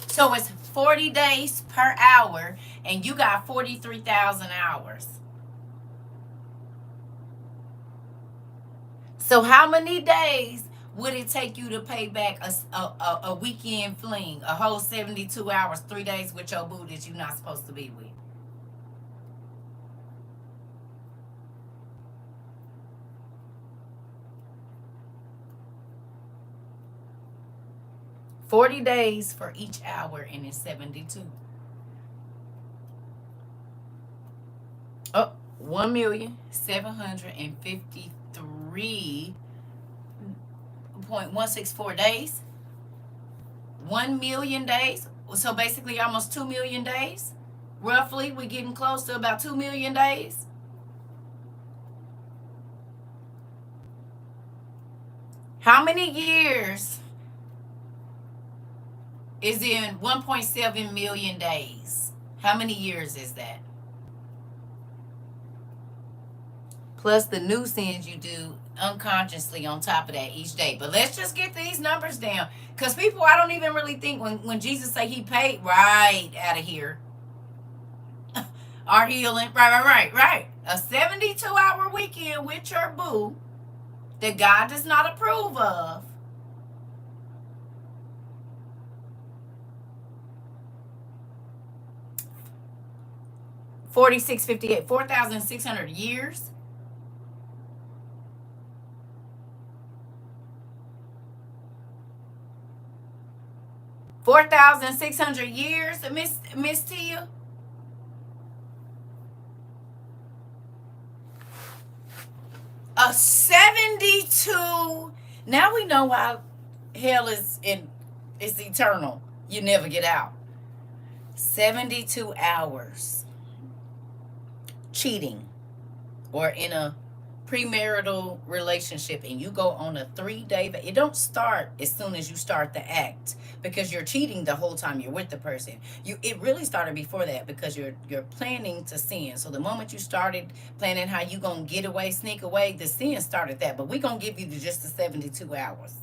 So it's 40 days per hour, and you got 43,000 hours. So how many days would it take you to pay back a weekend fling, a whole 72 hours, 3 days with your boo that you're not supposed to be with? $40 for each hour, and it's 72. Oh, 1,753.164 days. 1 million days. So basically almost 2 million days. Roughly, we're getting close to about 2 million days. How many years is in 1.7 million days? How many years is that? Plus the new sins you do unconsciously on top of that each day. But let's just get these numbers down. Because people, I don't even really think when Jesus say he paid, right out of here. Our healing, right. A 72-hour weekend with your boo that God does not approve of. $46.58, 4,600 years. $4,600 years, Miss Tia. A 72. Now we know why hell is eternal. You never get out. 72 hours cheating or in a premarital relationship, and you go on a 3-day, it don't start as soon as you start the act, because you're cheating the whole time you're with the person. It really started before that, because you're planning to sin. So the moment you started planning how you gonna get away, sneak away, the sin started that. But we gonna give you just the 72 hours.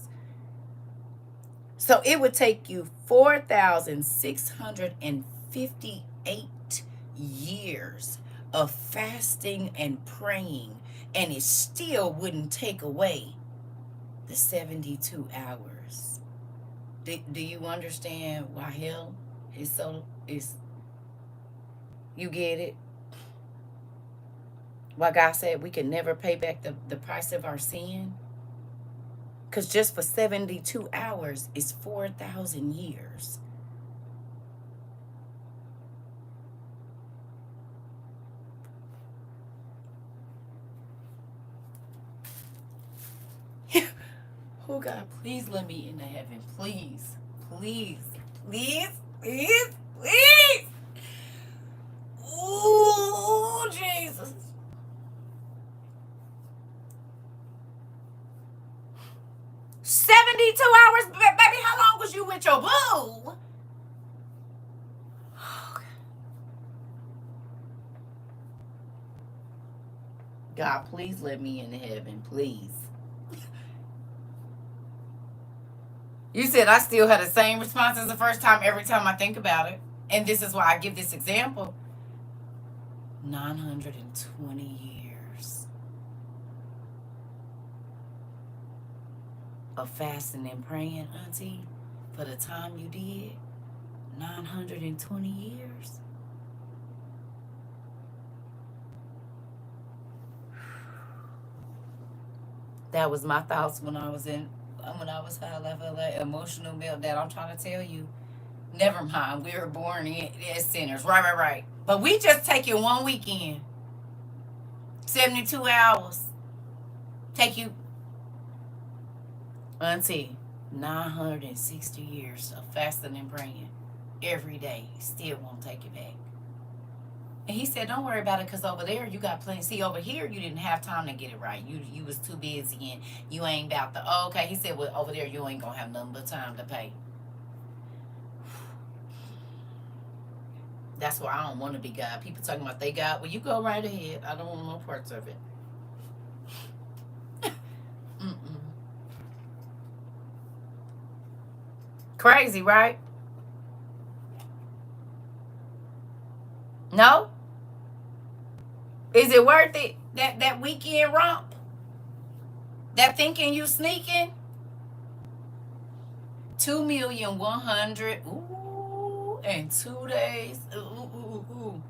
So it would take you 4,658 years of fasting and praying, and it still wouldn't take away the 72 hours. Do you understand why hell is so, is, you get it? Why God said we can never pay back the price of our sin? Because just for 72 hours is 4,000 years. Oh God, please let me into heaven. Please. Please. Please. Please. Please. Oh, Jesus. 72 hours, baby. How long was you with your boo? God, please let me into heaven, please. You said I still had the same response as the first time every time I think about it. And this is why I give this example. 920 years of fasting and praying, Auntie, for the time you did. 920 years. That was my thoughts when I was high level, like emotional meltdown. I'm trying to tell you. Never mind. We were born as sinners. Right. But we just take it one weekend. 72 hours. Take you, Auntie, 960 years of fasting and praying every day. Still won't take it back. And he said, don't worry about it, because over there you got plenty. See, over here you didn't have time to get it right. You was too busy and you ain't about the, oh, okay. He said, well, over there you ain't going to have nothing but time to pay. That's why I don't want to be God. People talking about they God. Well, you go right ahead. I don't want no parts of it. Mm-mm. Crazy, right? No? Is it worth it? That weekend romp? That thinking you sneaking? 2,100,000. Ooh, and 2 days. Ooh.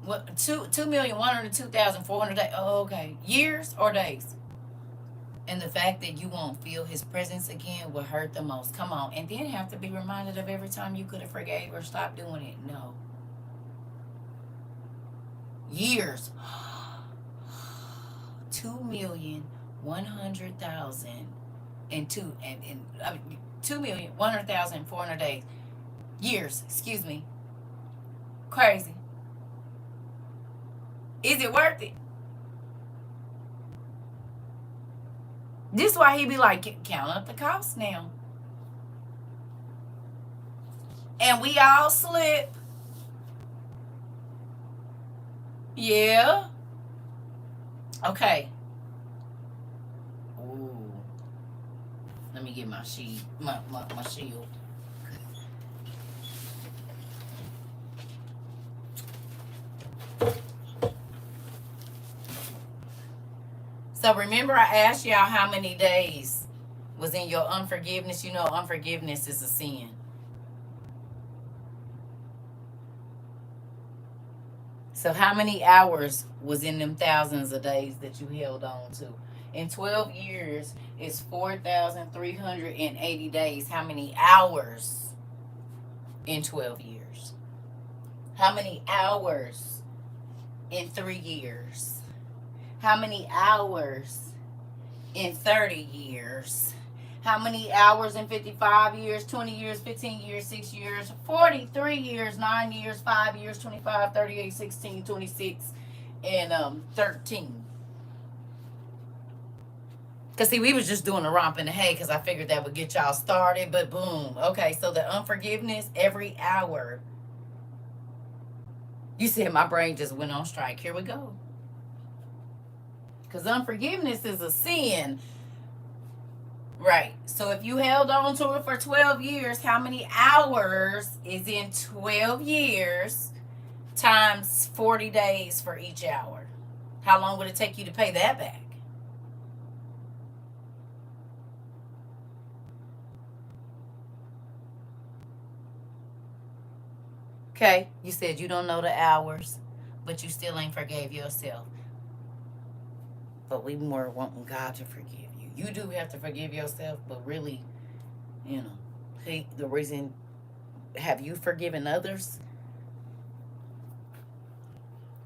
What? 2,102,400 days. Oh, okay. Years or days? And the fact that you won't feel his presence again will hurt the most. Come on. And then have to be reminded of every time you could have forgave or stopped doing it. No. Years. 2,100,000 and 2,100,400 days. Years, excuse me. Crazy. Is it worth it? This is why he be like, count up the cost now. And we all slip. Yeah. Okay. Ooh. Let me get my sheet, my shield. So remember I asked y'all how many days was in your unforgiveness. You know, unforgiveness is a sin. So how many hours was in them thousands of days that you held on to? In 12 years, it's 4,380 days. How many hours in 12 years? How many hours in 3 years? How many hours in 30 years? How many hours in 55 years, 20 years, 15 years, 6 years, 43 years, 9 years, 5 years, 25, 38, 16, 26, and 13. Because, see, we was just doing a romp in the hay because I figured that would get y'all started. But, boom. Okay, so the unforgiveness every hour. You said my brain just went on strike. Here we go. Because unforgiveness is a sin. Right. So if you held on to it for 12 years, how many hours is in 12 years times 40 days for each hour? How long would it take you to pay that back? Okay. You said you don't know the hours, but you still ain't forgave yourself. but we more wanting God to forgive you. You do have to forgive yourself, but really, you know, the reason, have you forgiven others?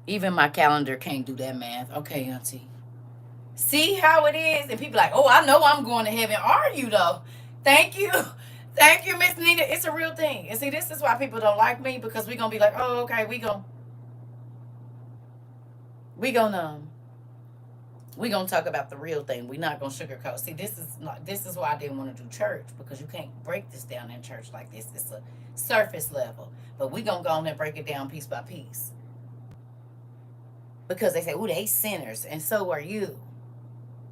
Even my calendar can't do that math. Okay, auntie. See how it is? And people like, oh, I know I'm going to heaven. Are you, though? Thank you. Thank you, Miss Nita. It's a real thing. And see, this is why people don't like me, because we're going to be like, oh, okay, we gonna talk about the real thing. We're not gonna sugarcoat. See, this is why I didn't want to do church, because you can't break this down in church like this. It's a surface level. But we're gonna go on and break it down piece by piece. Because they say, oh, they sinners, and so are you.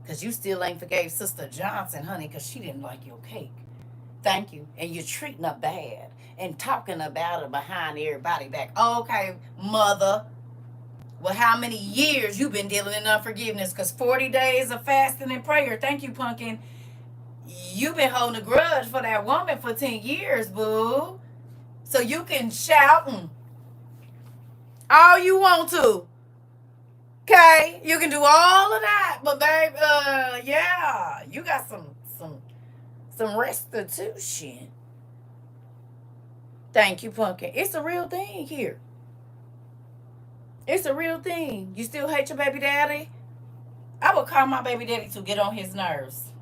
Because you still ain't forgave Sister Johnson, honey, because she didn't like your cake. Thank you. And you're treating her bad and talking about her behind everybody back. Okay, mother. Well, how many years you been dealing in unforgiveness? Because 40 days of fasting and prayer. Thank you, Pumpkin. You've been holding a grudge for that woman for 10 years, boo. So you can shout all you want to. Okay? You can do all of that. But, babe, yeah, you got some restitution. Thank you, Pumpkin. It's a real thing here. It's a real thing. You still hate your baby daddy? I would call my baby daddy to get on his nerves.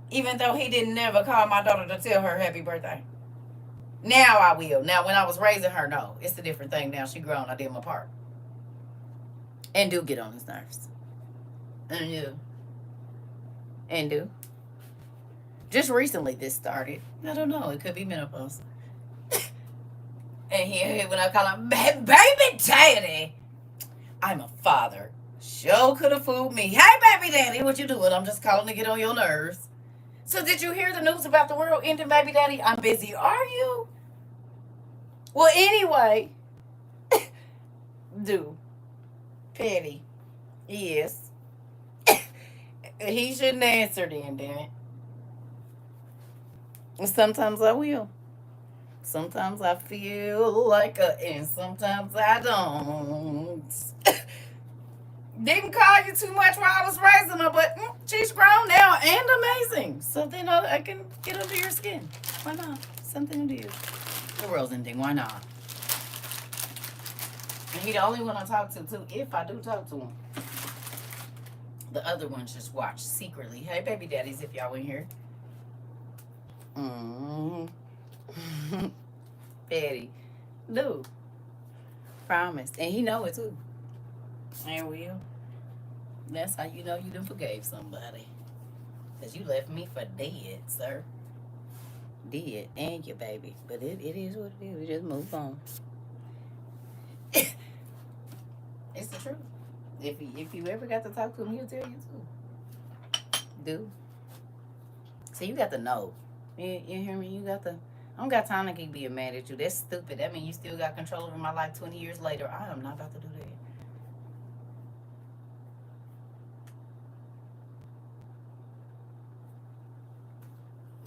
Even though he didn't never call my daughter to tell her happy birthday. Now I will. Now, when I was raising her, no. It's a different thing now. She grown. I did my part. And do get on his nerves. And do. Just recently this started. I don't know. It could be menopause. And here, when I call him baby daddy, I'm a father. Sure could have fooled me. Hey, baby daddy, what you doing? I'm just calling to get on your nerves. So did you hear the news about the world ending, baby daddy? I'm busy. Are you? Well, anyway. Do. Petty. Yes. He shouldn't answer then, damn it. Sometimes I will. Sometimes I feel like and sometimes I don't. Didn't call you too much while I was raising her, but she's grown now and amazing. So then I can get under your skin. Why not? Something to do. The world's ending. Why not? And he the only one I talk to, too, if I do talk to him. The other ones just watch secretly. Hey, baby daddies, if y'all in here. Petty. No. Promise. And he know it too. And will. That's how you know you done forgave somebody. Because you left me for dead, sir. Dead. And your baby. But it is what it is. We just move on. It's the truth. If you ever got to talk to him, he'll tell you too. Do. So you got to know. You hear me? You got to. I don't got time to keep being mad at you. That's stupid. That means you still got control over my life 20 years later. I am not about to do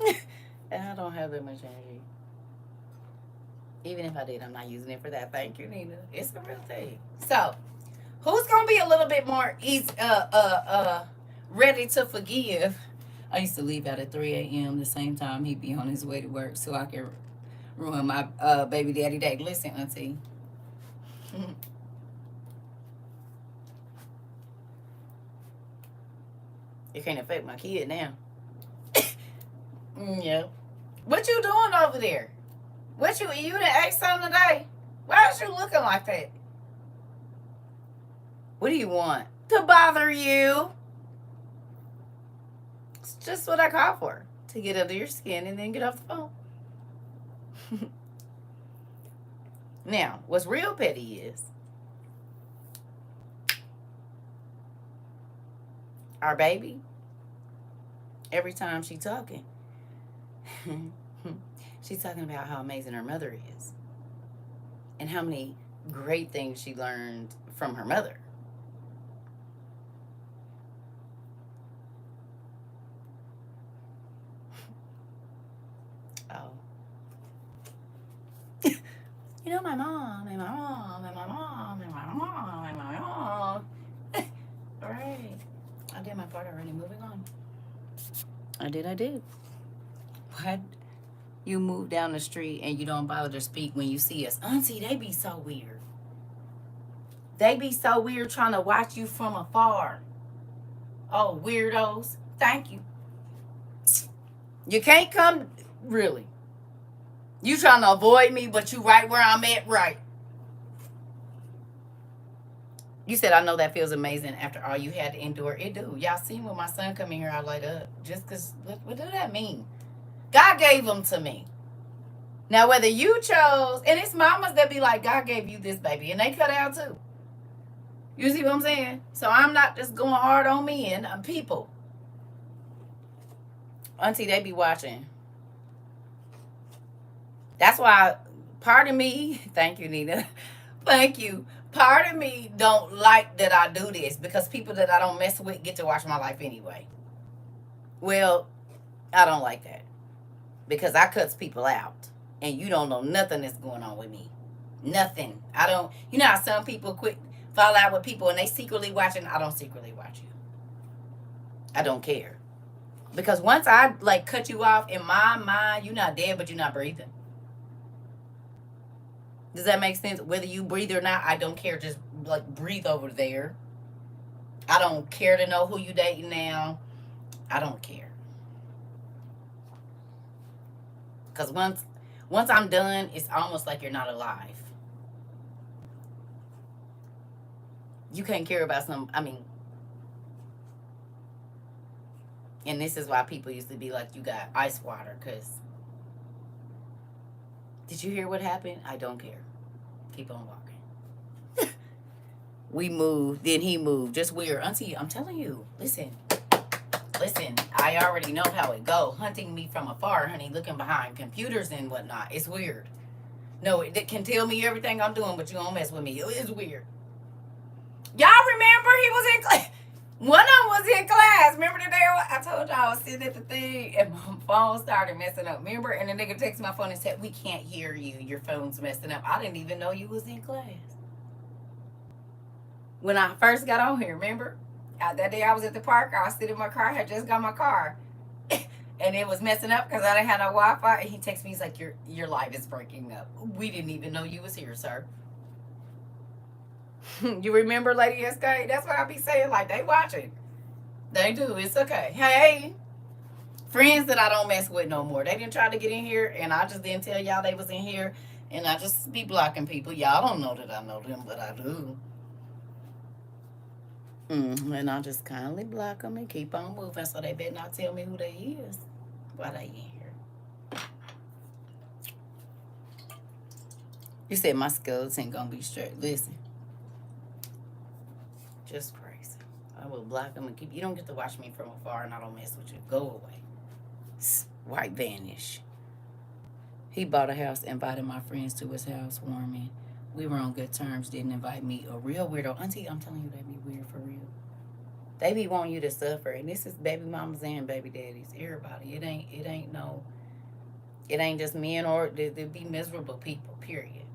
that. And I don't have that much energy. Even if I did, I'm not using it for that. Thank you, Nina. It's the real thing. So, who's gonna be a little bit more easy, ready to forgive? I used to leave out at 3 a.m. the same time he'd be on his way to work, so I could ruin my baby daddy day. Listen, auntie. You can't affect my kid now. Yeah. What you doing over there? You done ate something today? Why is you looking like that? What do you want? To bother you. It's just what I call for. To get under your skin and then get off the phone. Now, what's real petty is our baby, every time she's talking, she's talking about how amazing her mother is and how many great things she learned from her mother. Oh. You know, my mom and my mom and my mom and my mom and my mom. Right. part already. Moving on. I did. What? You move down the street and you don't bother to speak when you see us. Auntie, they be so weird. They be so weird trying to watch you from afar. Oh, weirdos. Thank you. You can't come, really. You trying to avoid me, but you right where I'm at, right. You said, I know that feels amazing after all you had to endure. It do. Y'all seen when my son come in here, I light up. Just because, what do that mean? God gave them to me. Now, whether you chose, and it's mamas that be like, God gave you this baby, and they cut out too. You see what I'm saying? So I'm not just going hard on men, people. Auntie, they be watching. That's why part of me, thank you, Nina. Thank you. Part of me don't like that I do this because people that I don't mess with get to watch my life anyway. Well, I don't like that because I cuts people out and you don't know nothing that's going on with me. Nothing. I don't, you know how some people quit, fall out with people and they secretly watching. I don't secretly watch you. I don't care. Because once I like cut you off, in my mind, you're not dead, but you're not breathing. Does that make sense? Whether you breathe or not, I don't care. Just like breathe over there. I don't care to know who you dating now. I don't care. Because once I'm done, it's almost like you're not alive. You can't care about and this is why people used to be like, you got ice water, because did you hear what happened? I don't care. Keep on walking. We moved, then he moved. Just weird. Auntie, I'm telling you, listen, I already know how it go. Hunting me from afar, honey, looking behind computers and whatnot. It's weird. No, it can tell me everything I'm doing, but you don't mess with me. It's weird. Y'all remember he was in class? One of them was in class. Remember the day I told y'all I was sitting at the thing and my phone started messing up. Remember? And the nigga texted my phone and said, we can't hear you. Your phone's messing up. I didn't even know you was in class. When I first got on here, remember? That day I was at the park. I was sitting in my car. I had just got my car. And it was messing up because I didn't have no Wi-Fi. And he texted me. He's like, your live is breaking up. We didn't even know you was here, sir. You remember Lady SK? That's what I be saying. Like, they watching. They do. It's okay. Hey, friends that I don't mess with no more. They didn't try to get in here, and I just didn't tell y'all they was in here, and I just be blocking people. Y'all don't know that I know them, but I do. And I just kindly block them and keep on moving, so they better not tell me who they is while they in here. You said my skeleton gonna be straight. Listen. Just crazy. I will block them and keep. You don't get to watch me from afar, and I don't mess with you. Go away. White vanish. He bought a house, invited my friends to his house warming. We were on good terms. Didn't invite me. A real weirdo. Auntie, I'm telling you, they be weird for real. They be wanting you to suffer, and this is baby mamas and baby daddies. Everybody. It ain't just men or they be miserable people. Period.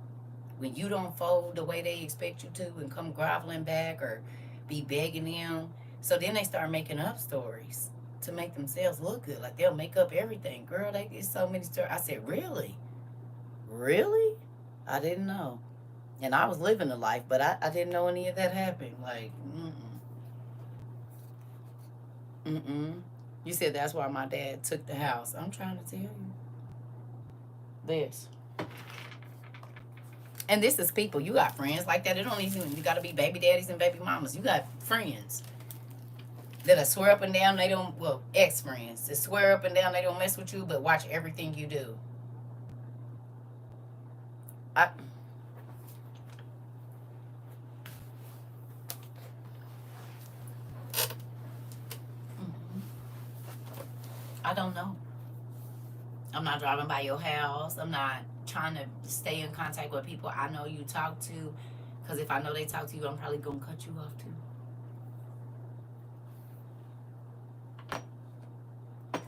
When you don't fold the way they expect you to, and come groveling back or be begging them. So then they start making up stories to make themselves look good. Like they'll make up everything. Girl, it's so many stories. I said, really? Really? I didn't know. And I was living the life, but I didn't know any of that happened. Like, You said that's why my dad took the house. I'm trying to tell you. This. And this is people. You got friends like that. It don't even, you got to be baby daddies and baby mamas. You got friends that'll swear up and down they don't, well, ex-friends that swear up and down they don't mess with you, but watch everything you do. I don't know. I'm not driving by your house. I'm not trying to stay in contact with people I know you talk to. Because if I know they talk to you, I'm probably going to cut you off too.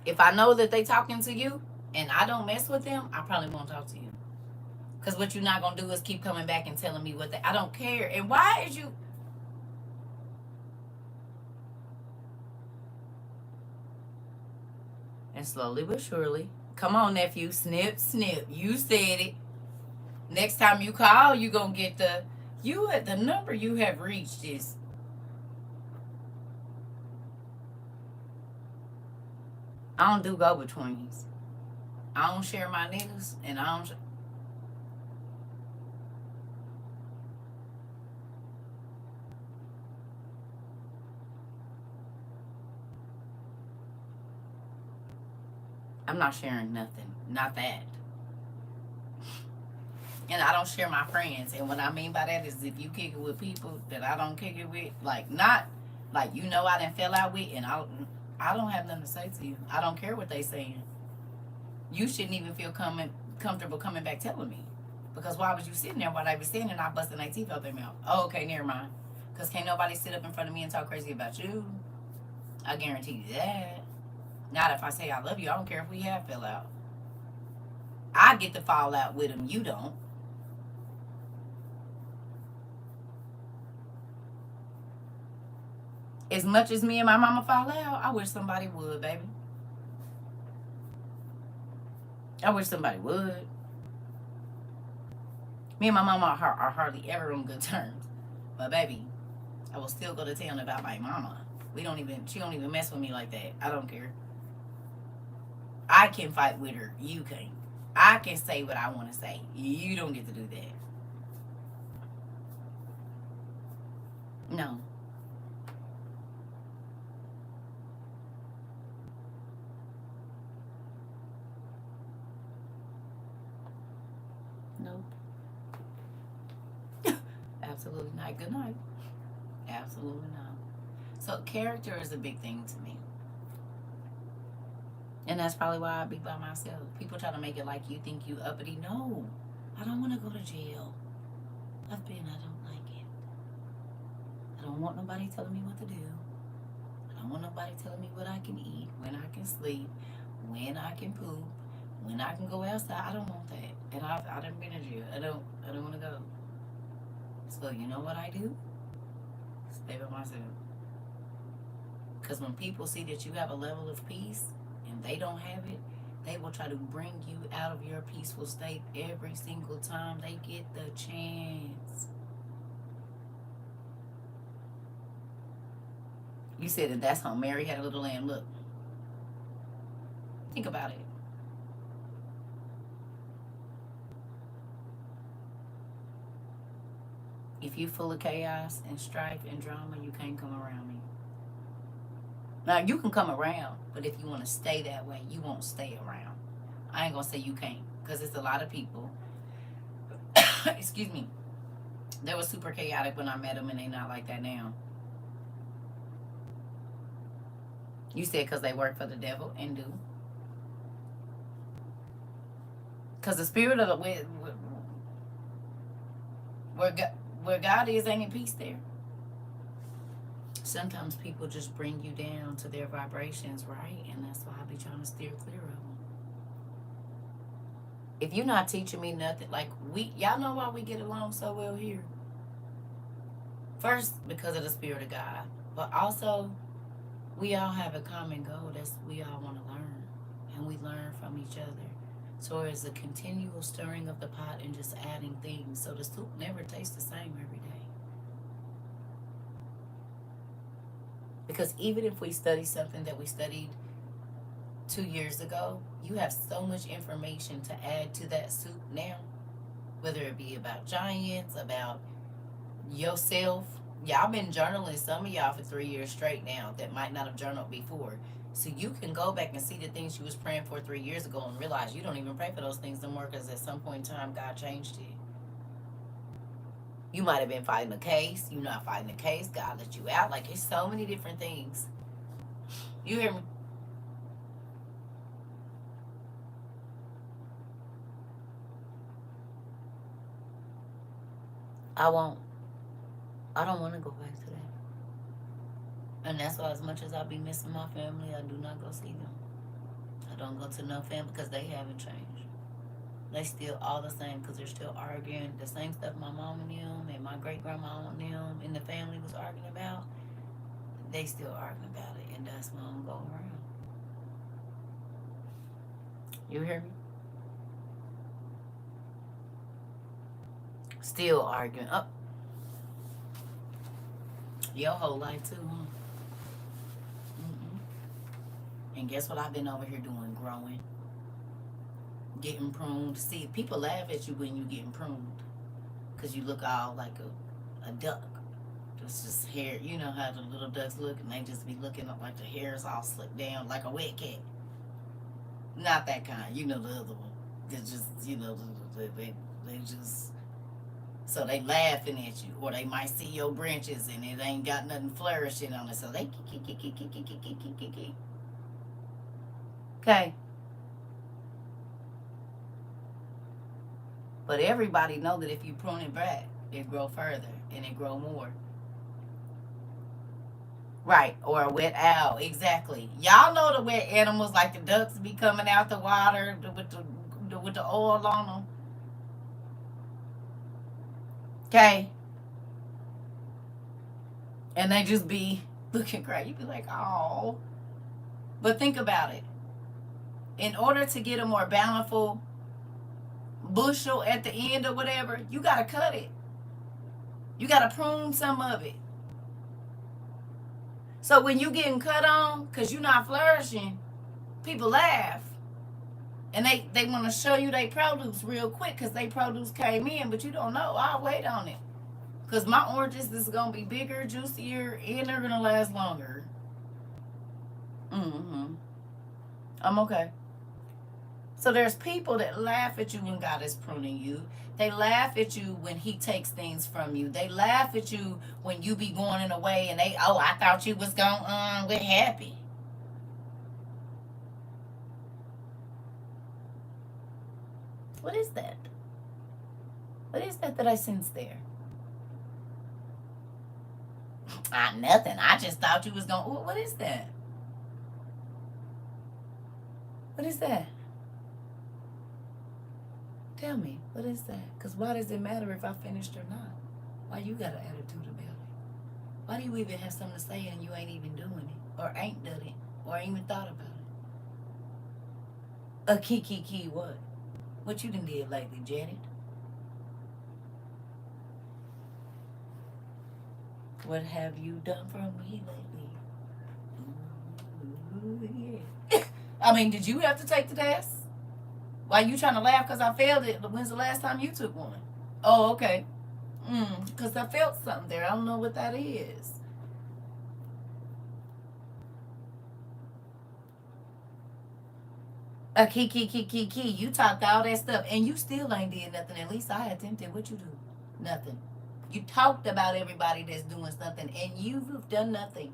If I know that they talking to you and I don't mess with them, I probably won't talk to you. Because what you're not going to do is keep coming back and telling me what I don't care. And why is you... And slowly but surely, come on, nephew, snip, snip. You said it. Next time you call, you gonna get the number you have reached is. I don't do go betweens. I don't share my niggas, and I don't. I'm not sharing nothing. Not that. And I don't share my friends. And what I mean by that is if you kick it with people that I don't kick it with, like not like I didn't fell out with, and I don't have nothing to say to you. I don't care what they saying. You shouldn't even feel comfortable coming back telling me. Because why was you sitting there while I was standing and I busting their teeth out their mouth? Oh, okay, never mind. Because can't nobody sit up in front of me and talk crazy about you. I guarantee you that. Not if I say I love you. I don't care if we have fell out. I get to fall out with them. You don't. As much as me and my mama fall out, I wish somebody would, baby. I wish somebody would. Me and my mama are hardly ever on good terms. But baby, I will still go to town about my mama. She don't even mess with me like that. I don't care. I can fight with her. You can't. I can say what I want to say. You don't get to do that. No. Nope. Absolutely not. Good night. Absolutely not. So character is a big thing to me. And that's probably why I be by myself. People try to make it like you think you uppity. No. I don't want to go to jail. I don't like it. I don't want nobody telling me what to do. I don't want nobody telling me what I can eat, when I can sleep, when I can poop, when I can go outside. I don't want that. And I done been in jail. I don't want to go. So you know what I do? Stay by myself. Because when people see that you have a level of peace and they don't have it, they will try to bring you out of your peaceful state every single time they get the chance. You said that that's how Mary had a little lamb. Look, think about it. If you full of chaos and strife and drama, you can't come around me. Now you can come around, but if you want to stay that way, you won't stay around. I ain't gonna say you can't, because it's a lot of people. Excuse me. They were super chaotic when I met them, and they not like that now. You said because they work for the devil and do. Because the spirit of the where God is, ain't in peace there. Sometimes people just bring you down to their vibrations, right? And that's why I be trying to steer clear of them. If you're not teaching me nothing, like y'all know why we get along so well here. First, because of the spirit of God, but also we all have a common goal. That's we all want to learn, and we learn from each other. So it's a continual stirring of the pot and just adding things, so the soup never tastes the same every day. Because even if we study something that we studied 2 years ago, you have so much information to add to that soup now, whether it be about giants, about yourself. Y'all been journaling, some of y'all, for 3 years straight now that might not have journaled before. So you can go back and see the things you was praying for 3 years ago and realize you don't even pray for those things no more because at some point in time God changed it. You might have been fighting a case. You're not fighting a case. God let you out. Like, it's so many different things. You hear me? I won't. I don't want to go back to that. And that's why, as much as I be missing my family, I do not go see them. I don't go to no family because they haven't changed. They still all the same because they're still arguing the same stuff my mom and them and my great grandma and them and the family was arguing about. They still arguing about it, and that's why I don't go around. You hear me? Still arguing. Oh, your whole life too, huh? And guess what I've been over here doing? Growing. Getting pruned. See, people laugh at you when you getting pruned. Because you look all like a duck. Just hair. You know how the little ducks look, and they just be looking up like the hair is all slicked down like a wet cat. Not that kind. You know the other one. They're just, they just... So they laughing at you. Or they might see your branches and it ain't got nothing flourishing on it. So they... Okay. But everybody know that if you prune it back, it grow further and it grow more. Right, or a wet owl, exactly. Y'all know the wet animals like the ducks be coming out the water with the oil on them. Okay, and they just be looking great. You be like, oh. But think about it. In order to get a more bountiful bushel at the end or whatever, you gotta cut it. You gotta prune some of it. So when you getting cut on because you're not flourishing, people laugh. And they want to show you their produce real quick because they produce came in, but you don't know. I'll wait on it. Because my oranges is going to be bigger, juicier, and they're going to last longer. Mm-hmm. I'm okay. So there's people that laugh at you when God is pruning you. They laugh at you when he takes things from you. They laugh at you when you be going in a way and they, oh, I thought you was going, we're happy. What is that? What is that I sense there? Nothing. I just thought you was going, what is that? What is that? Tell me, what is that? Because why does it matter if I finished or not? Why you got an attitude about it? Why do you even have something to say and you ain't even doing it? Or ain't done it? Or ain't even thought about it? A key, what? What you done did lately, Janet? What have you done for me lately? Ooh, yeah. I mean, did you have to take the test? Why you trying to laugh because I failed it? When's the last time you took one? Oh, okay. Because I felt something there. I don't know what that is. A key. You talked all that stuff and you still ain't did nothing. At least I attempted. What you do? Nothing. You talked about everybody that's doing something and you've done nothing.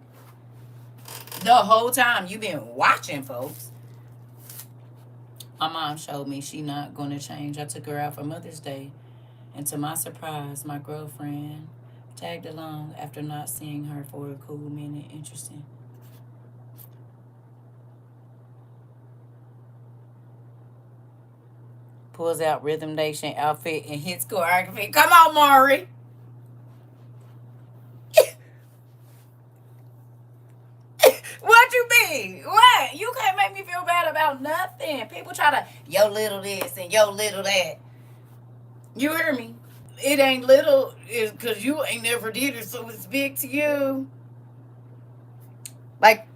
The whole time you've been watching, folks. My mom showed me she not going to change. I took her out for Mother's Day. And to my surprise, my girlfriend tagged along after not seeing her for a cool minute. Interesting. Pulls out Rhythm Nation outfit and hits choreography. Come on, Maury. What you mean? What? You can't make me feel bad about nothing. People try to, yo little this and yo little that. You hear me? It ain't little because you ain't never did it, so it's big to you. Like,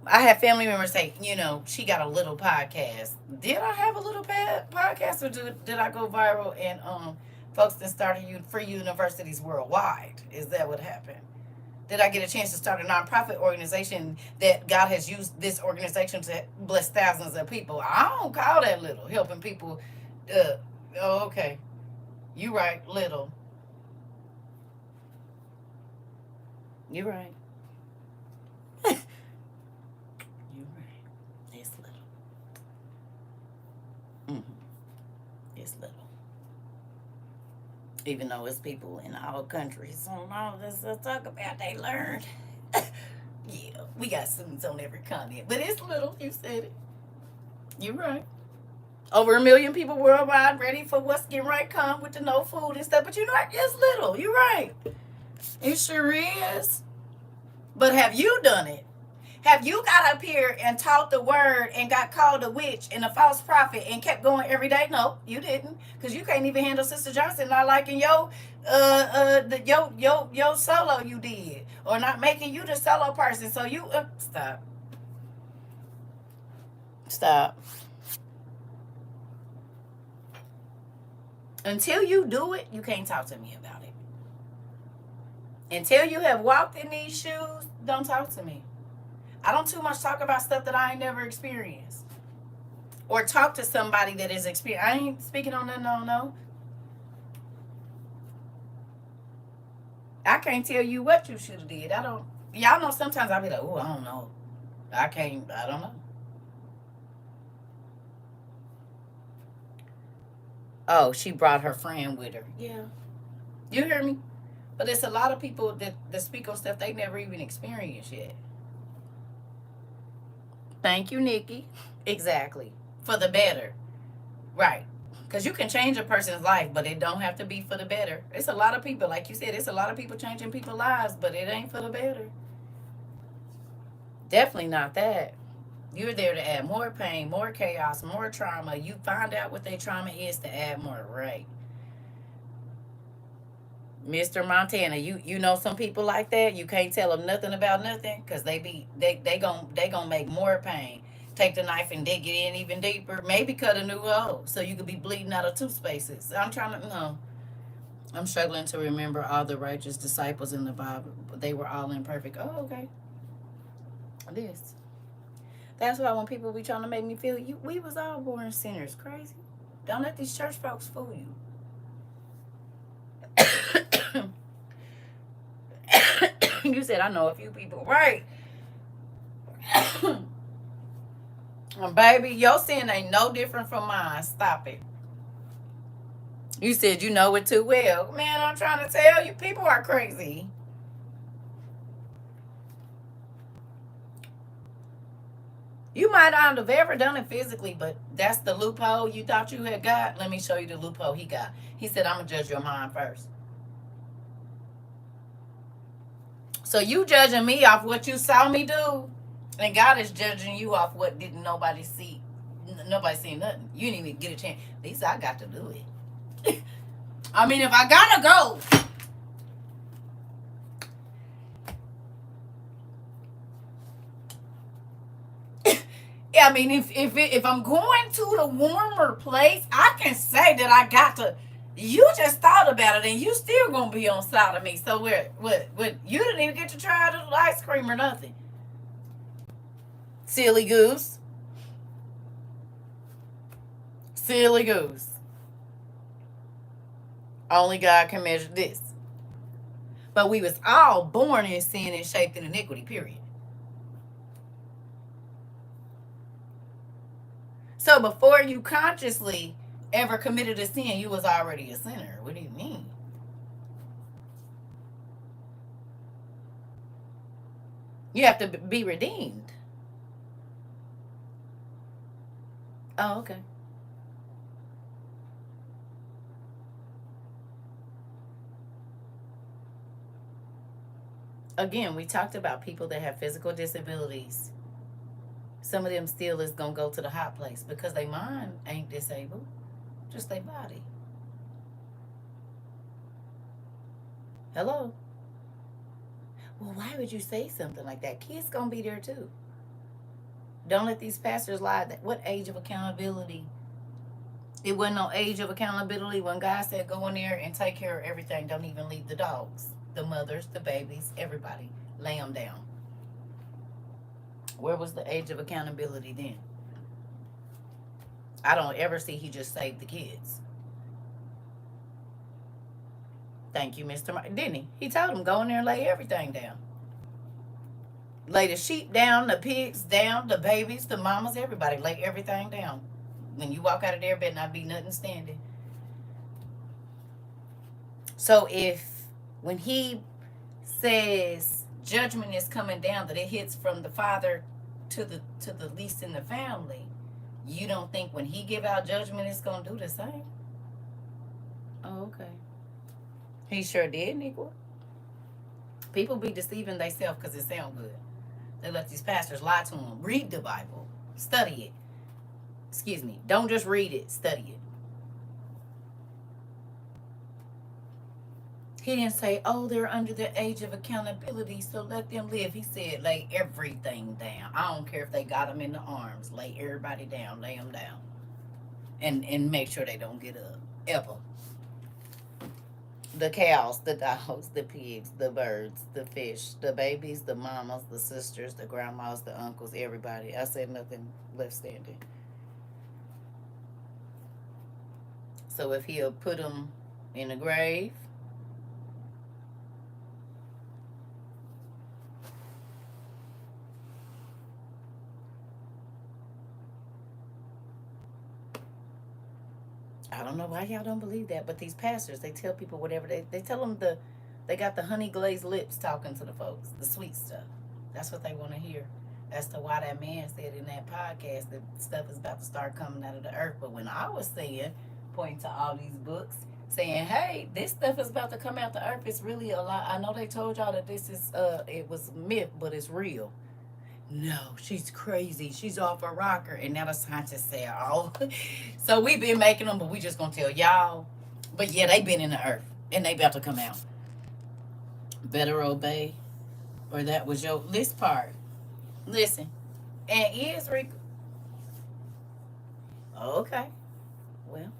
I have family members say, she got a little podcast. Did I have a little podcast or did I go viral and folks that started free universities worldwide? Is that what happened? Did I get a chance to start a nonprofit organization that God has used this organization to bless thousands of people? I don't call that little. Helping people. Oh, okay. You right, little. You right. You right. It's little. It's little. Even though it's people in all countries. So all this to talk about, they learned. Yeah, we got students on every continent. But it's little, you said it. You're right. Over 1 million people worldwide ready for what's getting right come with the no food and stuff. But it's little. You're right. It sure is. But have you done it? Have you got up here and taught the word and got called a witch and a false prophet and kept going every day? No, you didn't, because you can't even handle Sister Johnson not liking your solo you did, or not making you the solo person. So you stop. Until you do it, you can't talk to me about it. Until you have walked in these shoes, don't talk to me. I don't too much talk about stuff that I ain't never experienced. Or talk to somebody that is experienced. I ain't speaking on that, no. I can't tell you what you should have did. I don't. Y'all know sometimes I'll be like, oh, I don't know. I don't know. Oh, she brought her friend with her. Yeah. You hear me? But it's a lot of people that speak on stuff they never even experienced yet. Thank you, Nikki. Exactly. For the better. Right. Because you can change a person's life, but it don't have to be for the better. It's a lot of people, like you said, it's a lot of people changing people's lives, but it ain't for the better. Definitely not that. You're there to add more pain, more chaos, more trauma. You find out what their trauma is to add more, right? Mr. Montana, you know some people like that. You can't tell them nothing about nothing because they gonna make more pain. Take the knife and dig it in even deeper. Maybe cut a new hole so you could be bleeding out of two spaces. I'm trying to no. I'm struggling to remember all the righteous disciples in the Bible. They were all imperfect. Oh, okay. This. That's why when people be trying to make me feel we was all born sinners. Crazy. Don't let these church folks fool you. You said I know a few people, right? Baby, your sin ain't no different from mine. Stop it. You said you know it too well. Man, I'm trying to tell you, people are crazy. You might not have ever done it physically, but that's the loophole you thought you had got. Let me show you the loophole he got. He said, I'm going to judge your mind first. So you judging me off what you saw me do, and God is judging you off what didn't nobody see. Nobody seen nothing. You didn't even get a chance. At least I got to do it. I mean, if I gotta go, I mean, if I'm going to the warmer place, I can say that I got to. You just thought about it, and you still gonna be on side of me. So what? You didn't even get to try the ice cream or nothing. Silly goose. Silly goose. Only God can measure this. But we was all born in sin and shaped in iniquity. Period. So before you consciously ever committed a sin, you was already a sinner. What do you mean? You have to be redeemed. Oh, okay. Again, we talked about people that have physical disabilities. Some of them still is gonna go to the hot place because their mind ain't disabled, just their body. Hello. Well, why would you say something like that? Kids gonna be there too. Don't let these pastors lie. What age of accountability? It wasn't no age of accountability when God said go in there and take care of everything. Don't even leave the dogs, the mothers, the babies, everybody. Lay them down. Where was the age of accountability then? I don't ever see he just saved the kids. Thank you, Mr. Martin. Didn't he? He told him go in there and lay everything down. Lay the sheep down, the pigs down, the babies, the mamas, everybody. Lay everything down. When you walk out of there, better not be nothing standing. So if when he says judgment is coming down, that it hits from the father to the least in the family, you don't think when he give out judgment it's gonna do the same? Oh, okay. He sure did, Nico. People be deceiving themselves because it sound good. They let these pastors lie to them. Read the Bible. Study it. Excuse me. Don't just read it. Study it. He didn't say, oh, they're under the age of accountability, so let them live. He said, lay everything down. I don't care if they got them in the arms. Lay everybody down. Lay them down. And make sure they don't get up. Ever. The cows, the dogs, the pigs, the birds, the fish, the babies, the mamas, the sisters, the grandmas, the uncles, everybody. I said nothing left standing. So if he'll put them in a grave, I don't know why y'all don't believe that, but these pastors, they tell people whatever they tell them they got the honey glazed lips talking to the folks, the sweet stuff. That's what they want to hear. That's to why that man said in that podcast that stuff is about to start coming out of the earth. But when I was saying, pointing to all these books, saying, hey, this stuff is about to come out the earth, it's really a lot. I know they told y'all that this is it was myth, but it's real. No, she's crazy. She's off a rocker. And now the scientists say, oh. So we've been making them, but we just gonna tell y'all. But yeah, they been in the earth. And they about to come out. Better obey. Or that was your list part. Listen. And is Rick. Okay. Well.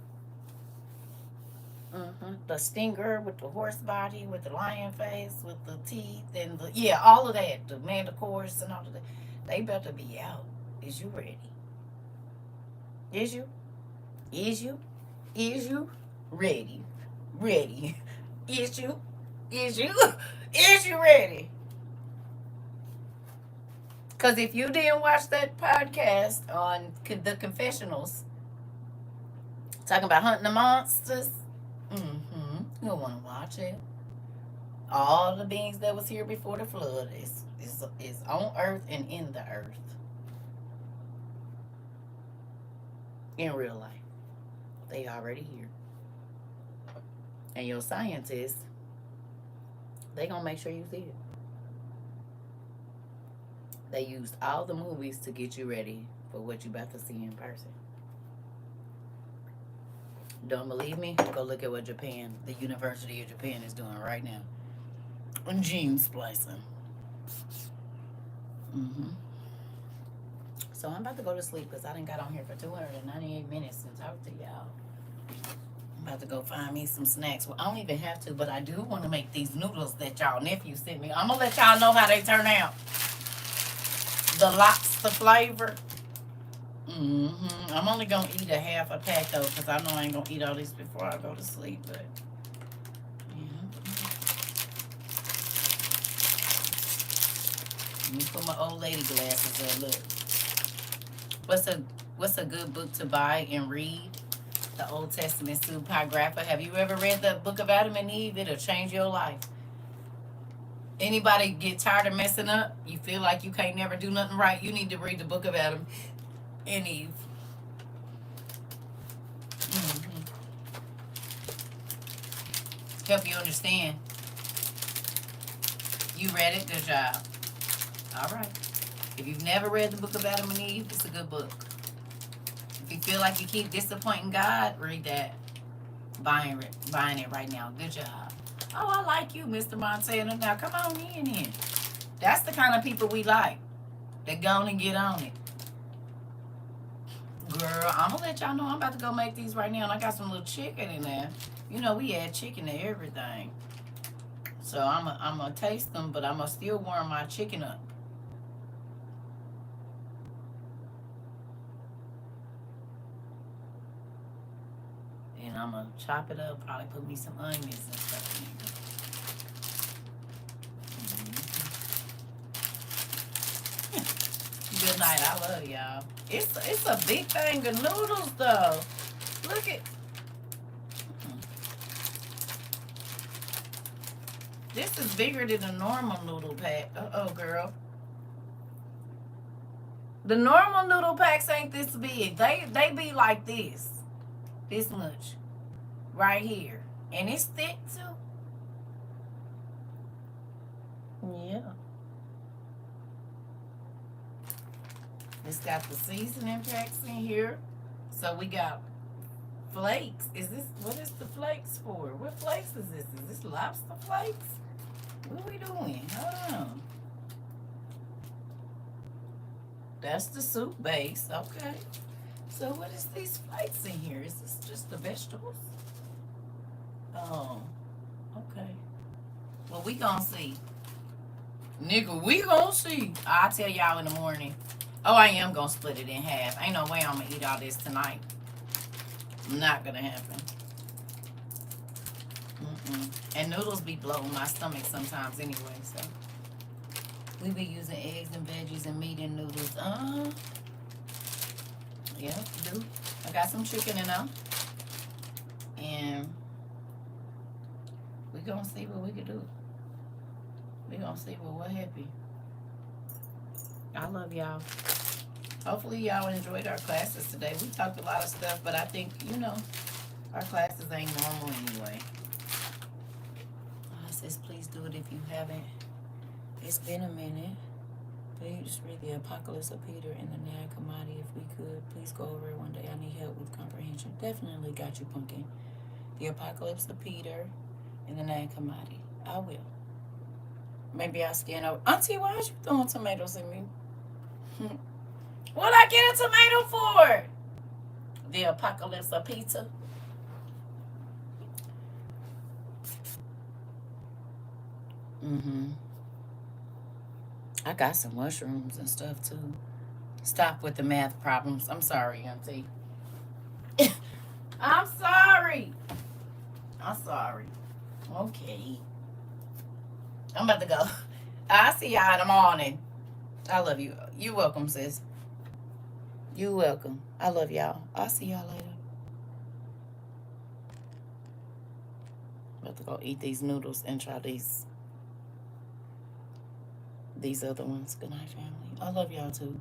The stinger with the horse body, with the lion face, with the teeth, and the yeah, all of that. The manticore's and all of that. They better be out. Is you ready? Is you? Is you? Is you ready? Ready? Is you? Is you? Is you ready? Because if you didn't watch that podcast on the confessionals talking about hunting the monsters, you'll want to watch it. All the beings that was here before the flood is on earth and in the earth. In real life. They already here. And your scientists, they gonna make sure you see it. They used all the movies to get you ready for what you about to see in person. Don't believe me? Go look at what Japan, the University of Japan, is doing right now. Gene splicing. So I'm about to go to sleep because I done got on here for 298 minutes and talked to y'all. I'm about to go find me some snacks. Well, I don't even have to, but I do want to make these noodles that y'all nephew sent me. I'm going to let y'all know how they turn out. The lobster flavor. I'm only going to eat a half a pack, though, because I know I ain't going to eat all these before I go to sleep, but... Let me put my old lady glasses on. Look. What's a good book to buy and read? The Old Testament Supergrapha. Have you ever read the book of Adam and Eve? It'll change your life. Anybody get tired of messing up? You feel like you can't never do nothing right? You need to read the book of Adam and Eve. Help you understand. You read it? Good job. All right. If you've never read the book of Adam and Eve, it's a good book. If you feel like you keep disappointing God, read that. Buying it right now. Good job. Oh, I like you, Mr. Montana. Now come on in here. That's the kind of people we like. They go on and get on it. Girl, I'm going to let y'all know I'm about to go make these right now. And I got some little chicken in there. You know, we add chicken to everything. So I'm going to taste them, but I'm going to still warm my chicken up. And I'm going to chop it up, probably put me some onions and stuff in it. Good night. I love y'all. It's a big thing of noodles, though. Look at... This is bigger than a normal noodle pack. Uh-oh, girl. The normal noodle packs ain't this big. They be like this. This much. Right here. And it's thick, too. Yeah. It's got the seasoning packs in here. So we got flakes. What is the flakes for? What flakes is this? Is this lobster flakes? What are we doing? Hold on. That's the soup base. Okay. So what is these flakes in here? Is this just the vegetables? Oh, okay. Well, we gonna see. Nigga, we gonna see. I'll tell y'all in the morning. Oh, I am gonna split it in half. Ain't no way I'm gonna eat all this tonight. Not gonna happen. And noodles be blowing my stomach sometimes anyway, so. We be using eggs and veggies and meat and noodles. Yeah, do. I got some chicken in them. And we gonna see what we can do. We gonna see what happy. I love y'all. Hopefully y'all enjoyed our classes today. We talked a lot of stuff, but I think, our classes ain't normal anyway. It says, please do it if you haven't. It's been a minute. Please read the Apocalypse of Peter and the Nag Hammadi if we could. Please go over it one day. I need help with comprehension. Definitely got you, Pumpkin. The Apocalypse of Peter and the Nag Hammadi. I will. Maybe I'll scan over. Auntie, why are you throwing tomatoes at me? What'd I get a tomato for? The Apocalypse of Peter. I got some mushrooms and stuff too. Stop with the math problems. I'm sorry, Auntie. I'm sorry. Okay. I'm about to go. I'll see y'all in the morning. I love you. You welcome, sis. You welcome. I love y'all. I'll see y'all later. I'm about to go eat these noodles and try these other ones. Good night, family. I love y'all too.